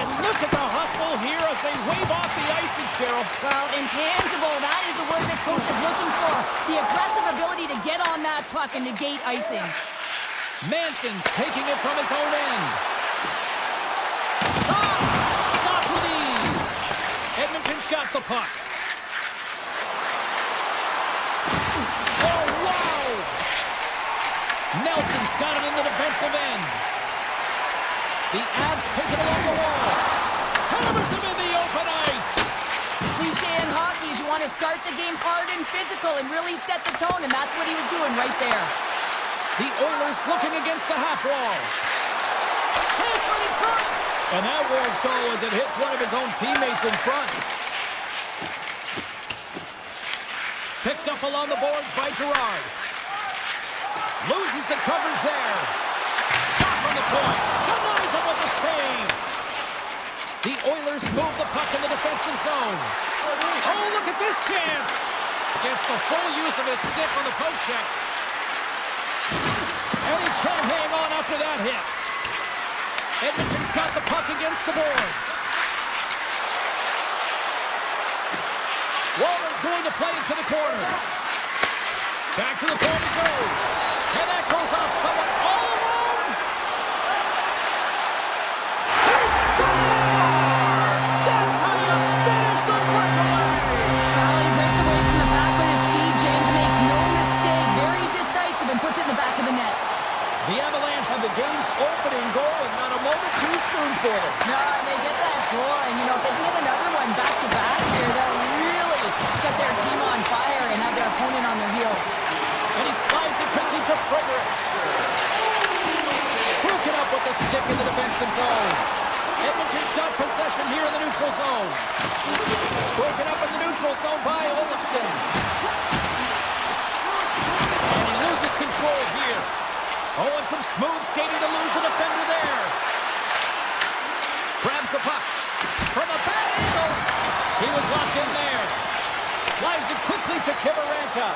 And look at the hustle here as they wave off the icing, Cheryl. Well, intangible. That is the word this coach is looking for. The aggressive ability to get on that puck and negate icing. Manson's taking it from his own end. Shot! Stop with ease. Edmonton's got the puck. Oh, wow! Nelson's got it in the defensive end. The Avs take it along the wall. Hammers him in the open ice. Cliche in hockey is you want to start the game hard and physical and really set the tone, and that's what he was doing right there. The Oilers looking against the half wall. Chase right in front. And that won't go as it hits one of his own teammates in front. Picked up along the boards by Gerard. Loses the coverage there. Shot from the point. Denies him with the save. The Oilers move the puck in the defensive zone. Oh, look at this chance. Gets the full use of his stick on the poke check. And he can't hang on after that hit. Edmonton's got the puck against the boards. Walden's going to play it to the corner. Back to the point it goes. And that goes off someone all alone. He scores! That's how you finish the breakaway. Well, he breaks away from the back with his feet. James makes no mistake. Very decisive and puts it in the back of the net. The Avalanche have the game's opening goal and not a moment too soon for them. No, they get that goal, and you know, if they can get another one back-to-back here, they'll really set their team on fire and have their opponent on their heels. And he slides it quickly to Frederick. Broken up with the stick in the defensive zone. Edmonton's got possession here in the neutral zone. Broken up in the neutral zone by Olofsson. And he loses control here. Oh, and some smooth skating to lose the defender there. Grabs the puck. From a bad angle. He was locked in there. Slides it quickly to Kiberanta.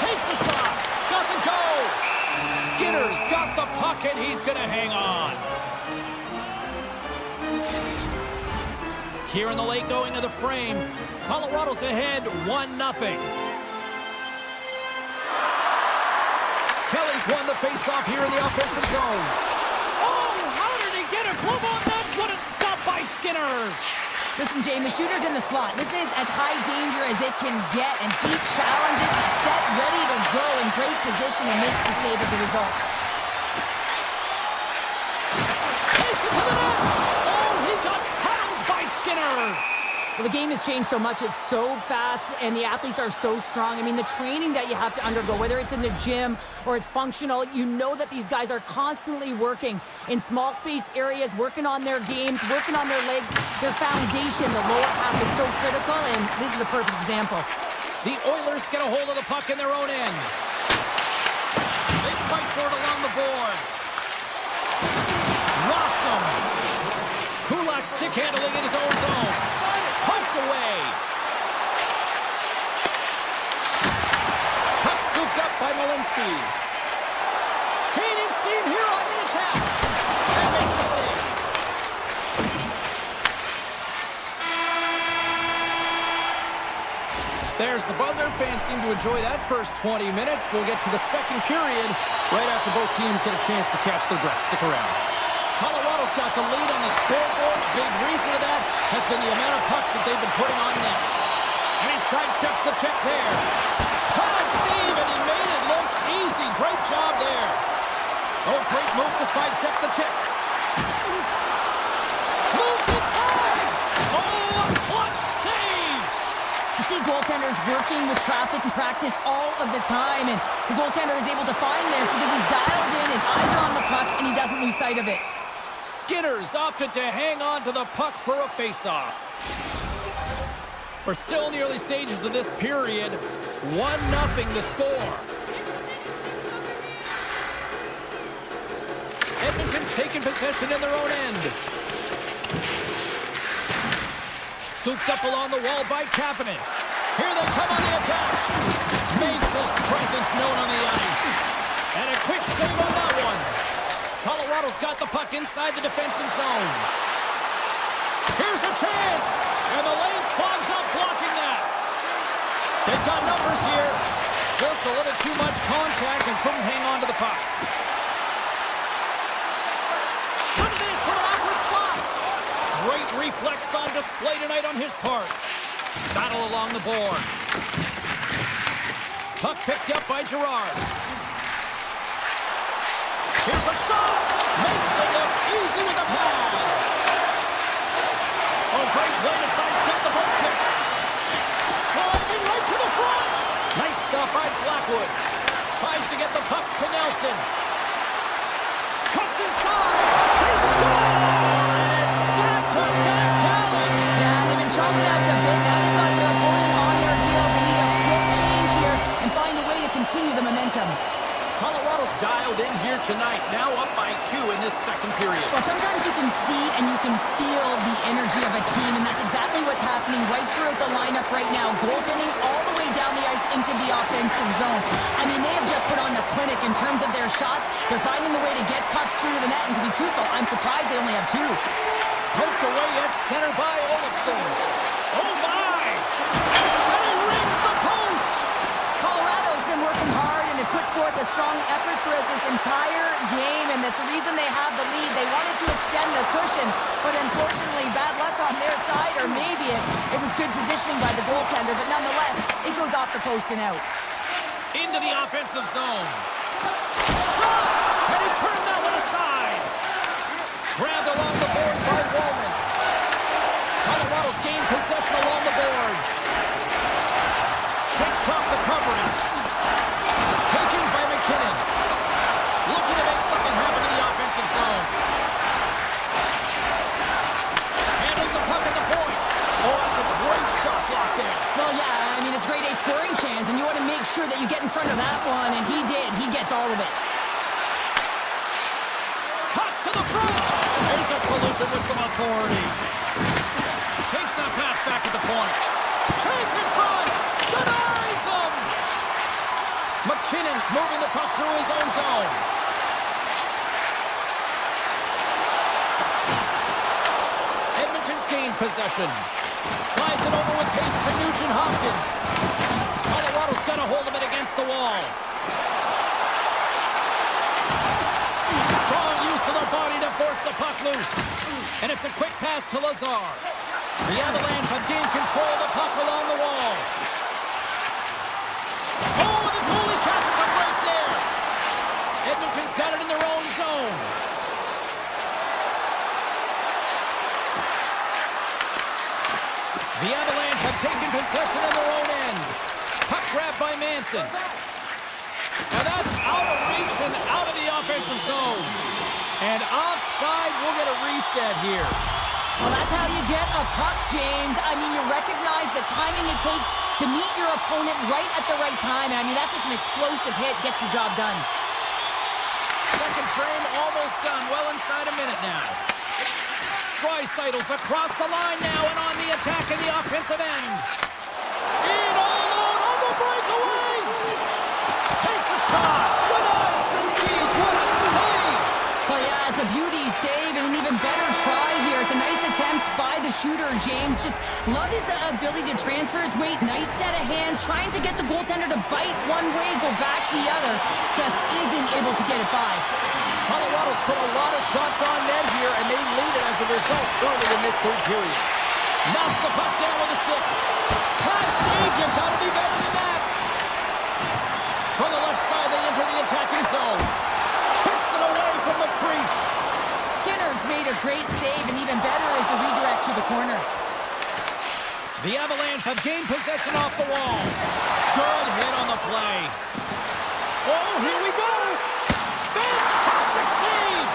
Takes a shot. Doesn't go. Skinner's got the puck and he's going to hang on. Here in the late going of the frame, Colorado's ahead 1-0. Kelly's won the faceoff here in the offensive zone. Oh, how did he get a glove on that? What a stop by Skinner. Listen, James, the shooter's in the slot. This is as high danger as it can get, and he challenges. He's set, ready to go, in great position, and makes the save as a result. Takes it to the net. Oh, he got paddled by Skinner. Well, the game has changed so much. It's so fast, and the athletes are so strong. I mean, the training that you have to undergo, whether it's in the gym or it's functional, you know that these guys are constantly working in small space areas, working on their games, working on their legs. Their foundation, the lower half, is so critical, and this is a perfect example. The Oilers get a hold of the puck in their own end. They fight for it along the boards. Rocks him. Kulak stick handling in his own zone. Pumped away. Puck scooped up by Malinsky. Gaining steam here on the attack. And makes the save. There's the buzzer. Fans seem to enjoy that first 20 minutes. We'll get to the second period right after both teams get a chance to catch their breath. Stick around. Colorado's got the lead on the scoreboard. Big reason for that has been the amount of pucks that they've been putting on net. And he sidesteps the check there. Hard save, and he made it look easy. Great job there. Oh, great move to sidestep the check. Moves inside. Oh, a clutch save. You see goaltenders working with traffic and practice all of the time, and the goaltender is able to find this because he's dialed in, his eyes are on the puck, and he doesn't lose sight of it. Skinners opted to hang on to the puck for a face-off. We're still in the early stages of this period. 1-0 to score. Edmonton's taking possession in their own end. Scooped up along the wall by Kapanen. Here they come on the attack. Makes his presence known on the ice. And a quick save on that one. Colorado's got the puck inside the defensive zone. Here's a chance. And the lane's clogged up blocking that. They've got numbers here. Just a little too much contact and couldn't hang on to the puck. Look at this from an awkward spot. Great reflex on display tonight on his part. Battle along the boards. Puck picked up by Girard. Here's a shot. Makes it look easy with a pad. Oh, great play to sidestep the poke check. Driving right to the front. Nice stop by Blackwood. Tries to get the puck to Nelson. Cuts inside. They score! And it's back-to-back talents. Yeah, they've been chopping out the bit. Now they've got their opponent on their heel. They need a quick change here and find a way to continue the momentum. Colorado's dialed in here tonight, now up by 2 in this second period. Well, sometimes you can see and you can feel the energy of a team, and that's exactly what's happening right throughout the lineup right now. Goaltending all the way down the ice into the offensive zone. I mean, they have just put on the clinic in terms of their shots. They're finding the way to get pucks through to the net, and to be truthful, I'm surprised they only have 2. Poked away at center by Olofsson. Oh, my! And he rings the post! Colorado's been working hard and have put forth a strong effort throughout this entire game, and that's the reason they have the lead. They wanted to extend their cushion, but unfortunately, bad luck on their side, or maybe it was good positioning by the goaltender, but nonetheless, it goes off the post and out. Into the offensive zone. Shot! And he turned that one aside. Grabbed along the boards by Wallman. Colorado's gained possession along the boards. Shakes off the coverage. Taken by McKinnon. Looking to make something happen in the offensive zone. Handles the puck at the point. Oh, that's a great shot block there. Well, yeah, I mean, it's grade A scoring chance, and you want to make sure that you get in front of that one, and he did. He gets all of it. Cuts to the front. There's a collision with some authority. Takes that pass back at the point. Chase in front. Denies him. McKinnon's moving the puck through his own zone. Edmonton's gained possession. Slides it over with pace to Nugent Hopkins. Colorado's got a hold of it against the wall. Strong use of the body to force the puck loose. And it's a quick pass to Lazar. The Avalanche have gained control of the puck along the wall. Oh, the goalie catches a break there. Edmonton's got it in their own zone. The Avalanche have taken possession in their own end. Puck grab by Manson. And that's out of reach and out of the offensive zone. And offside, we'll get a reset here. Well, that's how you get a puck, James. I mean, you recognize the timing it takes to meet your opponent right at the right time. I mean, that's just an explosive hit, gets the job done. Second frame almost done, well inside a minute now. Draisaitl's across the line now and on the attack in the offensive end. In all alone on the breakaway. Takes a shot. Denies the D. What a save. Well, yeah, it's a beauty save and an even better try here. It's a nice attempt by the shooter, James. Just love his ability to transfer his weight. Nice set of hands, trying to get the goaltender to bite one way, go back the other. Just isn't able to get it by. Colorado's put a lot of shots on net here, and they lead it as a result early in this third period. Knocks the puck down with a stick. High save, you've got to be better than that. From the left side, they enter the attacking zone. Kicks it away from the crease. Skinner's made a great save, and even better is the redirect to the corner. The Avalanche have gained possession off the wall. Good hit on the play. Oh, here we go. Fantastic save.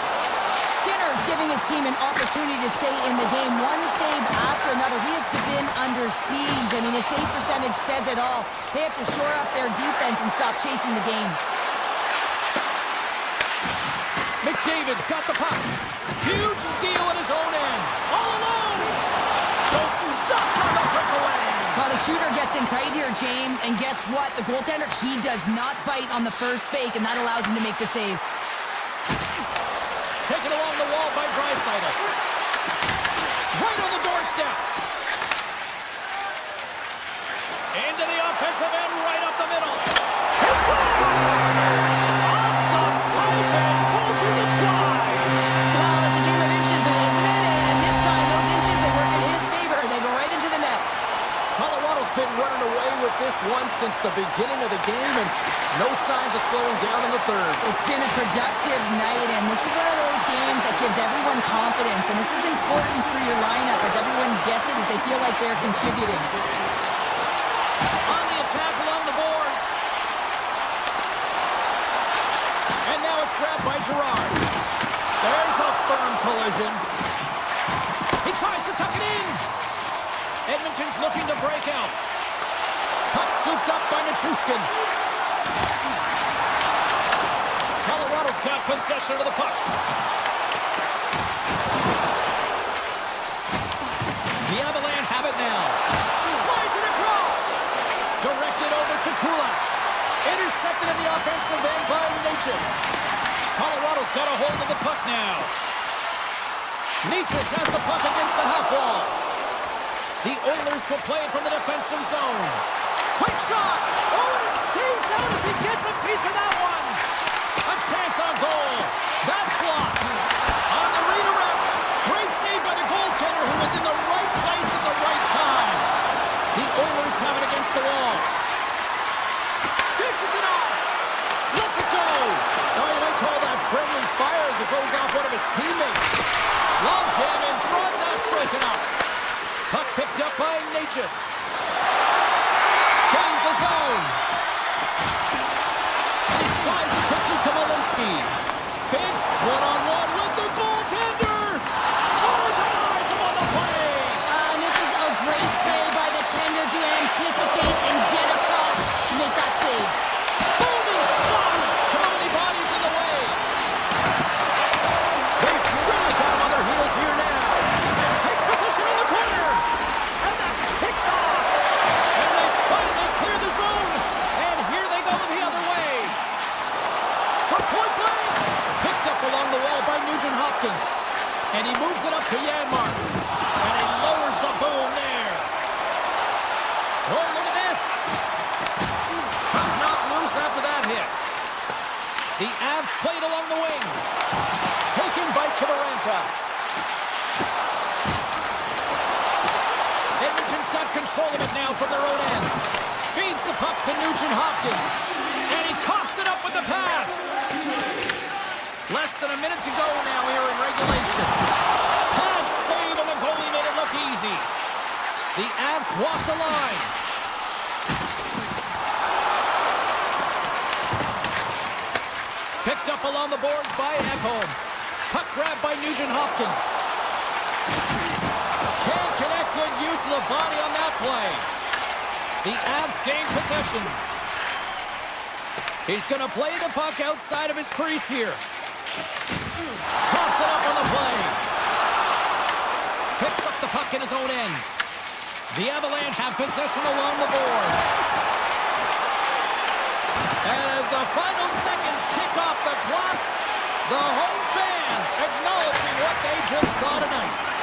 Skinner's giving his team an opportunity to stay in the game. One save after another. He has been under siege. I mean, his save percentage says it all. They have to shore up their defense and stop chasing the game. McDavid's got the puck. Huge steal at his own end. All alone. Stopped on the breakaway. Well, the shooter gets in tight here, James. And guess what? The goaltender, he does not bite on the first fake, and that allows him to make the save. Taken along the wall by Draisaitl. Right on the doorstep. Into the offensive end, right up the middle. He scores! Off the pipe and bulging it wide. Well, it's a game of inches, isn't it? And this time, those inches, they work in his favor. They go right into the net. Colorado's been running away with this one since the beginning of the game, and no signs of slowing down in the third. It's been a productive night, and this is one of those games that gives everyone confidence, and this is important for your lineup as everyone gets it, as they feel like they're contributing. On the attack along the boards. And now it's grabbed by Girard. There's a firm collision. He tries to tuck it in. Edmonton's looking to break out. Puck scooped up by Nichushkin. Colorado's got possession of the puck. The Avalanche have it now. Slides it across. Directed over to Kulak. Intercepted in the offensive end by Natchez. Colorado's got a hold of the puck now. Natchez has the puck against the half wall. The Oilers will play it from the defensive zone. Quick shot! Oh, and it stays out as he gets a piece of that one. A chance on goal. That's blocked. On the redirect. Great save by the goaltender who was in the right place at the right time. The Oilers have it against the wall. Dishes it off. Lets it go. Now you might call that friendly fire as it goes off one of his teammates. Long jam in front. That's broken up. Puck picked up by Natchez. Gains the zone. And he slides it quickly to Malinsky. Big one-on-one with the goaltender. Oh, denies him on the play. And this is a great play by the tender to anticipate and get across to make that save. Booming shot. How many bodies in the way? They've really got him on their heels here now. Takes position in the corner. And that's picked off. And they finally clear the zone. And here they go the other way. From point blank. Picked up along the wall by Nugent Hopkins. And he moves it up to Janmark. And he lowers the boom there. Oh, look at this. Puck not loose after that hit. The Avs played along the wing. Taken by Kivaranta. Edmonton's got control of it now from their own end. Feeds the puck to Nugent Hopkins. And he coughs it up with the pass. Less than a minute to go now here in regulation. Pass save and the goalie made it look easy. The Avs walk the line. Picked up along the boards by Ekholm. Puck grabbed by Nugent Hopkins. Can't connect, good use of the body on that play. The Avs gain possession. He's going to play the puck outside of his crease here. Toss it up on the play. Picks up the puck in his own end. The Avalanche have possession along the boards. And as the final seconds tick off the clock, The home fans acknowledging what they just saw tonight.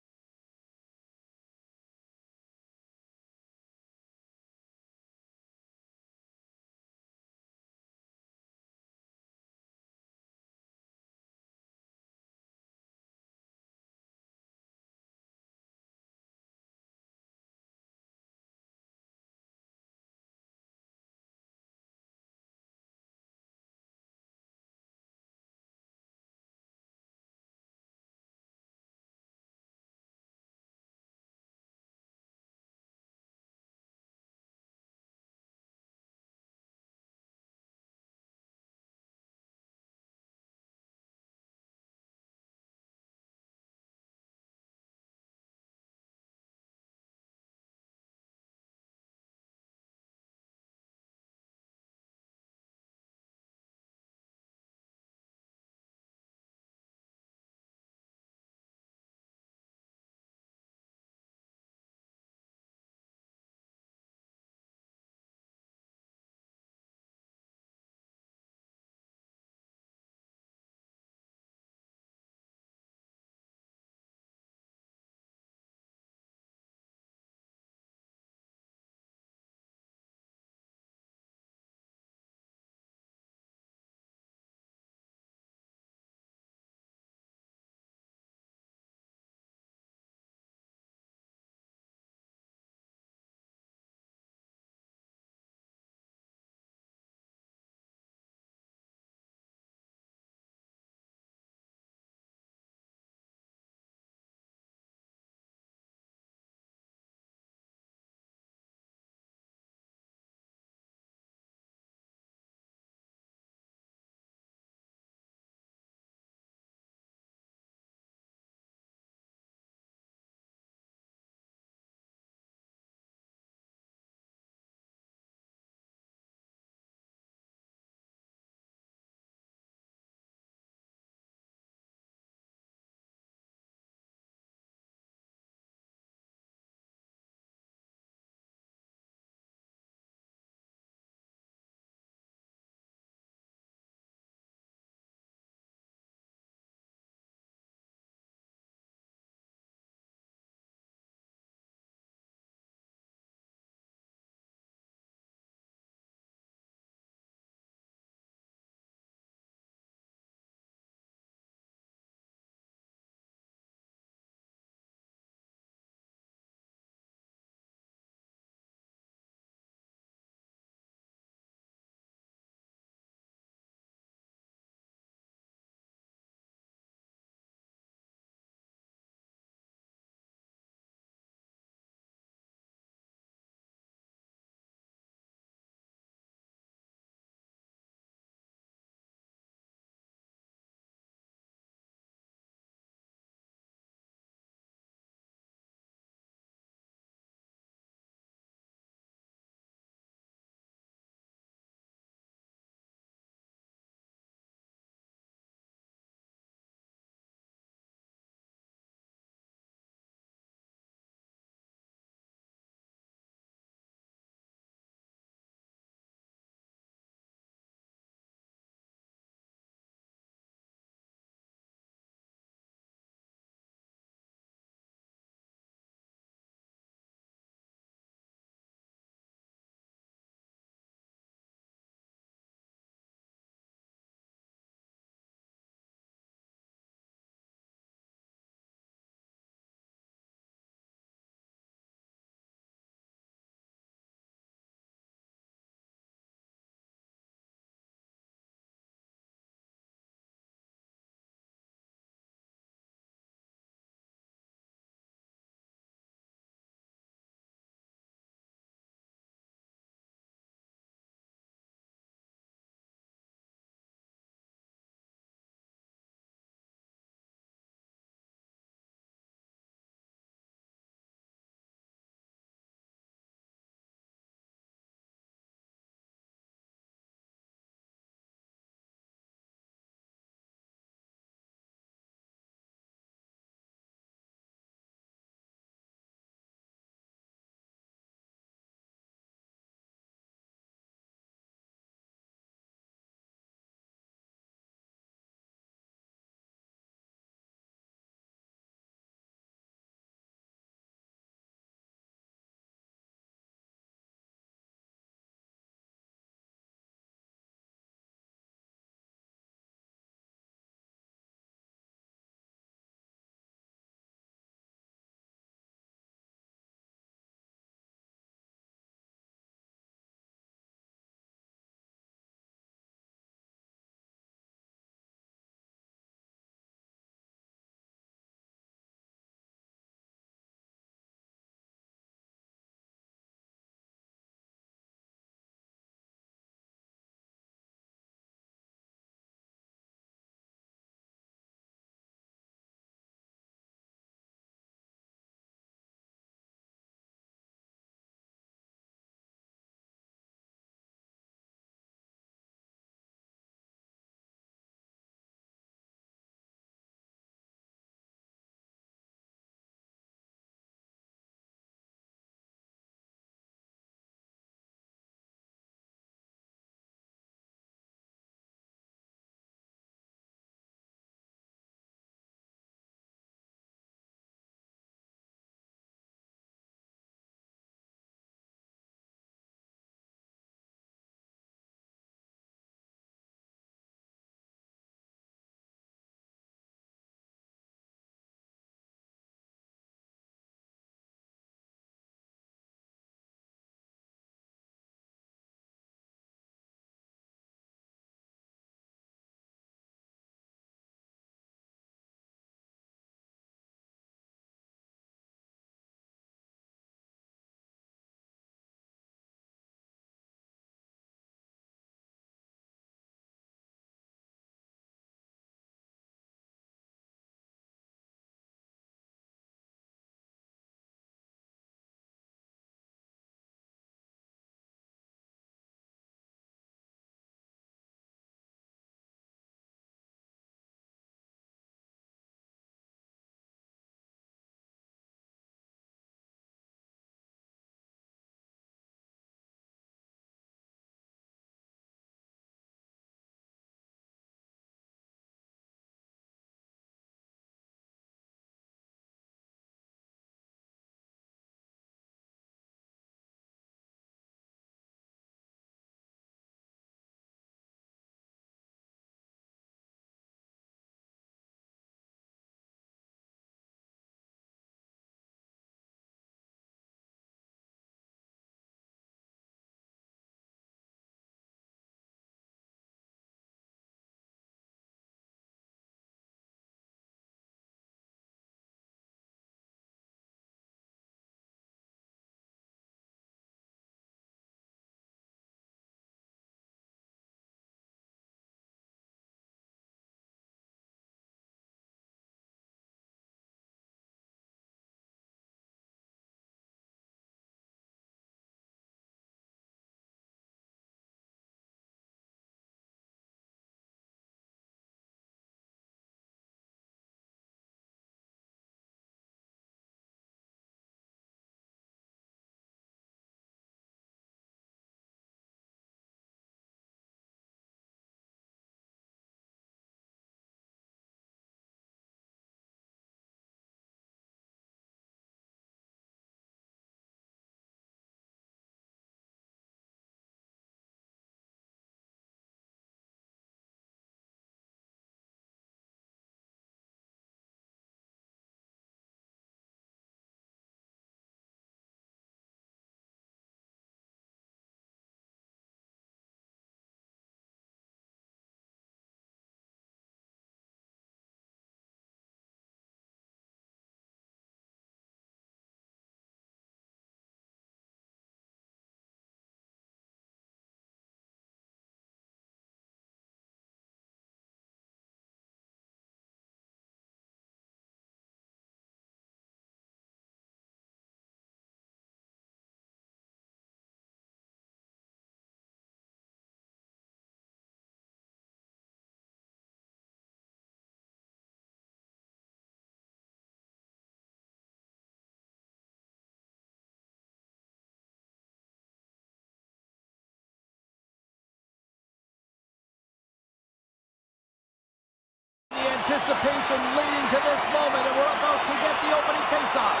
anticipation leading to this moment, and we're about to get the opening face-off.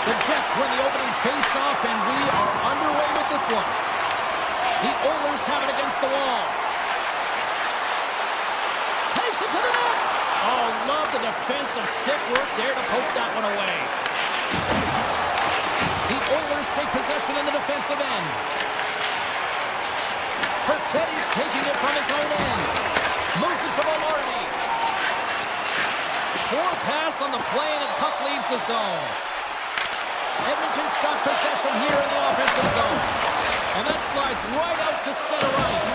The Jets win the opening face-off, and we are underway with this one. The Oilers have it against the wall. Takes it to the net. Oh, love the defensive stick work there to poke that one away. The Oilers take possession in the defensive end. Perfetti's taking it from his own end. Moves it to Velarde. Poor pass on the play, and the puck leaves the zone. Edmonton's got possession here in the offensive zone. And that slides right out to center ice.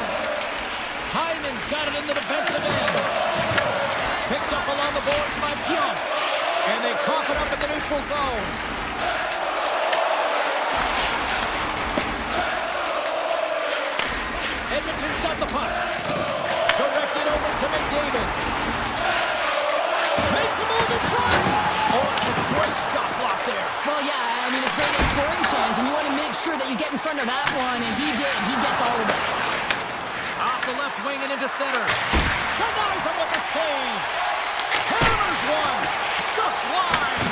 Hyman's got it in the defensive end. Picked up along the boards by Pionk. And they cough it up in the neutral zone. Edmonton's got the puck. Directed over to McDavid. Makes a move in front. Oh, that's a great shot block there. Well, yeah, I mean, it's great scoring chance, and you want to make sure that you get in front of that one, and he did. He gets all of it. Off the left wing and into center. Denies him with the save. Hammers one. Just wide.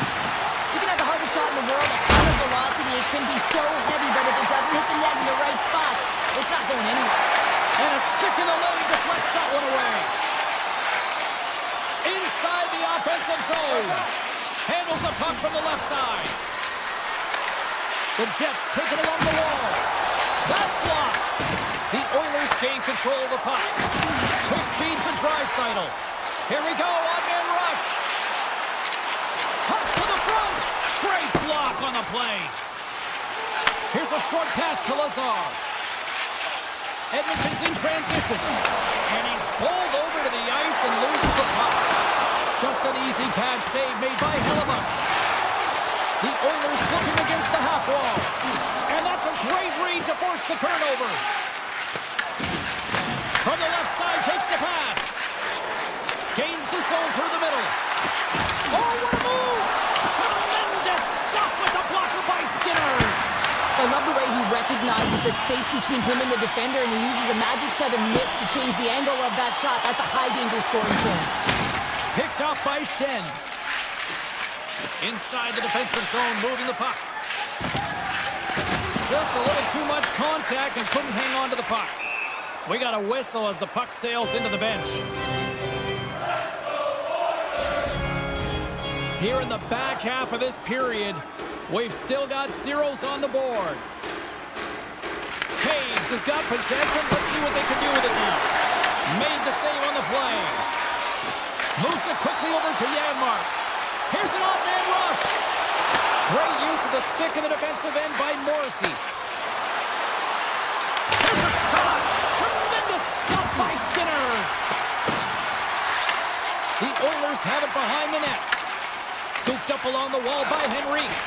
You can have the hardest shot in the world at kind of velocity. It can be so heavy, but if it doesn't hit the net in the right spots, it's not going anywhere. And a stick in the lane deflects that one away. Inside the offensive zone. Handles the puck from the left side. The Jets take it along the wall. That's blocked. The Oilers gain control of the puck. Quick feed to Draisaitl. Here we go, one-man rush. Toss to the front. Great block on the play. Here's a short pass to Lazar. Edmonton's in transition. And he's bowled over to the ice and loses the puck. Just an easy pad save made by Hellebuck. The Oilers looking against the half wall. And that's a great read to force the turnover. From the left side, takes the pass. Gains the zone through the middle. Oh, what a move! Tremendous stop with the blocker by Skinner. I love the way he recognizes the space between him and the defender, and he uses a magic 7 mitts to change the angle of that shot. That's a high-danger scoring chance. Picked off by Shen. Inside the defensive zone, moving the puck. Just a little too much contact and couldn't hang on to the puck. We got a whistle as the puck sails into the bench. Here in the back half of this period, we've still got zeros on the board. Hayes has got possession. Let's see what they can do with it now. Made the save on the play. Moves it quickly over to Janmark. Here's an off-man rush. Great use of the stick in the defensive end by Morrissey. Here's a shot. Tremendous stop by Skinner. The Oilers have it behind the net. Scooped up along the wall by Henrique.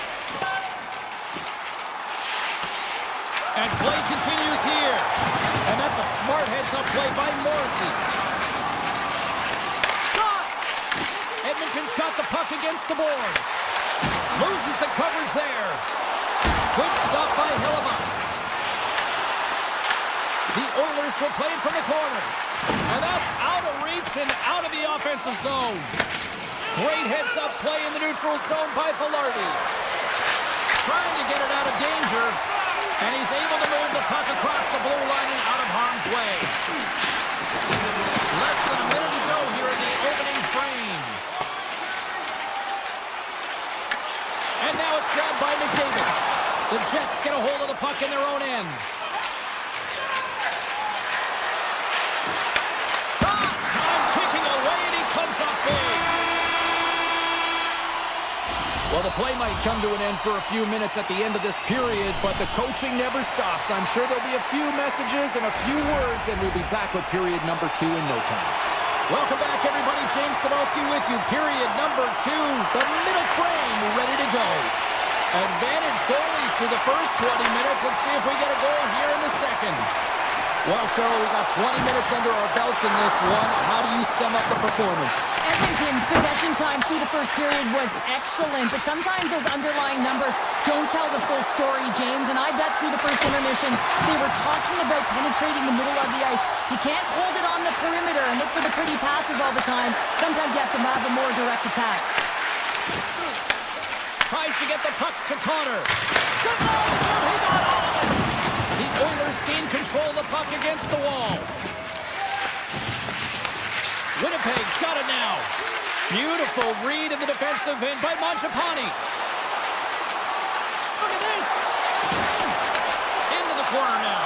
And play continues here. And that's a smart heads-up play by Morrissey. Shot! Edmonton's got the puck against the boards. Loses the coverage there. Good stop by Hellebuck. The Oilers will play it from the corner. And that's out of reach and out of the offensive zone. Great heads-up play in the neutral zone by Velarde. Trying to get it out of danger. And he's able to move the puck across the blue line and out of harm's way. Less than a minute to go here in the opening frame. And now it's grabbed by McDavid. The Jets get a hold of the puck in their own end. Shot! Time ticking away, and he comes up big. Well, the play might come to an end for a few minutes at the end of this period, but the coaching never stops. I'm sure there'll be a few messages and a few words, and we'll be back with period number 2 in no time. Welcome back, everybody. James Sadowski with you. Period number 2, the middle frame, ready to go. Advantage goalies through the first 20 minutes. Let's see if we get a goal here in the second. Well, Cheryl, we got 20 minutes under our belts in this one. How do you sum up the performance? Edmonton's possession time through the first period was excellent, but sometimes those underlying numbers don't tell the full story, James, and I bet through the first intermission they were talking about penetrating the middle of the ice. You can't hold it on the perimeter and look for the pretty passes all the time. Sometimes you have to have a more direct attack. Tries to get the puck to Connor. He got all of it! The Oilers gain control of the puck against the wall. Winnipeg's got it now. Beautiful read in the defensive end by Mangiapane. Look at this. Into the corner now.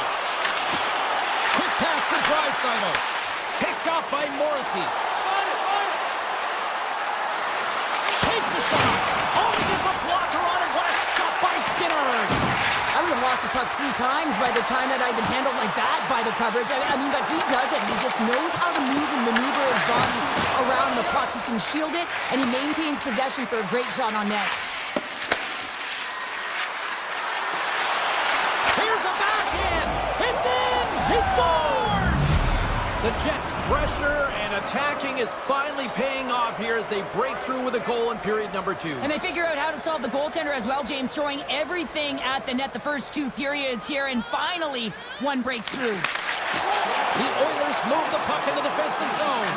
Quick pass to Draisaitl. Picked up by Morrissey. Takes the shot. Oh, he gets a blocker on it. What a stop by Skinner. I would have lost the puck 3 times by the time that I'd been handled like that by the coverage. I mean, but he does it. He just knows how to move and maneuver his body around the puck. He can shield it, and he maintains possession for a great shot on net. Here's a backhand. It's in. He scores. The Jets' pressure and attacking is finally paying off here as they break through with a goal in period number 2. And they figure out how to solve the goaltender as well, James, throwing everything at the net the first 2 periods here, and finally one breaks through. The Oilers move the puck in the defensive zone.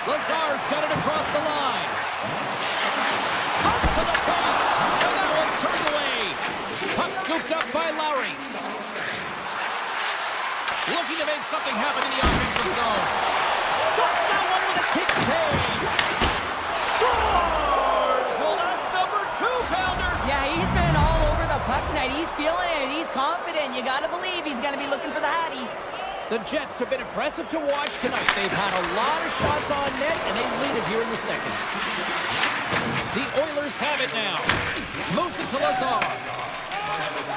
Lazar's got it across the line. Cuts to the point, and that one's turned away. Puck scooped up by Lowry. Looking to make something happen in the offensive zone. Stops that one with a kick save. Scores! Well, that's number 2-pounder. Yeah, he's been all over the puck tonight. He's feeling it. He's confident. You got to believe he's going to be looking for the Hattie. The Jets have been impressive to watch tonight. They've had a lot of shots on net, and they lead it here in the second. The Oilers have it now. Moves it to Lazar.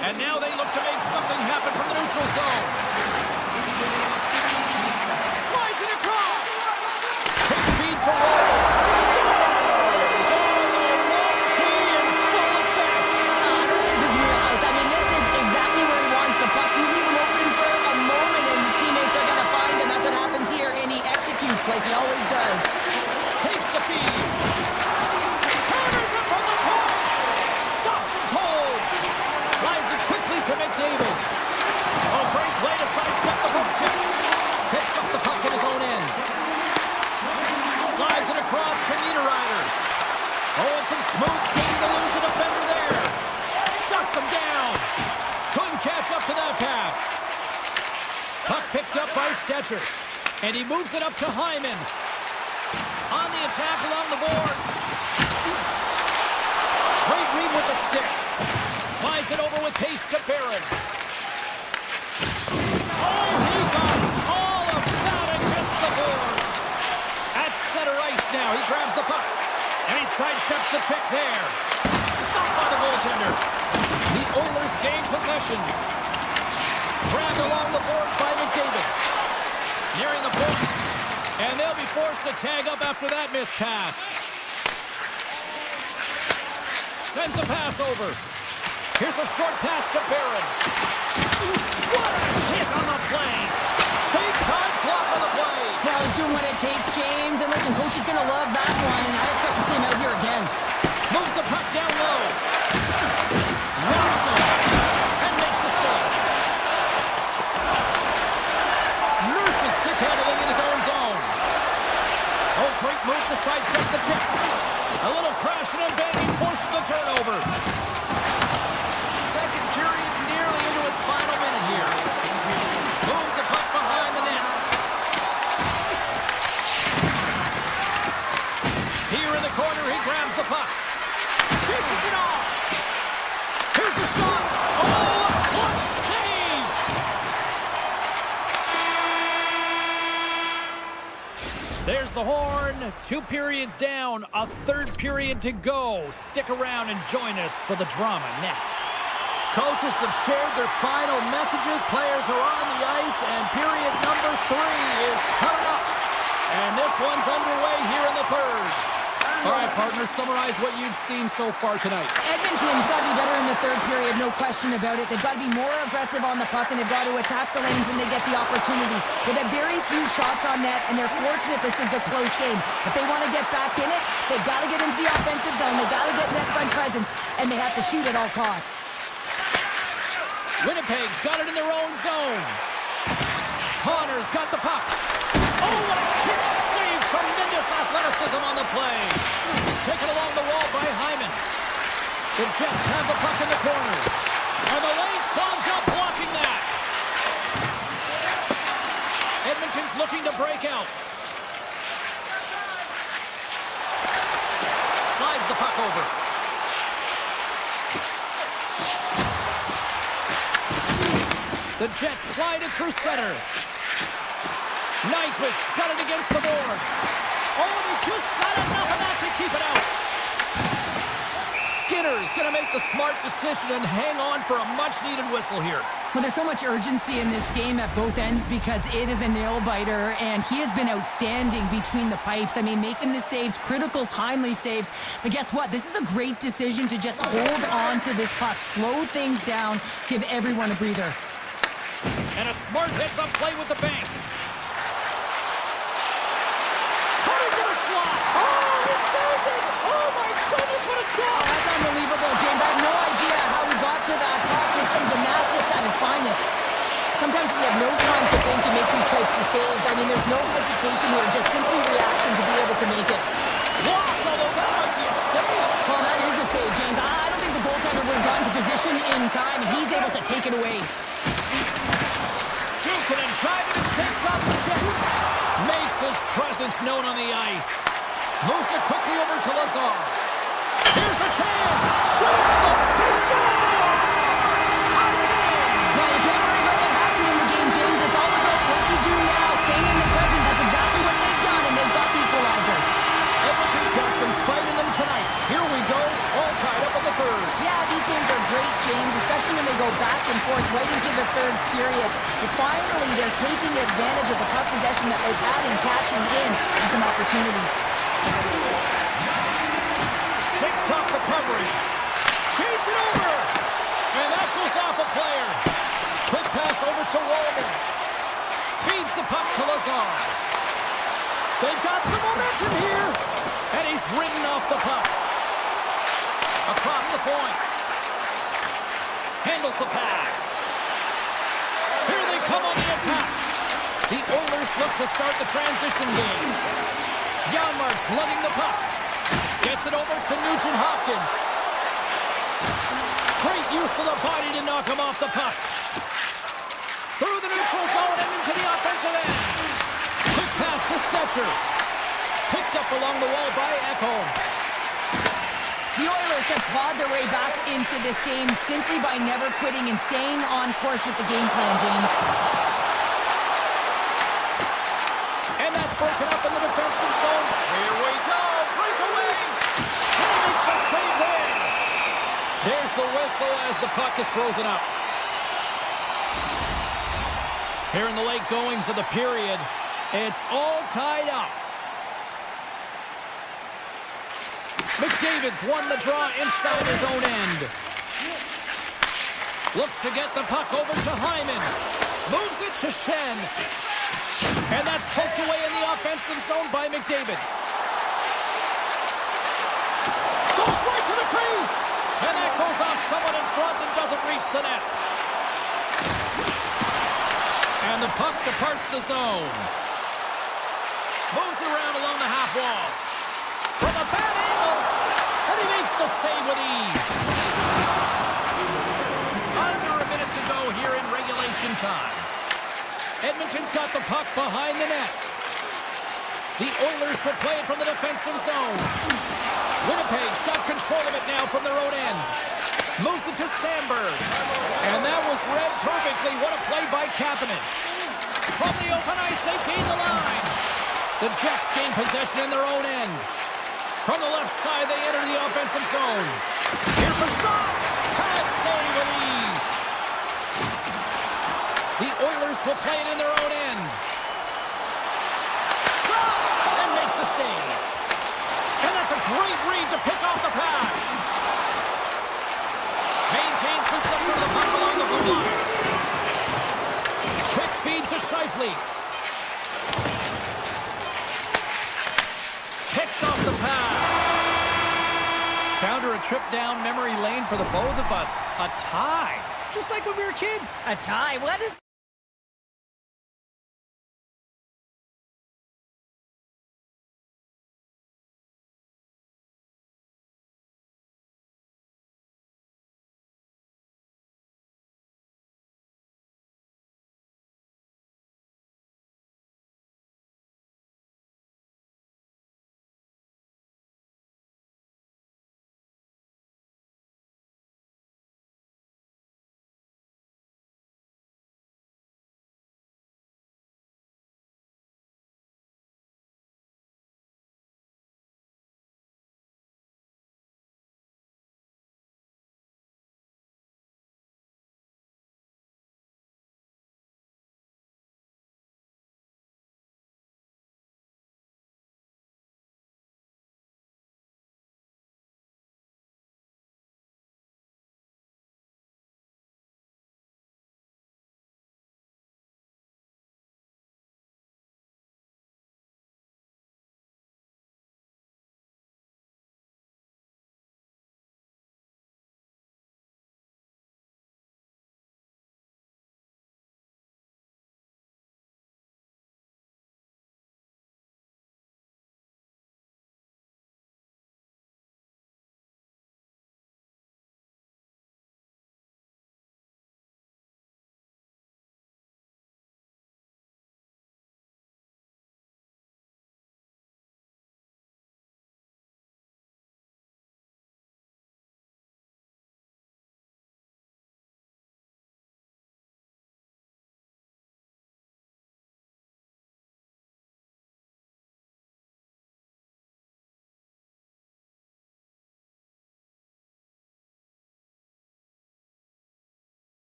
And now they look to make something happen from the neutral zone. Slides it across. Quick feed to Roll. Scores! On the long tee in full effect. This is his wheelhouse. I mean, this is exactly where he wants the puck. You leave him open for a moment, and his teammates are going to find him. That's what happens here, and he executes like he always does. Takes the feed. Hammers it from the corner. Stops him cold. Slides it quickly to McDavid. Oh, great play to sidestep the hook check. Picks up the puck in his own end. Slides it across to Niederreiter. Oh, some smooth skating to lose a defender there. Shuts him down. Couldn't catch up to that pass. Puck picked up by Stetcher. And he moves it up to Hyman. On the attack along the boards. Great read with the stick. Slides it over with pace to Barron. Oh, he got all of that against the boards. At center ice now, he grabs the puck. And he sidesteps the check there. Stopped by the goaltender. The Oilers gain possession. Grabbed along the boards by McDavid. Nearing the point. And they'll be forced to tag up after that missed pass. Sends a pass over. Here's a short pass to Barron. What a hit on the play. Big time block on the play. Well, he's doing what it takes, James. And listen, coach is going to love that one. I expect to see him out here again. Moves the puck down low. Rocks him. And makes the save. Nurses stick handling in his own zone. Oh, great move to sidestep the check. A little crashing and banging forces the turnover. Second period nearly into its final minute here. Moves the puck behind the net. Here in the corner, he grabs the puck. Dishes it off. Here's the shot. Oh, a clutch save. There's the horn. 2 periods down. A 3rd period to go. Stick around and join us for the drama next. Coaches have shared their final messages. Players are on the ice, and period number 3 is coming up. And this one's underway here in the 3rd. All right, partner, summarize what you've seen so far tonight. Edmonton's got to be better in the third period, no question about it. They've got to be more aggressive on the puck, and they've got to attack the lanes when they get the opportunity. They've had very few shots on net, and they're fortunate this is a close game. If they want to get back in it, they've got to get into the offensive zone. They've got to get net front presence, and they have to shoot at all costs. Winnipeg's got it in their own zone. Connor's got the puck. Oh, what a kick save! Tremendous athleticism on the play. Taken along the wall by Hyman. The Jets have the puck in the corner. And the lane's clogged up, blocking that. Edmonton's looking to break out. Slides the puck over. The Jets slide it through center. Nyquist's got it against the boards. Oh, and he just got enough of that to keep it out. Skinner's going to make the smart decision and hang on for a much-needed whistle here. Well, there's so much urgency in this game at both ends because it is a nail-biter, and he has been outstanding between the pipes. I mean, making the saves, critical, timely saves. But guess what? This is a great decision to just hold on to this puck, slow things down, give everyone a breather. And a smart heads-up play with the bank. That's unbelievable, James. I have no idea how we got to that puck. It's some gymnastics at its finest. Sometimes we have no time to think and make these types of saves. I mean, there's no hesitation here, just simply reaction to be able to make it. Blocked, although that might be a save. Well, that is a save, James. I don't think the goaltender would have gotten to position in time, and he's able to take it away. Jukin driving and takes off the jet. Makes his presence known on the ice. Moves it quickly over to Lazar. Here's a chance! What's the scores! Tied it in! Now, you can't worry about what happened in the game, James. It's all about what you do now, staying in the present. That's exactly what they've done, and they've got the equalizer. Edmonton's got some fight in them tonight. Here we go, all tied up in the third. Yeah, these games are great, James, especially when they go back and forth right into the third period. But finally, they're taking advantage of the puck possession that they've had and cashing in on some opportunities. Shakes off the coverage. Feeds it over. And that goes off a player. Quick pass over to Wallman. Feeds the puck to Lazar. They've got some momentum here. And he's ridden off the puck. Across the point. Handles the pass. Here they come on the attack. The Oilers look to start the transition game. Janmark's lugging the puck. Gets it over to Nugent-Hopkins. Great use of the body to knock him off the puck. Through the neutral zone and into the offensive end. Quick pass to Stetcher. Picked up along the wall by Ekholm. The Oilers have clawed their way back into this game simply by never quitting and staying on course with the game plan, James. And that's broken up in the defensive zone. Here we go. Breakaway. And he makes a save there. There's the whistle as the puck is frozen up. Here in the late goings of the period, it's all tied up. McDavid's won the draw inside his own end. Looks to get the puck over to Hyman. Moves it to Shen. And that's poked away in the offensive zone by McDavid. Goes right to the crease. And that goes off someone in front and doesn't reach the net. And the puck departs the zone. Moves around along the half wall. From a bad angle. And he makes the save with ease. Under a minute to go here in regulation time. Edmonton's got the puck behind the net. The Oilers will play it from the defensive zone. Winnipeg's got control of it now from their own end. Moves it to Sandberg. And that was read perfectly. What a play by Kapanen. From the open ice, they gain the line. The Jets gain possession in their own end. From the left side, they enter the offensive zone. Here's a shot. Pad save with ease. The Oilers will play it in their own end. Shot! And makes the save. And that's a great Pick off the pass. Maintains possession of the puck along the blue line. Quick feed to Scheifele. Picks off the pass. Down to a trip down memory lane for the both of us. A tie. Just like when we were kids. A tie? What is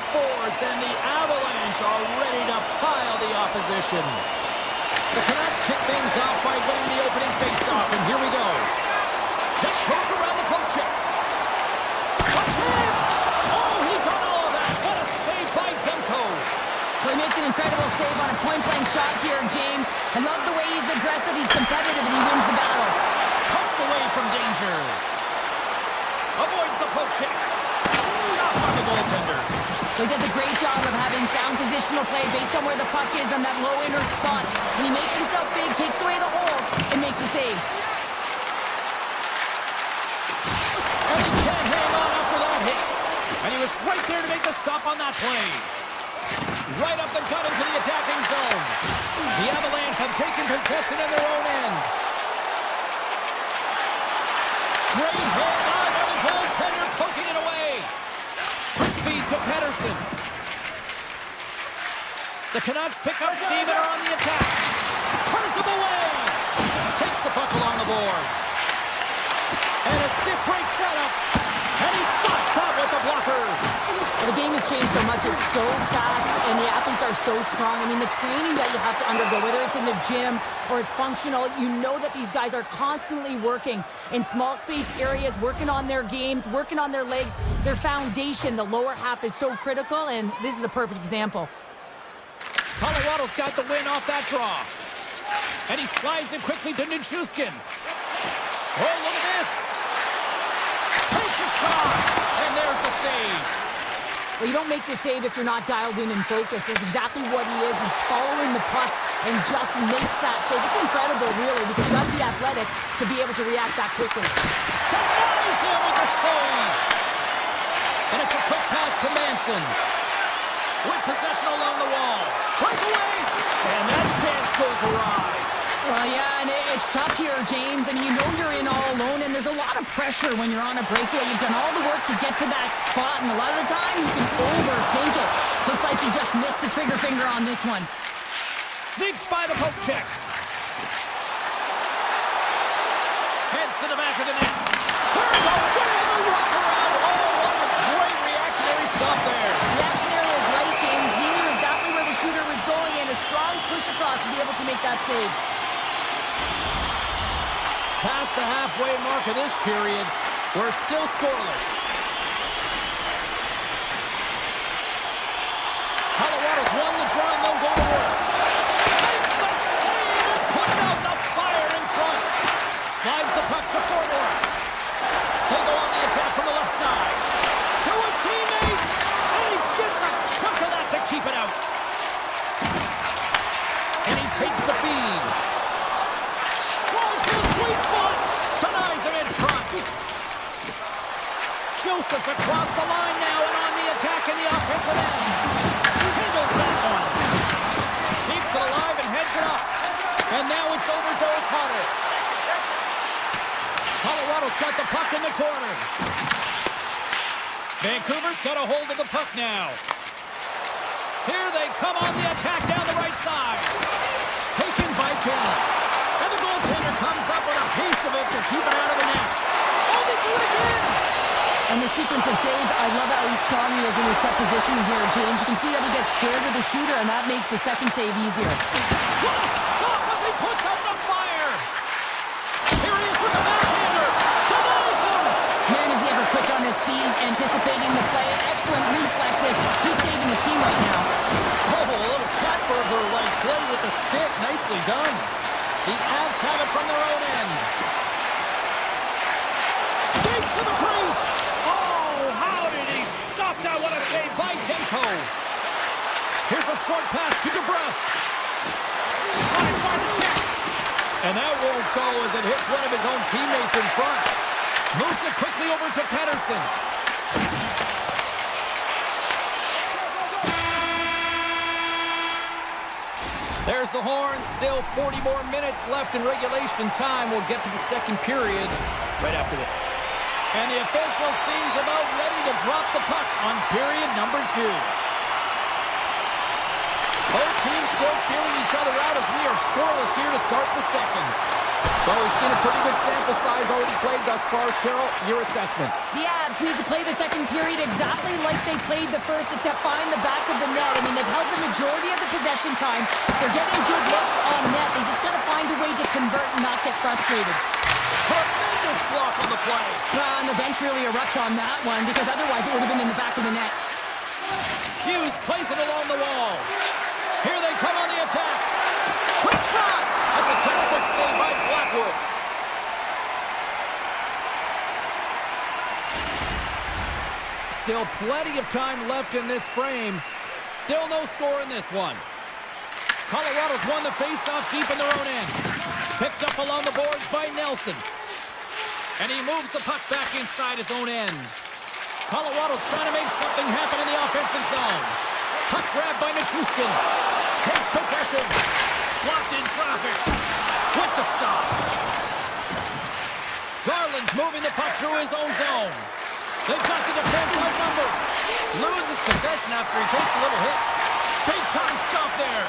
Sports, and the Avalanche are ready to pile the opposition. The Canucks kick things off by winning the opening faceoff, and here we go. Tiptoes around the poke check. A chance! Oh, he got all of that. What a save by Demko. Well, he makes an incredible save on a point-blank shot here, James. I love the way he's aggressive, he's competitive, and he wins the battle. Poked away from danger. Avoids the poke check. Stopped by the goaltender. He does a great job of having sound positional play based on where the puck is on that low inner spot. And he makes himself big, takes away the holes, and makes a save. And he can't hang on after that hit. And he was right there to make the stop on that play. Right up the gut into the attacking zone. The Avalanche have taken possession in their own end. Great hit on by the goaltender, poking it away. Quick feed to Pettersson. The Canucks pick up steam and are on the attack. Turns him away. Takes the puck along the boards. And a stiff break setup. And he stops that with the blocker. Well, the game has changed so much. It's so fast, and the athletes are so strong. I mean, the training that you have to undergo, whether it's in the gym or it's functional, you know that these guys are constantly working in small space areas, working on their games, working on their legs. Their foundation, the lower half, is so critical, and this is a perfect example. Colorado's got the win off that draw. And he slides it quickly to Nichushkin. Oh, look at this. Takes a shot, and there's the save. Well, you don't make the save if you're not dialed in and focused. That's exactly what he is. He's following the puck and just makes that save. It's incredible, really, because you got to be athletic to be able to react that quickly. Denies him with the save. And it's a quick pass to Manson. With possession along the wall. Breakaway, and that chance goes awry. Well, yeah, and it's tough here, James. I mean, you know you're in all alone, and there's a lot of pressure when you're on a breakaway. You've done all the work to get to that spot, and a lot of the time you can overthink it. Looks like you just missed the trigger finger on this one. Sneaks by the poke check. Heads to the back of the net. Turns away the wraparound. Oh, what a great reactionary stop there. Reactionary is right, James. He knew exactly where the shooter was going, and a strong push across to be able to make that save. Past the halfway mark of this period, we're still scoreless. Colorado's won the draw and they'll go to work. Makes the save and puts out the fire in front. Slides the puck to forward. They go on the attack from the left side. To his teammate. And he gets a chunk of that to keep it out. And he takes the feed. Sweet spot! Denies him in front. Joseph's across the line now and on the attack in the offensive end. Handles that one. Keeps it alive and heads it up. And now it's over to O'Connor. Colorado's got the puck in the corner. Vancouver's got a hold of the puck now. Here they come on the attack down the right side. Taken by King. And the goaltender comes up with a piece of it to keep it out of the net. Oh, they do it again! And the sequence of saves, I love how strong he is in his set position here, James. You can see that he gets scared of the shooter, and that makes the second save easier. What a stop as he puts out the fire! Here he is with the backhander! Denies him! Man, is he ever quick on his feet, anticipating the play. Excellent reflexes. He's saving his team right now. Oh, a little Catburger-like play with the stick. Nicely done. The Avs have it from their own end. Skates to the crease. Oh, how did he stop that? What a save by Demko. Here's a short pass to DeBrusque. Slides by the check. And that won't go as it hits one of his own teammates in front. Moves it quickly over to Pettersson. There's the horn. Still 40 more minutes left in regulation time. We'll get to the second period right after this. And the official seems about ready to drop the puck on period number 2. Both teams still feeling each other out as we are scoreless here to start the second. Well, we've seen a pretty good sample size already played thus far. Cheryl, your assessment. The Avs need to play the second period exactly like they played the first, except find the back of the net. I mean, they've held the majority of the possession time. They're getting good looks on net. They just got to find a way to convert and not get frustrated. Tremendous block on the play. And the bench really erupts on that one because otherwise it would have been in the back of the net. Hughes plays it along the wall. Here they come on the attack. Quick shot. That's a textbook save by Blackwood. Still plenty of time left in this frame. Still no score in this one. Colorado's won the faceoff deep in their own end. Picked up along the boards by Nelson. And he moves the puck back inside his own end. Colorado's trying to make something happen in the offensive zone. Puck grabbed by Nikustin. Takes possession. Blocked in traffic. With the stop. Garland's moving the puck through his own zone. They've got the defense outnumbered. Loses possession after he takes a little hit. Big time stop there.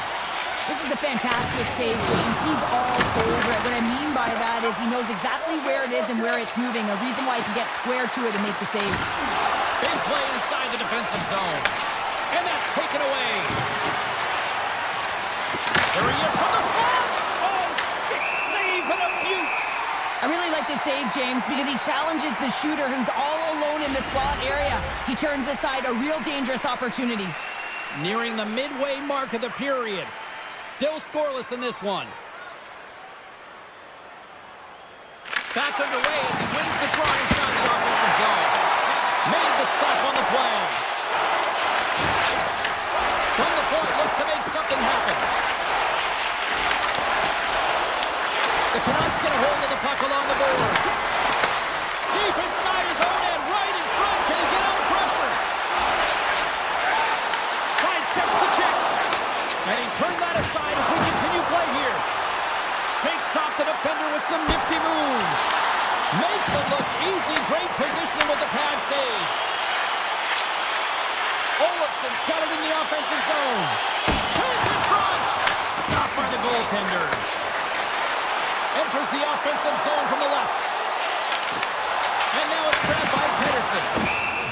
This is a fantastic save, James. He's all over it. What I mean by that is he knows exactly where it is and where it's moving. A reason why he can get square to it and make the save. Big play inside the defensive zone. And that's taken away. There he is from the slot. Oh, stick save and a beaut. I really like this save, James, because he challenges the shooter who's all alone in the slot area. He turns aside a real dangerous opportunity. Nearing the midway mark of the period. Still scoreless in this one. Back underway as he wins the draw inside the offensive zone. Made the stop on the play. From the point, looks to make something happen. The Canucks get a hold of the puck along the boards. Deep inside his own end, right in front. Can he get out of pressure? Sidesteps the check. And he turned that aside as we continue play here. Shakes off the defender with some nifty moves. Makes it look easy. Great positioning with the pad save. Olofsson's got it in the offensive zone. Chance in front. Stopped by the goaltender. Enters the offensive zone from the left. And now it's grabbed by Pedersen.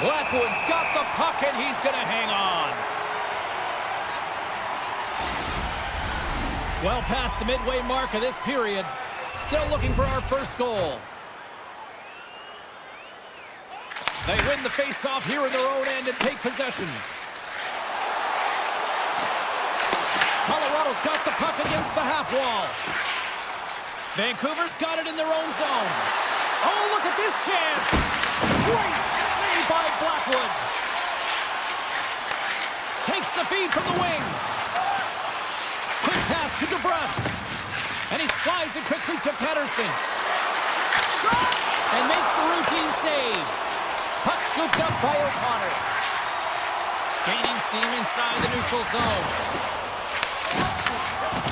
Blackwood's got the puck and he's going to hang on. Well past the midway mark of this period. Still looking for our first goal. They win the face-off here in their own end and take possession. Colorado's got the puck against the half wall. Vancouver's got it in their own zone. Oh, look at this chance. Great save by Blackwood. Takes the feed from the wing. Quick pass to DeBrusque. And he slides it quickly to Pedersen. Shot! And makes the routine save. Puck scooped up by O'Connor. Gaining steam inside the neutral zone.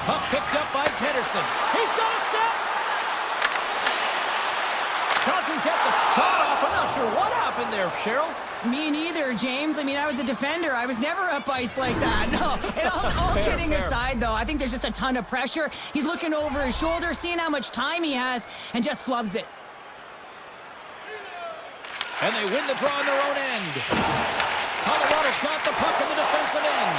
Puck picked up by Pedersen. He's got a step! Doesn't get the shot off. I'm not sure what happened there, Cheryl. Me neither, James. I mean, I was a defender. I was never up ice like that. No. And all kidding aside, though, I think there's just a ton of pressure. He's looking over his shoulder, seeing how much time he has, and just flubs it. And they win the draw on their own end. Colorado's got the puck in the defensive end.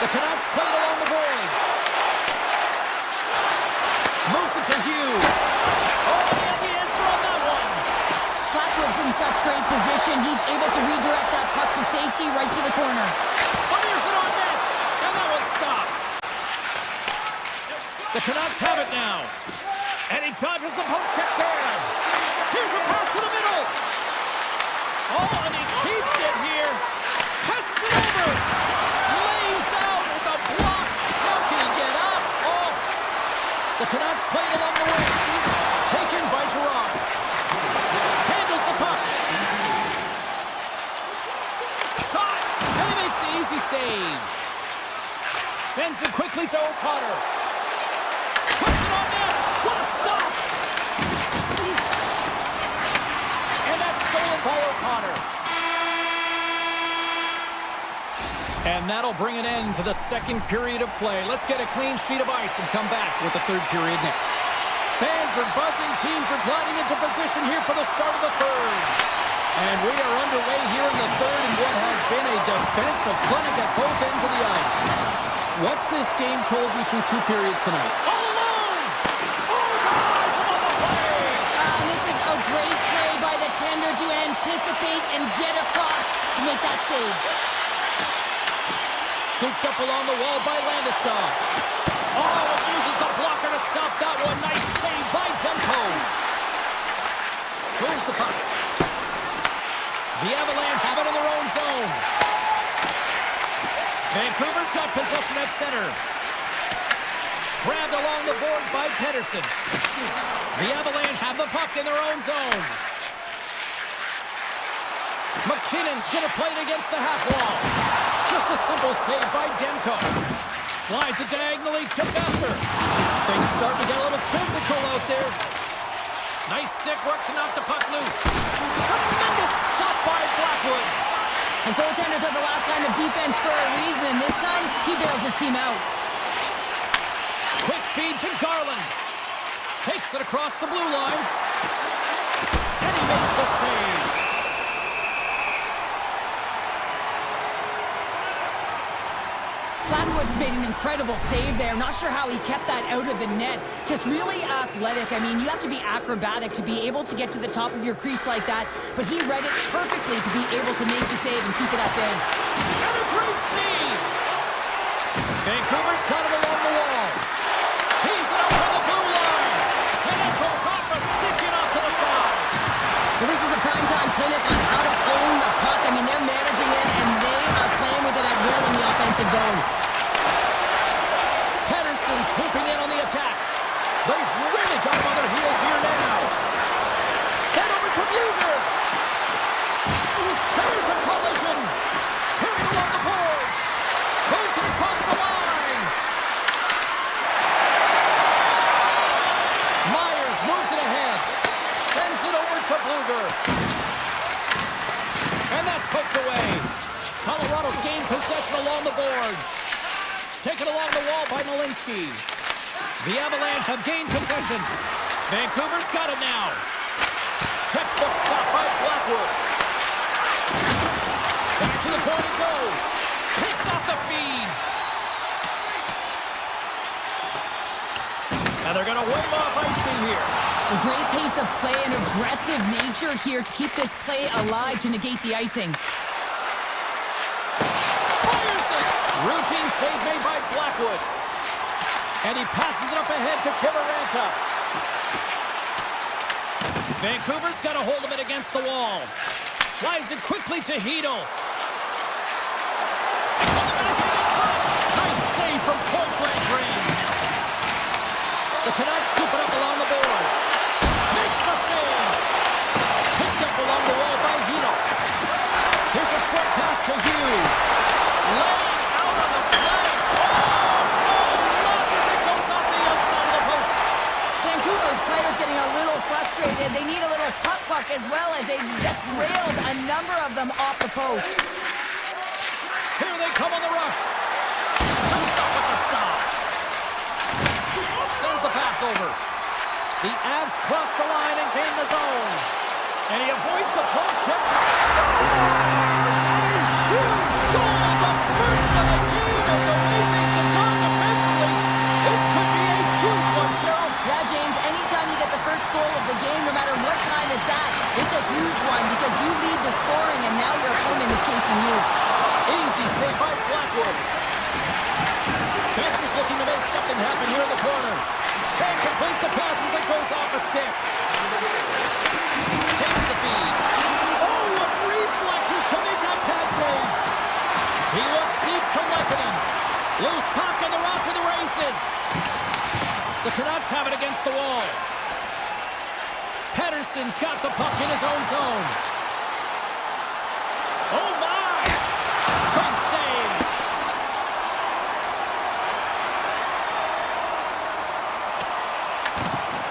The Canucks played along the boards. Moves it to Hughes. Oh, he had the answer on that one. Blackwood's in such great position. He's able to redirect that puck to safety right to the corner. Fires it on net. And that was stopped. The Canucks have it now. And he dodges the poke check there. Here's a pass to the middle. Oh, and he keeps it here. Passes it over. Lays out with a block. How can he get up? Oh. The Canucks play it along the wing. Taken by Gerard. Handles the puck. Shot. And he makes the easy save. Sends it quickly to O'Connor. Puts it on net. What a stop. And that's stolen by O'Connor. And that'll bring an end to the second period of play. Let's get a clean sheet of ice and come back with the third period next. Fans are buzzing. Teams are gliding into position here for the start of the third. And we are underway here in the third in what has been a defensive clinic at both ends of the ice. What's this game told you through two periods tonight? All alone! Oh, guys, I'm on the play! This is a great play by the tender to anticipate and get across to make that save. Scooped up along the wall by Landeskog. Oh, it uses the blocker to stop that one. Nice save by Demko. Here's the puck. The Avalanche have it in their own zone. Vancouver's got possession at center. Grabbed along the boards by Pettersson. The Avalanche have the puck in their own zone. McKinnon's going to play it against the half wall. Just a simple save by Demko. Slides it diagonally to Besser. Things starting to get a little physical out there. Nice stick work to knock the puck loose. Tremendous stop by Blackwood. And goaltenders are the last line of defense for a reason. This time, he bails his team out. Quick feed to Garland. Takes it across the blue line. And he makes the save. Blackwood's made an incredible save there. Not sure how he kept that out of the net. Just really athletic. I mean, you have to be acrobatic to be able to get to the top of your crease like that. But he read it perfectly to be able to make the save and keep it at bay. And a great save! Vancouver's got it along the wall. Tees it up on the blue line. And it goes off a stick and off to the side. Well, this is a primetime clinic on how to own the puck. I mean, they're managing it, and they are playing with it at will in the offensive zone. Pettersson swooping in on the attack. They've really got him on their heels here now. Head over to Buger. There's a collision. Carried along the boards. Moves it across the line. Myers moves it ahead. Sends it over to Bluger. And that's poked away. Colorado's gained possession along the boards. Taken along the wall by Malinsky. The Avalanche have gained possession. Vancouver's got it now. Textbook stop by Blackwood. Back to the point it goes. Takes off the feed. And they're going to wave off icing here. A great pace of play and aggressive nature here to keep this play alive to negate the icing. Routine save made by Blackwood. And he passes it up ahead to Kiviranta. Vancouver's got a hold of it against the wall. Slides it quickly to Hedl. Nice save from point-blank range. The Canucks scoop it up along the boards. Makes the save. Picked up along the wall by Hedl. Here's a short pass to Hughes. Laying out on the play. Oh, no luck as it goes off the outside of the post. Vancouver's players getting a little frustrated. They need a little puck as well as they just railed a number of them off the post. Here they come on the rush. Comes up with the stop. Sends the pass over. The Avs cross the line and gain the zone. And he avoids the pull check. Scores! A huge goal! The first of the game, and the way things have gone defensively, this could be a huge one, Cheryl. Yeah, James, anytime you get the first goal of the game, no matter what time it's at, it's a huge one because you lead the scoring and now your opponent is chasing you. Easy save by Blackwood. Besser's looking to make something happen here in the corner. Can't complete the pass as it goes off a stick. Takes the feed. Oh, what reflexes to make that pad save. He looks deep to Lehkonen. Loose puck and they're off to the races. The Canucks have it against the wall. Pettersson's got the puck in his own zone. Oh my! Big save.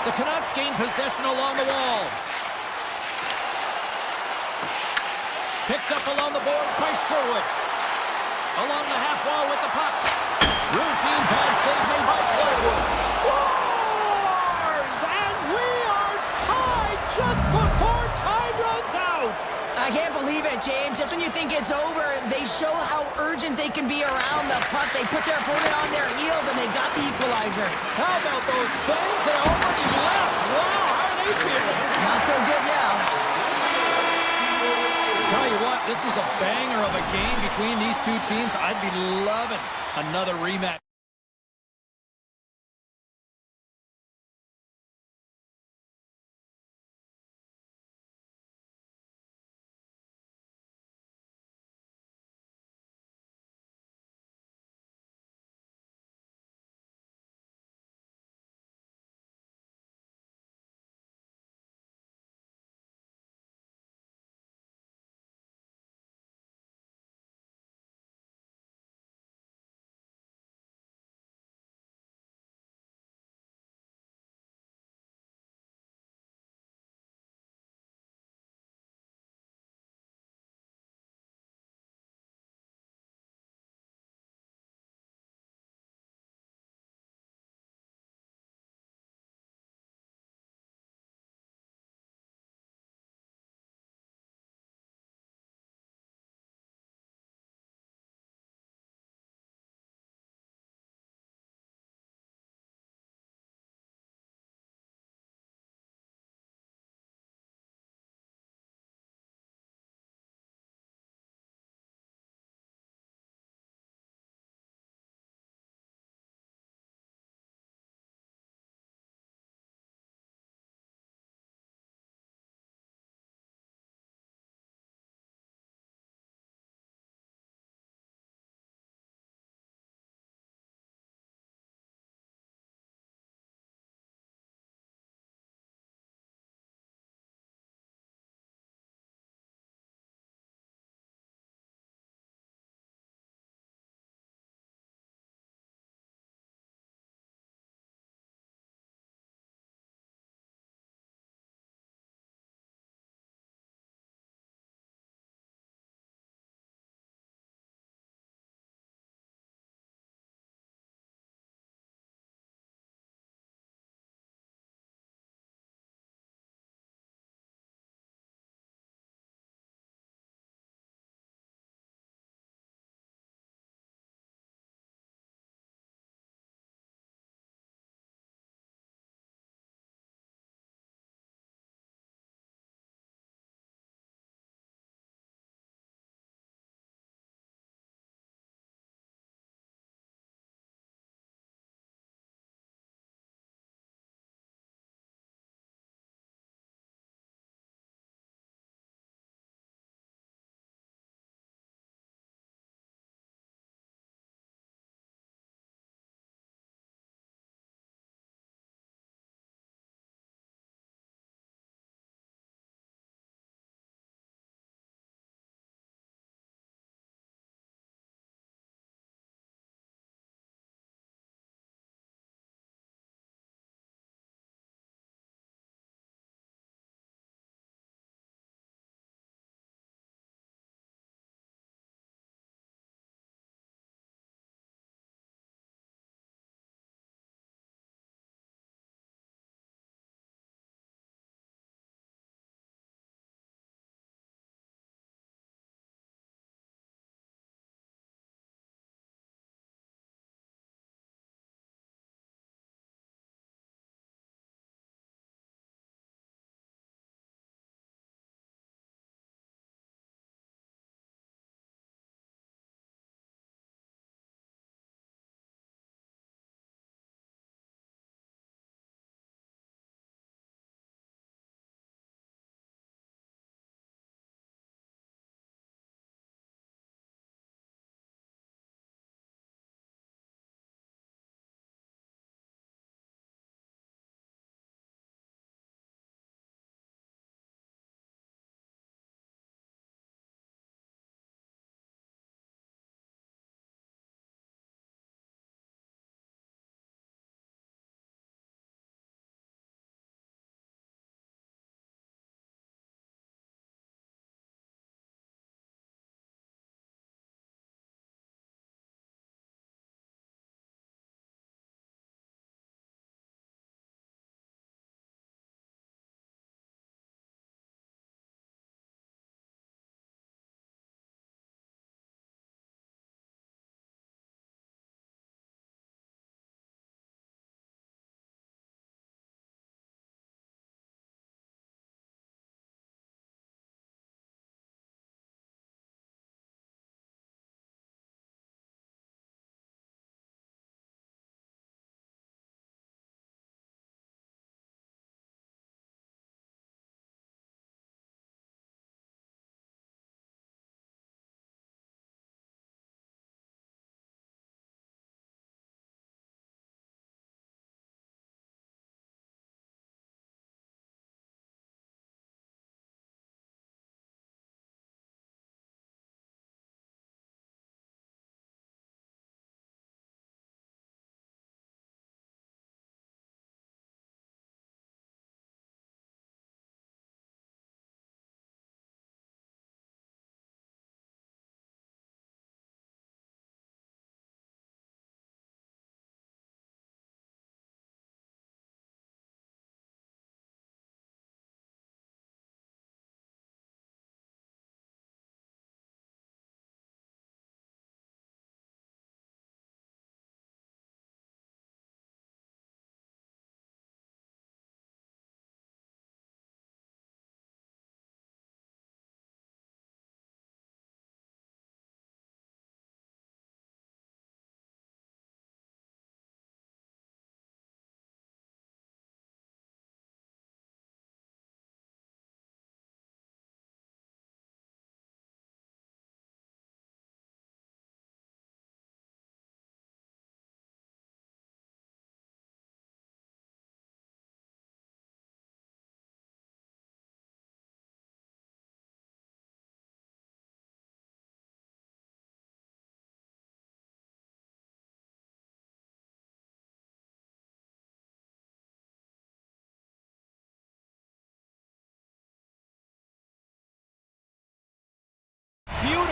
The Canucks gain possession along the wall. Picked up along the boards by Sherwood. Along the half wall with the puck. Routine pass save made by Plywood. Scores! And we are tied just before time runs out. I can't believe it, James. Just when you think it's over, they show how urgent they can be around the puck. They put their opponent on their heels, and they got the equalizer. How about those fans that already left? Wow, how are they feeling? Not so good now. Tell you what, this was a banger of a game between these two teams. I'd be loving another rematch.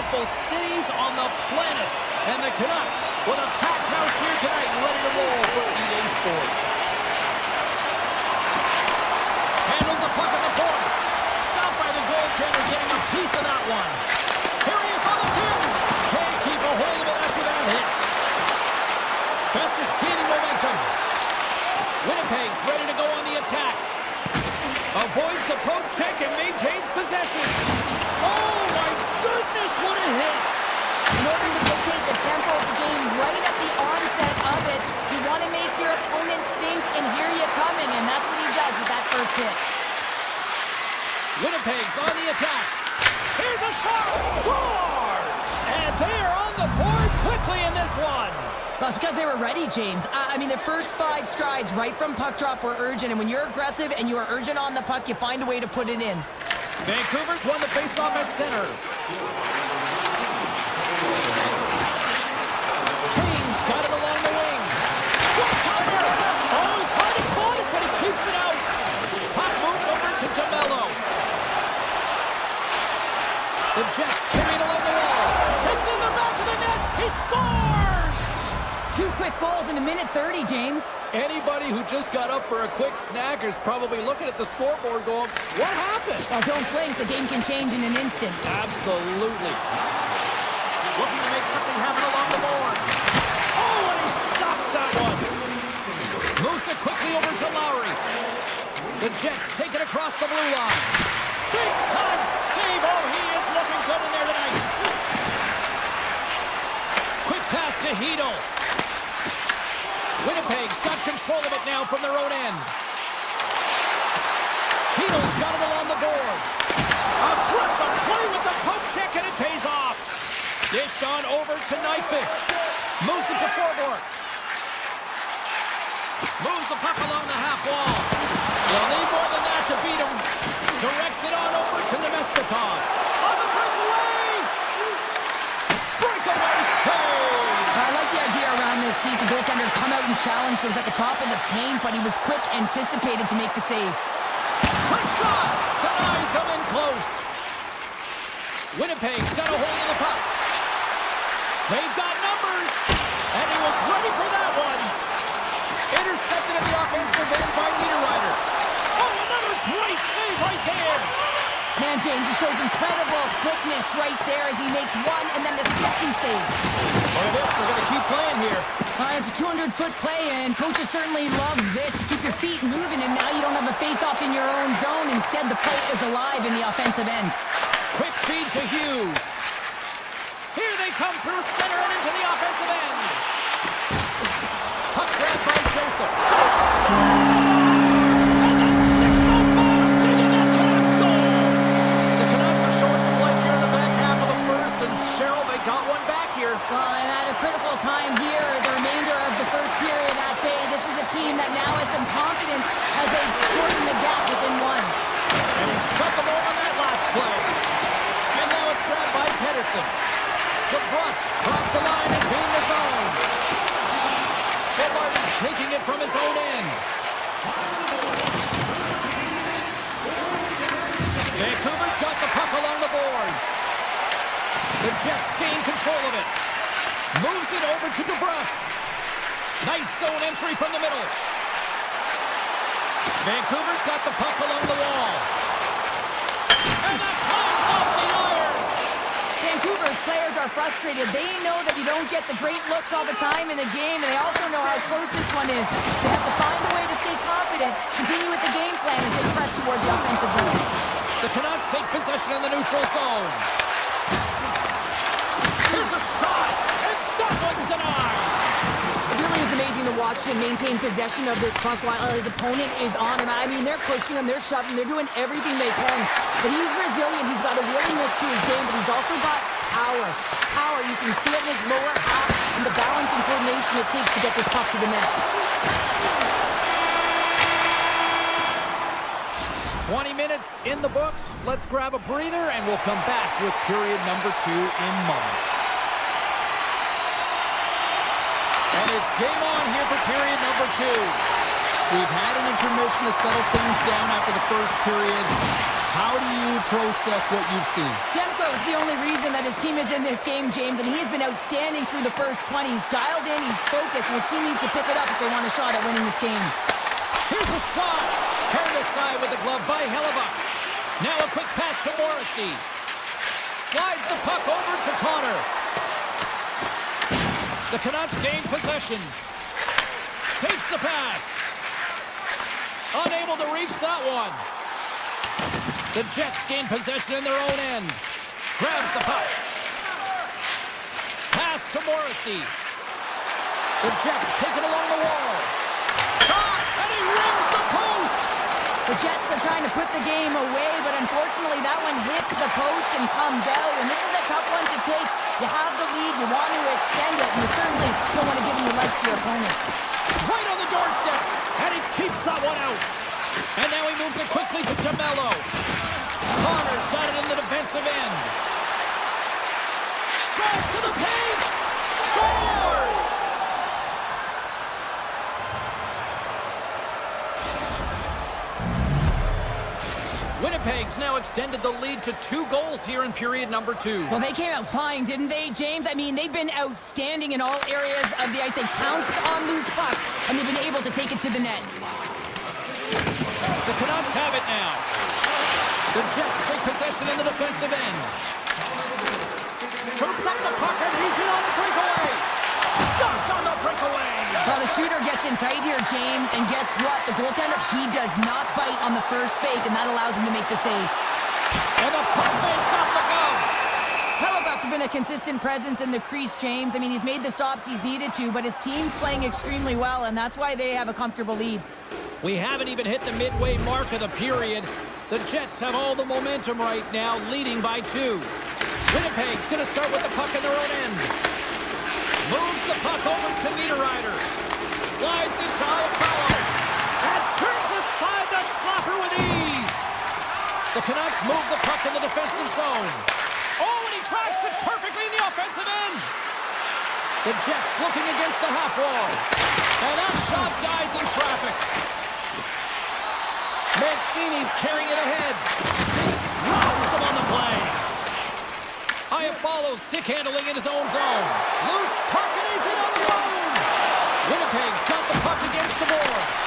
beautiful cities on the planet. And the Canucks with a packed house here tonight, ready to roll for EA Sports. Handles the puck at the point. Stopped by the goaltender, getting a piece of that one. Here he is on the two. Can't keep a hold of it after that hit. Best is gaining momentum. Winnipeg's ready to go on the attack. Avoids the poke check and maintains possession. Oh my goodness, what a hit! In order to dictate the tempo of the game right at the onset of it, you want to make your opponent think and hear you coming, and that's what he does with that first hit. Winnipeg's on the attack. Here's a shot! Scores! And they are on the board quickly in this one. Well, it's because they were ready, James. I mean, the first 5 strides right from puck drop were urgent, and when you're aggressive and you are urgent on the puck, you find a way to put it in. Vancouver's won the faceoff at center. Kane's got it along the wing. One-timer! Oh, he tried to fight it, but he keeps it out. Puck moved over to DeMello. The Jets carry it along the wall. It's in the back of the net. He scores! 2 quick goals in a minute 30, James. Anybody who just got up for a quick snack is probably looking at the scoreboard going, what happened? Well, don't blink. The game can change in an instant. Absolutely. Looking to make something happen along the boards. Oh, and he stops that one. Moves it quickly over to Lowry. The Jets take it across the blue line. Big time save. Oh, he is looking good in there tonight. Quick pass to Hedo. Winnipeg's got control of it now from their own end. Hedo's got it along the boards. Aggressive play with the poke check, and it pays off. Dished on over to Nyquist. Moves it to Forbort. Moves the puck along the half wall. They'll need more than that to beat him. Directs it on over to Nemestikov. On the breakaway! Breakaway save! I like the idea around this, Steve. The goaltender come out and challenge those at the top of the paint, but he was quick, anticipated to make the save. Quick shot! Denies him in close. Winnipeg's got a hold of the puck. They've got numbers, and he was ready for that one. Intercepted at the offensive end by Niederreiter. Oh, another great save right there. Man, James, it shows incredible quickness right there as he makes one and then the second save. Look at this, they're going to keep playing here. It's a 200-foot play, and coaches certainly love this. You keep your feet moving, and now you don't have a face-off in your own zone. Instead, the play is alive in the offensive end. Quick feed to Hughes. Here they come through center and into the offensive end. Puck grabbed by Joseph. And the 6-0 is digging that Canucks goal. The Canucks are showing some life here in the back half of the first, and Cheryl, they got one back here. Well, and at a critical time here, the remainder of the first period at bay, this is a team that now has some confidence as they shorten the gap within one. And he shut them all on that last play. And now it's grabbed by Pedersen. DeBrusk's crossed the line and gained the zone. Edwards taking it from his own end. Vancouver's got the puck along the boards. The Jets gain control of it. Moves it over to DeBrusk. Nice zone entry from the middle. Vancouver's got the puck along the wall. And that clanks off the iron. Vancouver's players are frustrated. They know that you don't get the great looks all the time in the game, and they also know how close this one is. They have to find a way to stay confident, continue with the game plan as they press towards the offensive zone. The Canucks take possession in the neutral zone. Here's a shot, and that one's denied. It really is amazing to watch him maintain possession of this puck while his opponent is on him. I mean, they're pushing him, they're shoving, they're doing everything they can. But he's resilient, he's got a willingness to his game, but he's also got power. Power, you can see it in his lower half and the balance and coordination it takes to get this puck to the net. 20 minutes in the books. Let's grab a breather, and we'll come back with period number 2 in moments. And it's game on here for period number 2. We've had an intermission to settle things down after the first period. How do you process what you've seen? Demko is the only reason that that his team is in this game, James, and he's been outstanding through the first 20. He's dialed in, he's focused, and his team needs to pick it up if they want a shot at winning this game. Here's a shot. Turned aside with the glove by Hellebuck. Now a quick pass to Morrissey. Slides the puck over to Connor. The Canucks gain possession. Takes the pass. Unable to reach that one. The Jets gain possession in their own end. Grabs the puck. Pass to Morrissey. The Jets take it along the wall. Shot! And he rings the post! The Jets are trying to put the game away, but unfortunately that one hits the post and comes out. And this is a tough one to take. You have the lead, you want to extend it, and you certainly don't want to give any life to your opponent. Right on the doorstep, and he keeps that one out. And now he moves it quickly to DeMello. Connor's got it in the defensive end. Drives to the paint. Scores! Winnipeg's now extended the lead to 2 goals here in period number 2. Well, they came out flying, didn't they, James? I mean, they've been outstanding in all areas of the ice. They pounced on loose pucks, and they've been able to take it to the net. The Canucks have it now. The Jets take possession in the defensive end. Scoops up the puck, and he's in on the breakaway. Stopped on the breakaway. Well, the shooter gets in tight here, James, and guess what? The goaltender, he does not bite on the first fake, and that allows him to make the save. And the puck makes off the go. Hellebuck's been a consistent presence in the crease, James. I mean, he's made the stops he's needed to, but his team's playing extremely well, and that's why they have a comfortable lead. We haven't even hit the midway mark of the period. The Jets have all the momentum right now, leading by 2. Winnipeg's going to start with the puck in their own end. Moves the puck over to Niederreiter. Slides into Alfaro. And turns aside the slapper with ease. The Canucks move the puck in the defensive zone. Oh, and he tracks it perfectly in the offensive end. The Jets looking against the half wall. And that shot dies in traffic. Mancini's carrying it ahead. Rocks him on the play. Iafallo stick handling in his own zone. Loose puck and he's in alone. Winnipeg's got the puck against the boards.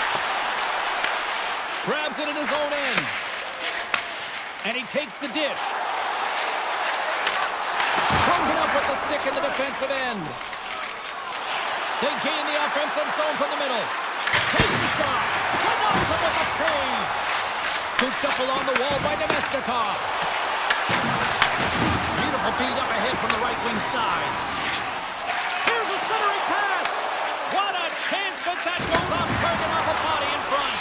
Grabs it in his own end. And he takes the dish. Broken up with the stick in the defensive end. They gain the offensive zone from the middle. Takes a shot. Denies him with a save. Scooped up along the wall by Nemesnikov. Beautiful feed up ahead from the right wing side. Here's a centering pass. What a chance, but that goes off target off a body in front.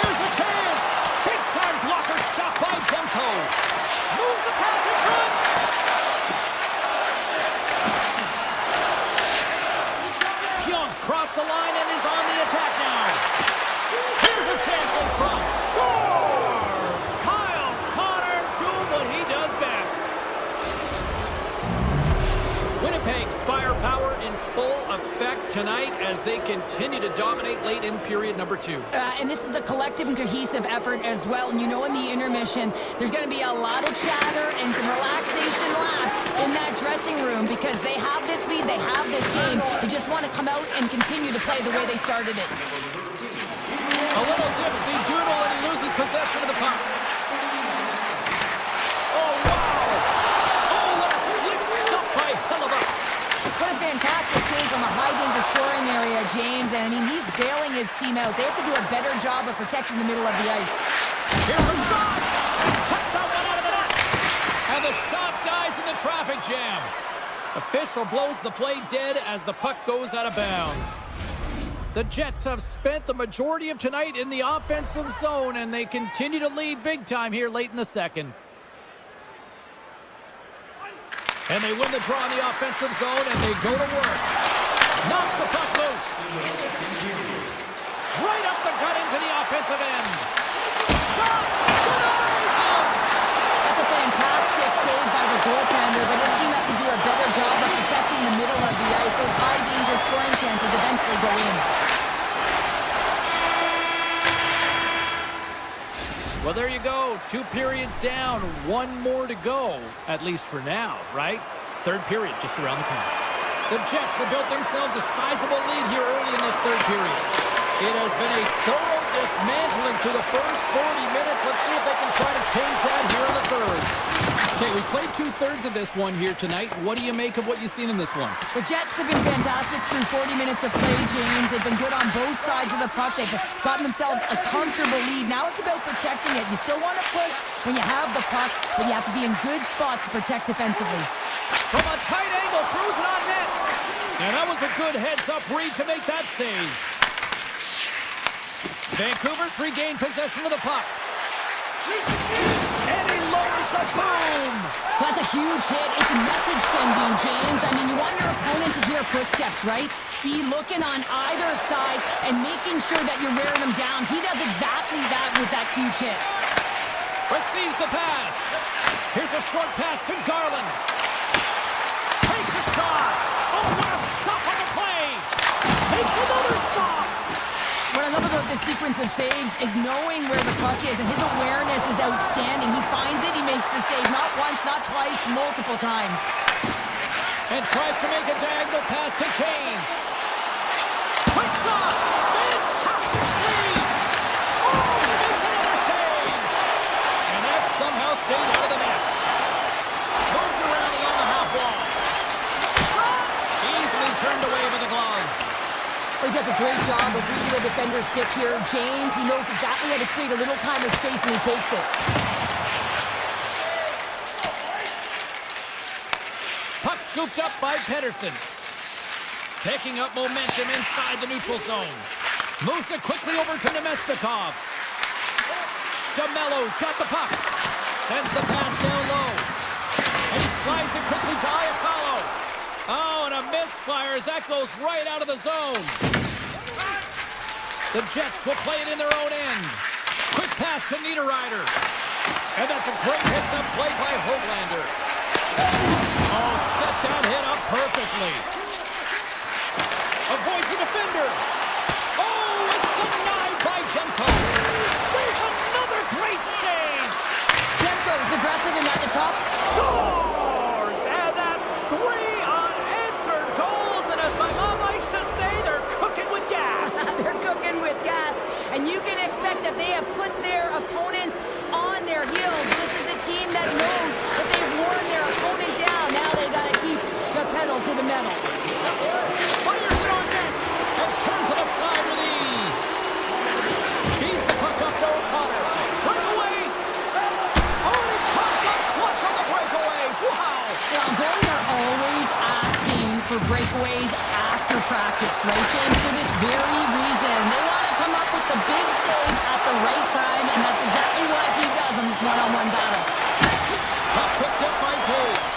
Here's a chance. Big time blocker stopped by Demko. Moves the pass in front. Pyonk's crossed the line and is on the attack now. Here's a chance in front. Scores! Kyle Connor doing what he does best. Winnipeg's firepower in full effect tonight as they continue to dominate late in period number 2. And this is a collective and cohesive effort as well. And you know, in the intermission, there's going to be a lot of chatter and some relaxation laughs in that dressing room because they have this lead, they have this game. They just want to come out and continue to play the way they started it. A little dipsy doodle and he loses possession of the puck. Oh, wow! Oh, what a slick stop by Hellebuck. What a fantastic save from a high-danger scoring area, James. And, I mean, he's bailing his team out. They have to do a better job of protecting the middle of the ice. Here's a shot! Cut that one out of the net! And the shot dies in the traffic jam. Official blows the play dead as the puck goes out of bounds. The Jets have spent the majority of tonight in the offensive zone, and they continue to lead big time here late in the second. And they win the draw in the offensive zone, and they go to work. Knocks the puck loose. Right up the gut into the offensive end. Shot! Denies him! That's a fantastic save by the goaltender, but his team has to do a better job of protecting the middle of the ice. Those high-danger scoring chances eventually go in. Well, there you go. 2 periods down, 1 more to go, at least for now, right? Third period just around the corner. The Jets have built themselves a sizable lead here early in this third period. It has been a thorough dismantling through the first 40 minutes. Let's see if they can try to change that here in the third. Okay, we played 2/3 of this one here tonight. What do you make of what you've seen in this one? The Jets have been fantastic through 40 minutes of play, James. They've been good on both sides of the puck. They've gotten themselves a comfortable lead. Now it's about protecting it. You still want to push when you have the puck, but you have to be in good spots to protect defensively. From a tight angle, throws it on net. And that was a good heads-up read to make that save. Vancouver's regained possession of the puck. And he lowers the boom. That's a huge hit. It's a message sending, James. I mean, you want your opponent to hear footsteps, right? Be looking on either side and making sure that you're wearing them down. He does exactly that with that huge hit. Receives the pass. Here's a short pass to Garland. Takes a shot. Oh, what a stop on the play. Makes another stop. What I love about this sequence of saves is knowing where the puck is, and his awareness is outstanding. He finds it, he makes the save, not once, not twice, multiple times. And tries to make a diagonal pass to Kane. Quick shot! Fantastic save! Oh, he makes another save! And that somehow stayed out of the net. Moves around along the half wall. Shot! Easily turned away with the glove. He does a great job of reading the defender's stick here. James, he knows exactly how to create a little time and space, and he takes it. Puck scooped up by Pedersen. Picking up momentum inside the neutral zone. Moves it quickly over to Nemestikov. DeMello's got the puck. Sends the pass down low. And he slides it quickly to Iafallo. Oh, and a misfire as that goes right out of the zone. The Jets will play it in their own end. Quick pass to Niederreiter. And that's a great hits-up play by Höglander. Oh, set that hit up perfectly. Avoids the defender. Oh, it's denied by Demko. There's another great save. Demko's aggressive and at the top. Scores! And that's 3 unanswered goals. And as my mom likes to say, they're cooking with gas. They're cooking with gas. And you can expect that they have put their opponents on their heels. This is a team that knows that they've worn their opponent down. Now they got to keep the pedal to the metal. Fires it on net and turns it aside with ease. Feeds the puck up to O'Connor. Breakaway. Oh, and he comes up clutch on the breakaway. Wow. Well, goalies are always asking for breakaways after practice, right, James? For this very reason. They want to come up with the big save at the right time, and that's exactly what he does in this one-on-one battle. Puck picked up by Toews.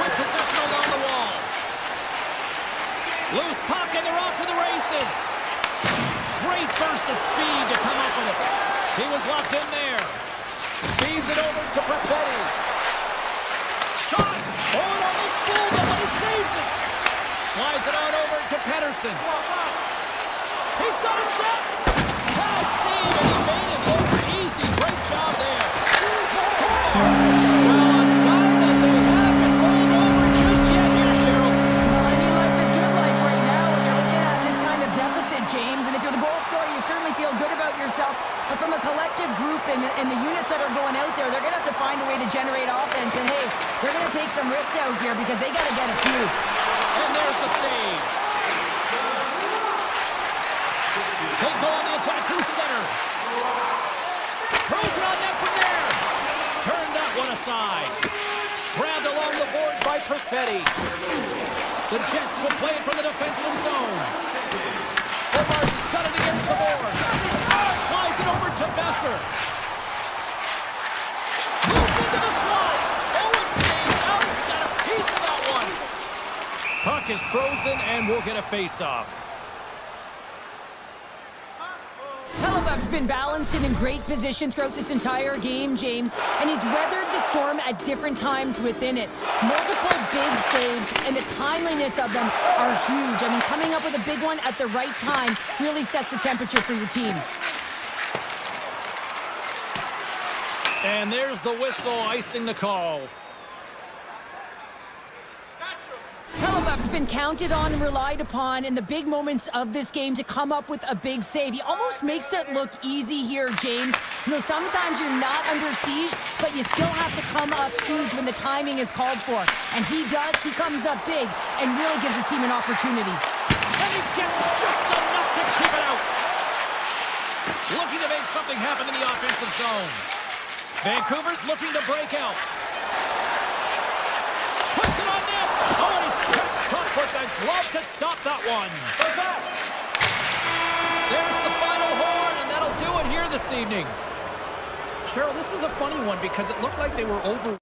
With possession along the wall. Loose puck and they're off to the races. Great burst of speed to come up with it. He was locked in there. Feeds it over to Perfetti. Shot! Oh, it almost fooled him, but he saves it. Slides it on over to Pedersen. He's got a step. Bad save, and he made it look easy. Great job there. Well, a sign that they haven't rolled over just yet here, Cheryl. Well, I mean, life is good life right now when you're looking at this kind of deficit, James. And if you're the goal scorer, you certainly feel good about yourself. But from a collective group and the units that are going out there, they're going to have to find a way to generate offense. And, hey, they're going to take some risks out here because they got to get a few. And there's the save. They go on the attack through center. Throws it on net from there. Turn that one aside. Grabbed along the board by Perfetti. The Jets will play it from the defensive zone. O'Martin's got it against the boards. Slides it over to Besser. Moves into the slot. Oh, it stays out. He got a piece of that one. Puck is frozen and we'll get a face-off. Hellebuck's been balanced and in great position throughout this entire game, James, and he's weathered the storm at different times within it. Multiple big saves, and the timeliness of them are huge. I mean, coming up with a big one at the right time really sets the temperature for your team. And there's the whistle, icing the call. Hellebuck's been counted on and relied upon in the big moments of this game to come up with a big save. He almost makes it look easy here, James. You know, sometimes you're not under siege, but you still have to come up huge when the timing is called for. And he does. He comes up big and really gives his team an opportunity. And he gets just enough to keep it out. Looking to make something happen in the offensive zone. Vancouver's looking to break out. Puts it on net. Oh, and he steps up with the glove to stop that one. There's the final horn, and that'll do it here this evening. Cheryl, this was a funny one because it looked like they were over.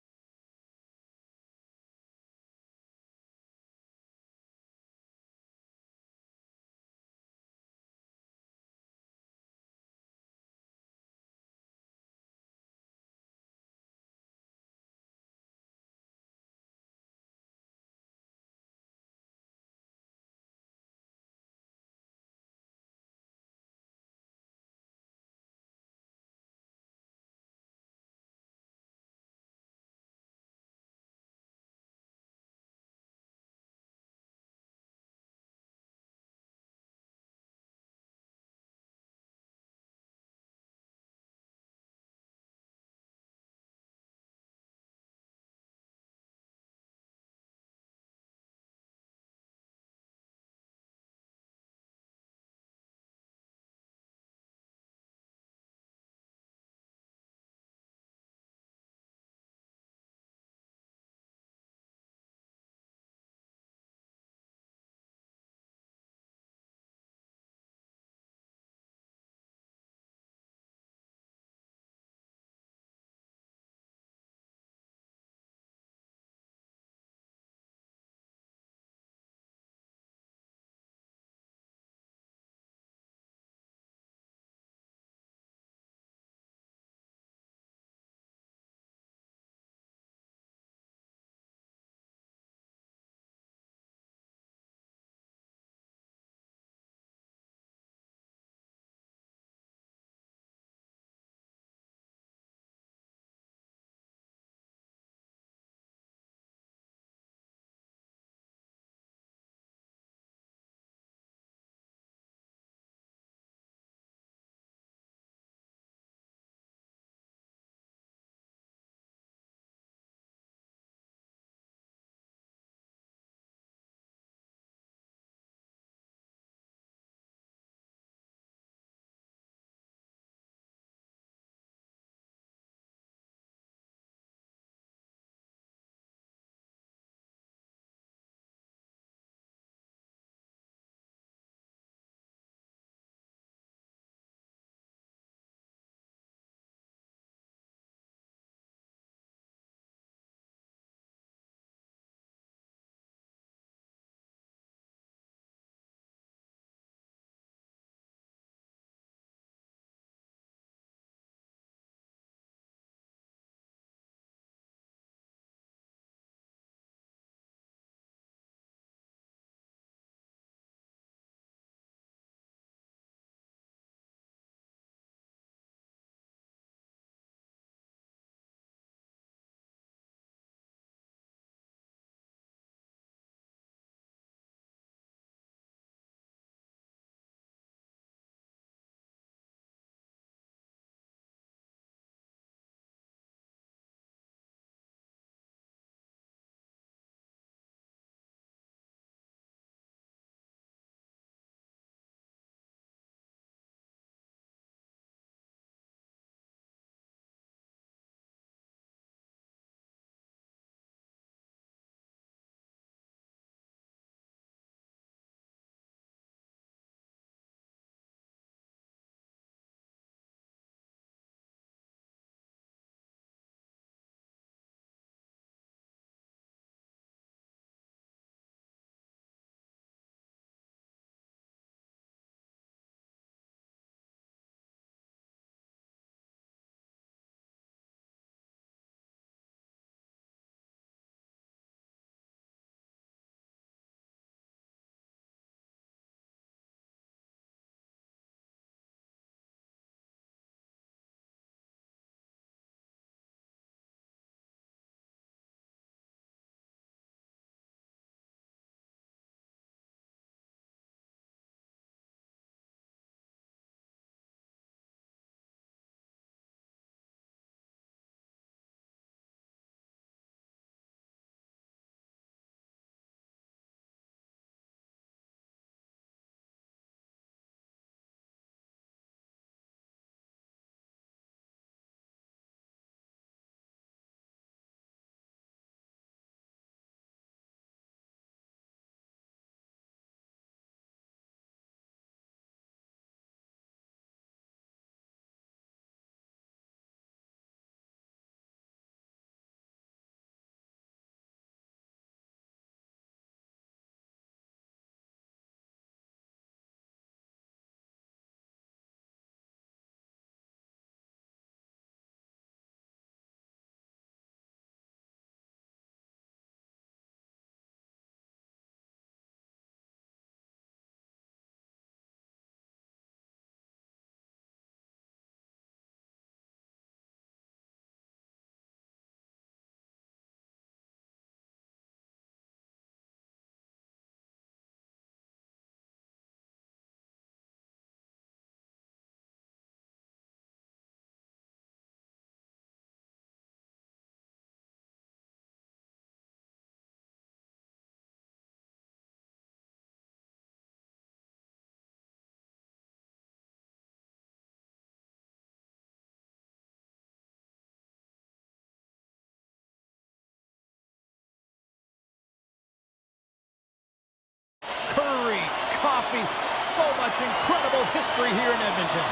trophy. So much incredible history here in Edmonton.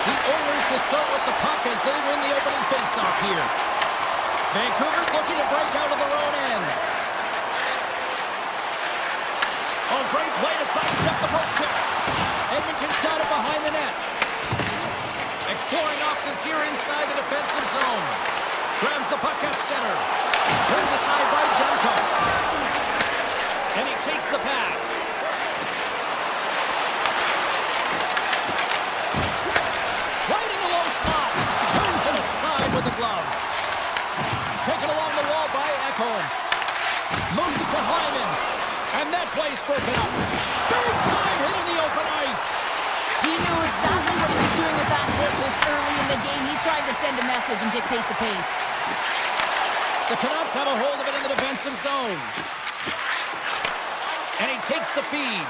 The Oilers to start with the puck as they win the opening faceoff here. Vancouver's looking to break out of their own end. Oh, great play to sidestep the poke check. Edmonton's got it behind the net. Exploring options here inside the defensive zone. Grabs the puck at center. Turned aside by Demko. And he takes the pass. Right in the low slot. Turns it aside with the glove. Taken along the wall by Ekholm. Moves it to Hyman. And that play's broken up. Big time hit in the open ice. He knew exactly what he was doing with that hit this early in the game. He's trying to send a message and dictate the pace. The Canucks have a hold of it in the defensive zone. And he takes the feed.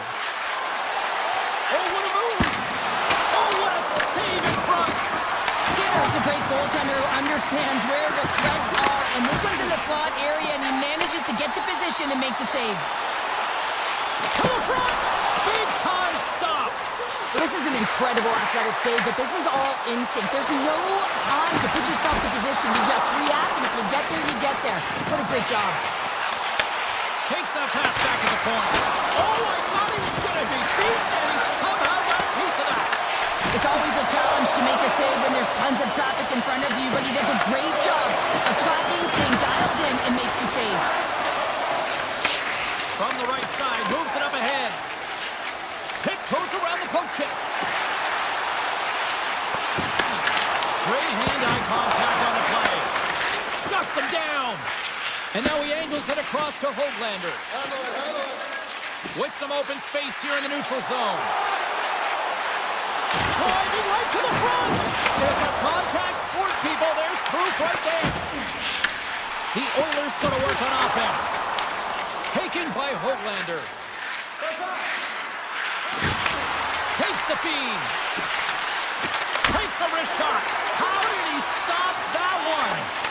Oh, what a move! Oh, what a save in front! Skinner's a great goaltender who understands where the threats are. And this one's in the slot area, and he manages to get to position and make the save. To the front! Big time stop! This is an incredible athletic save, but this is all instinct. There's no time to put yourself to position. You just react, and if you get there, you get there. What a great job. Takes that pass back to the point. Oh, I thought he was going to be beaten, and he somehow got a piece of that. It's always a challenge to make a save when there's tons of traffic in front of you, but he does a great job of tracking, staying dialed in, and makes the save. From the right side, moves it up ahead. Tiptoes around the poke check. Great hand-eye contact on the play. Shuts him down. And now he angles it across to Höglander. With some open space here in the neutral zone. Driving right to the front. It's a contact sport, people. There's proof right there. The Oilers going to work on offense. Taken by Höglander. Takes the feed. Takes a wrist shot. How did he stop that one?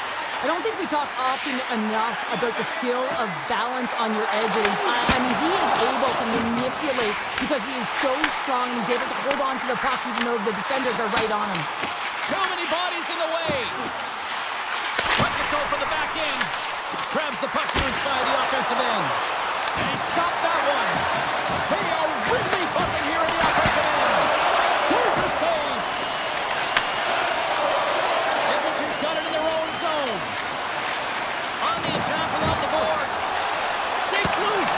I don't think we talk often enough about the skill of balance on your edges. I mean, he is able to manipulate because he is so strong. He's able to hold on to the puck even though the defenders are right on him. Too many bodies in the way. Lets it go for the back end. Grabs the puck here inside the offensive end. And he stopped that one. They are really buzzing here in the offensive end. There's a save. Edmonton's got it in their own zone. On the attack along the boards. Shakes loose.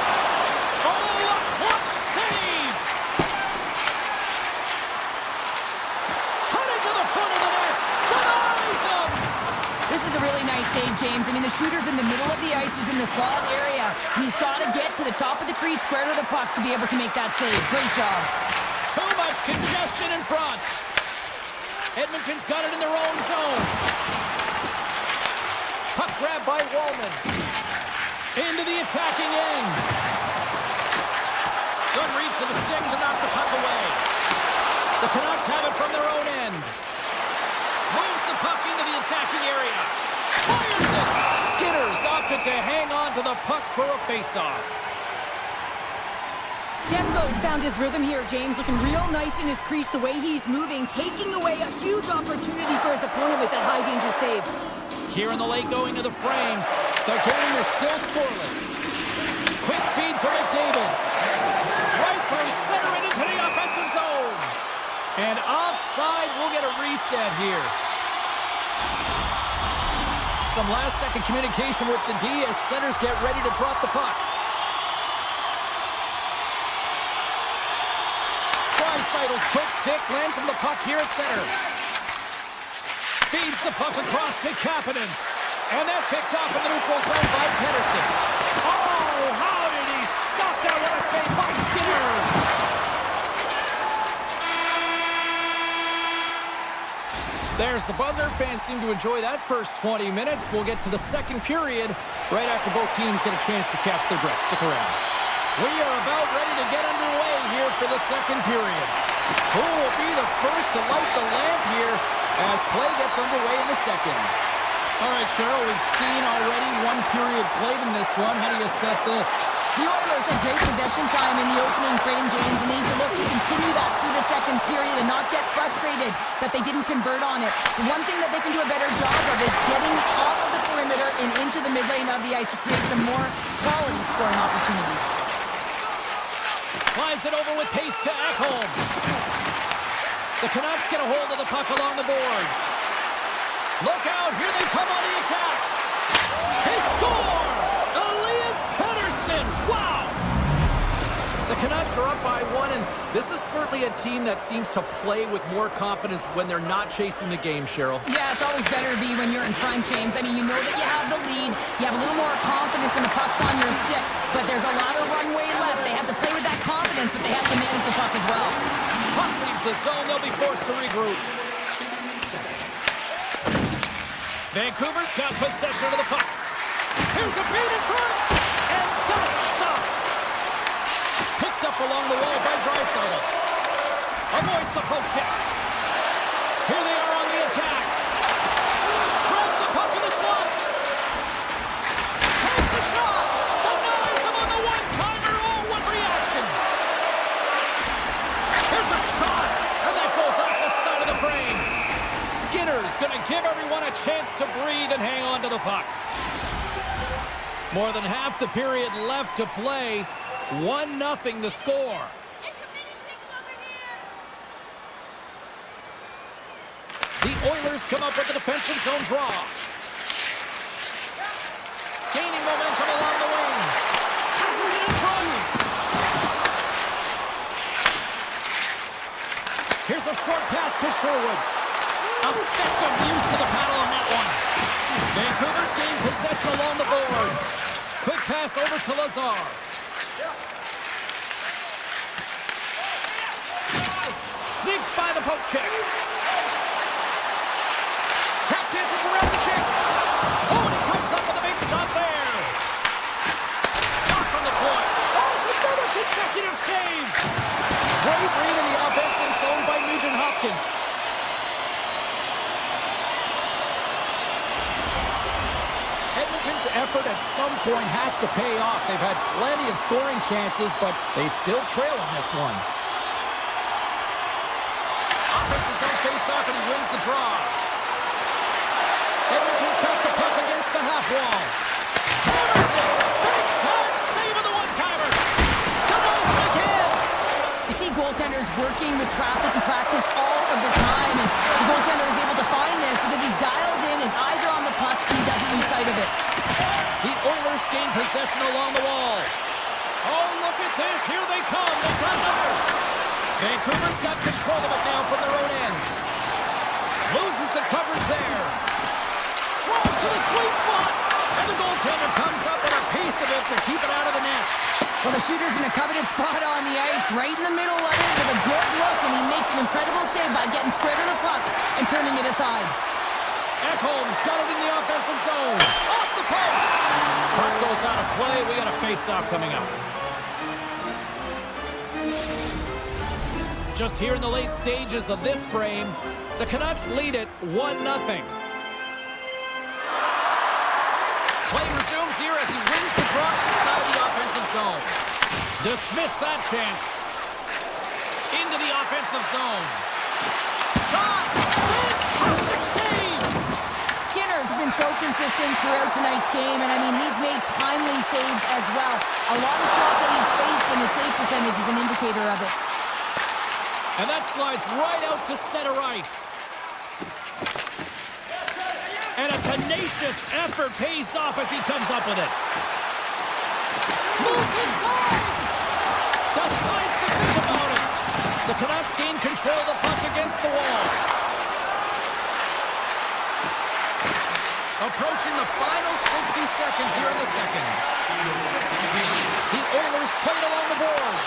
Oh, a clutch save. Cutting to the front of the net. Denies him. This is a really nice save, James. I mean, the shooter's in the middle of the ice. He's in the slot area. And he's got to get to the top of the crease, square to the puck to be able to make that save. Great job. Too much congestion in front. Edmonton's got it in their own zone. Puck grab by Wallman. Into the attacking end. Good reach to the stick to knock the puck away. The Canucks have it from their own end. Moves the puck into the attacking area. Fires it. Skinner's opted to hang on to the puck for a face-off. Demko's found his rhythm here, James, looking real nice in his crease the way he's moving, taking away a huge opportunity for his opponent with that high-danger save. Here in the late going of the frame, the game is still scoreless. Quick feed to McDavid. Right through center and into the offensive zone. And offside, we'll get a reset here. Some last-second communication with the D as centers get ready to drop the puck. Seidl's quick stick lands him the puck here at center. Feeds the puck across to Kapanen. And that's picked off in the neutral zone by Pettersson. Oh, how did he stop that? What a save by Skinner. There's the buzzer. Fans seem to enjoy that first 20 minutes. We'll get to the second period right after both teams get a chance to catch their breath. Stick around. We are about ready to get underway here for the second period. Who will be the first to light the lamp here as play gets underway in the second? All right, Cheryl, we've seen already one period played in this one. How do you assess this? The Oilers had great possession time in the opening frame, James, and they need to look to continue that through the second period and not get frustrated that they didn't convert on it. The one thing that they can do a better job of is getting off of the perimeter and into the mid lane of the ice to create some more quality scoring opportunities. Slides it over with pace to Ekholm. The Canucks get a hold of the puck along the boards. Look out, here they come on the attack. He scores! Elias Pettersson! Wow! The Canucks are up by one, and this is certainly a team that seems to play with more confidence when they're not chasing the game, Cheryl. Yeah, it's always better to be when you're in front, James. I mean, you know that you have the lead. You have a little more confidence when the puck's on your stick, but there's a lot of runway left. They have to play with that confidence, but they have to manage the puck as well. Puck leaves the zone. They'll be forced to regroup. Vancouver's got possession of the puck. Here's a feed in front, and that's stopped. Picked up along the wall by Draisaitl. Avoids the poke check. Here they are on the attack. Grabs the puck in the slot. Takes a shot. Denies him on the one-timer. Oh, what reaction. Here's a shot, and that goes off the side of the frame. Skinner's going to give everyone a chance to breathe and hang on to the puck. More than half the period left to play. 1-0 the score. The Oilers come up with a defensive zone draw. Gaining momentum along the wing. Passes it in front. Here's a short pass to Sherwood. Effective use of the paddle on that one. Vancouver's gain possession along the boards. Quick pass over to Lazar. Sneaks by the poke check. Tap dances around the check. Oh, and he comes up with a big stop there. Shot from the point. Oh, it's another consecutive save. Great read in the offensive zone by Nugent Hopkins. Edmonton's effort at some point has to pay off. They've had plenty of scoring chances, but they still trail in this one. Offensive zone face-off, and he wins the draw. Edmonton's got the puck against the half wall. Hammers it! Big-time save of the one-timer! Denies it again! You see goaltenders working with traffic and practice all of the time, and the goaltender is able to find this because he's dialed in, his eyes are on the puck, and he doesn't lose sight of it. The Oilers gain possession along the wall. Oh, look at this. Here they come. They've got numbers. Vancouver's got control of it now from their own end. Loses the coverage there. Throws to the sweet spot. And the goaltender comes up with a piece of it to keep it out of the net. Well, the shooter's in a coveted spot on the ice, right in the middle of it with a good look, and he makes an incredible save by getting square to the puck and turning it aside. Ekholm's got it in the offensive zone. Off the post. Puck goes out of play. We got a face-off coming up. Just here in the late stages of this frame, the Canucks lead it 1-0. Play resumes here as he wins the draw inside the offensive zone. Dismiss that chance. Into the offensive zone. Shot! Fantastic save! Skinner's been so consistent throughout tonight's game, and I mean, he's made timely saves as well. A lot of shots that he's faced, and his save percentage is an indicator of it. And that slides right out to center ice. And a tenacious effort pays off as he comes up with it. Moves inside! Decides to think about it. The Canucks gain control of the puck against the wall. Approaching the final 60 seconds here in the second. The Oilers played along the boards.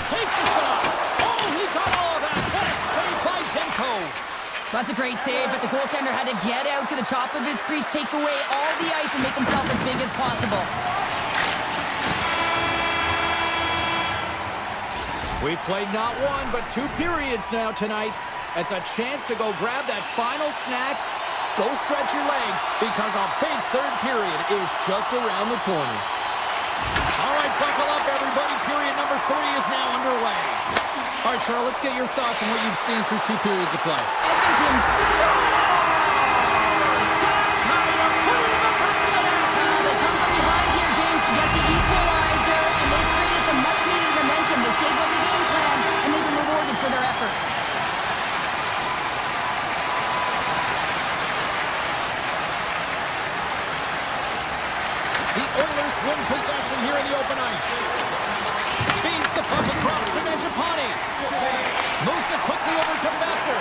Takes a shot. Oh, he got all of that. What a save by Demko. That's a great save, but the goaltender had to get out to the top of his crease, take away all the ice, and make himself as big as possible. We've played not one, but 2 periods now tonight. It's a chance to go grab that final snack. Go stretch your legs, because a big third period is just around the corner. All right, buckle up, everybody. Period number 3 is now underway. All right, Charlotte, let's get your thoughts on what you've seen through 2 periods of play. Edmonton's scores! That's how you put it in the back of the net. They come from behind here, James, to get the equalizer, and they've created some much-needed momentum. They stayed with the game plan, and they've been rewarded for their efforts. The Oilers win possession here in the open ice. Feeds the puck across to Mangiapane. Moves it quickly over to Messer.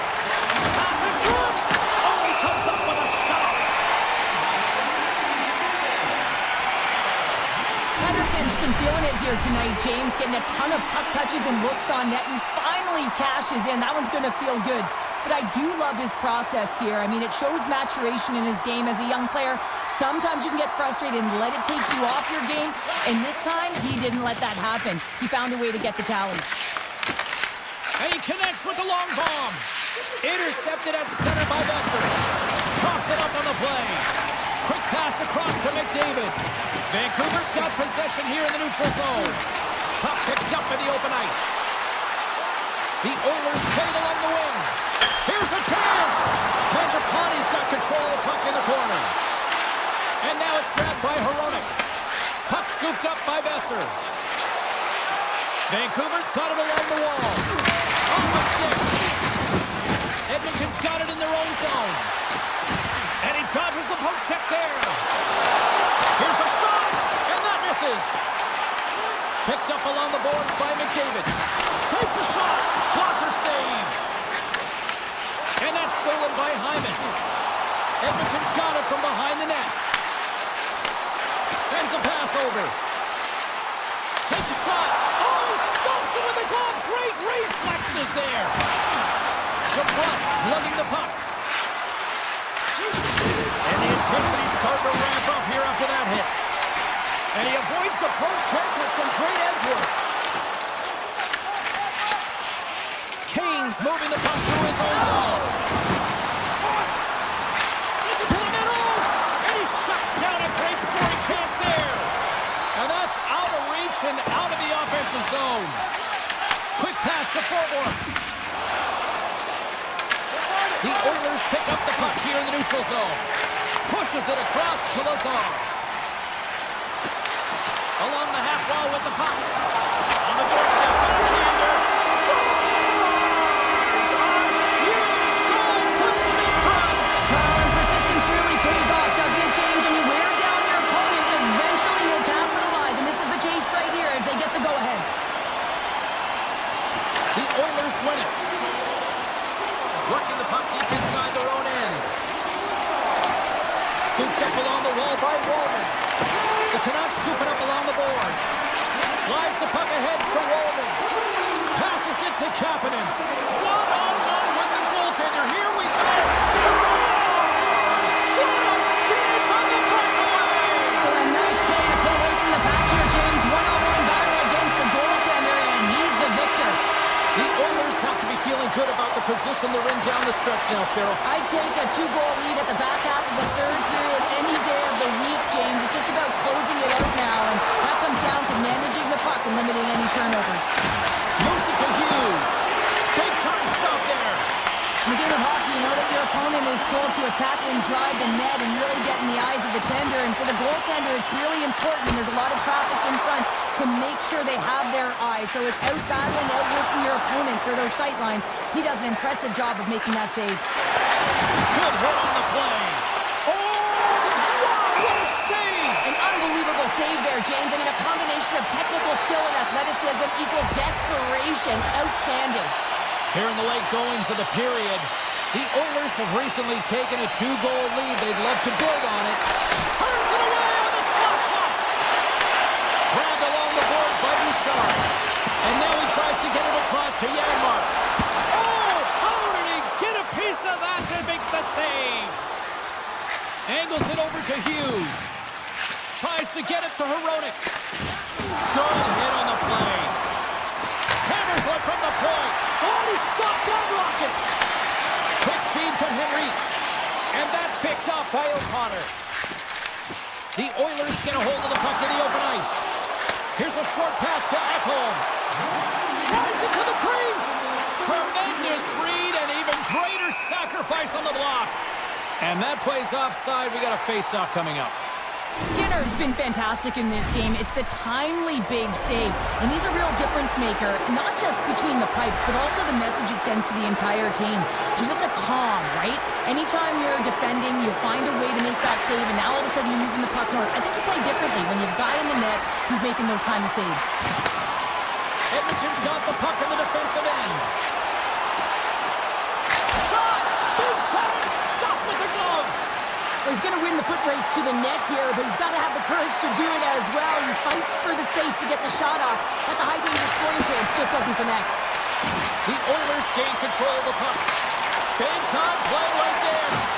Pass it through. Oh, he comes up with a stop. Henderson's been feeling it here tonight, James, getting a ton of puck touches and looks on net, and finally cashes in. That one's going to feel good. But I do love his process here. I mean, it shows maturation in his game as a young player. Sometimes you can get frustrated and let it take you off your game. And this time, he didn't let that happen. He found a way to get the tally. And he connects with the long bomb. Intercepted at center by Messer. Toss it up on the play. Quick pass across to McDavid. Vancouver's got possession here in the neutral zone. Puck picked up in the open ice. The Oilers played along the wing. Here's a chance. Mangiapane's got control of the puck in the corner. And now it's grabbed by Hronek. Puck scooped up by Besser. Vancouver's got it along the wall. Off the stick. Edmonton's got it in their own zone. And he dodges the poke check there. Here's a shot. And that misses. Picked up along the boards by McDavid. Takes a shot. Blocker save. And that's stolen by Hyman. Edmonton's got it from behind the net. Sends a pass over. Takes a shot. Oh, he stumps it with the glove. Great reflexes there. DeBrusque's lugging the puck. And the intensity's starting to ramp up here after that hit. And he avoids the poke check with some great edge work. Kane's moving the puck through his own zone. Sends it to the middle. And he shuts down a great scoring chance there. And that's out of reach and out of the offensive zone. Quick pass to Forward. The Oilers pick up the puck here in the neutral zone. Pushes it across to Lazar. Along the half wall with the puck. On the doorstep, backhander. Scores! A huge goal puts them in front. Well, and persistence really pays off, doesn't it, James? When you wear down your opponent, eventually you'll capitalize. And this is the case right here as they get the go-ahead. The Oilers win it. Working the puck deep inside their own end. Scooped up along the wall by Roman. The Canucks scoop it up along the boards. Slides the puck ahead to Roman. Passes it to Kapanen. One-on-one with the goaltender. Here we go. Scores! What a finish on the breakaway! Well, a nice play to pull away from the back here, James. One-on-one battle against the goaltender, and he's the victor. The Oilers have to be feeling good about the position they're in down the stretch now, Cheryl. I'd take a 2-goal lead at the back half of the third period any day of the week, James. It's just about closing it out now, and that comes down to managing the puck and limiting any turnovers. Moves it to Hughes. Big time stop there. In the game of hockey, you know that your opponent is told to attack and drive the net and really get in the eyes of the tender. And for the goaltender, it's really important, and there's a lot of traffic in front, to make sure they have their eyes. So it's out-battling, outworking your opponent for those sight lines. He does an impressive job of making that save. Good hit on the play. Oh, wow, what a save! An unbelievable save there, James. I mean, a combination of technical skill and athleticism equals desperation. Outstanding. Here in the late goings of the period, the Oilers have recently taken a 2-goal lead. They'd love to build on it. Turns it away on the slap shot. Grabbed along the boards by Bouchard. And now he tries to get it across to Janmark. Oh, how did he get a piece of that to make the save? Angles it over to Hughes. Tries to get it to Hronek. Good hit on the play. Hammers one from the point. Oh, he stopped that rocket. Quick feed to Henrique. And that's picked up by O'Connor. The Oilers get a hold of the puck in the open ice. Here's a short pass to Ekholm. Drives into the crease. Tremendous read and even greater sacrifice on the block. And that plays offside. We got a face-off coming up. Skinner's been fantastic in this game. It's the timely big save. And he's a real difference maker, not just between the pipes, but also the message it sends to the entire team. He's just a calm, right? Anytime you're defending, you find a way to make that save, and now all of a sudden you're moving the puck north. I think you play differently when you have a guy in the net who's making those kind of saves. Edmonton's got the puck in the defensive end. Shot! Big time! Stop with the glove! Well, he's going to win the foot race to the net here, but he's got to have the courage to do it as well. He fights for the space to get the shot off. That's a high danger scoring chance, just doesn't connect. The Oilers gain control of the puck. Big time play right there.